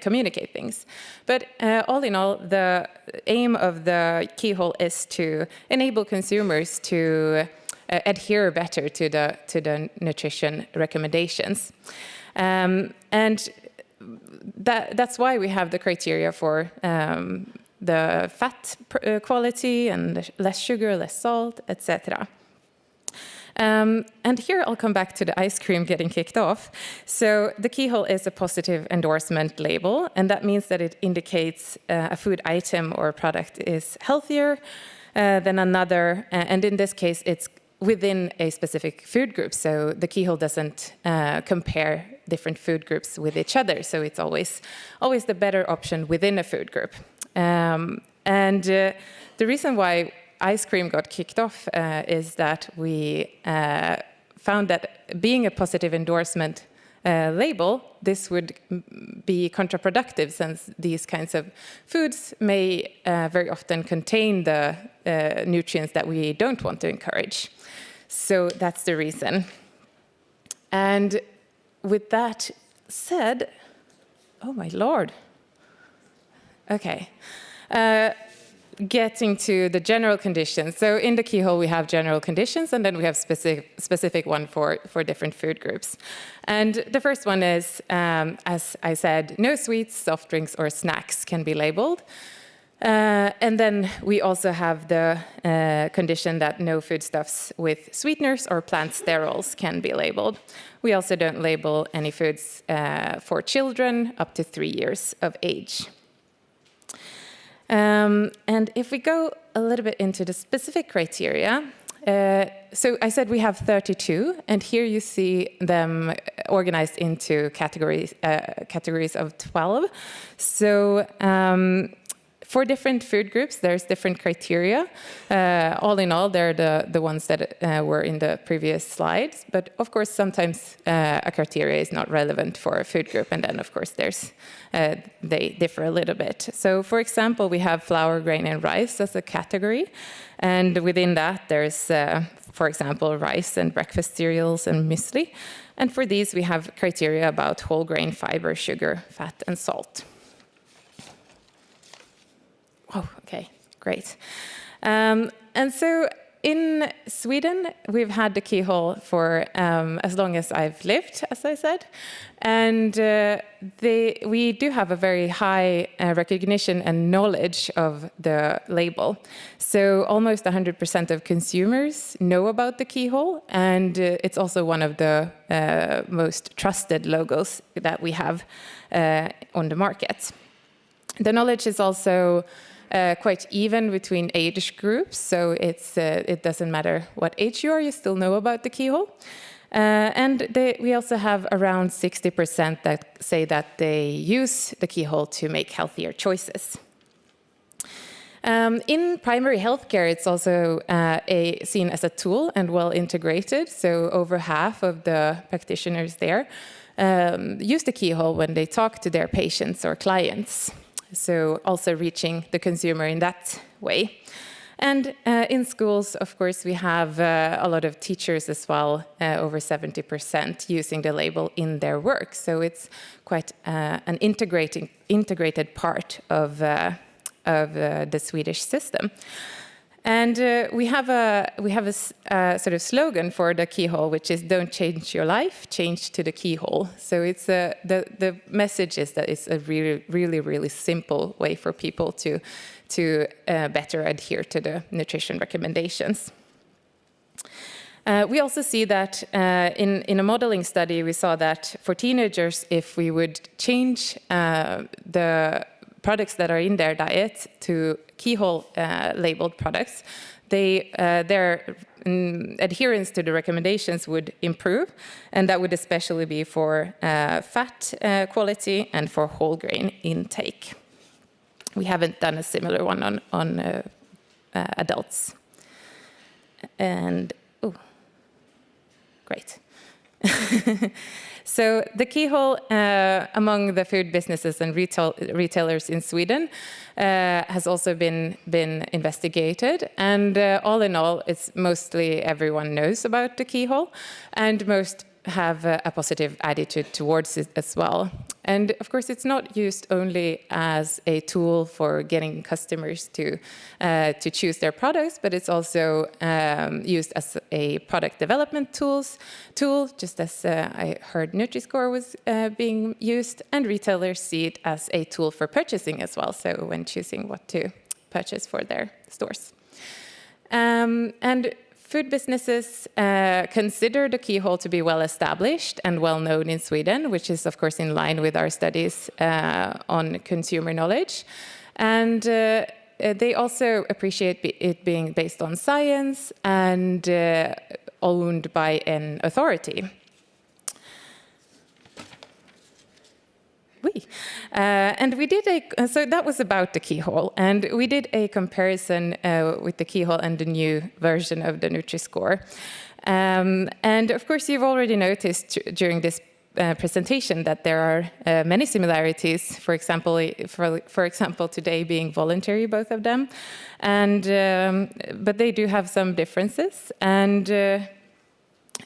communicate things. But all in all, the aim of the keyhole is to enable consumers to adhere better to the nutrition recommendations. And that's why we have the criteria for the fat quality and less sugar, less salt, etc. And here I'll come back to the ice cream getting kicked off. So the keyhole is a positive endorsement label, and that means that it indicates a food item or product is healthier than another, and in this case it's within a specific food group. So the keyhole doesn't compare different food groups with each other, so it's always the better option within a food group. And the reason why ice cream got kicked off is that we found that being a positive endorsement label, this would be counterproductive since these kinds of foods may very often contain the nutrients that we don't want to encourage. So that's the reason. And with that said, oh my Lord. Okay. Getting to the general conditions. So in the keyhole, we have general conditions, and then we have specific one for different food groups. And the first one is, as I said, no sweets, soft drinks, or snacks can be labeled. And then we also have the condition that no foodstuffs with sweeteners or plant sterols can be labeled. We also don't label any foods for children up to 3 years of age. And if we go a little bit into the specific criteria, so I said we have 32, and here you see them organized into categories of 12. So for different food groups, there's different criteria. All in all, they're the ones that were in the previous slides. But of course, sometimes a criteria is not relevant for a food group, and then of course they differ a little bit. So for example, we have flour, grain, and rice as a category. And within that, there's, for example, rice and breakfast cereals and muesli. And for these, we have criteria about whole grain, fiber, sugar, fat, and salt. Oh, okay, great. And so in Sweden, we've had the keyhole for as long as I've lived, as I said. And we do have a very high recognition and knowledge of the label. So almost 100% of consumers know about the keyhole, and it's also one of the most trusted logos that we have on the market. The knowledge is also quite even between age groups, so it doesn't matter what age you are, you still know about the keyhole. And we also have around 60% that say that they use the keyhole to make healthier choices. In primary healthcare, it's also seen as a tool and well integrated, so over half of the practitioners there use the keyhole when they talk to their patients or clients. So also reaching the consumer in that way. And in schools, of course, we have a lot of teachers as well, over 70% using the label in their work. So it's quite an integrated part of the Swedish system. And we have a sort of slogan for the keyhole, which is "Don't change your life, change to the keyhole." So it's the message is that it's a really simple way for people to better adhere to the nutrition recommendations. We also see that in a modeling study, we saw that for teenagers, if we would change the products that are in their diet to keyhole labeled products, their adherence to the recommendations would improve, and that would especially be for fat quality and for whole grain intake. We haven't done a similar one on adults. And, oh, great. So the keyhole among the food businesses and retailers in Sweden has also been investigated, and all in all, it's mostly everyone knows about the keyhole, and most have a positive attitude towards it as well. And of course, it's not used only as a tool for getting customers to choose their products, but it's also used as a product development tool, just as I heard Nutri-Score was being used, and retailers see it as a tool for purchasing as well, so when choosing what to purchase for their stores. And food businesses consider the keyhole to be well established and well known in Sweden, which is of course in line with our studies on consumer knowledge. And they also appreciate it being based on science and owned by an authority. And we did so that was about the keyhole, and we did a comparison with the keyhole and the new version of the Nutri-Score. And of course, you've already noticed during this presentation that there are many similarities. For example, today being voluntary, both of them, and but they do have some differences. And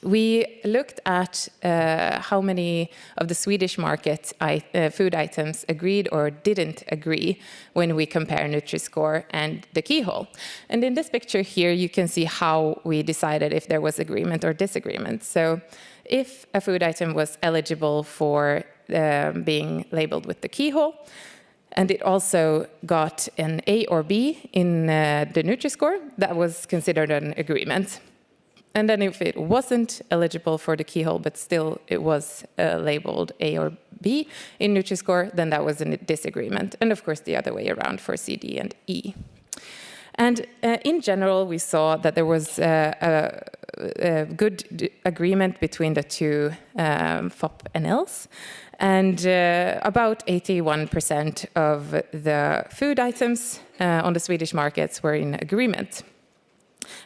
we looked at how many of the Swedish market food items agreed or didn't agree when we compare Nutri-Score and the keyhole. And in this picture here, you can see how we decided if there was agreement or disagreement. So if a food item was eligible for being labeled with the keyhole, and it also got an A or B in the Nutri-Score, that was considered an agreement. And then if it wasn't eligible for the keyhole, but still it was labeled A or B in Nutri-Score, then that was a disagreement. And of course, the other way around for C, D, and E. And in general, we saw that there was a good agreement between the two FOP-NLs. And about 81% of the food items on the Swedish markets were in agreement.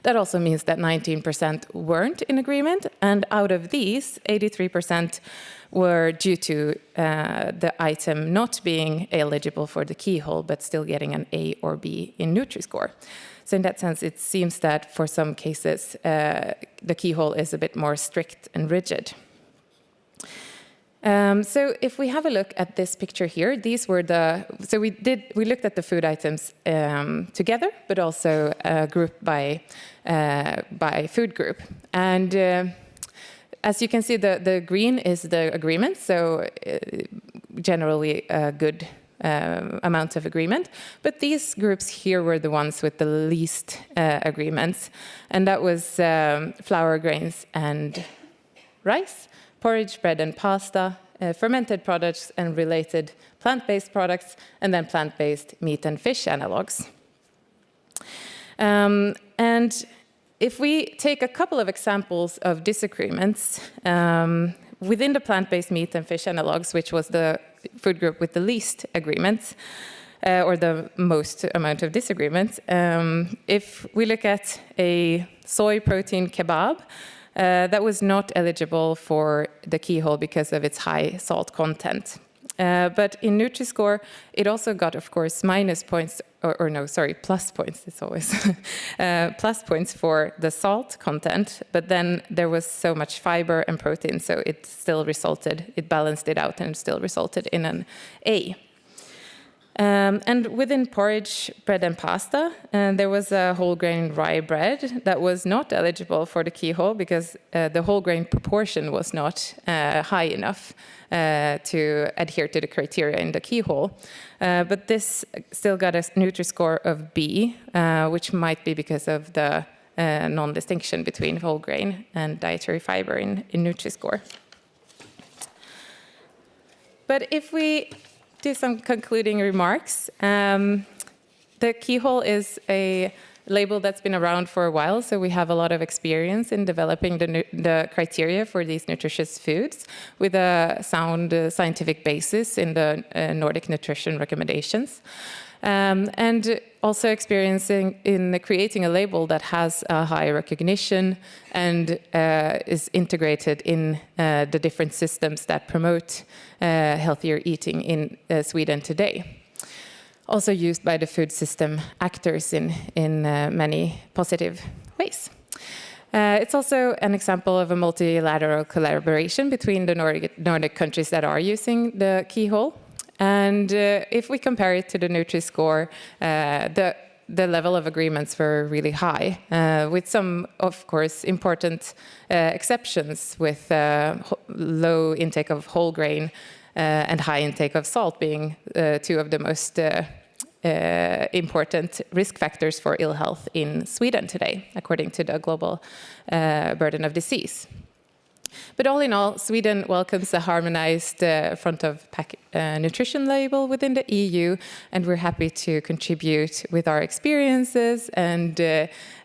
That also means that 19% weren't in agreement, and out of these, 83% were due to the item not being eligible for the keyhole, but still getting an A or B in Nutri-Score. So in that sense, it seems that for some cases, the keyhole is a bit more strict and rigid. So if we have a look at this picture here, these were we looked at the food items together, but also grouped by food group. And as you can see, the green is the agreement, so generally a good amount of agreement. But these groups here were the ones with the least agreements, and that was flour, grains, and rice, porridge, bread and pasta, fermented products and related plant-based products, and then plant-based meat and fish analogs. And if we take a couple of examples of disagreements, within the plant-based meat and fish analogs, which was the food group with the least agreements, or the most amount of disagreements, if we look at a soy protein kebab, that was not eligible for the keyhole because of its high salt content. But in Nutri-Score, it also got, of course, minus points, plus points, it's always plus points for the salt content, but then there was so much fiber and protein, so it balanced it out and still resulted in an A. And within porridge, bread and pasta, there was a whole grain rye bread that was not eligible for the keyhole because the whole grain proportion was not high enough to adhere to the criteria in the keyhole. But this still got a Nutri-Score of B, which might be because of the non-distinction between whole grain and dietary fiber in Nutri-Score. But if we do some concluding remarks, the keyhole is a label that's been around for a while, so we have a lot of experience in developing the criteria for these nutritious foods with a sound scientific basis in the Nordic nutrition recommendations. And also experiencing in creating a label that has a high recognition and is integrated in the different systems that promote healthier eating in Sweden today. Also used by the food system actors in many positive ways. It's also an example of a multilateral collaboration between the Nordic countries that are using the keyhole. And if we compare it to the Nutri-Score, the level of agreements were really high, with some, of course, important exceptions, with low intake of whole grain and high intake of salt being two of the most important risk factors for ill health in Sweden today, according to the Global Burden of Disease. But all in all, Sweden welcomes a harmonized front-of-pack nutrition label within the EU, and we're happy to contribute with our experiences, and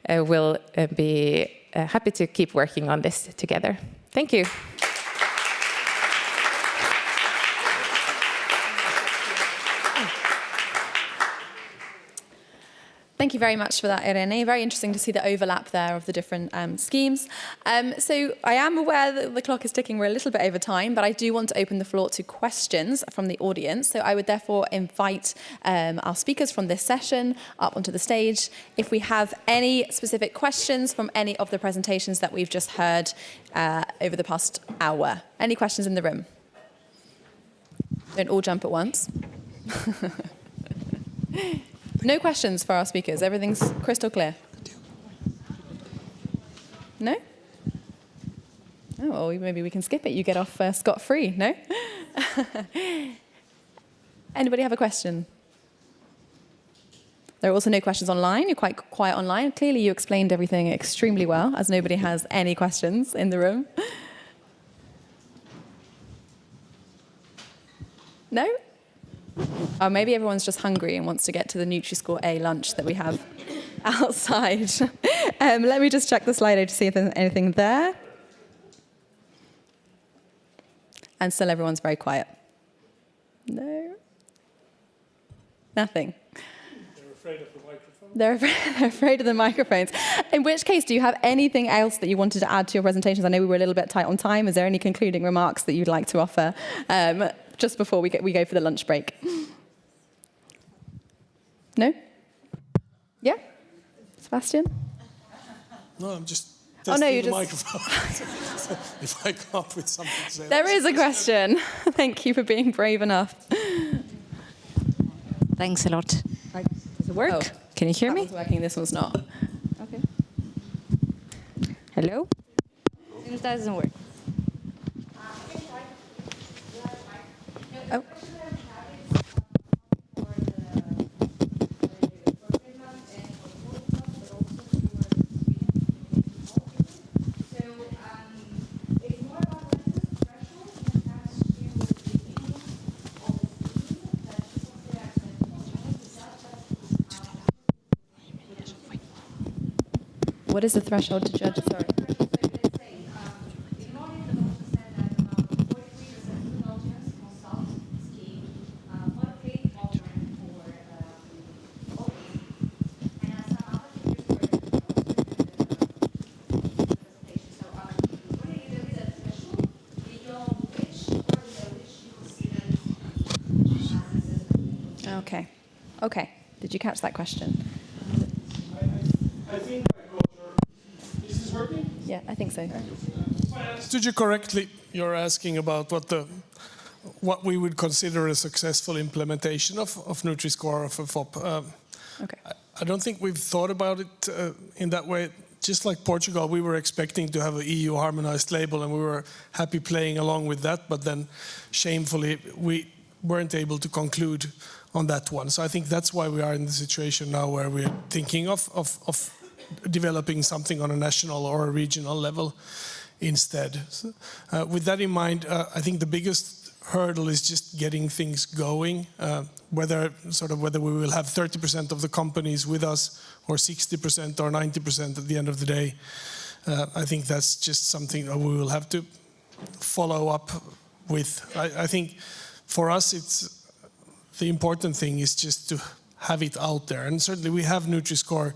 we'll be happy to keep working on this together. Thank you. Thank you very much for that, Irene. Very interesting to see the overlap there of the different schemes. So I am aware that the clock is ticking. We're a little bit over time, but I do want to open the floor to questions from the audience. So I would therefore invite our speakers from this session up onto the stage. If we have any specific questions from any of the presentations that we've just heard over the past hour. Any questions in the room? Don't all jump at once. No questions for our speakers. Everything's crystal clear. No? Oh, well, maybe we can skip it. You get off scot-free, no? Anybody have a question? There are also no questions online. You're quite quiet online. Clearly, you explained everything extremely well, as nobody has any questions in the room. No? Or maybe everyone's just hungry and wants to get to the Nutri-Score A lunch that we have outside. Let me just check the Slido to see if there's anything there. And still everyone's very quiet. No? Nothing. They're afraid of the microphone. They're afraid of the microphones. In which case, do you have anything else that you wanted to add to your presentations? I know we were a little bit tight on time. Is there any concluding remarks that you'd like to offer? Just before we go for the lunch break. No? Yeah? Sebastian? No, I'm just testing the microphone. If I come up with something to say. There is a question. Thank you for being brave enough. Thanks a lot. Does it work? Oh, can you hear me? That one's working, this one's not. Okay. Hello? It doesn't work. Oh. What is the threshold to judge? Sorry. Okay. Did you catch that question? I think I got your... Is this working? Yeah, I think so. If I understood you correctly, you're asking about what the what we would consider a successful implementation of Nutri-Score, of FOP. Okay. I don't think we've thought about it in that way. Just like Portugal, we were expecting to have an EU harmonized label, and we were happy playing along with that, but then shamefully we weren't able to conclude on that one. So I think that's why we are in the situation now where we're thinking of developing something on a national or a regional level instead. So, with that in mind, I think the biggest hurdle is just getting things going, whether we will have 30% of the companies with us or 60% or 90% at the end of the day. I think that's just something that we will have to follow up with. I think for us, the important thing is just to have it out there. And certainly we have Nutri-Score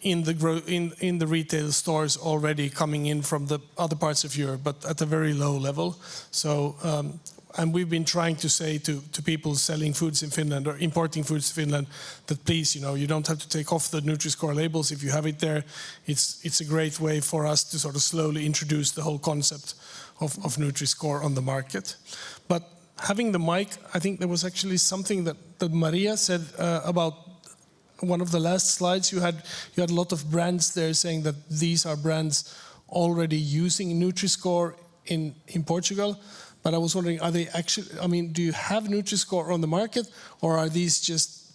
in the retail stores already coming in from the other parts of Europe, but at a very low level. So, and we've been trying to say to people selling foods in Finland or importing foods to Finland that please, you don't have to take off the Nutri-Score labels if you have it there. It's a great way for us to sort of slowly introduce the whole concept of Nutri-Score on the market. But having the mic, I think there was actually something that Maria said about one of the last slides. You had a lot of brands there saying that these are brands already using Nutri-Score in Portugal. But I was wondering, are they actually, do you have Nutri-Score on the market, or are these just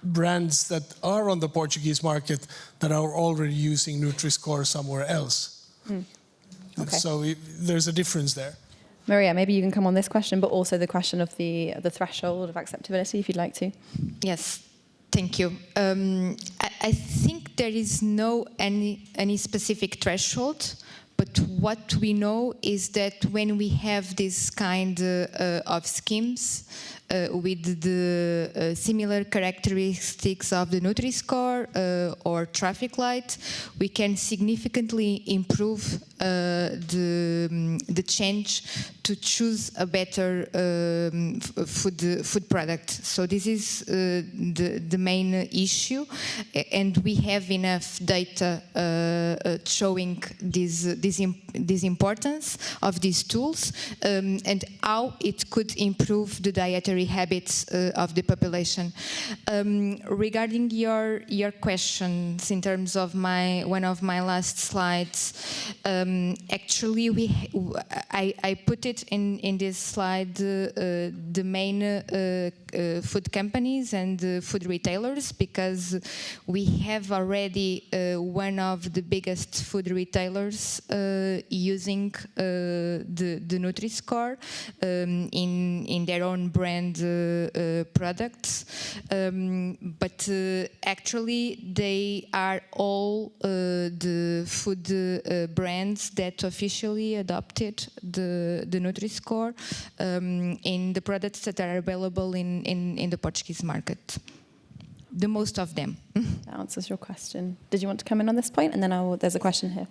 brands that are on the Portuguese market that are already using Nutri-Score somewhere else? Okay. So there's a difference there. Maria, maybe you can come on this question, but also the question of the threshold of acceptability, if you'd like to. Yes. Thank you. I think there is no any specific threshold, but what we know is that when we have this kind of schemes with the similar characteristics of the Nutri-Score or traffic light, we can significantly improve the change to choose a better food product. So this is the main issue, and we have enough data showing this importance of these tools and how it could improve the dietary habits of the population. Regarding your questions in terms of one of my last slides, actually I put it in this slide the main food companies and food retailers, because we have already one of the biggest food retailers using the Nutri-Score in their own brand products, but actually they are all the food brands that officially adopted the Nutri-Score in the products that are available in the Portuguese market. The most of them. That answers your question. Did you want to come in on this point? And then there's a question here.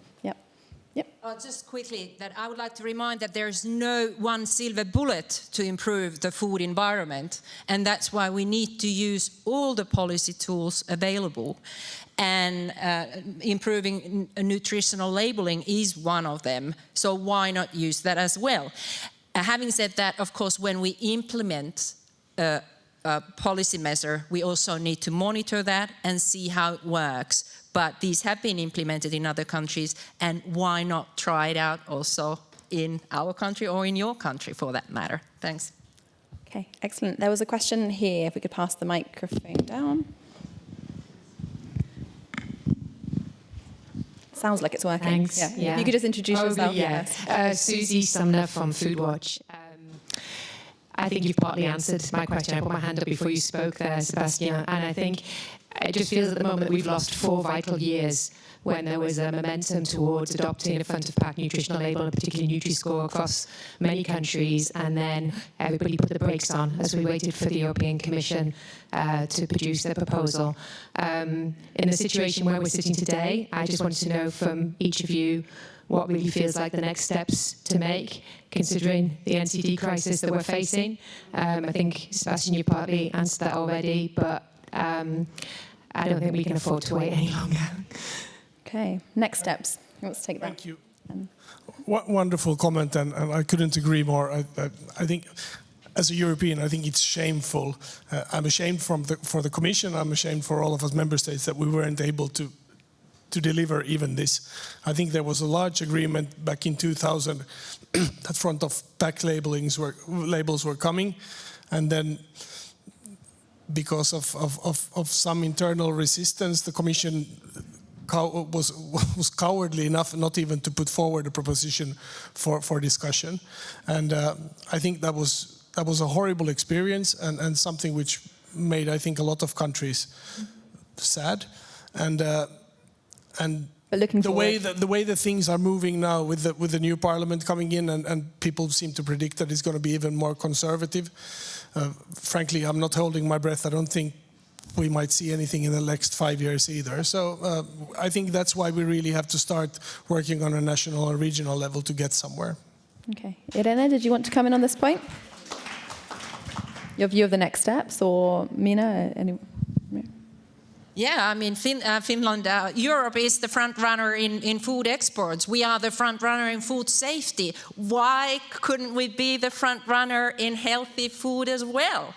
Yep. Just quickly, that I would like to remind that there's no one silver bullet to improve the food environment, and that's why we need to use all the policy tools available, and improving nutritional labeling is one of them, so why not use that as well? Having said that, of course, when we implement a policy measure, we also need to monitor that and see how it works. But these have been implemented in other countries, and why not try it out also in our country or in your country for that matter? Thanks. Okay, excellent. There was a question here, if we could pass the microphone down. Sounds like it's working. Thanks. Yeah. If you could just introduce yourself. Susie Sumner from Foodwatch. I think you've partly answered my question. I put my hand up before you spoke there, Sebastian, and I think it just feels at the moment we've lost 4 vital years when there was a momentum towards adopting a front-of-pack nutritional label, and particularly Nutri-Score across many countries, and then everybody put the brakes on as we waited for the European Commission to produce their proposal. In the situation where we're sitting today, I just wanted to know from each of you what really feels like the next steps to make, considering the NCD crisis that we're facing. I think, Sebastian, you partly answered that already, but I don't think we can afford to wait any longer. Okay, next steps. Who wants to take that? Thank you. Wonderful comment, and I couldn't agree more. I think, as a European, I think it's shameful. I'm ashamed for the Commission. I'm ashamed for all of us member states that we weren't able to deliver even this. I think there was a large agreement back in 2000 that front of pack labels were coming, and then because of some internal resistance, the Commission was cowardly enough not even to put forward a proposition for discussion. And I think that was a horrible experience and something which made, I think, a lot of countries sad. And the way that things are moving now with the new parliament coming in, and people seem to predict that it's going to be even more conservative. Frankly, I'm not holding my breath. I don't think we might see anything in the next 5 years either. So I think that's why we really have to start working on a national or regional level to get somewhere. Okay. Irene, did you want to come in on this point? Your view of the next steps, or Minna? Yeah, I mean, Finland, Europe is the front runner in food exports. We are the front runner in food safety. Why couldn't we be the front runner in healthy food as well?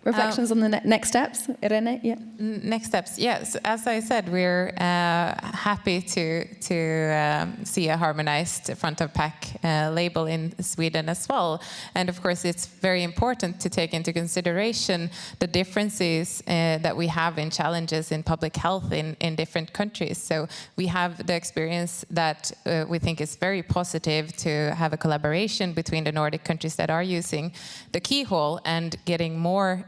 Reflections on the next steps, Irene? Yeah. Next steps, yes. As I said, we're happy to see a harmonized front of pack label in Sweden as well. And of course, it's very important to take into consideration the differences that we have in challenges in public health in different countries. So we have the experience that we think is very positive to have a collaboration between the Nordic countries that are using the keyhole, and getting more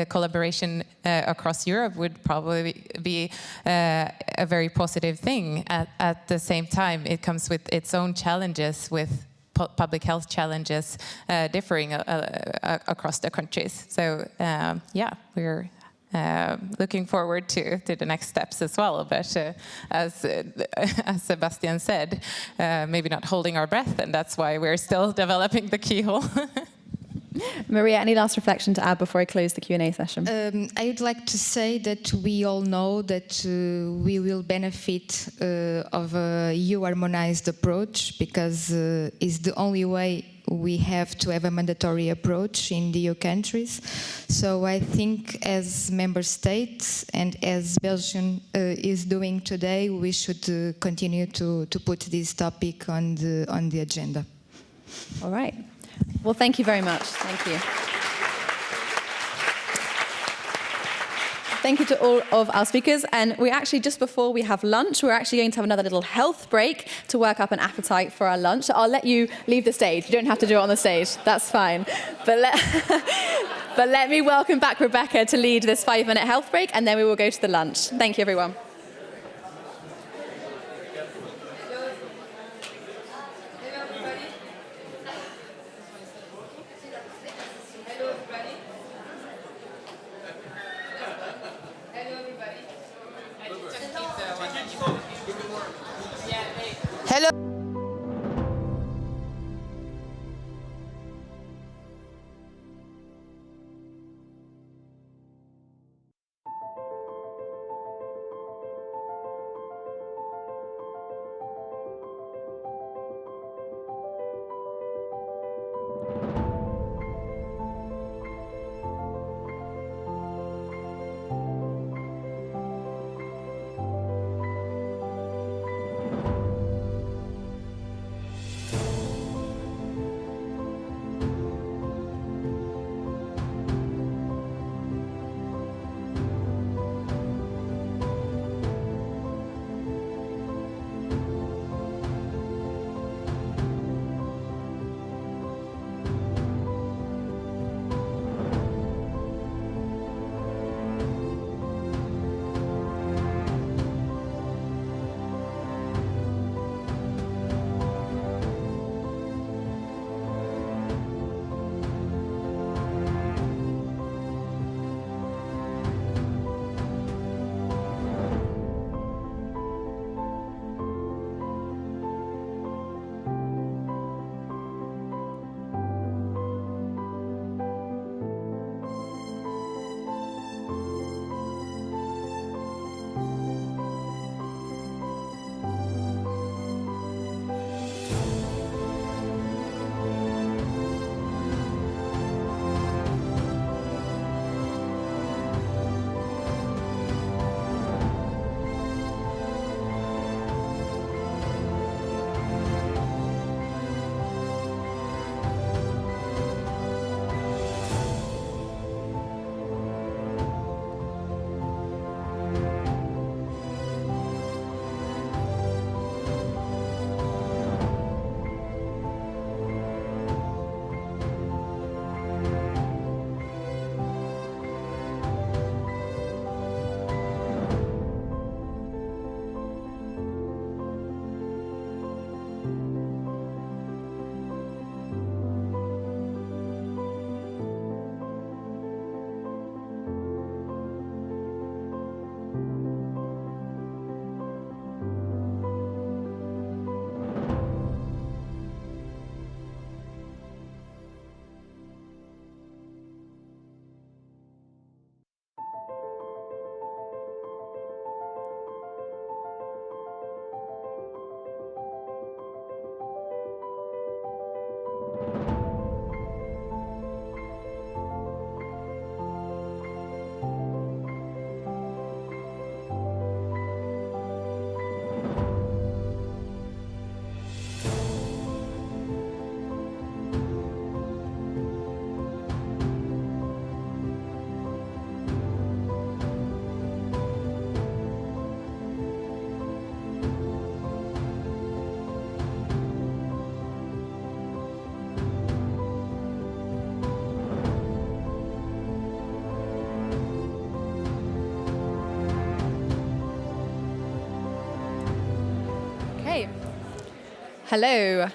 collaboration across Europe would probably be a very positive thing. At the same time, it comes with its own challenges, with public health challenges differing across the countries. So yeah, we're looking forward to the next steps as well. But as Sebastian said, maybe not holding our breath, and that's why we're still developing the keyhole. Maria, any last reflection to add before I close the Q&A session? I would like to say that we all know that we will benefit of a EU-harmonized approach, because it's the only way we have to have a mandatory approach in the EU countries. So I think, as member states and as Belgium is doing today, we should continue to put this topic on the agenda. All right. Well, thank you very much. Thank you. Thank you to all of our speakers. And we actually, just before we have lunch, we're actually going to have another little health break to work up an appetite for our lunch. So I'll let you leave the stage. You don't have to do it on the stage. That's fine. But let me welcome back Rebecca to lead this 5-minute health break, and then we will go to the lunch. Thank you, everyone. Hello. Hello.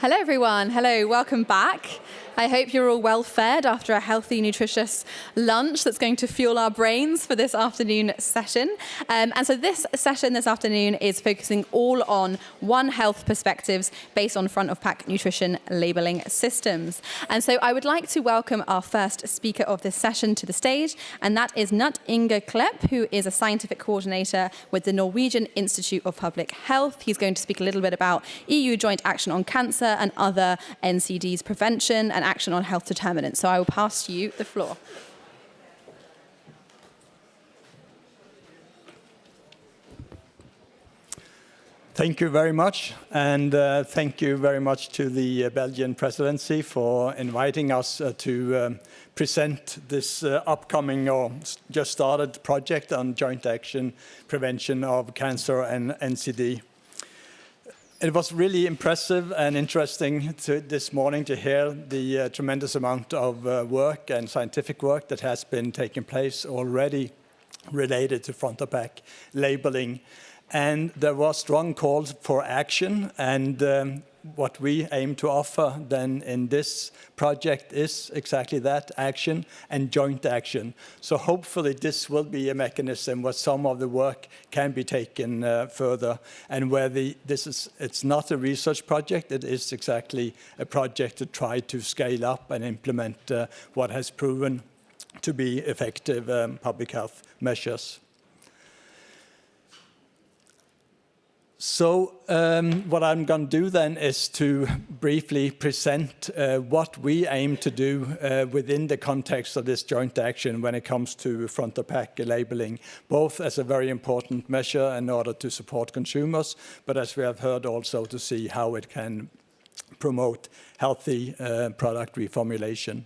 Hello, everyone. Hello, welcome back. I hope you're all well fed after a healthy, nutritious lunch that's going to fuel our brains for this afternoon session. And so this session this afternoon is focusing all on One Health perspectives based on front-of-pack nutrition labelling systems. And so I would like to welcome our first speaker of this session to the stage, and that is Knut-Inge Klepp, who is a scientific coordinator with the Norwegian Institute of Public Health. He's going to speak a little bit about EU joint action on cancer and other NCDs prevention and action on health determinants. So I will pass you the floor. Thank you very much, and thank you very much to the Belgian Presidency for inviting us to present this upcoming or just started project on joint action prevention of cancer and NCD. It was really impressive and interesting this morning to hear the tremendous amount of work and scientific work that has been taking place already related to front-of-pack labeling. And there were strong calls for action, and what we aim to offer then in this project is exactly that, action and joint action. So hopefully this will be a mechanism where some of the work can be taken further, and where it's not a research project, it is exactly a project to try to scale up and implement what has proven to be effective public health measures. So what I'm going to do then is to briefly present what we aim to do within the context of this joint action when it comes to front-of-pack labeling, both as a very important measure in order to support consumers, but as we have heard also to see how it can promote healthy product reformulation.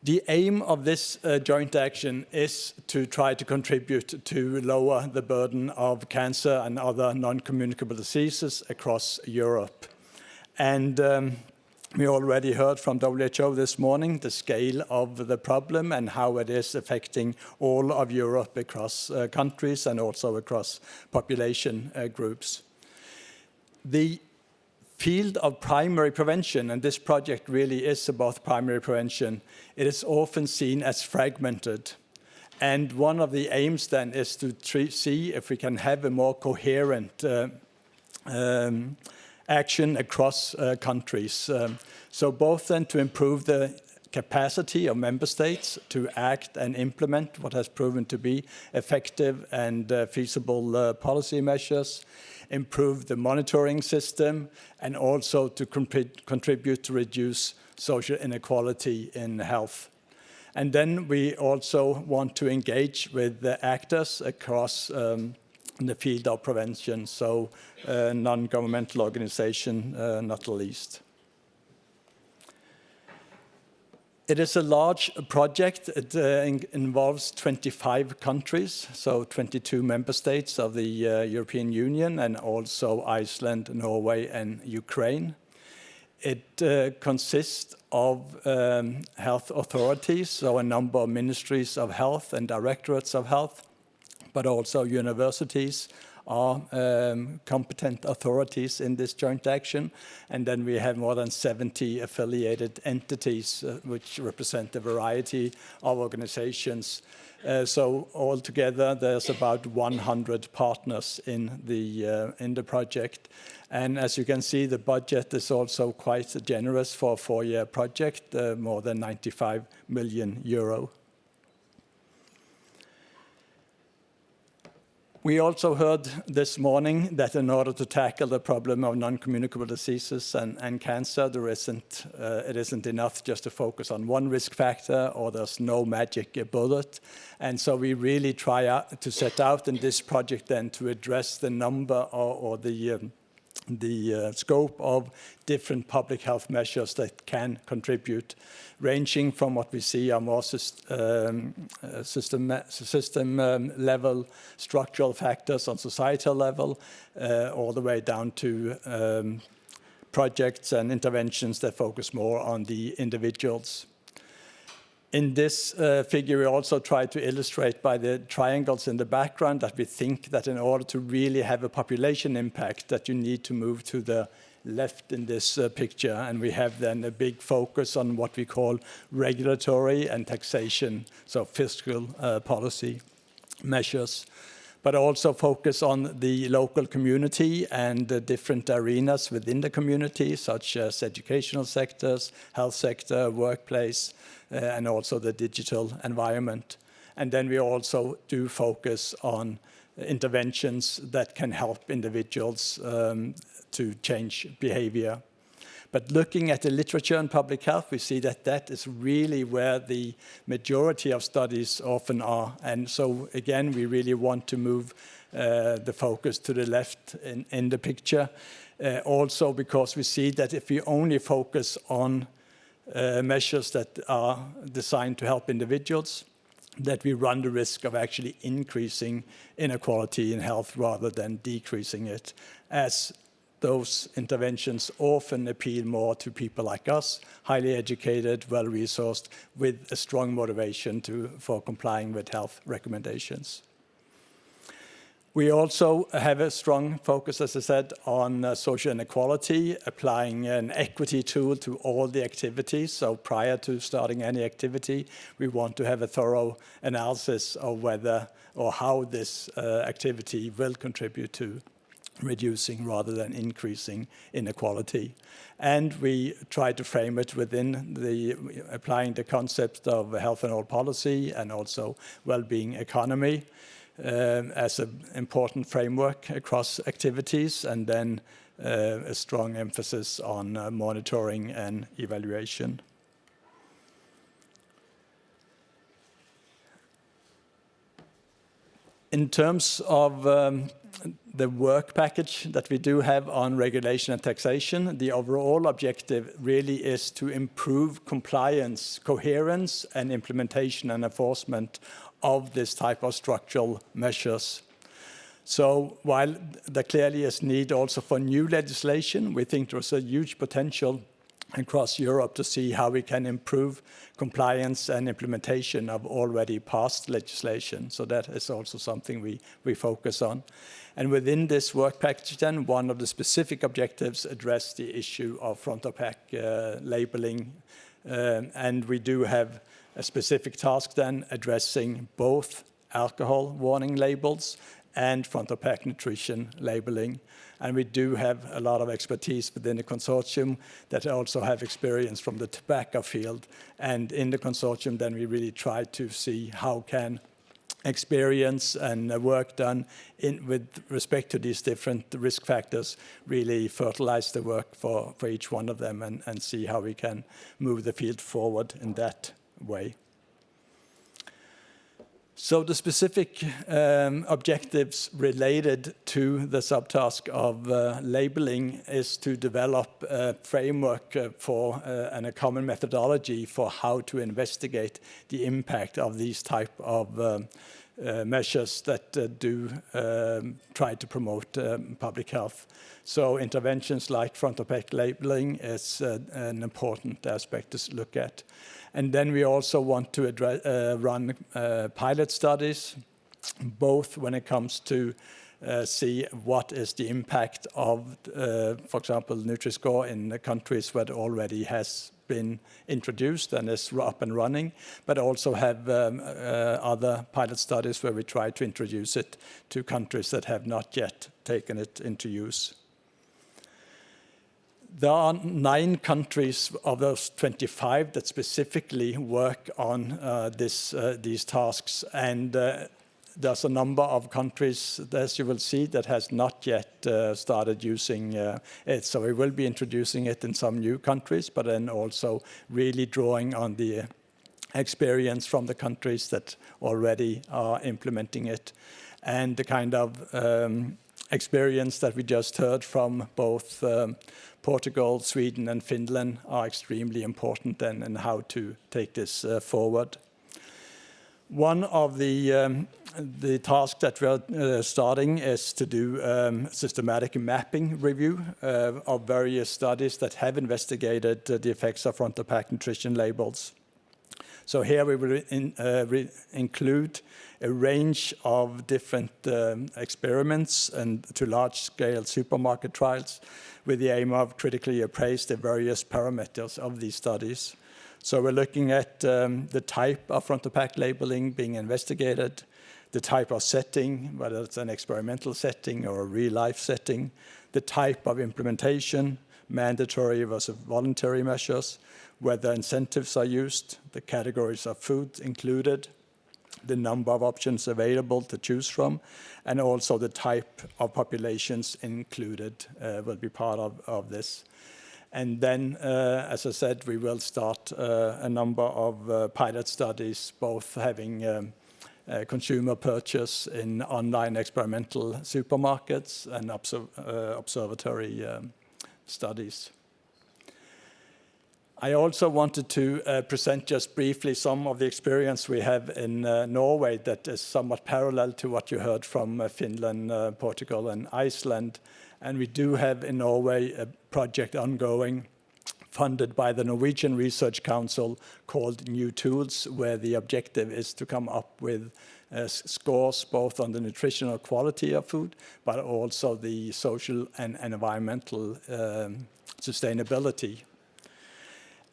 The aim of this joint action is to try to contribute to lower the burden of cancer and other non-communicable diseases across Europe. And we already heard from WHO this morning the scale of the problem and how it is affecting all of Europe across countries and also across population groups. The field of primary prevention, and this project really is about primary prevention, it is often seen as fragmented. And one of the aims then is to see if we can have a more coherent action across countries. So both then to improve the capacity of member states to act and implement what has proven to be effective and feasible policy measures, improve the monitoring system, and also to contribute to reduce social inequality in health. And then we also want to engage with the actors across the field of prevention, so non-governmental organization, not the least. It is a large project. It involves 25 countries, so 22 member states of the European Union, and also Iceland, Norway, and Ukraine. It consists of health authorities, so a number of ministries of health and directorates of health, but also universities are competent authorities in this joint action. And then we have more than 70 affiliated entities which represent a variety of organizations. So altogether, there's about 100 partners in the project. And as you can see, the budget is also quite generous for a 4-year project, more than 95 million euro. We also heard this morning that in order to tackle the problem of non-communicable diseases and cancer, it isn't enough just to focus on one risk factor, or there's no magic bullet. And so we really try to set out in this project then to address the number or the scope of different public health measures that can contribute, ranging from what we see are more system level structural factors on societal level, all the way down to projects and interventions that focus more on the individuals. In this figure, we also try to illustrate by the triangles in the background that we think that in order to really have a population impact, that you need to move to the left in this picture. And we have then a big focus on what we call regulatory and taxation, so fiscal policy measures, but also focus on the local community and the different arenas within the community, such as educational sectors, health sector, workplace, and also the digital environment. And then we also do focus on interventions that can help individuals to change behavior. But looking at the literature on public health, we see that that is really where the majority of studies often are. And so, again, we really want to move the focus to the left in the picture. Also because we see that if we only focus on measures that are designed to help individuals, that we run the risk of actually increasing inequality in health rather than decreasing it, as those interventions often appeal more to people like us, highly educated, well-resourced, with a strong motivation for complying with health recommendations. We also have a strong focus, as I said, on social inequality, applying an equity tool to all the activities. So prior to starting any activity, we want to have a thorough analysis of whether or how this activity will contribute to reducing rather than increasing inequality. And we try to frame it within applying the concept of health and all policy and also well-being economy as an important framework across activities, and then a strong emphasis on monitoring and evaluation. In terms of the work package that we do have on regulation and taxation, the overall objective really is to improve compliance, coherence, and implementation and enforcement of this type of structural measures. So while there clearly is need also for new legislation, we think there's a huge potential across Europe to see how we can improve compliance and implementation of already passed legislation. So that is also something we focus on. And within this work package, then, one of the specific objectives address the issue of front-of-pack labeling. And we do have a specific task then addressing both alcohol warning labels and front-of-pack nutrition labeling. And we do have a lot of expertise within the consortium that also have experience from the tobacco field. And in the consortium, then we really try to see how can experience and work done with respect to these different risk factors really fertilize the work for each one of them and see how we can move the field forward in that way. So the specific objectives related to the subtask of labeling is to develop a framework for and a common methodology for how to investigate the impact of these type of measures that do try to promote public health. So interventions like front-of-pack labeling is an important aspect to look at. And then we also want to run pilot studies, both when it comes to see what is the impact of, for example, Nutri-Score in the countries where it already has been introduced and is up and running, but also have other pilot studies where we try to introduce it to countries that have not yet taken it into use. There are 9 countries of those 25 that specifically work on these tasks, and there's a number of countries, as you will see, that has not yet started using it. So we will be introducing it in some new countries, but then also really drawing on the experience from the countries that already are implementing it, and the kind of experience that we just heard from both Portugal, Sweden, and Finland are extremely important then in how to take this forward. One of the tasks that we're starting is to do systematic mapping review of various studies that have investigated the effects of front-of-pack nutrition labels. So here we will include a range of different experiments and to large-scale supermarket trials with the aim of critically appraise the various parameters of these studies. So we're looking at the type of front-of-pack labeling being investigated, the type of setting, whether it's an experimental setting or a real-life setting, the type of implementation, mandatory versus voluntary measures, whether incentives are used, the categories of food included, the number of options available to choose from, and also the type of populations included will be part of this. And then, as I said, we will start a number of pilot studies, both having consumer purchase in online experimental supermarkets and observatory studies. I also wanted to present just briefly some of the experience we have in Norway that is somewhat parallel to what you heard from Finland, Portugal, and Iceland. And we do have in Norway a project ongoing funded by the Norwegian Research Council called New Tools, where the objective is to come up with scores both on the nutritional quality of food, but also the social and environmental sustainability.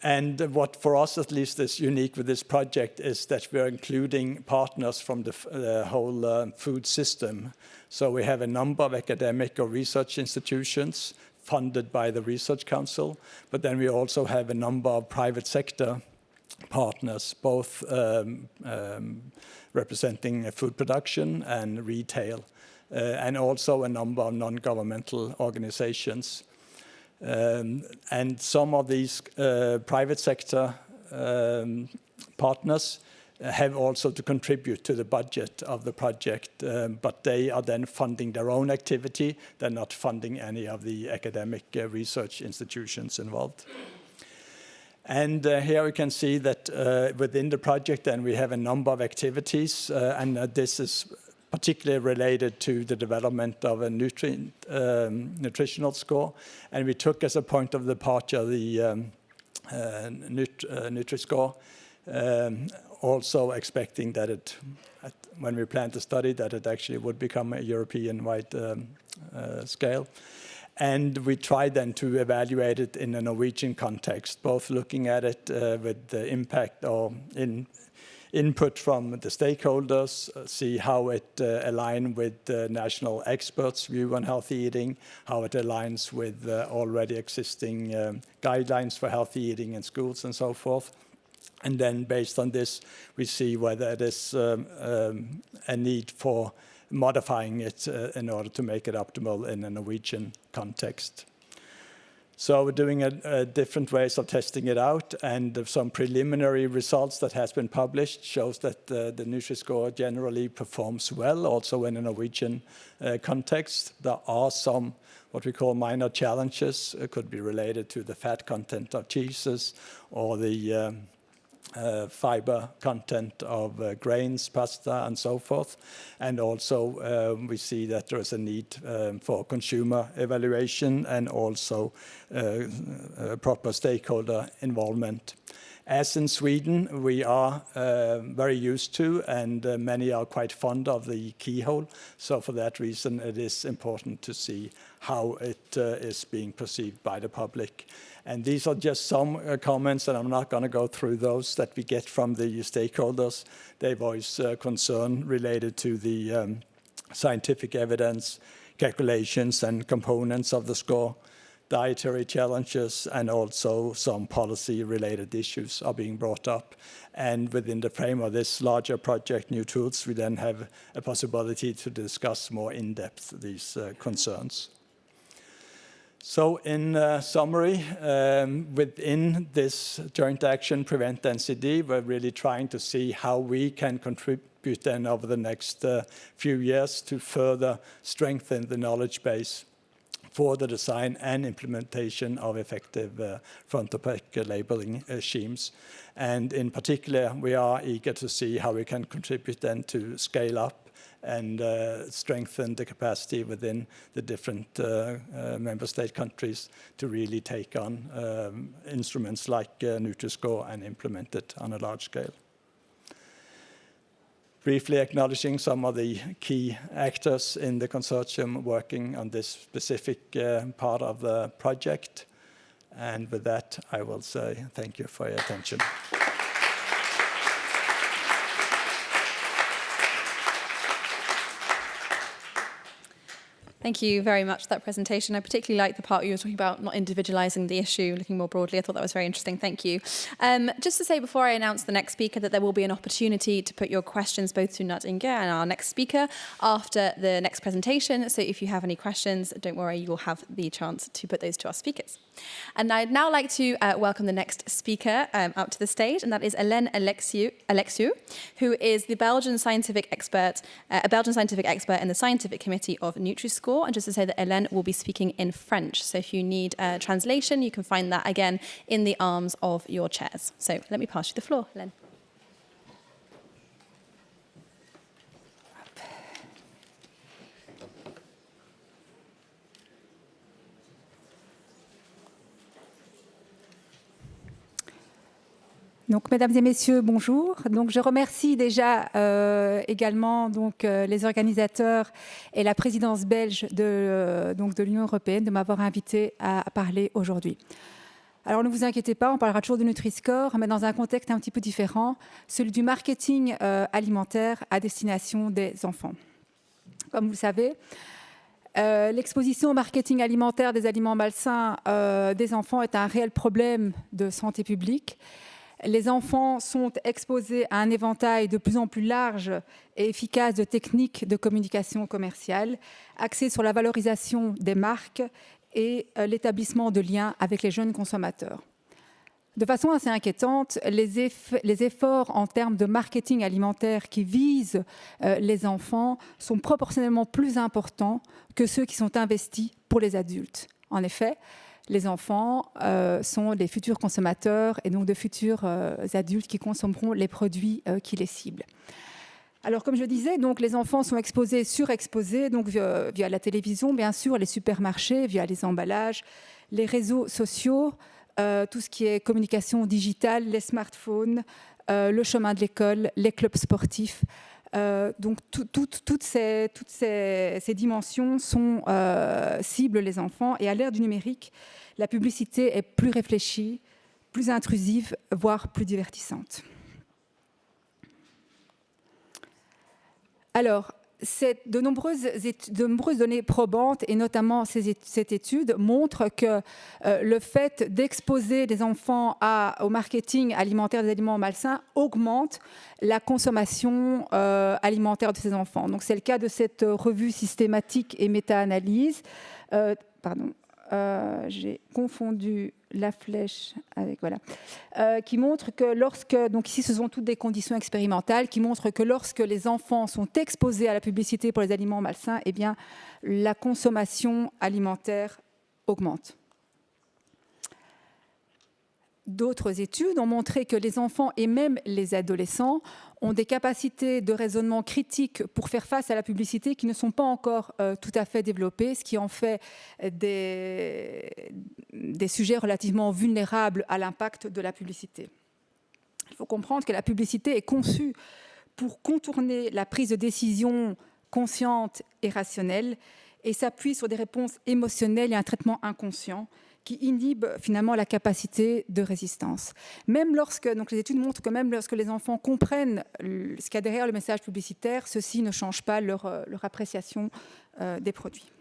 And what for us at least is unique with this project is that we're including partners from the whole food system. So we have a number of academic or research institutions funded by the Research Council, but then we also have a number of private sector partners, both representing food production and retail, and also a number of non-governmental organizations. And some of these private sector partners have also to contribute to the budget of the project, but they are then funding their own activity. They're not funding any of the academic research institutions involved. And here we can see that within the project then we have a number of activities, and this is particularly related to the development of a nutritional score. And we took as a point of departure the Nutri-Score, also expecting that when we planned the study, that it actually would become a European-wide scale. And we tried then to evaluate it in a Norwegian context, both looking at it with the impact or input from the stakeholders, see how it aligns with the national experts' view on healthy eating, how it aligns with already existing guidelines for healthy eating in schools and so forth. And then based on this, we see whether it is a need for modifying it in order to make it optimal in a Norwegian context. So we're doing different ways of testing it out, and some preliminary results that has been published shows that the Nutri-Score generally performs well, also in a Norwegian context. There are some what we call minor challenges. It could be related to the fat content of cheeses or the fiber content of grains, pasta, and so forth. And also we see that there is a need for consumer evaluation and also proper stakeholder involvement. As in Sweden, we are very used to, and many are quite fond of the keyhole. So for that reason, it is important to see how it is being perceived by the public. And these are just some comments, and I'm not going to go through those that we get from the stakeholders. They voice concern related to the scientific evidence, calculations and components of the score, dietary challenges, and also some policy-related issues are being brought up. And within the frame of this larger project, New Tools, we then have a possibility to discuss more in depth these concerns. So in summary, within this joint action Prevent NCD, we're really trying to see how we can contribute then over the next few years to further strengthen the knowledge base for the design and implementation of effective front-of-pack labeling schemes. And in particular, we are eager to see how we can contribute then to scale up and strengthen the capacity within the different member state countries to really take on instruments like Nutri-Score and implement it on a large scale. briefly acknowledging some of the key actors in the consortium working on this specific part of the project. And with that, I will say thank you for your attention. Thank you very much for that presentation. I particularly like the part you were talking about not individualising the issue, looking more broadly. I thought that was very interesting. Thank you. Just to say before I announce the next speaker that there will be an opportunity to put your questions both to Knut-Inge and our next speaker after the next presentation. So if you have any questions, don't worry, you will have the chance to put those to our speakers. And I'd now like to welcome the next speaker up to the stage, and that is Hélène Alexiou, who is the Belgian scientific expert, a Belgian scientific expert in the Scientific Committee of Nutri-Score. And just to say that Hélène will be speaking in French. So if you need translation, you can find that again in the arms of your chairs. So let me pass you the floor, Hélène. Donc, mesdames et messieurs, bonjour. Donc, je remercie déjà également les organisateurs et la présidence belge de l'Union européenne de m'avoir invité à parler aujourd'hui. Alors, ne vous inquiétez pas, on parlera toujours de Nutri-Score, mais dans un contexte un petit peu différent, celui du marketing alimentaire à destination des enfants. Comme vous le savez, l'exposition au marketing alimentaire des aliments malsains des enfants est un réel problème de santé publique. Les enfants sont exposés à un éventail de plus en plus large et efficace de techniques de communication commerciale, axées sur la valorisation des marques et l'établissement de liens avec les jeunes consommateurs. De façon assez inquiétante, les efforts en termes de marketing alimentaire qui visent les enfants sont proportionnellement plus importants que ceux qui sont investis pour les adultes. En effet, les enfants sont les futurs consommateurs et donc de futurs adultes qui consommeront les produits qui les ciblent. Alors, comme je disais, donc, les enfants sont exposés, surexposés, donc via la télévision, bien sûr, les supermarchés, via les emballages, les réseaux sociaux, tout ce qui est communication digitale, les smartphones, le chemin de l'école, les clubs sportifs. Donc, toutes ces dimensions ciblent les enfants. Et à l'ère du numérique, la publicité est plus réfléchie, plus intrusive, voire plus divertissante. Alors, de nombreuses données probantes, et notamment cette étude, montrent que le fait d'exposer les enfants au marketing alimentaire des aliments malsains augmente la consommation alimentaire de ces enfants. Donc, c'est le cas de cette revue systématique et méta-analyse. J'ai confondu la flèche avec, voilà, qui montre que donc ici ce sont toutes des conditions expérimentales, qui montrent que lorsque les enfants sont exposés à la publicité pour les aliments malsains, eh bien, la consommation alimentaire augmente. D'autres études ont montré que les enfants et même les adolescents ont des capacités de raisonnement critique pour faire face à la publicité qui ne sont pas encore tout à fait développées, ce qui en fait des sujets relativement vulnérables à l'impact de la publicité. Il faut comprendre que la publicité est conçue pour contourner la prise de décision consciente et rationnelle et s'appuie sur des réponses émotionnelles et un traitement inconscient qui inhibe finalement la capacité de résistance. Même lorsque, donc les études montrent que même lorsque les enfants comprennent ce qu'il y a derrière le message publicitaire, ceci ne change pas leur appréciation des produits.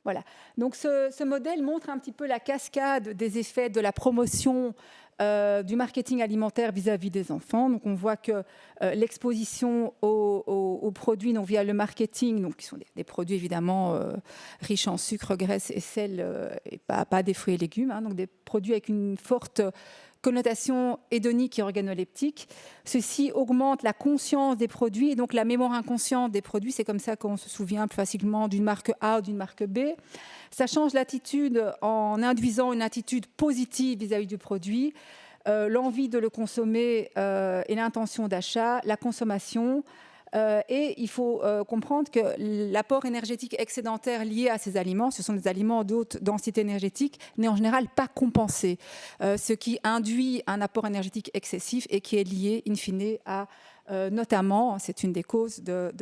Voilà. Donc ce modèle montre un petit peu la cascade des effets de la promotion du marketing alimentaire vis-à-vis des enfants. Donc on voit que l'exposition aux produits donc via le marketing, donc qui sont des produits évidemment riches en sucre, graisse et sel, et pas des fruits et légumes, hein, donc des produits avec une forte connotation hédonique et organoleptique. Ceci augmente la conscience des produits et donc la mémoire inconsciente des produits. C'est comme ça qu'on se souvient plus facilement d'une marque A ou d'une marque B. Ça change l'attitude en induisant une attitude positive vis-à-vis du produit, l'envie de le consommer et l'intention d'achat, la consommation, Et il faut comprendre que l'apport énergétique excédentaire lié à ces aliments, ce sont des aliments de haute densité énergétique, n'est en général pas compensé, ce qui induit un apport énergétique excessif et qui est lié, in fine, à notamment, c'est une des causes de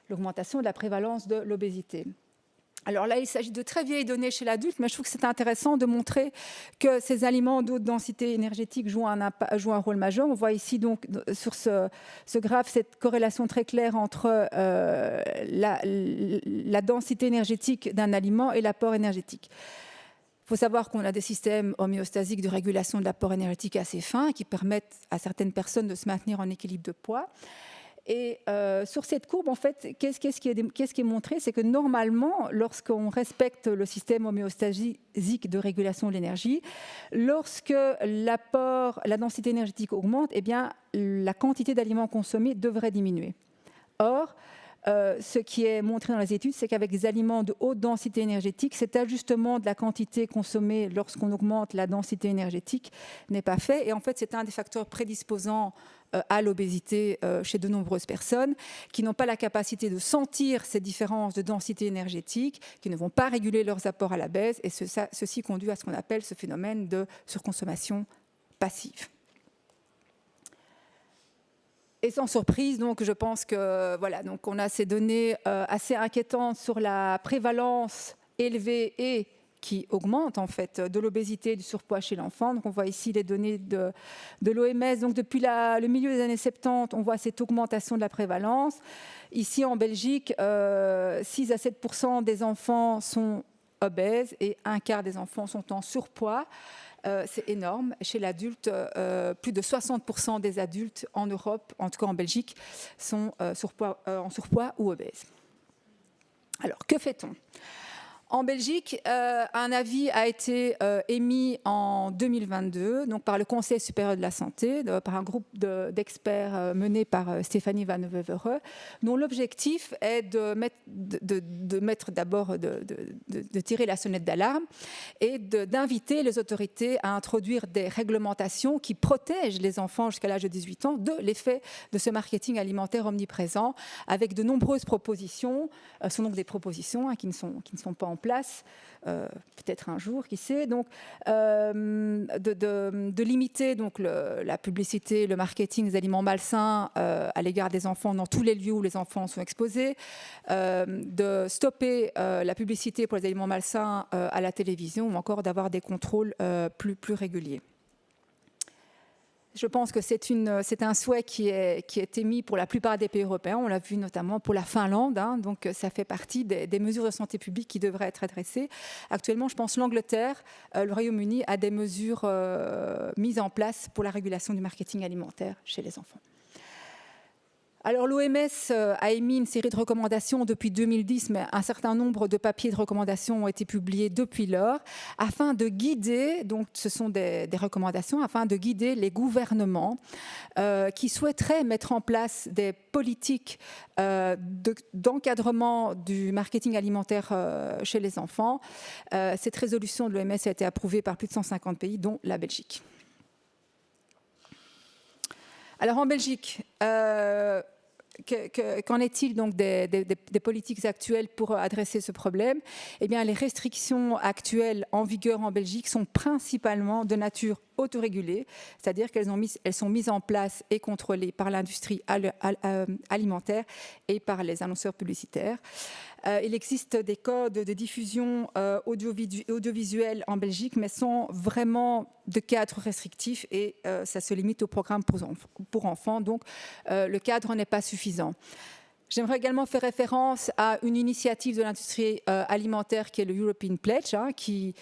l'augmentation de la prévalence de l'obésité. Alors là, il s'agit de très vieilles données chez l'adulte, mais je trouve que c'est intéressant de montrer que ces aliments de haute densité énergétique jouent un rôle majeur. On voit ici donc sur ce graphe cette corrélation très claire entre la densité énergétique d'un aliment et l'apport énergétique. Il faut savoir qu'on a des systèmes homéostasiques de régulation de l'apport énergétique assez fins qui permettent à certaines personnes de se maintenir en équilibre de poids. Et sur cette courbe, en fait, qu'est-ce qui est montré? C'est que normalement, lorsqu'on respecte le système homéostasique de régulation de l'énergie, lorsque la densité énergétique augmente, eh bien, la quantité d'aliments consommés devrait diminuer. Or, ce qui est montré dans les études, c'est qu'avec des aliments de haute densité énergétique, cet ajustement de la quantité consommée lorsqu'on augmente la densité énergétique n'est pas fait. Et en fait, c'est un des facteurs prédisposants à l'obésité chez de nombreuses personnes qui n'ont pas la capacité de sentir ces différences de densité énergétique, qui ne vont pas réguler leurs apports à la baisse, et ceci conduit à ce qu'on appelle ce phénomène de surconsommation passive. Et sans surprise, donc, je pense que voilà, donc on a ces données assez inquiétantes sur la prévalence élevée et qui augmente en fait de l'obésité et du surpoids chez l'enfant. Donc on voit ici les données de l'OMS. Donc depuis le milieu des années 70, on voit cette augmentation de la prévalence. Ici en Belgique, 6 à 7% des enfants sont obèses et un quart des enfants sont en surpoids. C'est énorme. Chez l'adulte, plus de 60% des adultes en Europe, en tout cas en Belgique, sont en surpoids ou obèses. Alors, que fait-on ? En Belgique, un avis a été émis en 2022 donc par le Conseil supérieur de la santé, par un groupe d'experts mené par Stefanie Vandevijvere, dont l'objectif est de tirer la sonnette d'alarme et d'inviter les autorités à introduire des réglementations qui protègent les enfants jusqu'à l'âge de 18 ans de l'effet de ce marketing alimentaire omniprésent, avec de nombreuses propositions. Ce sont donc des propositions qui ne sont pas en place, peut-être un jour, qui sait, donc de limiter donc la publicité, le marketing des aliments malsains à l'égard des enfants dans tous les lieux où les enfants sont exposés, de stopper la publicité pour les aliments malsains à la télévision, ou encore d'avoir des contrôles plus réguliers. Je pense que c'est un souhait qui est émis pour la plupart des pays européens. On l'a vu notamment pour la Finlande. Donc, ça fait partie des mesures de santé publique qui devraient être adressées. Actuellement, je pense l'Angleterre, le Royaume-Uni a des mesures mises en place pour la régulation du marketing alimentaire chez les enfants. Alors l'OMS a émis une série de recommandations depuis 2010, mais un certain nombre de papiers de recommandations ont été publiés depuis lors, afin de guider, donc ce sont des recommandations, afin de guider les gouvernements qui souhaiteraient mettre en place des politiques d'encadrement du marketing alimentaire chez les enfants. Cette résolution de l'OMS a été approuvée par plus de 150 pays, dont la Belgique. Alors en Belgique, qu'en est-il donc des politiques actuelles pour adresser ce problème ? Eh bien, les restrictions actuelles en vigueur en Belgique sont principalement de nature autorégulée, c'est-à-dire qu'elles sont mises en place et contrôlées par l'industrie alimentaire et par les annonceurs publicitaires. Il existe des codes de diffusion audiovisuelle en Belgique, mais sans vraiment de cadre restrictif, et ça se limite au programme pour enfants, donc le cadre n'est pas suffisant. J'aimerais également faire référence à une initiative de l'industrie alimentaire qui est le European Pledge, qui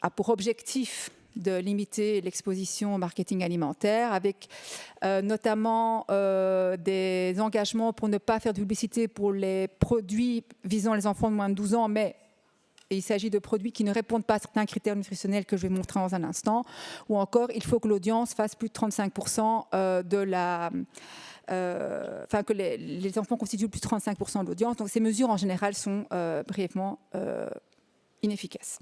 a pour objectif de limiter l'exposition au marketing alimentaire, avec notamment des engagements pour ne pas faire de publicité pour les produits visant les enfants de moins de 12 ans, mais il s'agit de produits qui ne répondent pas à certains critères nutritionnels que je vais montrer dans un instant, ou encore il faut que l'audience fasse plus de 35% que les enfants constituent plus de 35% de l'audience. Donc ces mesures en général sont brièvement inefficaces.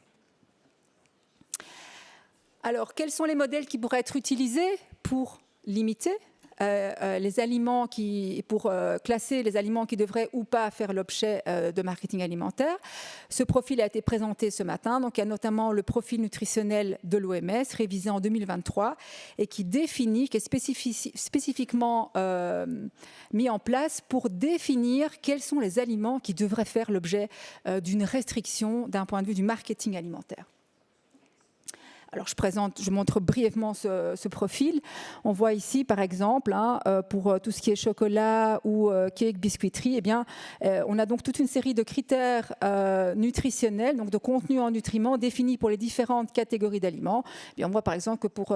Alors, quels sont les modèles qui pourraient être utilisés pour limiter les aliments pour classer les aliments qui devraient ou pas faire l'objet de marketing alimentaire. Ce profil a été présenté ce matin. Donc, il y a notamment le profil nutritionnel de l'OMS, révisé en 2023, et qui définit, qui est spécifiquement mis en place pour définir quels sont les aliments qui devraient faire l'objet d'une restriction d'un point de vue du marketing alimentaire. Alors, je montre brièvement ce profil. On voit ici, par exemple, pour tout ce qui est chocolat ou cake, biscuiterie, on a donc toute une série de critères nutritionnels, donc de contenu en nutriments définis pour les différentes catégories d'aliments. On voit par exemple que pour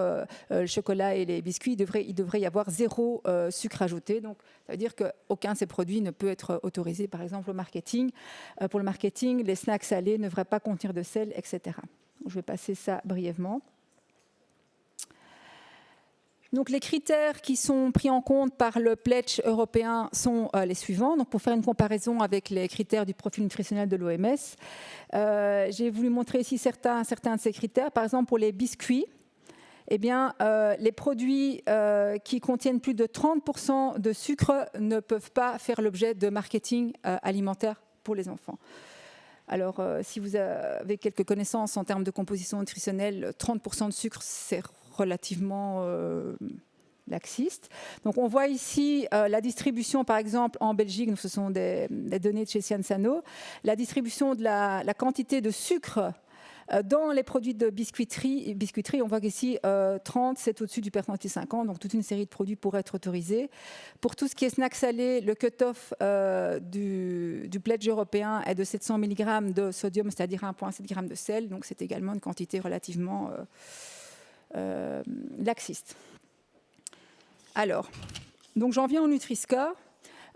le chocolat et les biscuits, il devrait y avoir 0 sucre ajouté. Donc, ça veut dire qu'aucun de ces produits ne peut être autorisé, par exemple, au marketing. Pour le marketing, les snacks salés ne devraient pas contenir de sel, etc. Je vais passer ça brièvement. Donc, les critères qui sont pris en compte par le pledge européen sont les suivants. Donc, pour faire une comparaison avec les critères du profil nutritionnel de l'OMS, j'ai voulu montrer ici certains de ces critères. Par exemple, pour les biscuits, les produits qui contiennent plus de 30% de sucre ne peuvent pas faire l'objet de marketing alimentaire pour les enfants. Alors, si vous avez quelques connaissances en termes de composition nutritionnelle, 30% de sucre, c'est relativement laxiste. Donc, on voit ici la distribution, par exemple, en Belgique, donc ce sont des données de chez Cienzano, la distribution de la quantité de sucre dans les produits de biscuiterie, on voit qu'ici, 30, c'est au-dessus du percentile 50, donc toute une série de produits pourraient être autorisés. Pour tout ce qui est snack salé, le cut-off du pledge européen est de 700 mg de sodium, c'est-à-dire 1,7 g de sel, donc c'est également une quantité relativement laxiste. Alors, donc j'en viens au Nutri-Score.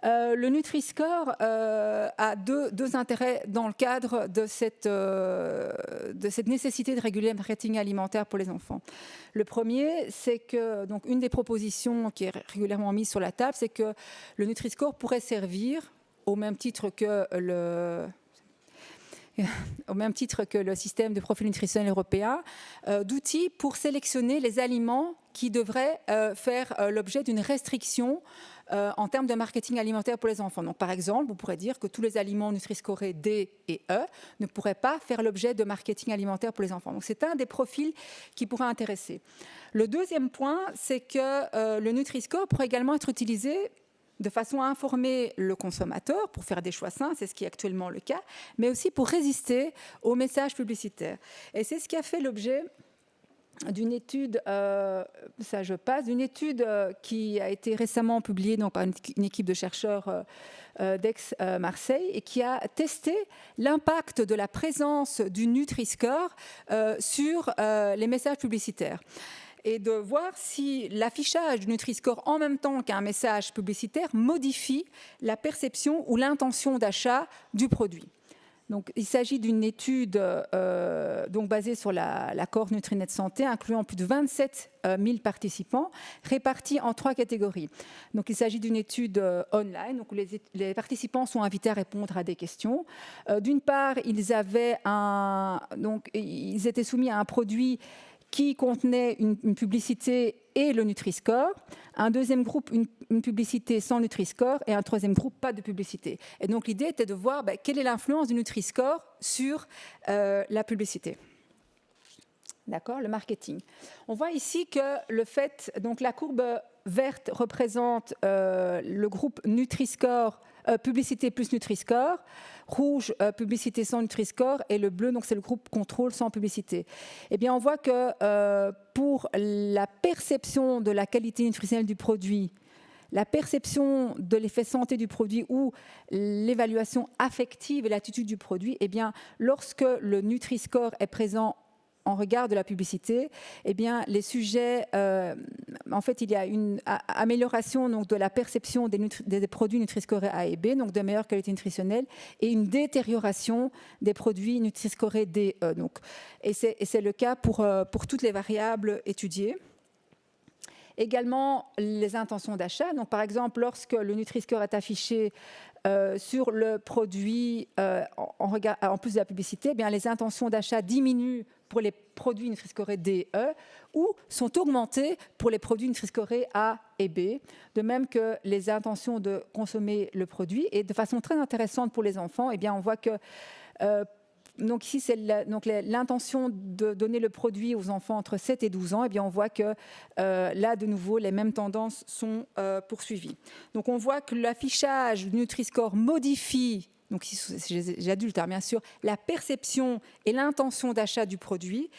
Le Nutri-Score a deux intérêts dans le cadre de cette nécessité de réguler le marketing alimentaire pour les enfants. Le premier, c'est que, donc, une des propositions qui est régulièrement mise sur la table, c'est que le Nutri-Score pourrait servir, au même titre que le système de profil nutritionnel européen, d'outils pour sélectionner les aliments qui devraient faire l'objet d'une restriction en termes de marketing alimentaire pour les enfants. Donc, par exemple, vous pourrez dire que tous les aliments Nutri-Score D et E ne pourraient pas faire l'objet de marketing alimentaire pour les enfants. Donc, c'est un des profils qui pourrait intéresser. Le deuxième point, c'est que le Nutri-Score pourrait également être utilisé de façon à informer le consommateur pour faire des choix sains, c'est ce qui est actuellement le cas, mais aussi pour résister aux messages publicitaires. Et c'est ce qui a fait l'objet d'une étude, d'une étude qui a été récemment publiée par une équipe de chercheurs d'Aix-Marseille et qui a testé l'impact de la présence du Nutri-Score sur les messages publicitaires et de voir si l'affichage du Nutri-Score en même temps qu'un message publicitaire modifie la perception ou l'intention d'achat du produit. Donc, il s'agit d'une étude basée sur la cohorte Nutrinet Santé, incluant plus de 27 000 participants, répartis en 3 catégories. Donc, il s'agit d'une étude online, donc, où les participants sont invités à répondre à des questions. D'une part, ils étaient soumis à un produit qui contenait une publicité et le Nutri-Score, un deuxième groupe, une publicité sans Nutri-Score, et un troisième groupe, pas de publicité. Et donc l'idée était de voir quelle est l'influence du Nutri-Score sur la publicité. D'accord, le marketing. On voit ici que donc la courbe verte représente le groupe Nutri-Score, publicité plus Nutri-Score, rouge, publicité sans Nutri-Score, et le bleu, donc c'est le groupe contrôle sans publicité. Eh bien, on voit que pour la perception de la qualité nutritionnelle du produit, la perception de l'effet santé du produit ou l'évaluation affective et l'attitude du produit, eh bien, lorsque le Nutri-Score est présent en regard de la publicité, eh bien, les sujets, en fait, il y a une amélioration donc, de la perception des produits Nutri-Score A et B, donc de meilleure qualité nutritionnelle, et une détérioration des produits Nutri-Score D, E. Donc. Et c'est le cas pour toutes les variables étudiées. Également, les intentions d'achat. Donc, par exemple, lorsque le Nutri-Score est affiché sur le produit, en plus de la publicité, eh bien, les intentions d'achat diminuent pour les produits Nutri-Score DE ou sont augmentées pour les produits Nutri-Score A et B, de même que les intentions de consommer le produit. Et de façon très intéressante pour les enfants, eh bien, on voit que donc ici, c'est l'intention de donner le produit aux enfants entre 7 et 12 ans. Eh bien, on voit que là, de nouveau, les mêmes tendances sont poursuivies. Donc, on voit que l'affichage du Nutri-Score modifie, donc ici, c'est les adultes, bien sûr, la perception et l'intention d'achat du produit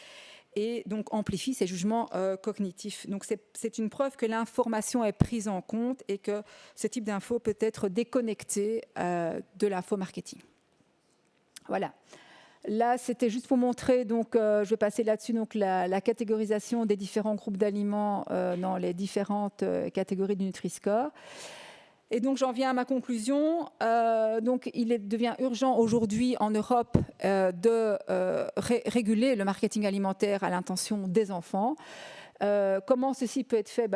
et donc amplifie ces jugements cognitifs. Donc, c'est une preuve que l'information est prise en compte et que ce type d'info peut être déconnecté de l'info-marketing. Voilà. Là, c'était juste pour montrer, donc, je vais passer là-dessus, donc, la catégorisation des différents groupes d'aliments dans les différentes catégories du Nutri-Score. Et donc, j'en viens à ma conclusion. Donc, devient urgent aujourd'hui en Europe de réguler le marketing alimentaire à l'intention des enfants. Comment ceci peut être fait?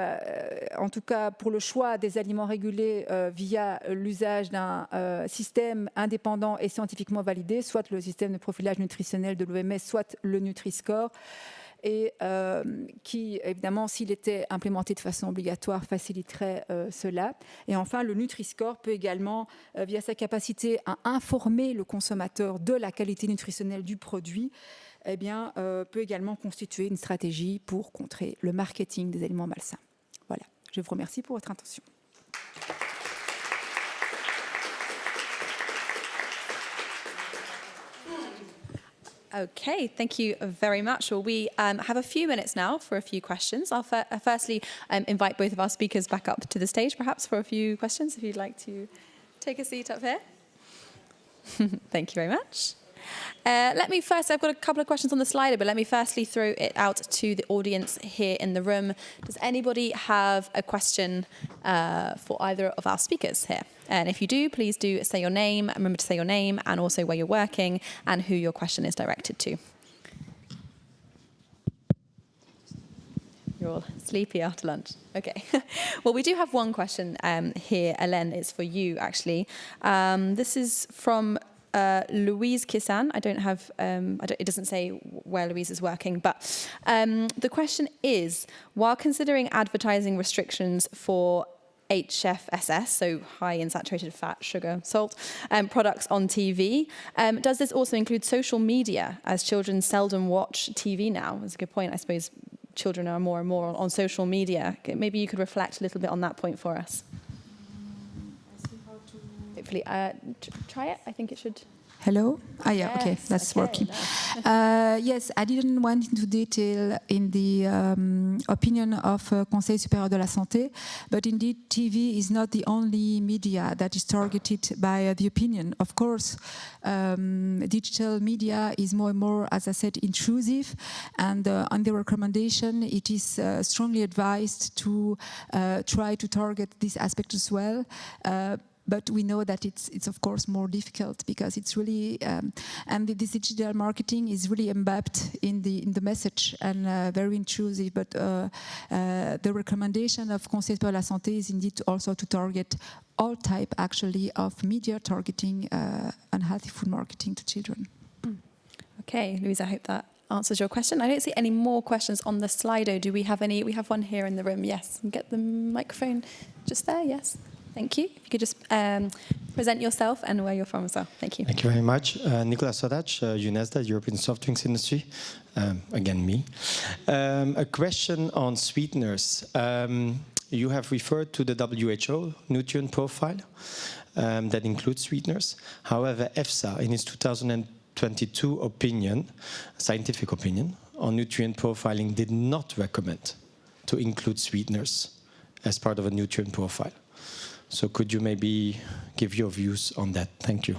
En tout cas, pour le choix des aliments régulés via l'usage d'un système indépendant et scientifiquement validé, soit le système de profilage nutritionnel de l'OMS, soit le Nutri-Score, et qui, évidemment, s'il était implémenté de façon obligatoire, faciliterait cela. Et enfin, le Nutri-Score peut également, via sa capacité à informer le consommateur de la qualité nutritionnelle du produit, eh bien, peut également constituer une stratégie pour contrer le marketing des aliments malsains. Voilà, je vous remercie pour votre attention. Okay, thank you very much. Well, we have a few minutes now for a few questions. I'll firstly invite both of our speakers back up to the stage, perhaps, for a few questions, if you'd like to take a seat up here. Thank you very much. Let me first, I've got a couple of questions on the slider, but let me firstly throw it out to the audience here in the room. Does anybody have a question for either of our speakers here? And if you do, please do say your name. Remember to say your name and also where you're working and who your question is directed to. You're all sleepy after lunch. Okay. Well, we do have one question here, Hélène. It's for you, actually. This is from Louise Kisan. I don't have, it doesn't say where Louise is working, but the question is, while considering advertising restrictions for HFSS, so high in saturated fat, sugar, salt, products on TV, does this also include social media, as children seldom watch TV now? That's a good point. I suppose children are more and more on social media. Maybe you could reflect a little bit on that point for us. Hopefully, try it. I think it should. Hello? Ah, yeah, yes, okay, that's okay, working. Yes, I didn't went into detail in the opinion of Conseil Supérieur de la Santé, but indeed TV is not the only media that is targeted by the opinion. Of course, digital media is more and more, as I said, intrusive, and on the recommendation, it is strongly advised to try to target this aspect as well. But we know that it's of course more difficult because it's really and this digital marketing is really embedded in the message and very intrusive. But the recommendation of Conseil pour la Santé is indeed also to target all type actually of media targeting unhealthy food marketing to children. Okay, Louise, I hope that answers your question. I don't see any more questions on the Slido. Do we have any? We have one here in the room. Yes, get the microphone just there. Yes. Thank you. If you could just present yourself and where you're from as well. Thank you. Thank you very much. Nicolas Sodac, UNESDA, European Soft Drinks Industry. Again, me. A question on sweeteners. You have referred to the WHO nutrient profile that includes sweeteners. However, EFSA, in its 2022 opinion, scientific opinion, on nutrient profiling did not recommend to include sweeteners as part of a nutrient profile. So could you maybe give your views on that? Thank you.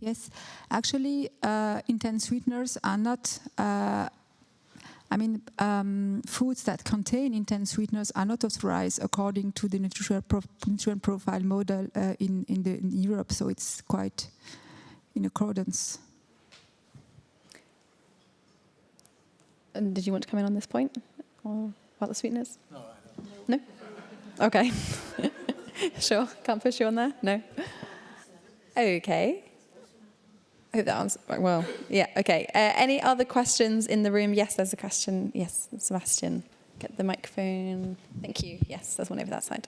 Yes, actually, intense sweeteners are not, foods that contain intense sweeteners are not authorized according to the nutrient profile model in Europe, so it's quite in accordance. And did you want to come in on this point or about the sweeteners? No, I don't. No? Okay. Sure, can't push you on there? No? Okay. I hope that answers well. Yeah, okay. Any other questions in the room? Yes, there's a question. Yes, Sebastian. Get the microphone. Thank you. Yes, there's one over that side.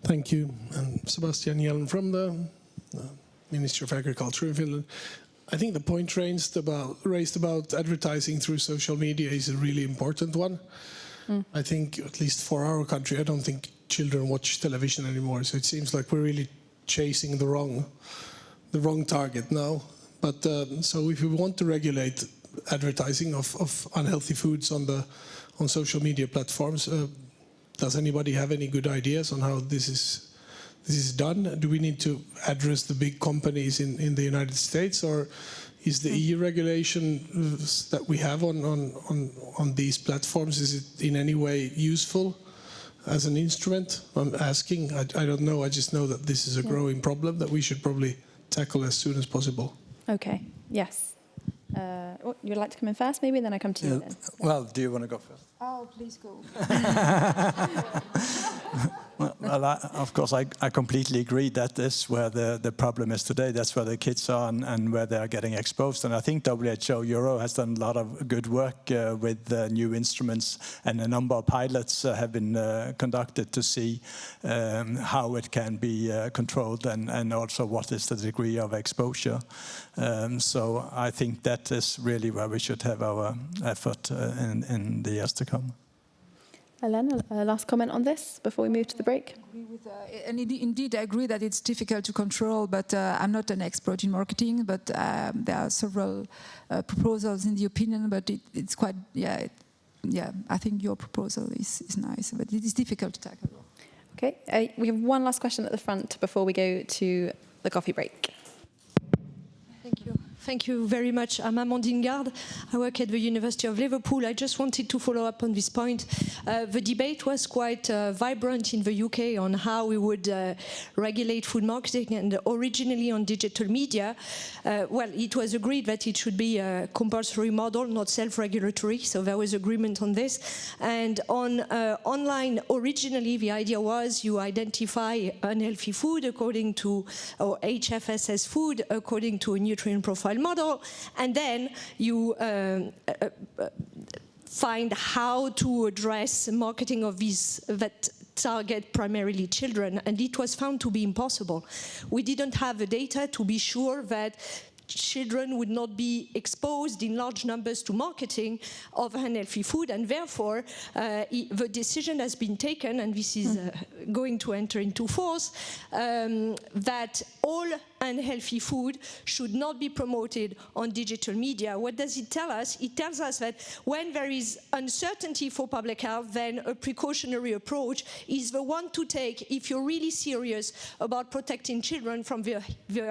Thank you. Sebastian Hielm from the Ministry of Agriculture in Finland. I think the point raised about advertising through social media is a really important one. I think, at least for our country, I don't think children watch television anymore. So it seems like we're really chasing the wrong target now. But so if we want to regulate advertising of unhealthy foods on social media platforms, does anybody have any good ideas on how this is done? Do we need to address the big companies in the United States, or is the EU regulation that we have on these platforms, is it in any way useful as an instrument? I'm asking. I don't know. I just know that this is a growing problem that we should probably tackle as soon as possible. Okay. Yes. You'd like to come in first, maybe, and then I come to you then. Well, do you want to go first? Oh, please go. Well, of course, I completely agree that is where the problem is today. That's where the kids are and where they are getting exposed. And I think WHO Euro has done a lot of good work with new instruments, and a number of pilots have been conducted to see how it can be controlled and also what is the degree of exposure. So I think that is really where we should have our effort in the years to come. Hélène, last comment on this before we move to the break? And indeed, I agree that it's difficult to control, but I'm not an expert in marketing, but there are several proposals in the opinion, but it's quite, I think your proposal is nice, but it is difficult to tackle. Okay, we have one last question at the front before we go to the coffee break. Thank you. Thank you very much. I'm Amandine Garde. I work at the University of Liverpool. I just wanted to follow up on this point. The debate was quite vibrant in the UK on how we would regulate food marketing, and originally on digital media. Well, it was agreed that it should be a compulsory model, not self-regulatory, so there was agreement on this. And on online, originally the idea was you identify unhealthy food according to, or HFSS food according to a nutrient profile model, and then you find how to address marketing of these that target primarily children, and it was found to be impossible. We didn't have the data to be sure that children would not be exposed in large numbers to marketing of unhealthy food, and therefore the decision has been taken, and this is going to enter into force, that all unhealthy food should not be promoted on digital media. What does it tell us? It tells us that when there is uncertainty for public health, then a precautionary approach is the one to take if you're really serious about protecting children from the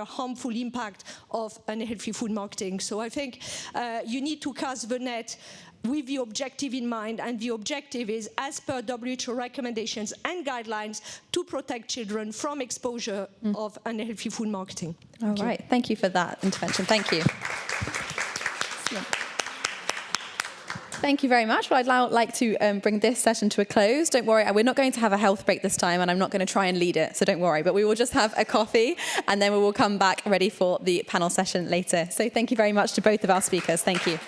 harmful impact of unhealthy food marketing. So I think you need to cast the net with the objective in mind, and the objective is, as per WHO recommendations and guidelines, to protect children from exposure of unhealthy food marketing. All right, thank you for that intervention. Thank you. Thank you very much. Well, I'd now like to bring this session to a close. Don't worry, we're not going to have a health break this time, and I'm not going to try and lead it, so don't worry. But we will just have a coffee, and then we will come back ready for the panel session later. So thank you very much to both of our speakers. Thank you.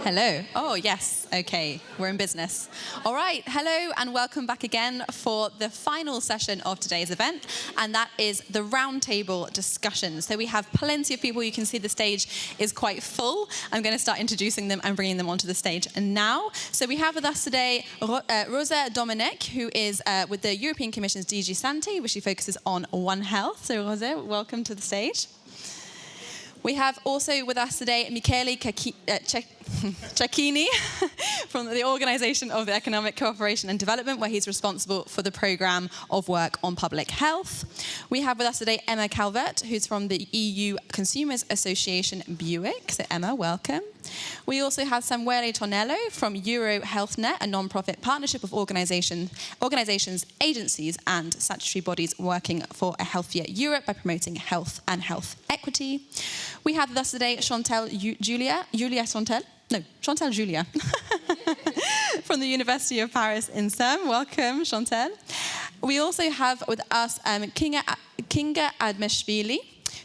Hello. Oh, yes. Okay, we're in business. All right. Hello and welcome back again for the final session of today's event, and that is the roundtable discussion. So we have plenty of people. You can see the stage is quite full. I'm going to start introducing them and bringing them onto the stage now. So we have with us today Rosa Domenech, who is with the European Commission's DG Santé, which she focuses on One Health. So Rosa, welcome to the stage. We have also with us today Michele Cecchini from the Organisation of the Economic Cooperation and Development, where he's responsible for the programme of work on public health. We have with us today Emma Calvert, who's from the EU Consumers Association Buick. So Emma, welcome. We also have Samuele Tonello from Euro HealthNet, a non-profit partnership of organisations, agencies and statutory bodies working for a healthier Europe by promoting health and health equity. We have with us today Chantal Julia from the University of Paris INSERM. Welcome, Chantal. We also have with us Kinga Admeshvili,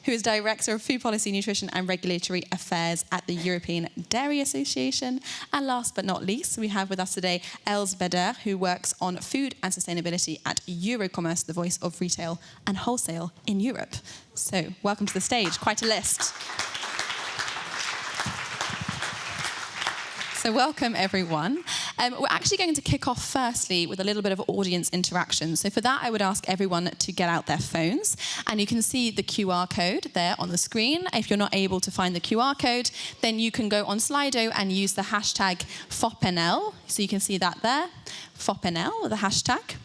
who is Director of Food Policy, Nutrition and Regulatory Affairs at the European Dairy Association. And last but not least, we have with us today Els Beder, who works on food and sustainability at Eurocommerce, the voice of retail and wholesale in Europe. So welcome to the stage, quite a list. So welcome, everyone. We're actually going to kick off firstly with a little bit of audience interaction. So for that, I would ask everyone to get out their phones. And you can see the QR code there on the screen. If you're not able to find the QR code, then you can go on Slido and use the hashtag FOPNL. So you can see that there, FOPNL, the hashtag.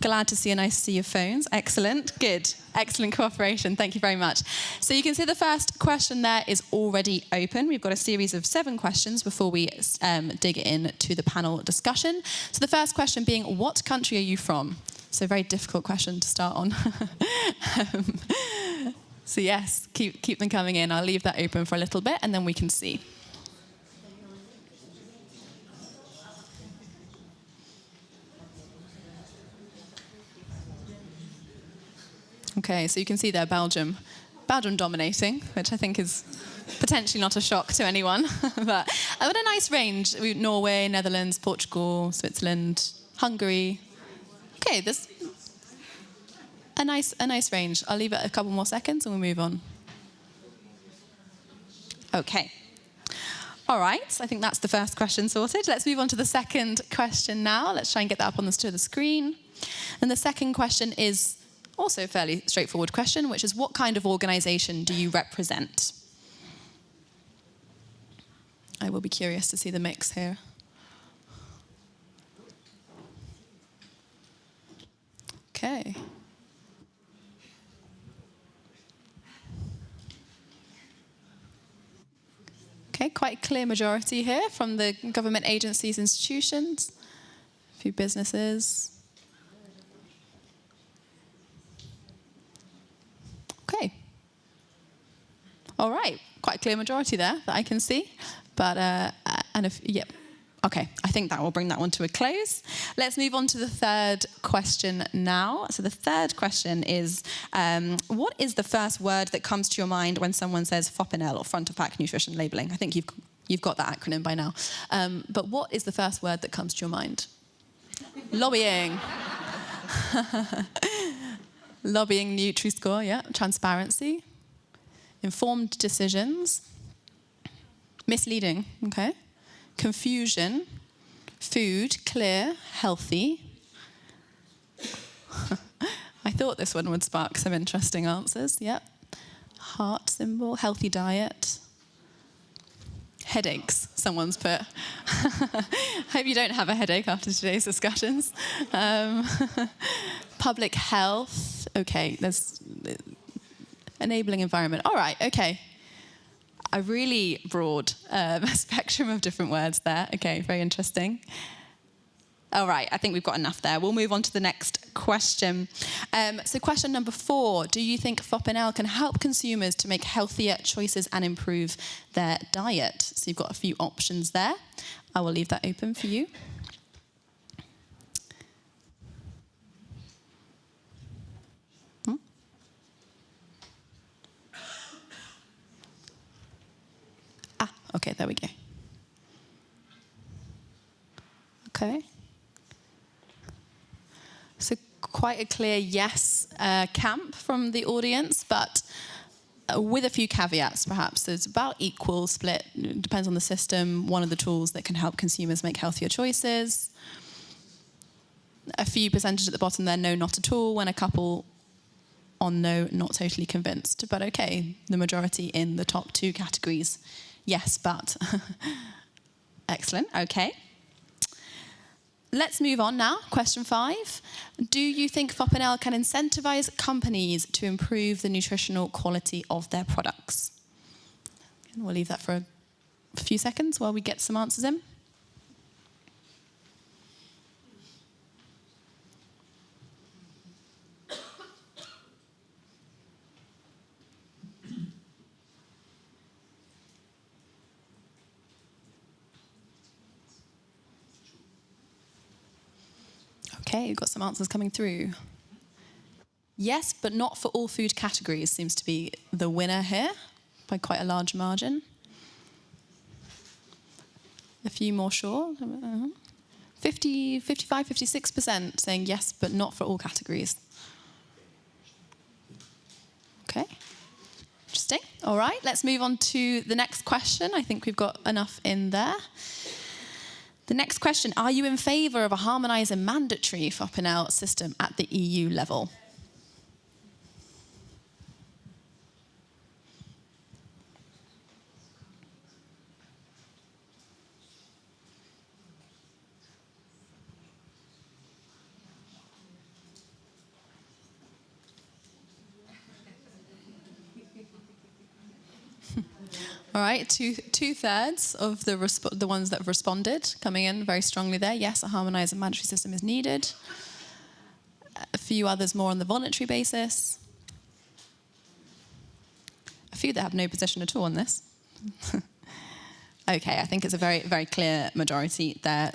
Glad to see you. Nice to see your phones. Excellent. Good. Excellent cooperation. Thank you very much. So you can see the first question there is already open. We've got a series of 7 questions before we dig into the panel discussion. So the first question being, what country are you from? So a very difficult question to start on. So yes, keep them coming in. I'll leave that open for a little bit and then we can see. Okay, so you can see there Belgium dominating, which I think is potentially not a shock to anyone. But a nice range. Norway, Netherlands, Portugal, Switzerland, Hungary. Okay, there's a nice range. I'll leave it a couple more seconds and we'll move on. Okay. All right, I think that's the first question sorted. Let's move on to the second question now. Let's try and get that up on the screen. And the second question is also a fairly straightforward question, which is what kind of organisation do you represent? I will be curious to see the mix here. Okay. Okay, quite a clear majority here from the government agencies, institutions, a few businesses. Okay. All right. Quite a clear majority there that I can see. But, yep. Okay. I think that will bring that one to a close. Let's move on to the third question now. So the third question is, what is the first word that comes to your mind when someone says FOPNL, or front of pack nutrition labelling? I think you've got that acronym by now. But what is the first word that comes to your mind? Lobbying. Lobbying, Nutri-Score, yeah. Transparency. Informed decisions. Misleading, okay. Confusion. Food, clear, healthy. I thought this one would spark some interesting answers, yep. Heart symbol, healthy diet. Headaches, someone's put. Hope you don't have a headache after today's discussions. Public health. Okay, there's enabling environment. All right, okay. A really broad spectrum of different words there. Okay, very interesting. All right, I think we've got enough there. We'll move on to the next question. So question number 4, do you think FOPNL can help consumers to make healthier choices and improve their diet? So you've got a few options there. I will leave that open for you. Okay, there we go. Okay. So quite a clear yes camp from the audience, but with a few caveats, perhaps. There's about equal split. It depends on the system. One of the tools that can help consumers make healthier choices. A few percentage at the bottom there, no, not at all, when a couple on no, not totally convinced. But okay, the majority in the top two categories, yes, but. Excellent, okay. Let's move on now. Question 5. Do you think FOPNL can incentivize companies to improve the nutritional quality of their products? And we'll leave that for a few seconds while we get some answers in. Okay, you've got some answers coming through. Yes, but not for all food categories seems to be the winner here by quite a large margin. A few more sure. 50, 55, 56% saying yes, but not for all categories. Okay, interesting. All right, let's move on to the next question. I think we've got enough in there. The next question, are you in favour of a harmonised and mandatory FOPNL system at the EU level? All right, two-thirds of the ones that have responded coming in very strongly there. Yes, a harmonised and mandatory system is needed. A few others more on the voluntary basis. A few that have no position at all on this. Okay, I think it's a very, very clear majority there,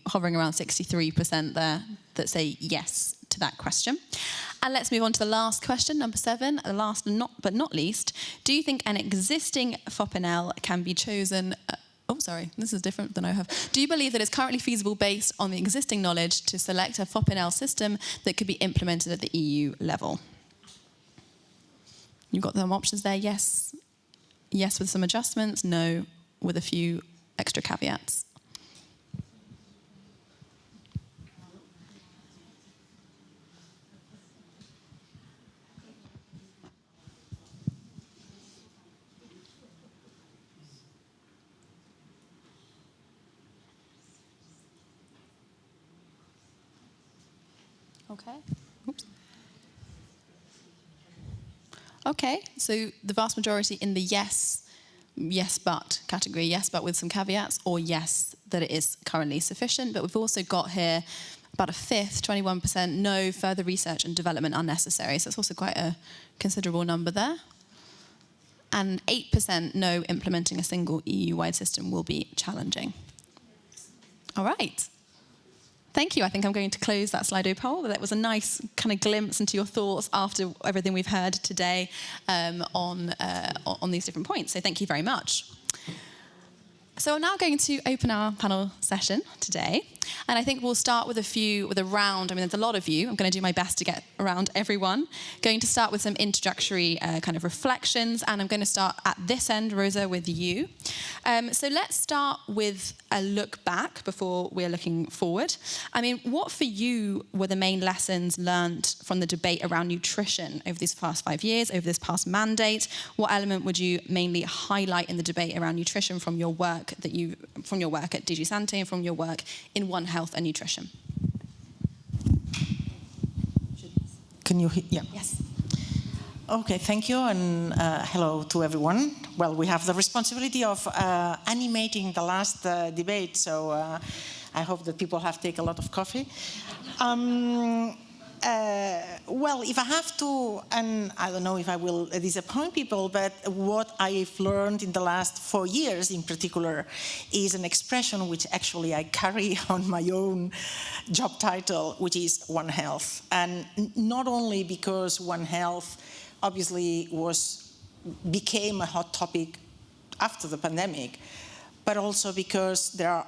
hovering around 63% there, that say yes to that question. And let's move on to the last question, number 7, the last but not least. Do you think an existing FOPNL can be chosen... oh, sorry, this is different than I have. Do you believe that it's currently feasible based on the existing knowledge to select a FOPNL system that could be implemented at the EU level? You've got some options there, yes. Yes with some adjustments, no with a few extra caveats. Okay. Oops. Okay, so the vast majority in the yes but category, yes but with some caveats, or yes that it is currently sufficient. But we've also got here about a fifth, 21%, no, further research and development unnecessary. So it's also quite a considerable number there. And 8% no, implementing a single EU-wide system will be challenging. All right. Thank you. I think I'm going to close that Slido poll. That was a nice kind of glimpse into your thoughts after everything we've heard today on these different points. So thank you very much. So I'm now going to open our panel session today. And I think we'll start with a round. I mean, there's a lot of you. I'm going to do my best to get around everyone. Going to start with some introductory kind of reflections. And I'm going to start at this end, Rosa, with you. So let's start with a look back before we're looking forward. I mean, what for you were the main lessons learned from the debate around nutrition over these past 5 years, over this past mandate? What element would you mainly highlight in the debate around nutrition from your work at DG Sante and from your work in One Health and Nutrition? Can you hear? Yeah. Yes. Okay, thank you, and hello to everyone. Well, we have the responsibility of animating the last debate, so I hope that people have taken a lot of coffee. Well, if I have to, and I don't know if I will disappoint people, but what I've learned in the last 4 years in particular is an expression which actually I carry on my own job title, which is One Health. And not only because One Health obviously became a hot topic after the pandemic, but also because there are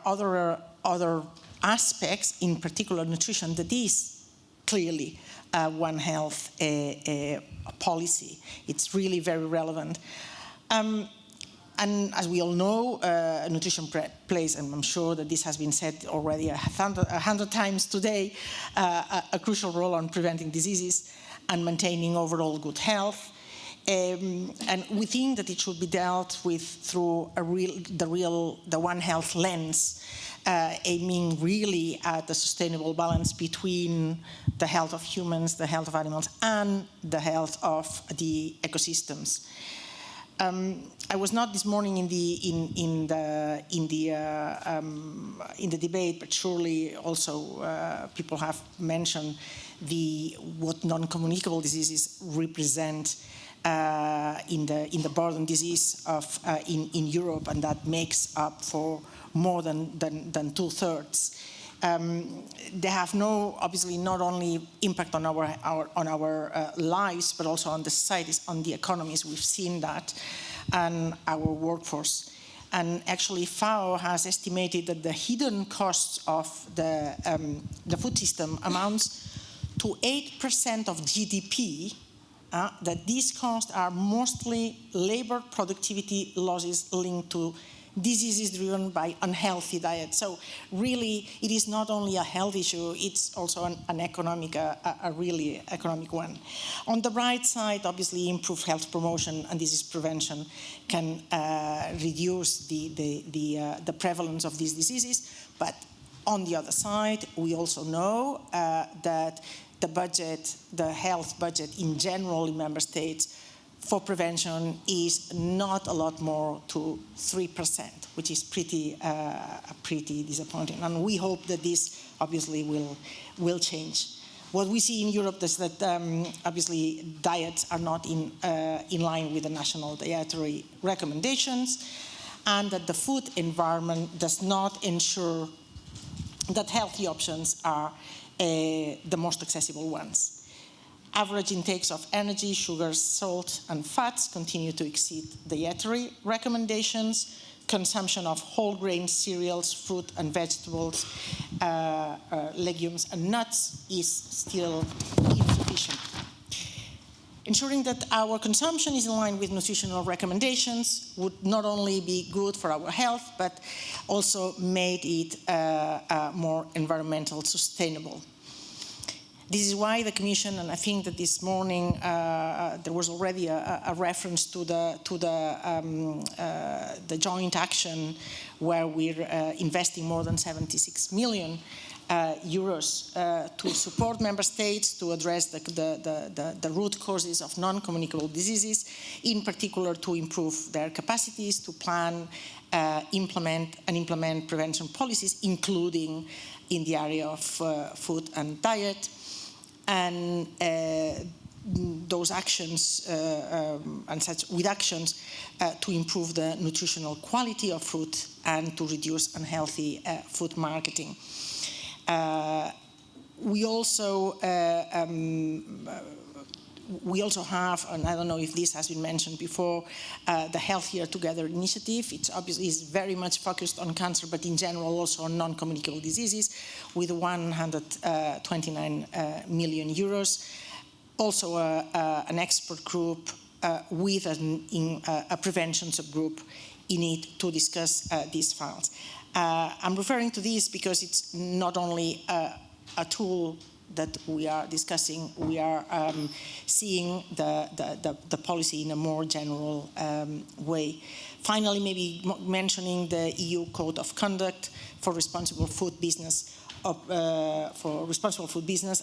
other aspects, in particular nutrition, that is clearly One Health policy. It's really very relevant. And as we all know, nutrition plays, and I'm sure that this has been said already 100 times today, a crucial role on preventing diseases and maintaining overall good health. And we think that it should be dealt with through the One Health lens, aiming really at the sustainable balance between the health of humans, the health of animals, and the health of the ecosystems. I was not this morning in the debate, but surely also people have mentioned what non-communicable diseases represent in the burden disease in Europe, and that makes up for more than 2/3. They have obviously not only impact on our lives, but also on the societies, on the economies. We've seen that, and our workforce. And actually, FAO has estimated that the hidden costs of the food system amounts to 8% of GDP. That these costs are mostly labor productivity losses linked to diseases driven by unhealthy diet. So really, it is not only a health issue, it's also an economic, a really economic one. On the bright side, obviously, improved health promotion and disease prevention can reduce the prevalence of these diseases. But on the other side, we also know that the health budget in general in member states for prevention is not a lot more to 3%, which is pretty disappointing. And we hope that this obviously will change. What we see in Europe is that obviously diets are not in line with the national dietary recommendations, and that the food environment does not ensure that healthy options are the most accessible ones. Average intakes of energy, sugars, salt, and fats continue to exceed dietary recommendations. Consumption of whole grain cereals, fruit and vegetables, legumes and nuts is still insufficient. Ensuring that our consumption is in line with nutritional recommendations would not only be good for our health, but also made it more environmentally sustainable. This is why the Commission, and I think that this morning there was already a reference to the joint action where we're investing more than 76 million euros to support member states to address the root causes of non-communicable diseases, in particular to improve their capacities to plan, implement prevention policies, including in the area of food and diet. And those actions with actions to improve the nutritional quality of food and to reduce unhealthy food marketing. We also have, and I don't know if this has been mentioned before, the Healthier Together initiative. It's obviously very much focused on cancer, but in general also on non-communicable diseases, with 129 million euros. Also an expert group with a prevention subgroup in it to discuss these files. I'm referring to this because it's not only a tool that we are discussing, we are seeing the policy in a more general way. Finally, maybe mentioning the EU Code of Conduct for Responsible Food Business,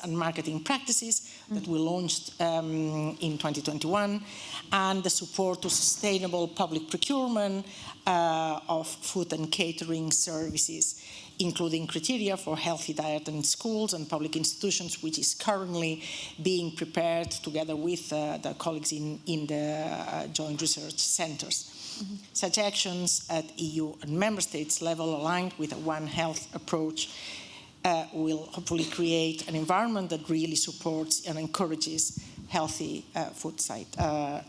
and marketing practices that we launched in 2021, and the support to sustainable public procurement of food and catering services, including criteria for healthy diet in schools and public institutions, which is currently being prepared together with the colleagues in the joint research centers. Mm-hmm. Such actions at EU and member states level, aligned with a One Health approach, will hopefully create an environment that really supports and encourages healthy food site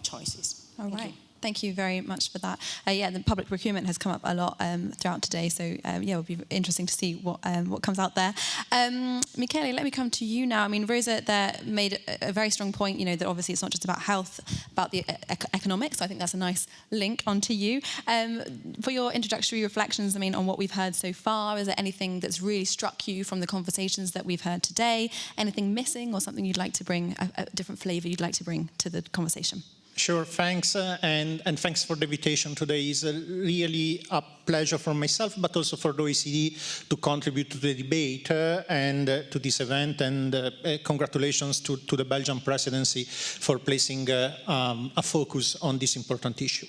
choices. All right. Thank you very much for that. Yeah, the public procurement has come up a lot throughout today, so yeah, it'll be interesting to see what comes out there. Michele, let me come to you now. I mean, Rosa there made a very strong point, you know, that obviously it's not just about health, about the economics. So I think that's a nice link onto you. For your introductory reflections, I mean, on what we've heard so far, is there anything that's really struck you from the conversations that we've heard today? Anything missing or something you'd like to bring, a different flavour you'd like to bring to the conversation? Sure, thanks, and thanks for the invitation today. It's really a pleasure for myself, but also for the OECD to contribute to the debate and to this event, and congratulations to the Belgian Presidency for placing a focus on this important issue.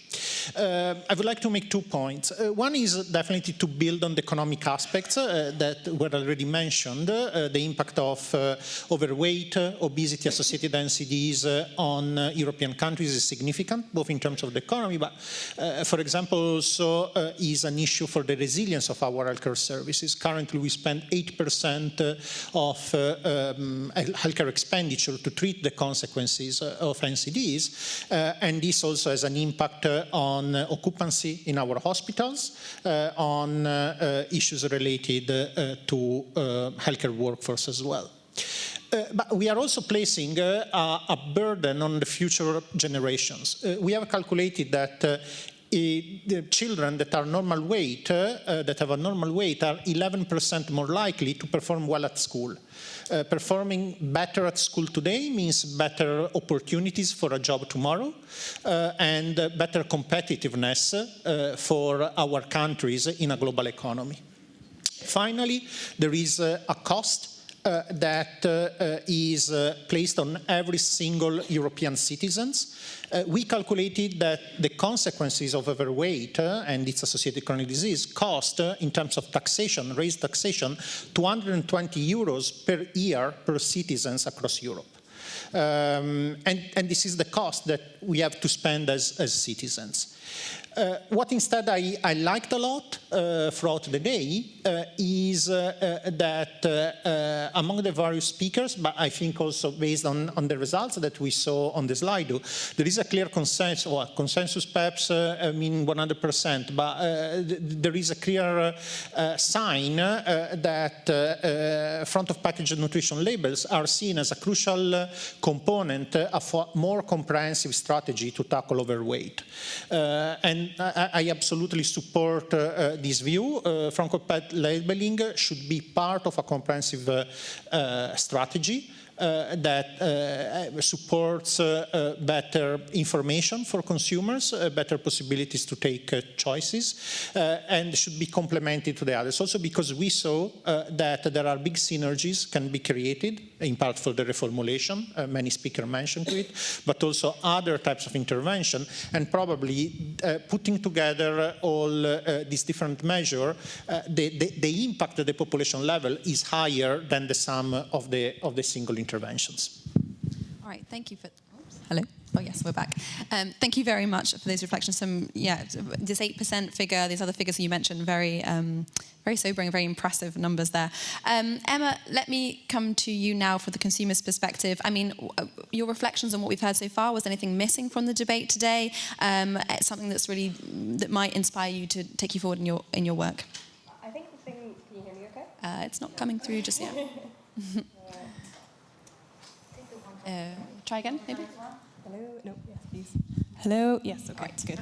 I would like to make 2 points. One is definitely to build on the economic aspects that were already mentioned, the impact of overweight, obesity, associated NCDs on European countries is significant, both in terms of the economy, but for example, also is an issue for the resilience of our healthcare services. Currently, we spend 8% of healthcare expenditure to treat the consequences of NCDs, and this also has an impact on occupancy in our hospitals, on issues related to healthcare workforce as well. But we are also placing a burden on the future generations. We have calculated that the children that are normal weight, that have a normal weight, are 11% more likely to perform well at school. Performing better at school today means better opportunities for a job tomorrow and better competitiveness for our countries in a global economy. Finally, there is a cost that is placed on every single European citizens. We calculated that the consequences of overweight and its associated chronic disease cost, in terms of taxation, raised taxation, 220 euros per year per citizens across Europe. And this is the cost that we have to spend as citizens. What instead I liked a lot throughout the day is that among the various speakers, but I think also based on the results that we saw on the slide, there is a clear consensus, or consensus perhaps, I mean 100%, but there is a clear sign that front of package nutrition labels are seen as a crucial component of a more comprehensive strategy to tackle overweight. And I absolutely support this view. Front-of-pack labeling should be part of a comprehensive strategy that supports better information for consumers, better possibilities to take choices, and should be complemented to the others. Also because we saw that there are big synergies can be created, in part for the reformulation, many speakers mentioned it, but also other types of intervention, and probably putting together all these different measures, the impact at the population level is higher than the sum of the single interventions. All right, thank you for... Oops. Hello. Oh yes, we're back. Thank you very much for those reflections. This 8% figure, these other figures you mentioned, very sobering, very impressive numbers there. Emma, let me come to you now for the consumer's perspective. I mean, your reflections on what we've heard so far, was anything missing from the debate today? Something that might inspire you to take you forward in your work? I think the thing, can you hear me okay? It's not coming through just yet. Try again, maybe? Hello? No, yes, please. Hello? Yes, okay, it's good.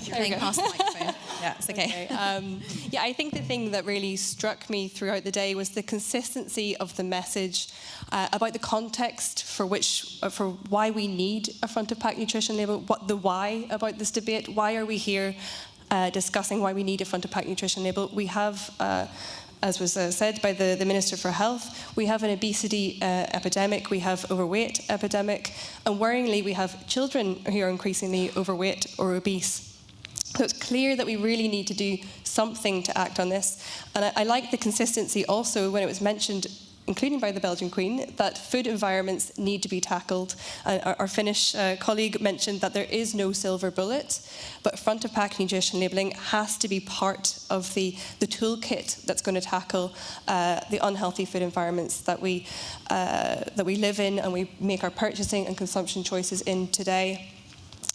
You're playing past the microphone. Yeah, it's okay. Yeah, I think the thing that really struck me throughout the day was the consistency of the message about the context for why we need a front-of-pack nutrition label, the why about this debate. Why are we here discussing why we need a front-of-pack nutrition label? We have... as was said by the Minister for Health, we have an obesity epidemic, we have overweight epidemic, and worryingly we have children who are increasingly overweight or obese. So it's clear that we really need to do something to act on this. And I like the consistency also when it was mentioned, including by the Belgian Queen, that food environments need to be tackled. Our Finnish colleague mentioned that there is no silver bullet, but front-of-pack nutrition labelling has to be part of the toolkit that's going to tackle the unhealthy food environments that we live in and we make our purchasing and consumption choices in today.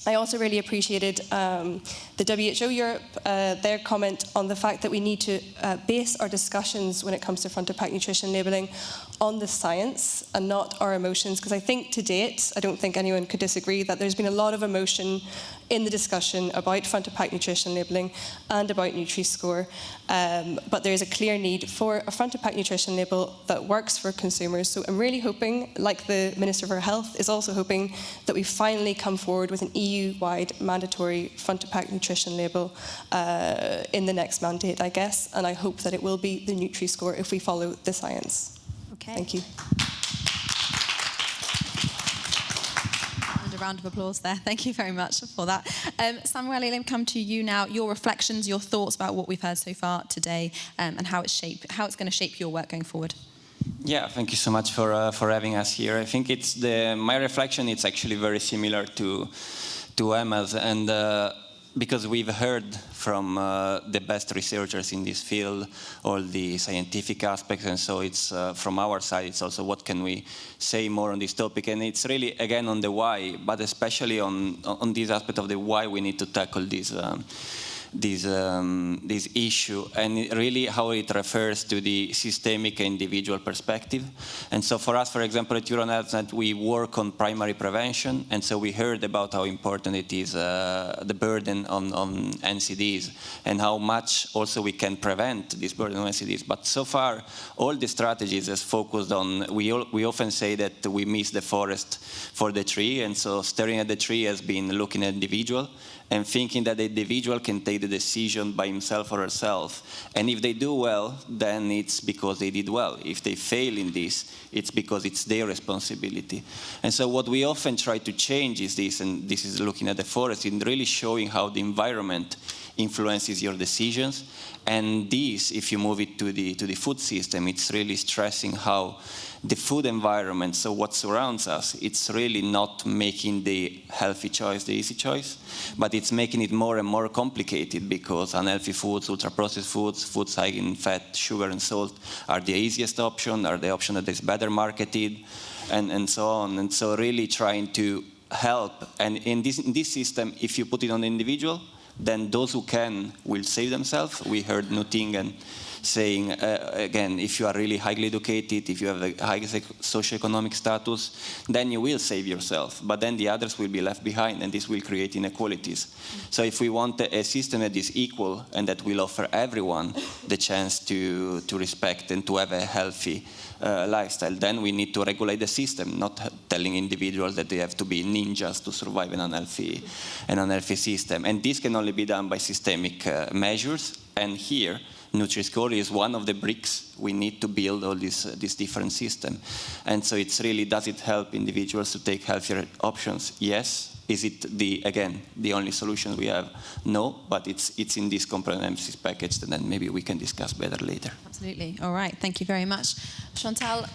I also really appreciated the WHO Europe, their comment on the fact that we need to base our discussions when it comes to front-of-pack nutrition labelling on the science and not our emotions, because I think to date, I don't think anyone could disagree that there's been a lot of emotion in the discussion about front-of-pack nutrition labelling and about Nutri-Score, but there is a clear need for a front-of-pack nutrition label that works for consumers. So I'm really hoping, like the Minister for Health is also hoping, that we finally come forward with an EU-wide mandatory front-of-pack nutrition label in the next mandate, I guess, and I hope that it will be the Nutri-Score if we follow the science. Okay. Thank you. And a round of applause there. Thank you very much for that. Samuele, let me come to you now. Your reflections, your thoughts about what we've heard so far today, and how it's going to shape your work going forward. Yeah, thank you so much for having us here. I think it's my reflection. It's actually very similar to Emma's, and because we've heard from the best researchers in this field, all the scientific aspects, and so it's from our side, it's also what can we say more on this topic, and it's really, again, on the why, but especially on this aspect of the why we need to tackle this issue, and really how it refers to the systemic and individual perspective. And so for us, for example, at EuroNet, we work on primary prevention, and so we heard about how important it is, the burden on NCDs, and how much also we can prevent this burden on NCDs. But so far, all the strategies is focused on, we often say that we miss the forest for the tree, and so staring at the tree has been looking at the individual, and thinking that the individual can take the decision by himself or herself. And if they do well, then it's because they did well. If they fail in this, it's because it's their responsibility. And so what we often try to change is this, and this is looking at the forest, and really showing how the environment influences your decisions. And this, if you move it to the food system, it's really stressing how the food environment, so what surrounds us, it's really not making the healthy choice the easy choice, but it's making it more and more complicated, because unhealthy foods, ultra-processed foods, foods high in fat, sugar, and salt are the easiest option, are the option that is better marketed, and so on. And so really trying to help. And in this system, if you put it on the individual, then those who can will save themselves. We heard Knut-Inge saying, again, if you are really highly educated, if you have a high socioeconomic status, then you will save yourself. But then the others will be left behind, and this will create inequalities. So if we want a system that is equal and that will offer everyone the chance to respect and to have a healthy lifestyle, then we need to regulate the system, not telling individuals that they have to be ninjas to survive an unhealthy system. And this can only be done by systemic measures. And here, Nutri-Score is one of the bricks we need to build all this different system. And so it's really, does it help individuals to take healthier options? Yes. Is it the only solution we have? No, but it's in this comprehensive package that then maybe we can discuss better later. Absolutely. All right. Thank you very much. Chantal.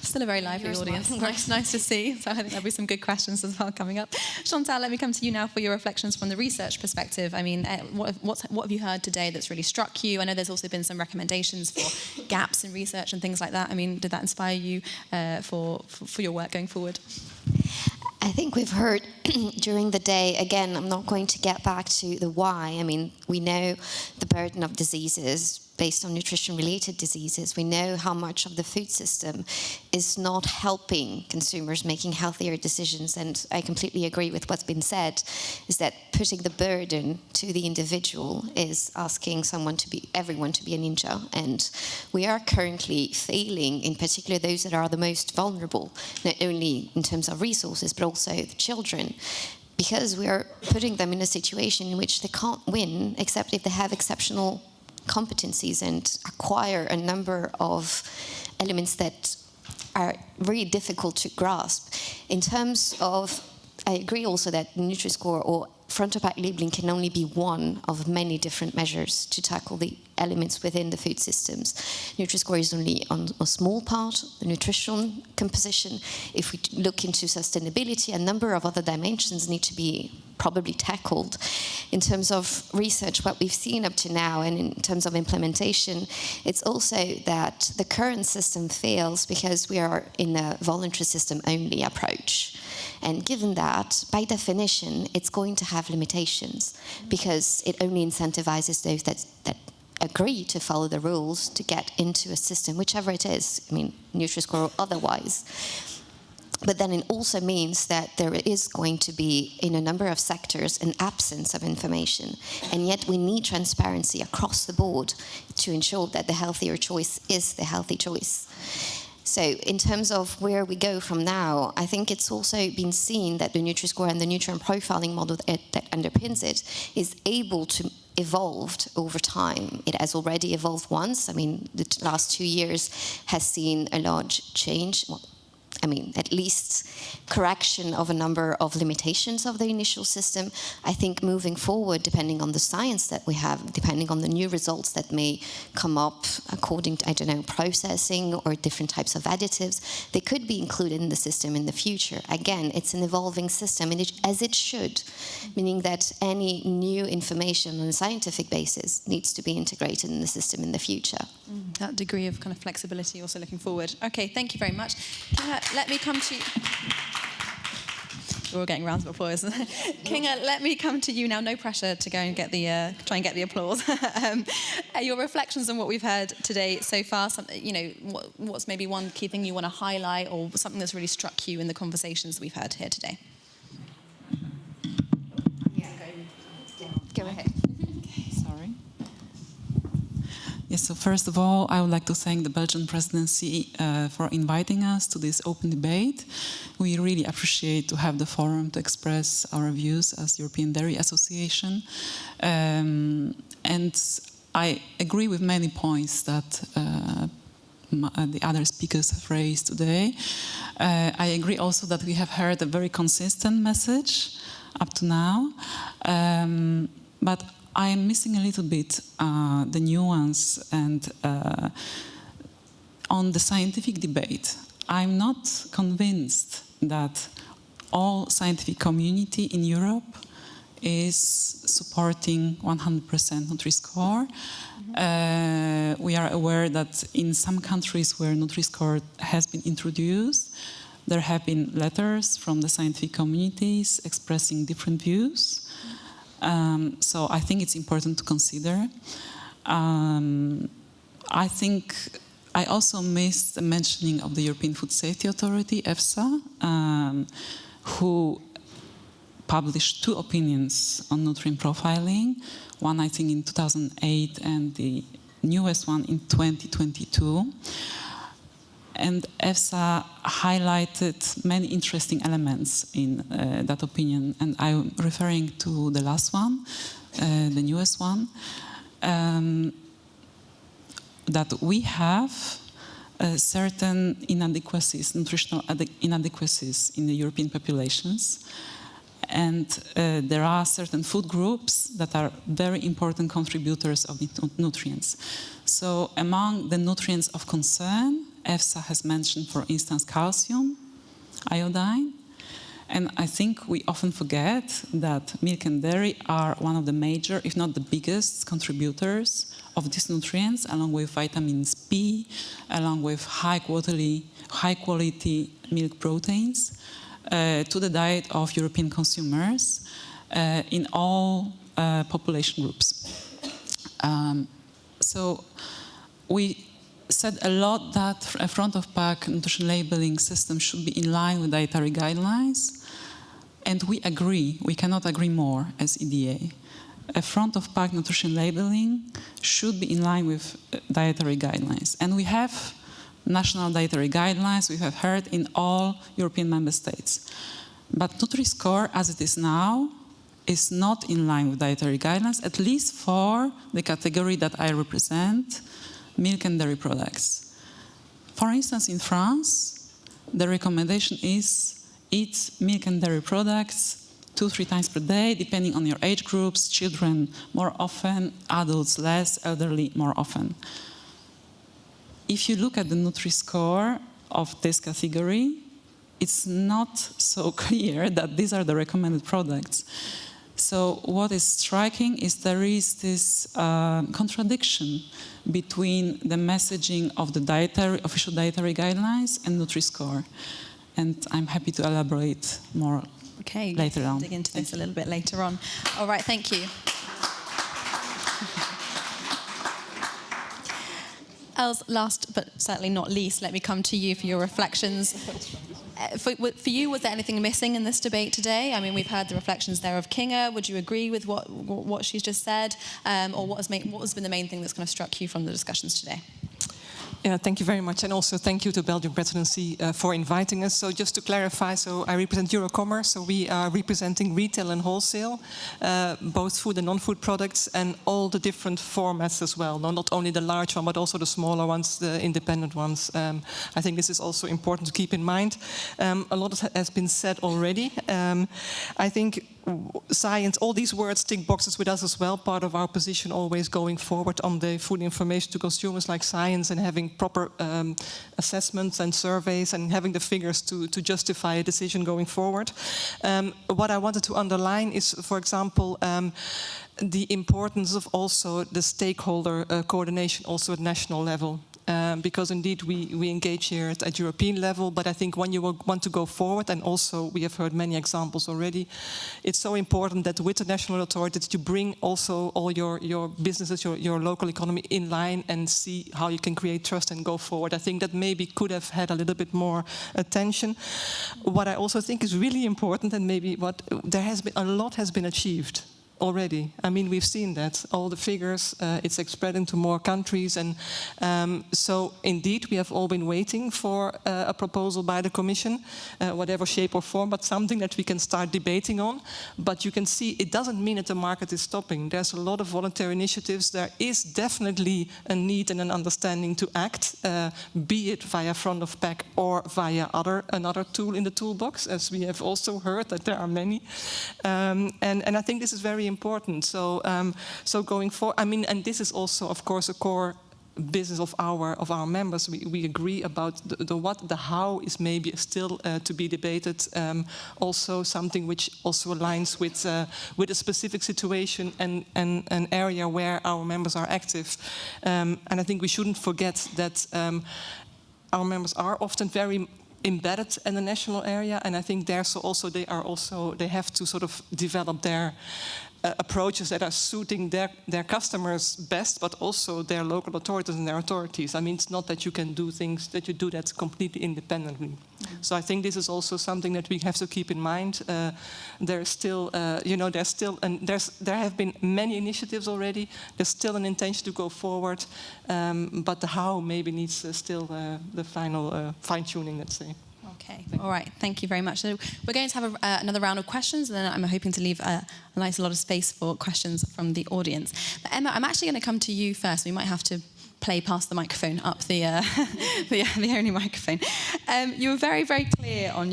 Still a very lively audience. Nice to see. So I think there'll be some good questions as well coming up. Chantal, let me come to you now for your reflections from the research perspective. I mean, what have you heard today that's really struck you? I know there's also been some recommendations for gaps in research and things like that. I mean, did that inspire you for your work going forward? I think we've heard during the day, again, I'm not going to get back to the why. I mean, we know the burden of diseases based on nutrition-related diseases. We know how much of the food system is not helping consumers making healthier decisions. And I completely agree with what's been said, is that putting the burden to the individual is asking everyone to be a ninja. And we are currently failing, in particular those that are the most vulnerable, not only in terms of resources, but also the children, because we are putting them in a situation in which they can't win except if they have exceptional competencies and acquire a number of elements that are really difficult to grasp. In terms of, I agree also that Nutri-Score or front-of-pack labeling can only be one of many different measures to tackle the elements within the food systems. Nutri-Score is only on a small part, the nutrition composition. If we look into sustainability, a number of other dimensions need to be probably tackled. In terms of research, what we've seen up to now, and in terms of implementation, it's also that the current system fails because we are in a voluntary system only approach. And given that, by definition, it's going to have limitations because it only incentivizes those that agree to follow the rules to get into a system, whichever it is, I mean, Nutri-Score or otherwise. But then it also means that there is going to be, in a number of sectors, an absence of information. And yet we need transparency across the board to ensure that the healthier choice is the healthy choice. So in terms of where we go from now, I think it's also been seen that the Nutri-Score and the nutrient profiling model that underpins it is able to evolve over time. It has already evolved once. I mean, the last 2 years has seen a large change. Well, I mean, at least correction of a number of limitations of the initial system. I think moving forward, depending on the science that we have, depending on the new results that may come up according to, I don't know, processing or different types of additives, they could be included in the system in the future. Again, it's an evolving system, as it should, meaning that any new information on a scientific basis needs to be integrated in the system in the future. That degree of kind of flexibility also looking forward. Okay, thank you very much. Let me come to you. We're all getting rounds of applause. Kinga, let me come to you now. No pressure to go and get the try and get the applause. Your reflections on what we've heard today so far. You know, what's maybe one key thing you want to highlight, or something that's really struck you in the conversations we've heard here today? Yeah, go ahead. Sorry. Yes, so first of all, I would like to thank the Belgian Presidency for inviting us to this open debate. We really appreciate to have the forum to express our views as European Dairy Association. And I agree with many points that the other speakers have raised today. I agree also that we have heard a very consistent message up to now. But I am missing a little bit the nuance and on the scientific debate. I'm not convinced that all scientific community in Europe is supporting 100% Nutri-Score. We are aware that in some countries where Nutri-Score has been introduced, there have been letters from the scientific communities expressing different views. So I think it's important to consider. I think I also missed the mentioning of the European Food Safety Authority, EFSA, who published 2 opinions on nutrient profiling. One, I think, in 2008, and the newest one in 2022. And EFSA highlighted many interesting elements in that opinion. And I'm referring to the last one, the newest one, that we have certain inadequacies, nutritional inadequacies in the European populations. And there are certain food groups that are very important contributors of the nutrients. So among the nutrients of concern, EFSA has mentioned, for instance, calcium, iodine, and I think we often forget that milk and dairy are one of the major, if not the biggest, contributors of these nutrients, along with vitamins B, along with high quality milk proteins, to the diet of European consumers in all population groups. So we said a lot that a front-of-pack nutrition labeling system should be in line with dietary guidelines, and we agree, we cannot agree more as EDA. A front-of-pack nutrition labeling should be in line with dietary guidelines. And we have national dietary guidelines, we have heard, in all European member states. But Nutri-Score, as it is now, is not in line with dietary guidelines, at least for the category that I represent, milk and dairy products. For instance, in France, the recommendation is eat milk and dairy products 2-3 times per day, depending on your age groups, children more often, adults less, elderly more often. If you look at the Nutri-Score of this category, it's not so clear that these are the recommended products. So what is striking is there is this contradiction between the messaging of the official dietary guidelines and Nutri-Score. and I'm happy to elaborate more later on. Dig into this a little bit later on. All right, thank you. Els, last but certainly not least, let me come to you for your reflections. For you, was there anything missing in this debate today? I mean, we've heard the reflections there of Kinga. Would you agree with what she's just said? Or what has been the main thing that's kind of struck you from the discussions today? Yeah, thank you very much. And also thank you to Belgian Presidency for inviting us. So just to clarify, so I represent Eurocommerce. So we are representing retail and wholesale, both food and non-food products, and all the different formats as well. No, not only the large one, but also the smaller ones, the independent ones. I think this is also important to keep in mind. A lot has been said already. I think science, all these words tick boxes with us as well. Part of our position always going forward on the food information to consumers, like science, and having proper assessments and surveys and having the figures to justify a decision going forward. What I wanted to underline is, for example, the importance of also the stakeholder coordination also at national level. Because indeed we engage here at European level, but I think when you want to go forward, and also we have heard many examples already, it's so important that with the national authorities you bring also all your businesses, your local economy in line and see how you can create trust and go forward. I think that maybe could have had a little bit more attention. What I also think is really important, and maybe a lot has been achieved already. I mean, we've seen that, all the figures, it's spreading to more countries, and so indeed we have all been waiting for a proposal by the Commission, whatever shape or form, but something that we can start debating on. But you can see it doesn't mean that the market is stopping. There's a lot of voluntary initiatives. There is definitely a need and an understanding to act, be it via front of pack or via another tool in the toolbox, as we have also heard that there are many. And I think this is very important. So going forward, I mean, and this is also, of course, a core business of our members. We agree about the what, the how is maybe still to be debated. Also something which also aligns with a specific situation and an area where our members are active. And I think we shouldn't forget that our members are often very embedded in the national area, and I think they have to sort of develop their approaches that are suiting their customers best, but also their local authorities and their authorities. I mean, it's not that you can do things, that you do that completely independently. Mm-hmm. So I think this is also something that we have to keep in mind. There's still, there have been many initiatives already. There's still an intention to go forward, but the how maybe needs still the final fine-tuning, let's say. Okay, all right, thank you very much. So we're going to have another round of questions, and then I'm hoping to leave a lot of space for questions from the audience. But Emma, I'm actually going to come to you first. We might have to play past the microphone up the only microphone. You were very, very clear on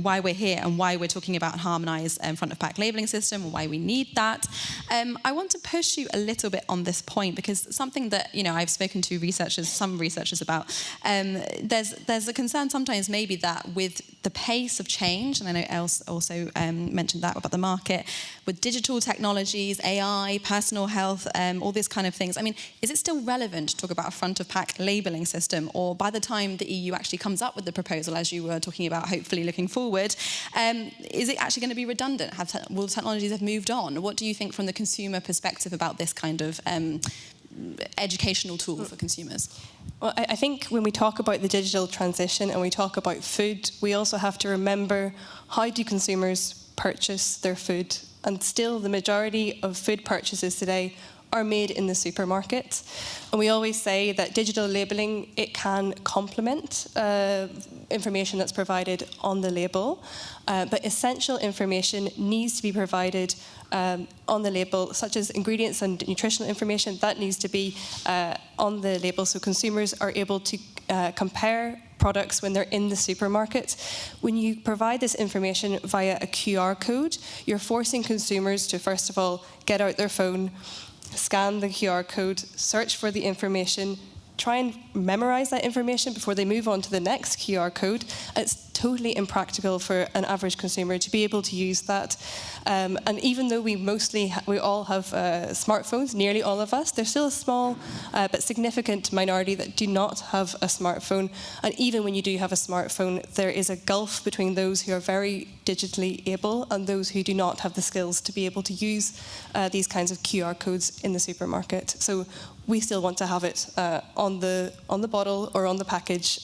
why we're here and why we're talking about harmonised front of pack labelling system and why we need that. I want to push you a little bit on this point, because something that I've spoken to some researchers about. There's a concern sometimes maybe that with the pace of change, and I know Els also mentioned that about the market, with digital technologies, AI, personal health, all these kind of things. I mean, is it still relevant to talk about a front-of-pack labelling system, or by the time the EU actually comes up with the proposal, as you were talking about, hopefully looking forward, is it actually going to be redundant? Will technologies have moved on? What do you think from the consumer perspective about this kind of educational tool for consumers? Well, I think when we talk about the digital transition and we talk about food, we also have to remember, how do consumers purchase their food? And still the majority of food purchases today are made in the supermarket. And we always say that digital labelling, it can complement information that's provided on the label, but essential information needs to be provided on the label, such as ingredients and nutritional information, that needs to be on the label so consumers are able to compare products when they're in the supermarket. When you provide this information via a QR code, you're forcing consumers to, first of all, get out their phone, scan the QR code, search for the information, try and memorize that information before they move on to the next QR code. It's totally impractical for an average consumer to be able to use that. And even though we all have smartphones, nearly all of us, there's still a small but significant minority that do not have a smartphone. And even when you do have a smartphone, there is a gulf between those who are very digitally able and those who do not have the skills to be able to use these kinds of QR codes in the supermarket. So we still want to have it on the bottle or on the package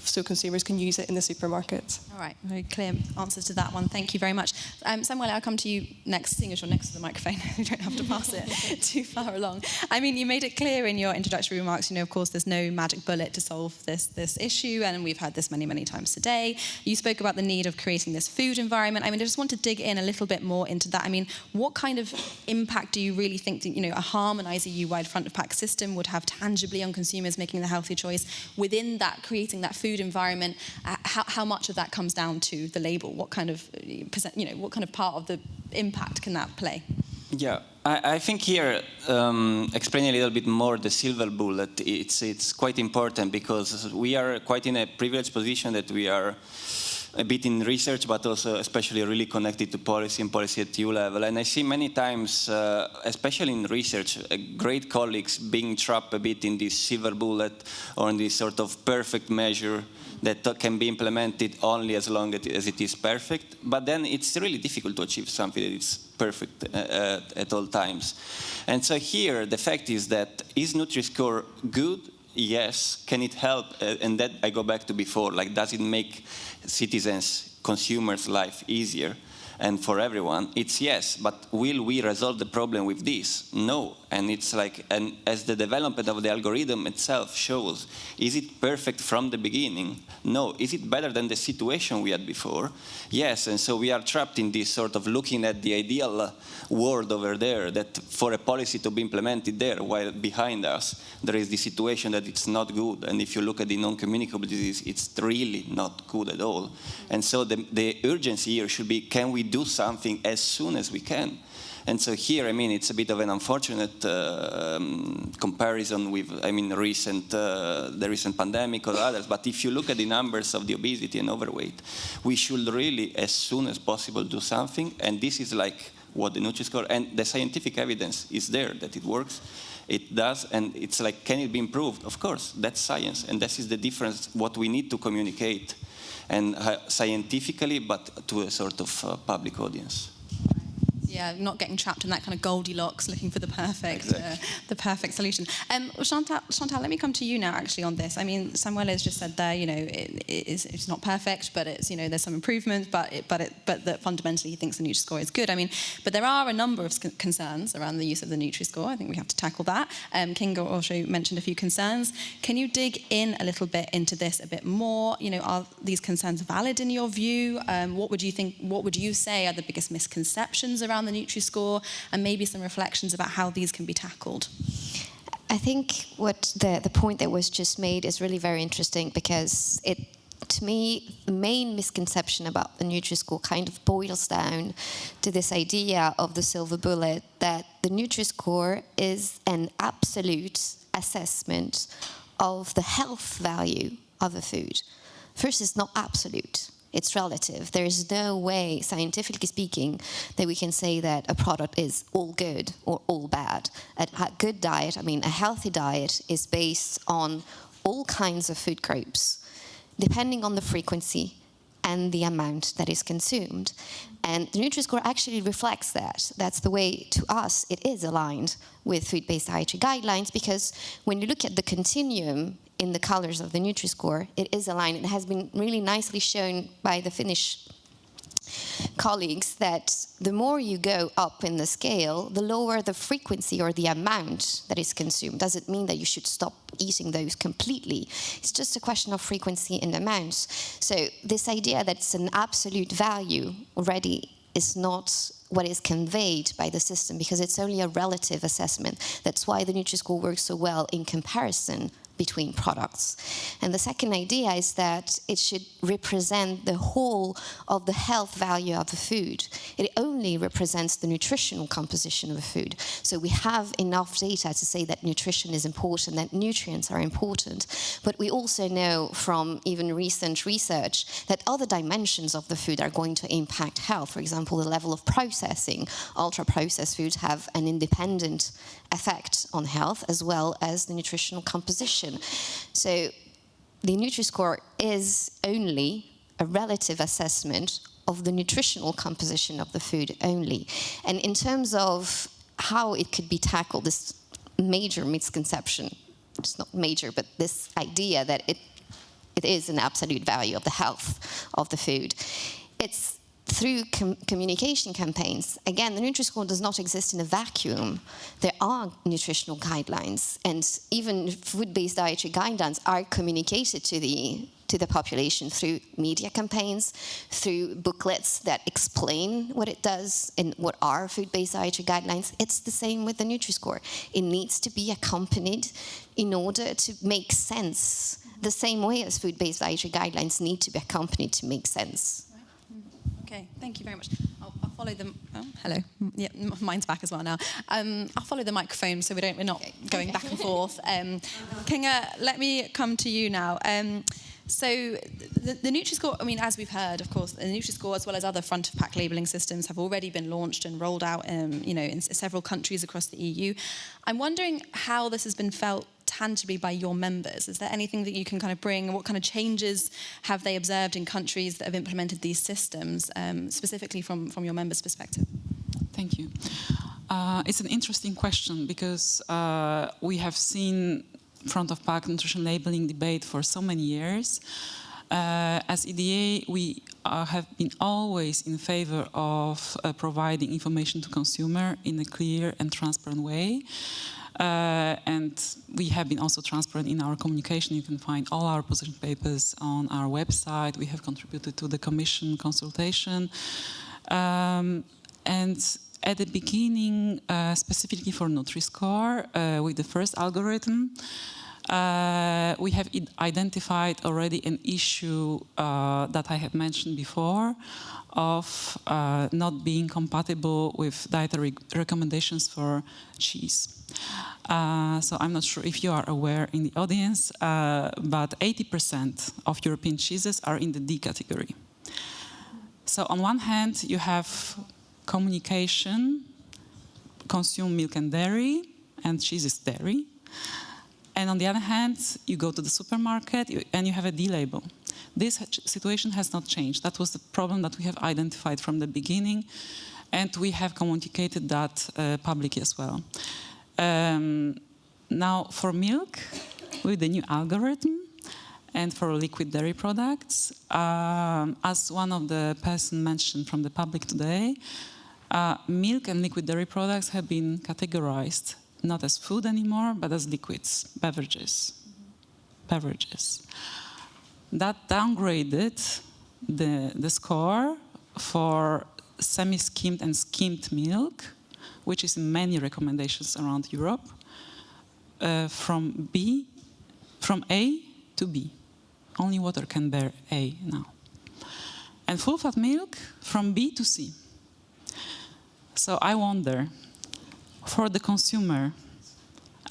so consumers can use it in the supermarket. All right, very clear answers to that one. Thank you very much. Samuel, I'll come to you next, seeing as you're next to the microphone. You don't have to pass it too far along. I mean, you made it clear in your introductory remarks, of course, there's no magic bullet to solve this issue, and we've heard this many, many times today. You spoke about the need of creating this food environment. I mean, I just want to dig in a little bit more into that. I mean, what kind of impact do you really think that, a harmonised EU-wide front-of-pack system would have tangibly on consumers making the healthy choice within that, creating that food environment? How much of that comes down to the label? What kind of what kind of part of the impact can that play? Yeah, I think here explaining a little bit more the silver bullet, it's quite important because we are quite in a privileged position that we are a bit in research, but also especially really connected to policy and policy at EU level. And I see many times, especially in research, great colleagues being trapped a bit in this silver bullet or in this sort of perfect measure that can be implemented only as long as it is perfect. But then it's really difficult to achieve something that is perfect at all times. And so here, the fact is that, is Nutri-Score good? Yes. Can it help? And that I go back to before, like, does it make citizens, consumers' life easier? And for everyone, it's yes. But will we resolve the problem with this? No. And it's like, and as the development of the algorithm itself shows, is it perfect from the beginning? No. Is it better than the situation we had before? Yes. And so we are trapped in this sort of looking at the ideal world over there, that for a policy to be implemented there, while behind us there is the situation that it's not good. And if you look at the non-communicable disease, it's really not good at all. And so the urgency here should be, can we do something as soon as we can? And so here, I mean, it's a bit of an unfortunate comparison with, I mean, the recent pandemic or others. But if you look at the numbers of the obesity and overweight, we should really, as soon as possible, do something. And this is like what the Nutri-Score, and the scientific evidence is there that it works. It does, and it's like, can it be improved? Of course, that's science. And this is the difference, what we need to communicate, and scientifically, but to a sort of public audience. Yeah, not getting trapped in that kind of Goldilocks, looking for the perfect solution. Chantal, let me come to you now, actually, on this. I mean, Samuel has just said there, it's not perfect, but it's, there's some improvements, but that fundamentally he thinks the Nutri-Score is good. I mean, but there are a number of concerns around the use of the Nutri-Score. I think we have to tackle that. Kinga also mentioned a few concerns. Can you dig in a little bit into this a bit more? Are these concerns valid in your view? What would you say are the biggest misconceptions around the Nutri-Score, and maybe some reflections about how these can be tackled? I think what the point that was just made is really very interesting, because to me, the main misconception about the Nutri-Score kind of boils down to this idea of the silver bullet, that the Nutri-Score is an absolute assessment of the health value of a food. First, it's not absolute. It's relative. There is no way, scientifically speaking, that we can say that a product is all good or all bad. A good diet, I mean, a healthy diet is based on all kinds of food groups, depending on the frequency and the amount that is consumed. And the Nutri-Score actually reflects that. That's the way, to us, it is aligned with food-based dietary guidelines, because when you look at the continuum in the colors of the Nutri-Score, it is aligned. It has been really nicely shown by the Finnish colleagues that the more you go up in the scale, the lower the frequency or the amount that is consumed. Doesn't mean that you should stop eating those completely. It's just a question of frequency and amounts. So this idea that it's an absolute value already is not what is conveyed by the system, because it's only a relative assessment. That's why the Nutri-Score works so well in comparison between products. And the second idea is that it should represent the whole of the health value of the food. It only represents the nutritional composition of a food. So we have enough data to say that nutrition is important, that nutrients are important. But we also know from even recent research that other dimensions of the food are going to impact health. For example, the level of processing. Ultra-processed foods have an independent effect on health as well as the nutritional composition. So the Nutri-Score is only a relative assessment of the nutritional composition of the food only. And in terms of how it could be tackled, this major misconception, it's not major, but this idea that it is an absolute value of the health of the food, it's through communication campaigns. Again, the Nutri-Score does not exist in a vacuum. There are nutritional guidelines, and even food-based dietary guidelines are communicated to the population through media campaigns, through booklets that explain what it does and what are food-based dietary guidelines. It's the same with the Nutri-Score. It needs to be accompanied in order to make sense, the same way as food-based dietary guidelines need to be accompanied to make sense. Okay, thank you very much. I'll follow them. Oh, hello. Yeah, mine's back as well now. I'll follow the microphone so we're not going back and forth. Kinga, let me come to you now. So the Nutri-Score, I mean, as we've heard, of course, the Nutri-Score as well as other front-of-pack labelling systems have already been launched and rolled out, in several countries across the EU. I'm wondering how this has been felt tangibly by your members. Is there anything that you can kind of bring? What kind of changes have they observed in countries that have implemented these systems, specifically from your members' perspective? Thank you. It's an interesting question because we have seen front-of-pack nutrition labeling debate for so many years. As EDA, we have been always in favor of providing information to consumer in a clear and transparent way. And we have been also transparent in our communication. You can find all our position papers on our website. We have contributed to the Commission consultation. And at the beginning, specifically for Nutri-Score, with the first algorithm, we have identified already an issue that I have mentioned before of not being compatible with dietary recommendations for cheese. So I'm not sure if you are aware in the audience, but 80% of European cheeses are in the D category. So on one hand, you have communication, consume milk and dairy, and cheese is dairy. And on the other hand, you go to the supermarket and you have a D label. This situation has not changed. That was the problem that we have identified from the beginning, and we have communicated that publicly as well. Now, for milk, with the new algorithm, and for liquid dairy products, as one of the persons mentioned from the public today, milk and liquid dairy products have been categorized not as food anymore, but as liquids, beverages. That downgraded the score for semi-skimmed and skimmed milk, which is in many recommendations around Europe, from A to B. Only water can bear A now. And full-fat milk from B to C. So I wonder, for the consumer,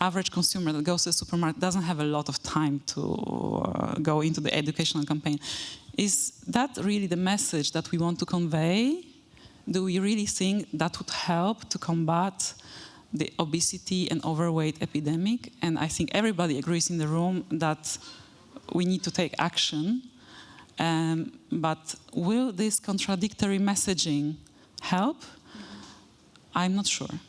average consumer that goes to the supermarket doesn't have a lot of time to go into the educational campaign. Is that really the message that we want to convey? Do we really think that would help to combat the obesity and overweight epidemic? And I think everybody agrees in the room that we need to take action. But will this contradictory messaging help? I'm not sure.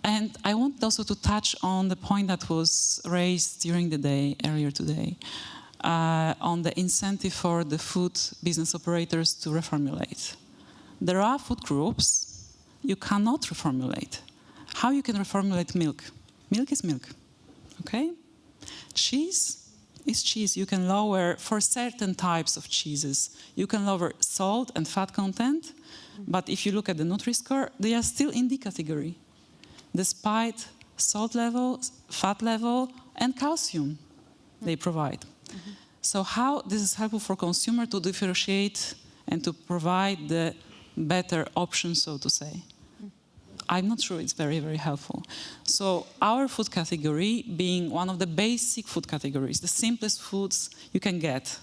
And I want also to touch on the point that was raised during the day, earlier today, on the incentive for the food business operators to reformulate. There are food groups you cannot reformulate. How you can reformulate milk? Milk is milk, okay? Cheese is cheese. You can lower, for certain types of cheeses, you can lower salt and fat content, but if you look at the Nutri-Score, they are still in the category, despite salt level, fat level, and calcium they provide. So how this is helpful for consumer to differentiate and to provide the better option, so to say. I'm not sure it's very, very helpful. So our food category being one of the basic food categories, the simplest foods you can get,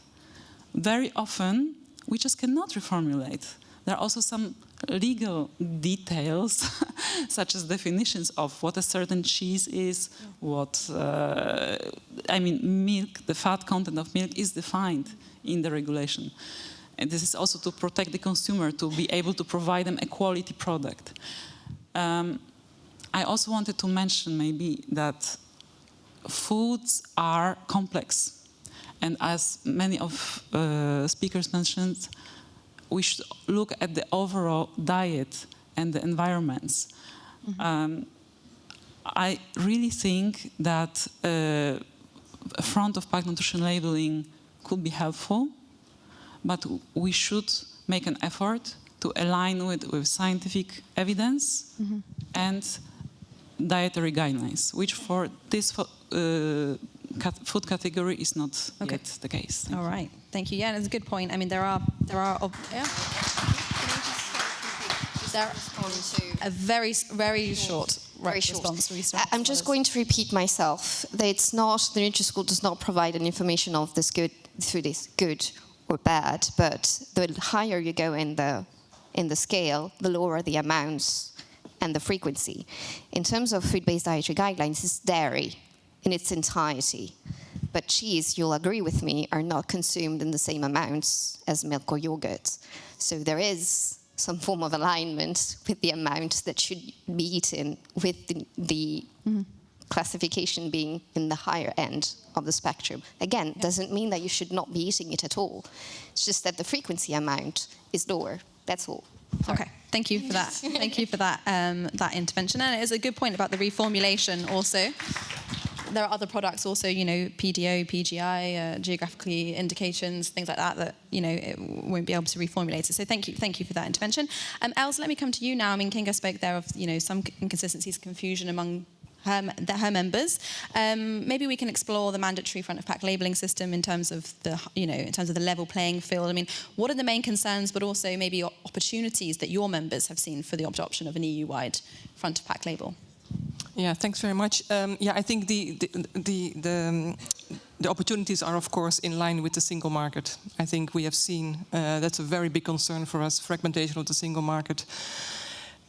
very often we just cannot reformulate. There are also some legal details, such as definitions of what a certain cheese is, what, I mean, milk, the fat content of milk is defined in the regulation. And this is also to protect the consumer, to be able to provide them a quality product. I also wanted to mention maybe that foods are complex. And as many of speakers mentioned, we should look at the overall diet and the environments. I really think that front-of-pack nutrition labeling could be helpful, but we should make an effort to align with scientific evidence and dietary guidelines, which for this food category is not yet the case. All right, thank you. Yeah, that's a good point. I mean, there are yeah. A very short response. I'm just going to repeat myself. That it's not, the Nutri-Score does not provide an information of this food is good or bad, but the higher you go in the scale, the lower the amounts and the frequency. In terms of food-based dietary guidelines, it's dairy in its entirety. But cheese, you'll agree with me, are not consumed in the same amounts as milk or yogurt. So there is some form of alignment with the amount that should be eaten, with the classification being in the higher end of the spectrum. Again, doesn't mean that you should not be eating it at all. It's just that the frequency amount is lower. That's all. Sorry. Okay, thank you for that. Thank you for that that intervention. And it is a good point about the reformulation also. There are other products also, you know, PDO, PGI, geographically indications, things like that, you know, it won't be able to reformulate it. So thank you for that intervention. Els, let me come to you now. I mean, Kinga spoke there of, you know, some inconsistencies, confusion among her members. Maybe we can explore the mandatory front-of-pack labelling system in terms of the, you know, in terms of the level playing field. I mean, what are the main concerns, but also maybe opportunities that your members have seen for the adoption of an EU-wide front-of-pack label? Yeah, thanks very much. Yeah, I think the opportunities are, of course, in line with the single market. I think we have seen that's a very big concern for us, fragmentation of the single market.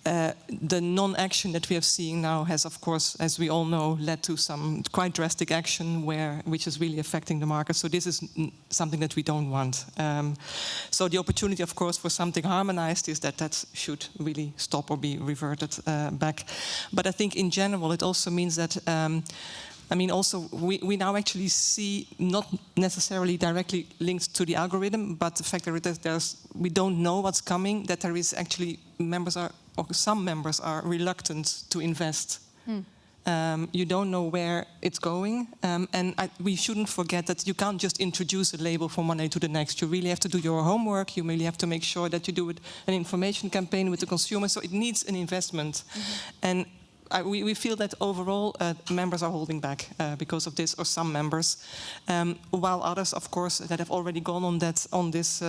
The non-action that we have seen now has, of course, as we all know, led to some quite drastic action which is really affecting the market. So this is something that we don't want. So the opportunity, of course, for something harmonized is that should really stop or be reverted back. But I think in general, it also means that I mean, also, we now actually see, not necessarily directly linked to the algorithm, but the fact that we don't know what's coming, that there is actually some members are reluctant to invest. You don't know where it's going, and we shouldn't forget that you can't just introduce a label from one day to the next. You really have to do your homework. You really have to make sure that you do an information campaign with the consumer, so it needs an investment. And we feel that overall members are holding back because of this, or some members, while others, of course, that have already gone on this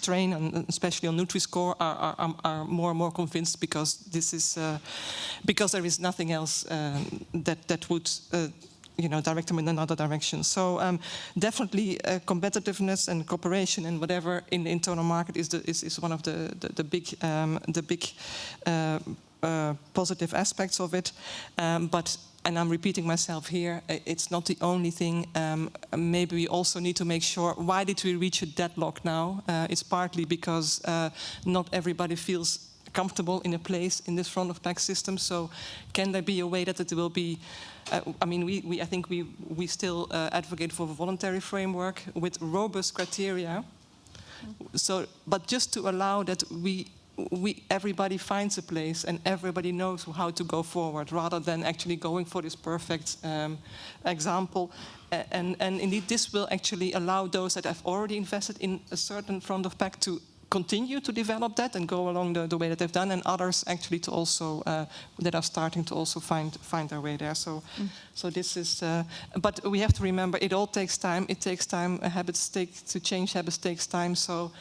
train, and especially on Nutri-Score, are more and more convinced, because this is because there is nothing else that would you know, direct them in another direction. So definitely competitiveness and cooperation and whatever in the internal market is one of the big positive aspects of it, but, and I'm repeating myself here, it's not the only thing. Maybe we also need to make sure, why did we reach a deadlock now? It's partly because not everybody feels comfortable in a place in this front-of-pack system, so can there be a way that it will be, I mean, I think we still advocate for a voluntary framework with robust criteria, so, but just to allow that everybody finds a place and everybody knows how to go forward, rather than actually going for this perfect example. And indeed, this will actually allow those that have already invested in a certain front-of-pack to continue to develop that and go along the way that they've done, and others actually to also that are starting to also find their way there. So, so this is. But we have to remember, it all takes time. It takes time. To change habits takes time. So,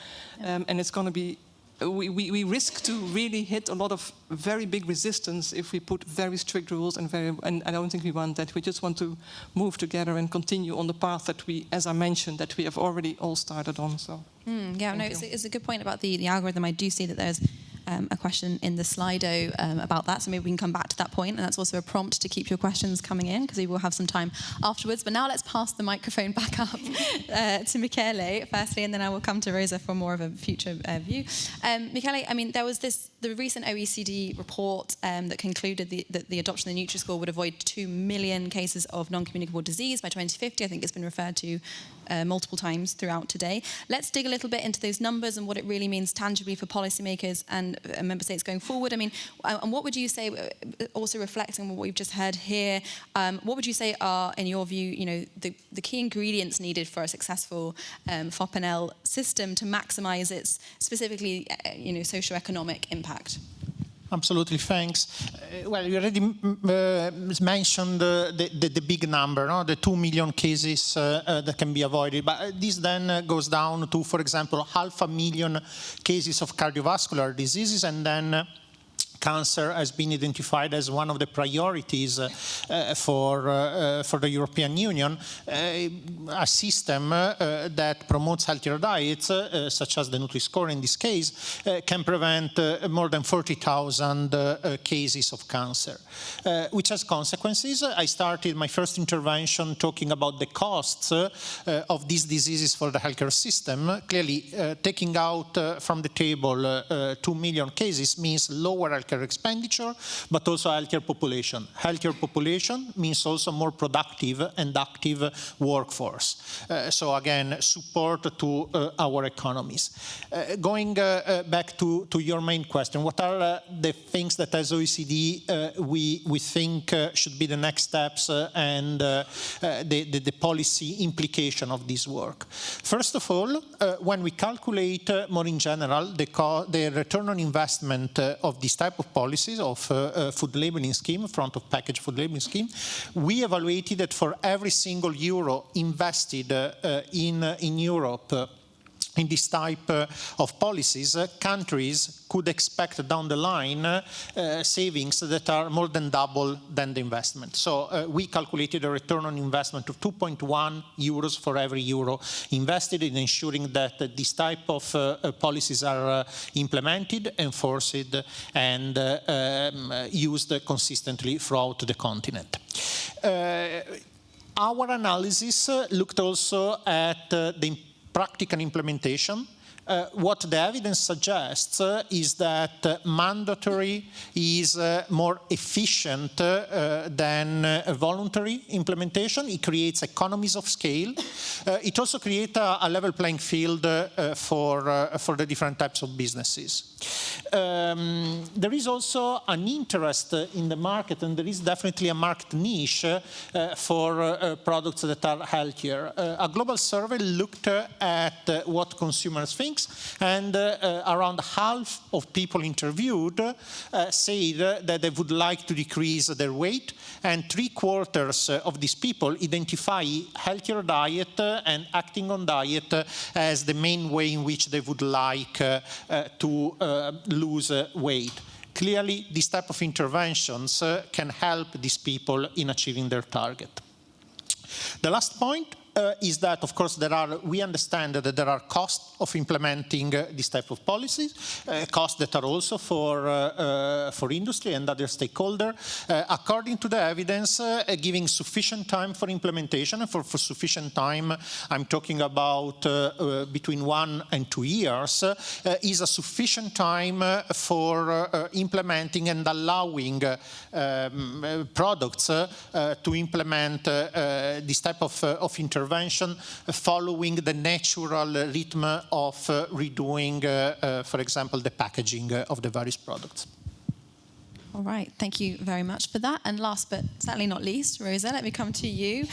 and it's going to be. We risk to really hit a lot of very big resistance if we put very strict rules and I don't think we want that. We just want to move together and continue on the path that we, as I mentioned, that we have already all started on. So yeah, no, it's a good point about the algorithm. I do see that there's a question in the Slido about that, so maybe we can come back to that point, and that's also a prompt to keep your questions coming in, because we will have some time afterwards. But now let's pass the microphone back up to Michele firstly, and then I will come to Rosa for more of a future view. Michele, I mean, there was the recent OECD report that concluded that the adoption of the Nutri-Score would avoid 2 million cases of non-communicable disease by 2050. I think it's been referred to multiple times throughout today. Let's dig a little bit into those numbers and what it really means tangibly for policymakers and member states going forward. I mean, and what would you say, also reflecting on what we've just heard here, what would you say are, in your view, you know, the key ingredients needed for a successful FOPNL system to maximise its specifically, you know, socio-economic impact? Absolutely, thanks. Well, you already mentioned the big number, no? The 2 million cases that can be avoided. But this then goes down to, for example, 500,000 cases of cardiovascular diseases, and then cancer has been identified as one of the priorities for the European Union. A system that promotes healthier diets, such as the Nutri-Score in this case, can prevent more than 40,000 cases of cancer, which has consequences. I started my first intervention talking about the costs of these diseases for the healthcare system. Clearly, taking out from the table 2 million cases means lower healthcare expenditure, but also healthier population. Healthier population means also more productive and active workforce. So again, support to our economies. Going back to your main question, what are the things that as OECD we think should be the next steps and the policy implication of this work? First of all, when we calculate more in general the return on investment of this type of policies, of food labeling scheme, front of package food labeling scheme, we evaluated that for every single euro invested in Europe in this type of policies, countries could expect down the line savings that are more than double than the investment. So we calculated a return on investment of 2.1 euros for every euro invested in ensuring that this type of policies are implemented, enforced, and used consistently throughout the continent. Our analysis looked also at the practical implementation. What the evidence suggests is that mandatory is more efficient than voluntary implementation. It creates economies of scale. It also creates a level playing field for the different types of businesses. There is also an interest in the market, and there is definitely a market niche for products that are healthier. A global survey looked at what consumers think, and around half of people interviewed said that they would like to decrease their weight, and 3/4 of these people identify healthier diet and acting on diet as the main way in which they would like to lose weight. Clearly, these type of interventions can help these people in achieving their target. The last point is that, of course, we understand that there are costs of implementing this type of policies, costs that are also for industry and other stakeholders. According to the evidence, giving sufficient time for implementation, and for sufficient time, I'm talking about between 1 and 2 years, is a sufficient time for implementing and allowing products to implement this type of intervention, following the natural rhythm of redoing, for example, the packaging of the various products. All right, thank you very much for that. And last but certainly not least, Rosa, let me come to you.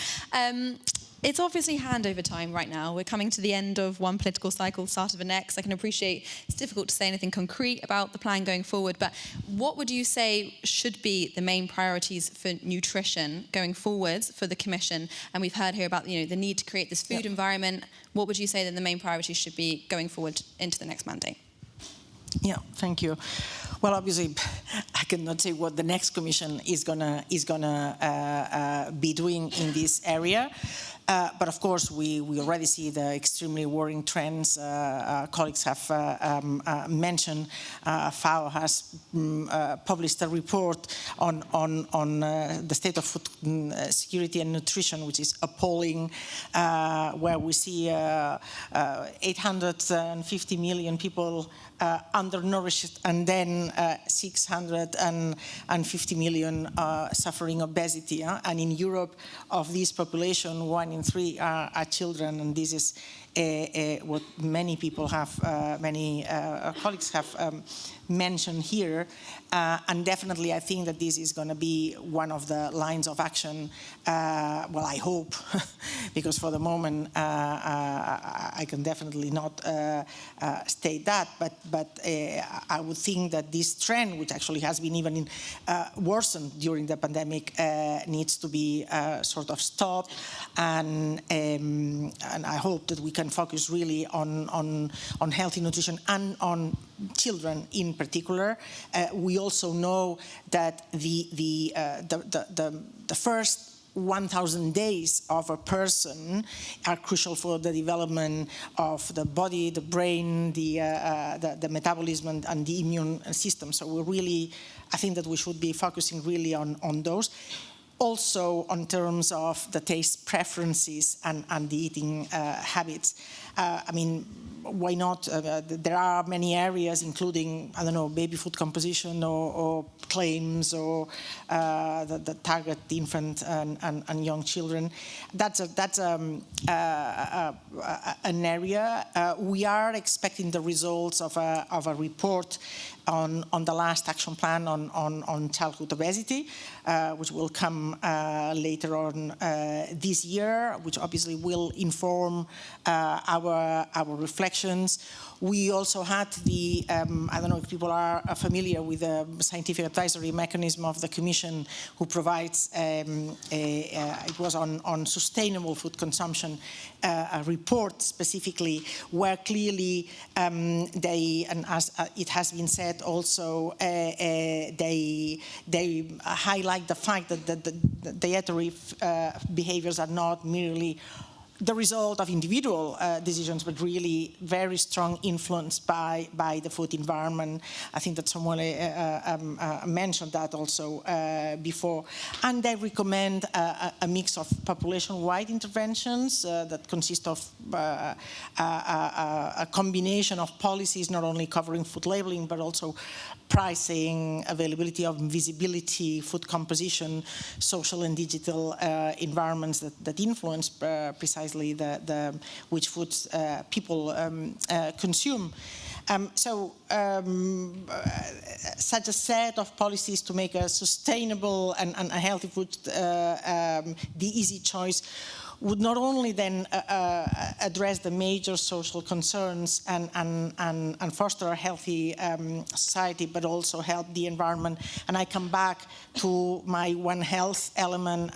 It's obviously handover time right now. We're coming to the end of one political cycle, start of the next. I can appreciate it's difficult to say anything concrete about the plan going forward, but what would you say should be the main priorities for nutrition going forward for the Commission? And we've heard here about the need to create this food environment. What would you say that the main priorities should be going forward into the next mandate? Yeah, thank you. Well, obviously, I cannot say what the next Commission is gonna be doing in this area. But of course, we already see the extremely worrying trends colleagues have mentioned. FAO has published a report on the state of food security and nutrition, which is appalling, where we see 850 million people undernourished, and then 650 million suffering obesity. And in Europe, of this population, 1 in 3 are children, and this is what many people have, many colleagues have mentioned here. And definitely, I think that this is going to be one of the lines of action. Well, I hope, because for the moment, I can definitely not state that. But I would think that this trend, which actually has been even worsened during the pandemic, needs to be sort of stopped. And I hope that we can focus really on healthy nutrition and on children in particular. We also know that the first 1,000 days of a person are crucial for the development of the body, the brain, the metabolism, and the immune system. So I think that we should be focusing really on those. Also, on terms of the taste preferences and the eating habits. I mean, why not? There are many areas, including, I don't know, baby food composition or claims or the target infant and young children. That's an area. We are expecting the results of a report on the last action plan on childhood obesity, which will come later on this year, which obviously will inform our reflections. We also had the, I don't know if people are familiar with the scientific advisory mechanism of the Commission, who provides, it was on sustainable food consumption, a report specifically, where clearly they, and as it has been said also, they highlight the fact that the dietary behaviors are not merely the result of individual decisions, but really very strong influence by the food environment. I think that someone mentioned that also before. And they recommend a mix of population-wide interventions that consist of a combination of policies, not only covering food labeling, but also pricing, availability of visibility, food composition, social and digital environments that influence precisely which foods people consume. Such a set of policies to make a sustainable and a healthy food the easy choice would not only then address the major social concerns and foster a healthy society, but also help the environment. And I come back to my One Health element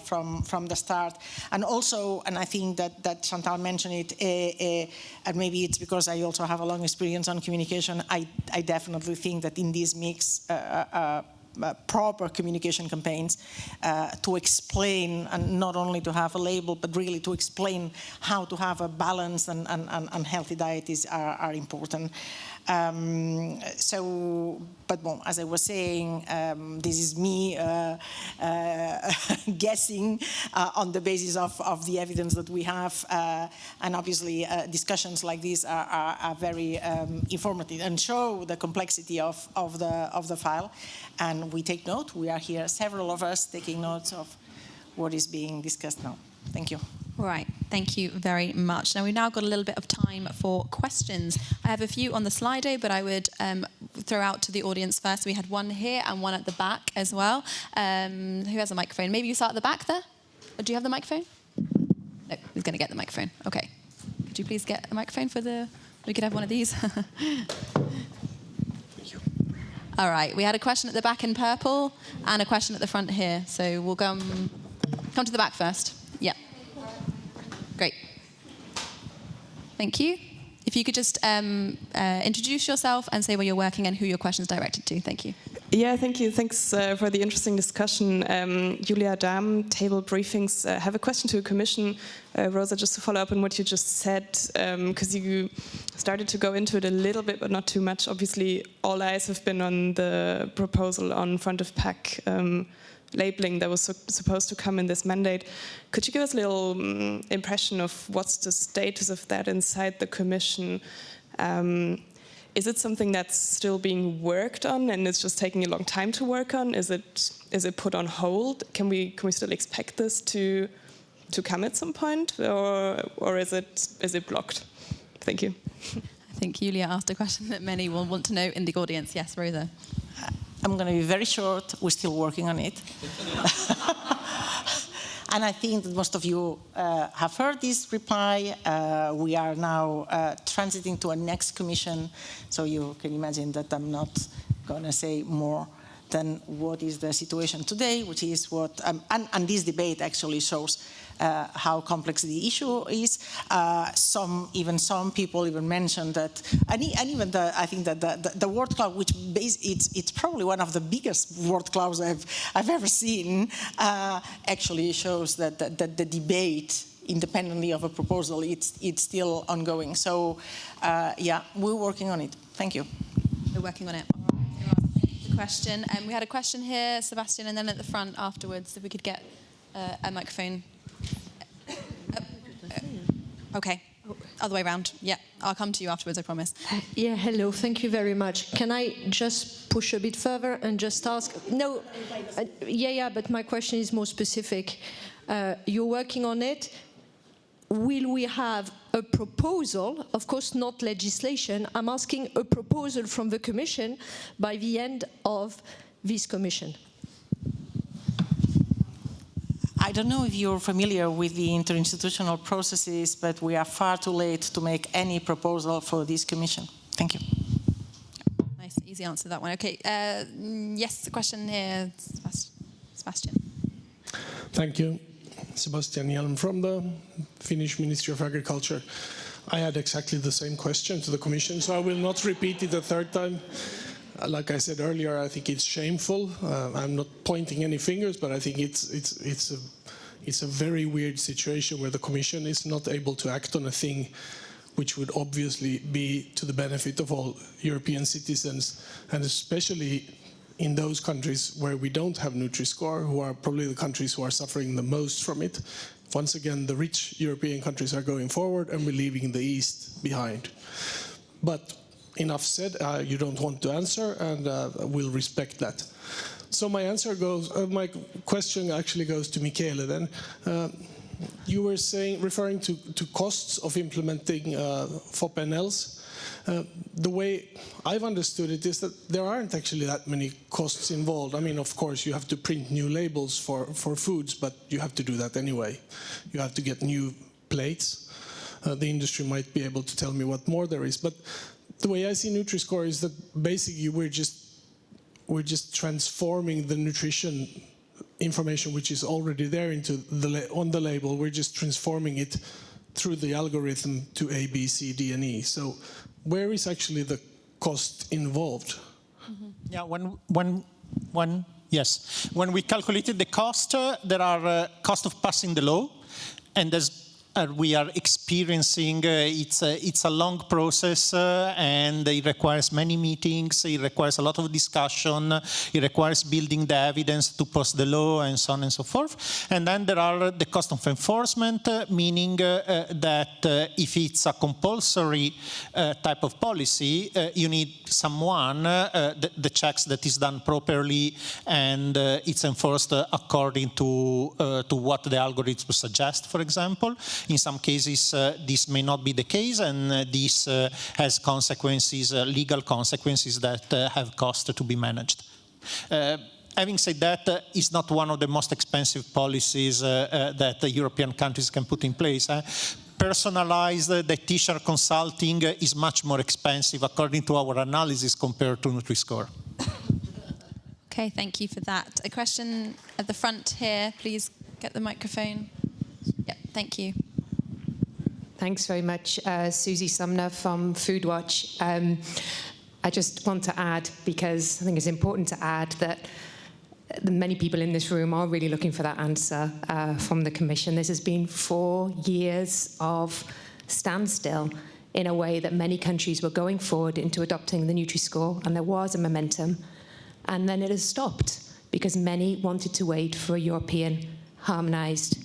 from the start. And also, and I think that Chantal mentioned it, and maybe it's because I also have a long experience on communication, I definitely think that in this mix, proper communication campaigns to explain, and not only to have a label, but really to explain how to have a balanced and healthy diet are important. But well, as I was saying, this is me guessing on the basis of the evidence that we have, and obviously discussions like these are very informative and show the complexity of the file. And we take note. We are here, several of us, taking notes of what is being discussed now. Thank you. All right, thank you very much. Now we've now got a little bit of time for questions. I have a few on the Slido, but I would throw out to the audience first. We had one here and one at the back as well. Who has a microphone? Maybe you start at the back there? Or do you have the microphone? No, who's going to get the microphone? Okay. Could you please get a microphone for the... We could have one of these. All right, we had a question at the back in purple and a question at the front here. So we'll come to the back first. Yeah. Great. Thank you. If you could just introduce yourself and say where you're working and who your question is directed to. Thank you. Yeah, thank you. Thanks for the interesting discussion. Julia Dam, Table Briefings. Have a question to the Commission. Rosa, just to follow up on what you just said, because you started to go into it a little bit, but not too much. Obviously, all eyes have been on the proposal on front-of-pack labeling that was supposed to come in this mandate. Could you give us a little impression of what's the status of that inside the Commission? Is it something that's still being worked on and it's just taking a long time to work on? Is it put on hold? Can we still expect this to come at some point, or is it blocked? Thank you. I think Julia asked a question that many will want to know in the audience. Yes, Rosa. I'm going to be very short. We're still working on it. And I think that most of you have heard this reply. We are now transiting to a next commission, so you can imagine that I'm not going to say more than what is the situation today, which is what, and this debate actually shows how complex the issue is. Some people even mentioned that, and even I think that the word cloud, which it's probably one of the biggest word clouds I've ever seen, actually shows that the debate, independently of a proposal, it's still ongoing. So yeah, we're working on it. Thank you. We're working on it. Question. We had a question here, Sebastian, and then at the front afterwards, if we could get a microphone. Okay, other way around. Yeah, I'll come to you afterwards, I promise. Yeah, hello, thank you very much. Can I just push a bit further and just ask? No, yeah, but my question is more specific. You're working on it. Will we have a proposal, of course not legislation, I'm asking a proposal from the Commission by the end of this Commission? I don't know if you're familiar with the interinstitutional processes, but we are far too late to make any proposal for this Commission. Thank you. Nice, easy answer to that one. Okay, yes, the question here, Sebastian. Thank you. Sebastian Hielm from the Finnish Ministry of Agriculture. I had exactly the same question to the Commission, so I will not repeat it a third time. Like I said earlier, I think it's shameful. I'm not pointing any fingers, but I think it's a very weird situation where the Commission is not able to act on a thing which would obviously be to the benefit of all European citizens, and especially in those countries where we don't have Nutri-Score, who are probably the countries who are suffering the most from it. Once again, the rich European countries are going forward and we're leaving the East behind. But enough said, you don't want to answer, and we'll respect that. So my question actually goes to Michele then. You were referring to costs of implementing FOPNLs. The way I've understood it is that there aren't actually that many costs involved. I mean, of course, you have to print new labels for foods, but you have to do that anyway. You have to get new plates. The industry might be able to tell me what more there is. But the way I see Nutri-Score is that basically we're just transforming the nutrition information which is already there on the label. We're just transforming it through the algorithm to A, B, C, D, and E. So where is actually the cost involved? Mm-hmm. Yeah, when we calculated the cost, there are costs of passing the law, and as we are experiencing, it's a long process, and it requires many meetings, it requires a lot of discussion, it requires building the evidence to post the law, and so on and so forth. And then there are the cost of enforcement, meaning that if it's a compulsory type of policy, you need someone that checks that it's done properly and it's enforced according to what the algorithm suggests, for example. In some cases, this may not be the case, and this has consequences, legal consequences that have cost to be managed. having said that, it's not one of the most expensive policies that the European countries can put in place. Personalized dietitian consulting is much more expensive, according to our analysis, compared to Nutri-Score. Okay, thank you for that. A question at the front here. Please get the microphone. Yeah, thank you. Thanks very much, Susie Sumner from Foodwatch. I just want to add, because I think it's important to add that many people in this room are really looking for that answer from the Commission. This has been 4 years of standstill in a way that many countries were going forward into adopting the Nutri-Score, and there was a momentum, and then it has stopped because many wanted to wait for a European harmonised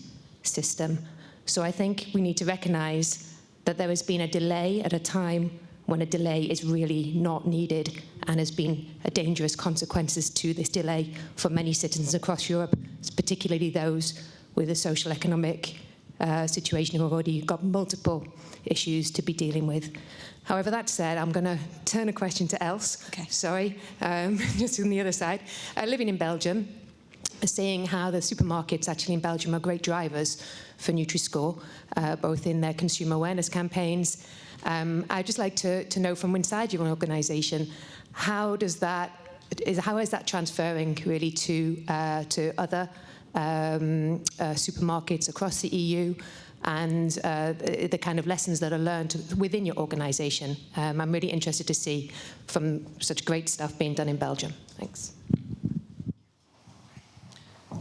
system. So I think we need to recognise that there has been a delay at a time when a delay is really not needed, and has been dangerous consequences to this delay for many citizens across Europe, particularly those with a social economic situation who have already got multiple issues to be dealing with. However, that said, I'm going to turn a question to Els. Okay. Sorry, just on the other side. Living in Belgium, seeing how the supermarkets actually in Belgium are great drivers for Nutri-Score, both in their consumer awareness campaigns. I'd just like to know from inside your organisation, how is that transferring really to other supermarkets across the EU, and the kind of lessons that are learned within your organisation? I'm really interested to see from such great stuff being done in Belgium. Thanks.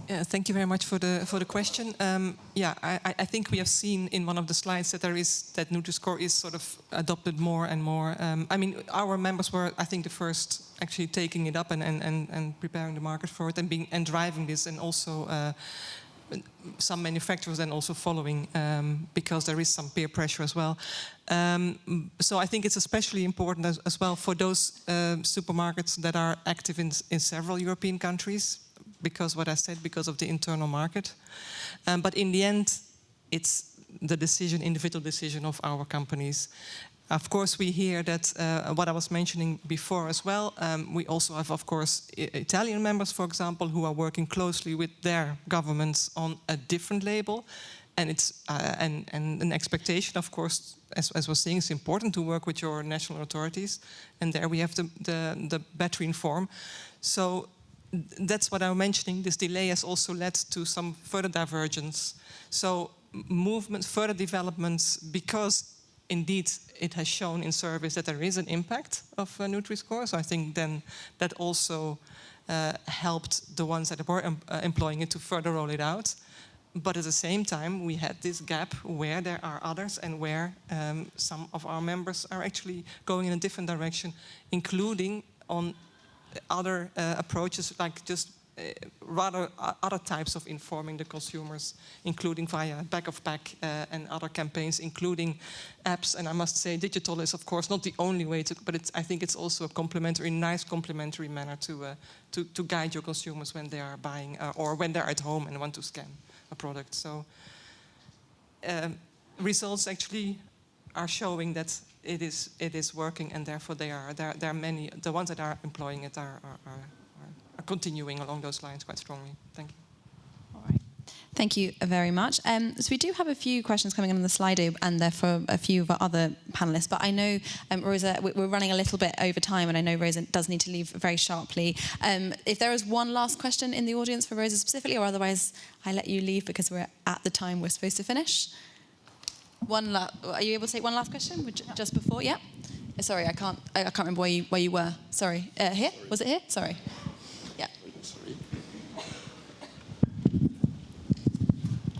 Yeah, thank you very much for the question. I think we have seen in one of the slides that that Nutri-Score is sort of adopted more and more. I mean, our members were, I think, the first actually taking it up and preparing the market for it and driving this, and also some manufacturers then also following, because there is some peer pressure as well. So I think it's especially important as well for those supermarkets that are active in several European countries, because what I said, because of the internal market. But in the end, it's the individual decision of our companies. Of course, we hear that what I was mentioning before as well. We also have, of course, Italian members, for example, who are working closely with their governments on a different label. And it's and an expectation, of course, as we're saying, it's important to work with your national authorities. And there we have the battery inform. So that's what I'm mentioning. This delay has also led to some further divergence. So further developments, because indeed it has shown in surveys that there is an impact of Nutri-Score. So I think then that also helped the ones that were employing it to further roll it out. But at the same time, we had this gap where there are others, and where some of our members are actually going in a different direction, including on other approaches, like just rather other types of informing the consumers, including via back of pack and other campaigns, including apps. And I must say, digital is of course not the only way to, but I think it's also a complementary, nice complementary manner to guide your consumers when they are buying or when they're at home and want to scan a product. So results actually are showing that it is working, and therefore there are many, the ones that are employing it are continuing along those lines quite strongly. Thank you. All right. Thank you very much. So we do have a few questions coming in on the Slido, and they're for a few of our other panellists. But I know, Rosa, we're running a little bit over time, and I know Rosa does need to leave very sharply. If there is one last question in the audience for Rosa specifically, or otherwise I let you leave because we're at the time we're supposed to finish. Are you able to take one last question? Just before, yeah. Sorry, I can't remember where you were. Sorry, here? Was it here? Sorry. Yeah.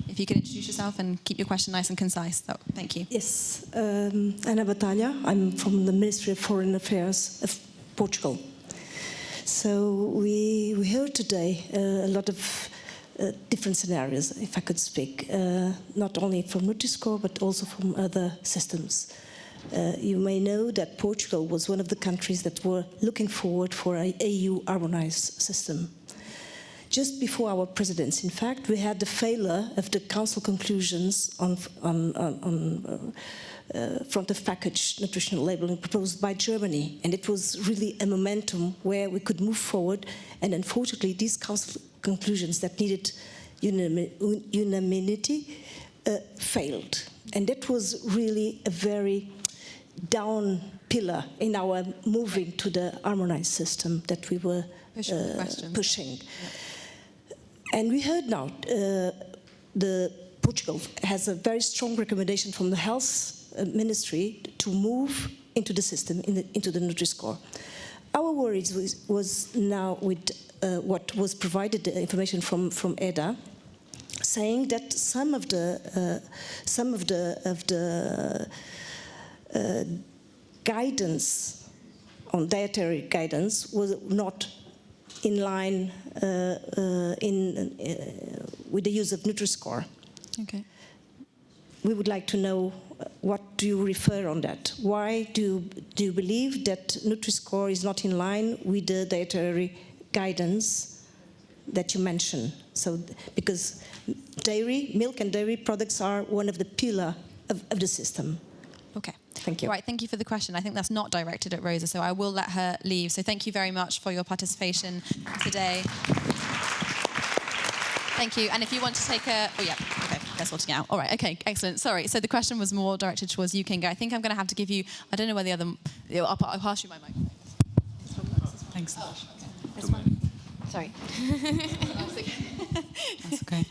If you could introduce yourself and keep your question nice and concise. Thank you. Yes, Ana Batalha. I'm from the Ministry of Foreign Affairs of Portugal. So we heard today a lot of different scenarios, if I could speak, not only from Nutri-Score but also from other systems. You may know that Portugal was one of the countries that were looking forward for an EU harmonized system. Just before our presidency, in fact, we had the failure of the Council conclusions on front of package nutritional labeling proposed by Germany. And it was really a momentum where we could move forward. And unfortunately, these council conclusions that needed unanimity failed. And that was really a very down pillar in our moving to the harmonized system that we were pushing. Yeah. And we heard now Portugal has a very strong recommendation from the health ministry to move into the system, into the Nutri-Score. Our worries was now with what was provided, the information from EDA, saying that some of the guidance on dietary guidance was not in line with the use of Nutri-Score. Okay. We would like to know what do you refer on that? Why do you believe that Nutri-Score is not in line with the dietary guidance that you mentioned? So, because milk and dairy products are one of the pillars of the system. Okay. Thank you. Right, thank you for the question. I think that's not directed at Rosa, so I will let her leave. So thank you very much for your participation today. Thank you. And if you want to take a... Oh, yeah. Okay, they're sorting out. All right, okay, excellent. Sorry, so the question was more directed towards you, Kinga. I think I'm going to have to give you... I don't know where the other... I'll pass you my microphone. Thanks. This one. Sorry. That's okay.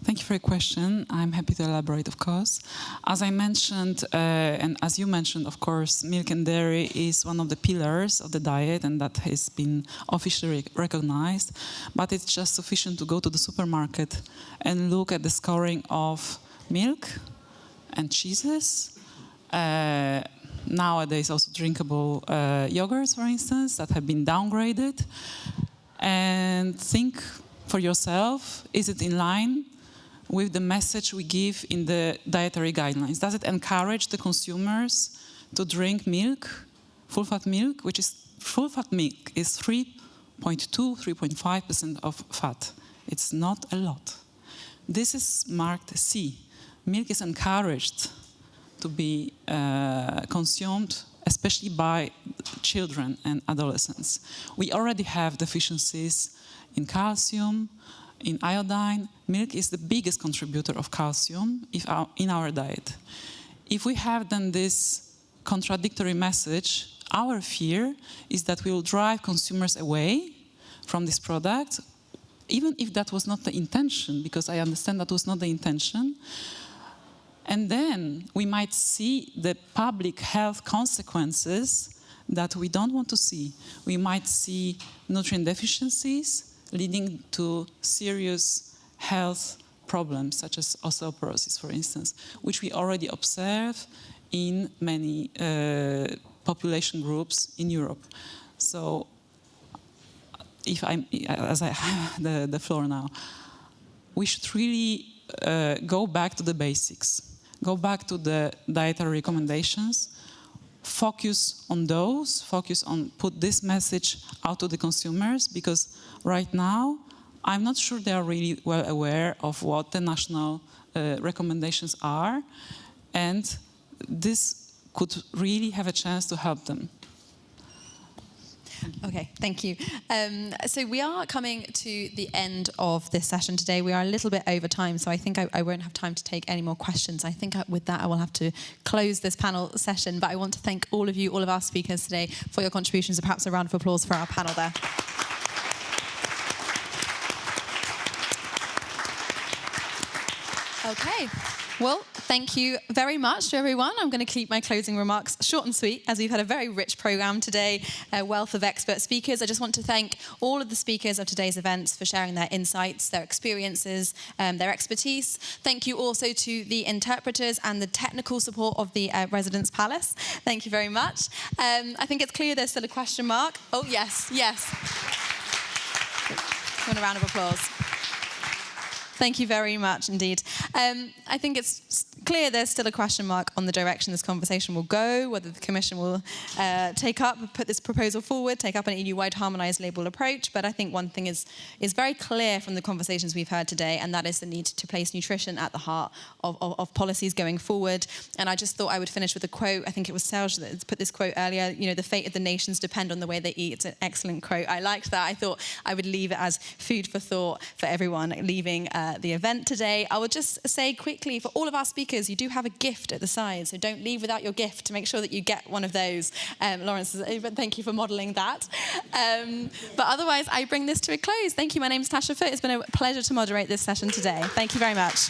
Thank you for your question. I'm happy to elaborate, of course. As I mentioned, and as you mentioned, of course, milk and dairy is one of the pillars of the diet, and that has been officially recognized. But it's just sufficient to go to the supermarket and look at the scoring of milk and cheeses. Nowadays, also drinkable yogurts, for instance, that have been downgraded. And think for yourself, is it in line with the message we give in the dietary guidelines? Does it encourage the consumers to drink milk, full-fat milk, which is full-fat milk is 3.5% of fat. It's not a lot. This is marked C. Milk is encouraged to be consumed, especially by children and adolescents. We already have deficiencies in calcium, in iodine. Milk is the biggest contributor of calcium in our diet. If we have then this contradictory message, our fear is that we will drive consumers away from this product, even if that was not the intention, because I understand that was not the intention. And then we might see the public health consequences that we don't want to see. We might see nutrient deficiencies leading to serious health problems, such as osteoporosis, for instance, which we already observe in many population groups in Europe. So, as I have the floor now, we should really go back to the basics, go back to the dietary recommendations, focus on those, focus on put this message out to the consumers, because right now, I'm not sure they are really well aware of what the national recommendations are, and this could really have a chance to help them. Okay, thank you. So we are coming to the end of this session today. We are a little bit over time, so I think I won't have time to take any more questions. I think with that I will have to close this panel session, but I want to thank all of you, all of our speakers today for your contributions, and perhaps a round of applause for our panel there. Okay. Well, thank you very much to everyone. I'm going to keep my closing remarks short and sweet, as we've had a very rich programme today, a wealth of expert speakers. I just want to thank all of the speakers of today's events for sharing their insights, their experiences, their expertise. Thank you also to the interpreters and the technical support of the Residence Palace. Thank you very much. I think it's clear there's still a question mark. Oh, yes, yes. Want a round of applause. Thank you very much indeed. I think it's clear there's still a question mark on the direction this conversation will go, whether the Commission will put this proposal forward, take up an EU-wide harmonised label approach. But I think one thing is very clear from the conversations we've heard today, and that is the need to place nutrition at the heart of policies going forward. And I just thought I would finish with a quote. I think it was Serge that put this quote earlier, you know, the fate of the nations depend on the way they eat. It's an excellent quote. I liked that. I thought I would leave it as food for thought for everyone leaving the event today. I will just say quickly, for all of our speakers, you do have a gift at the side, so don't leave without your gift. To make sure that you get one of those. Lawrence, thank you for modelling that. But otherwise, I bring this to a close. Thank you. My name is Tasha Foote. It's been a pleasure to moderate this session today. Thank you very much.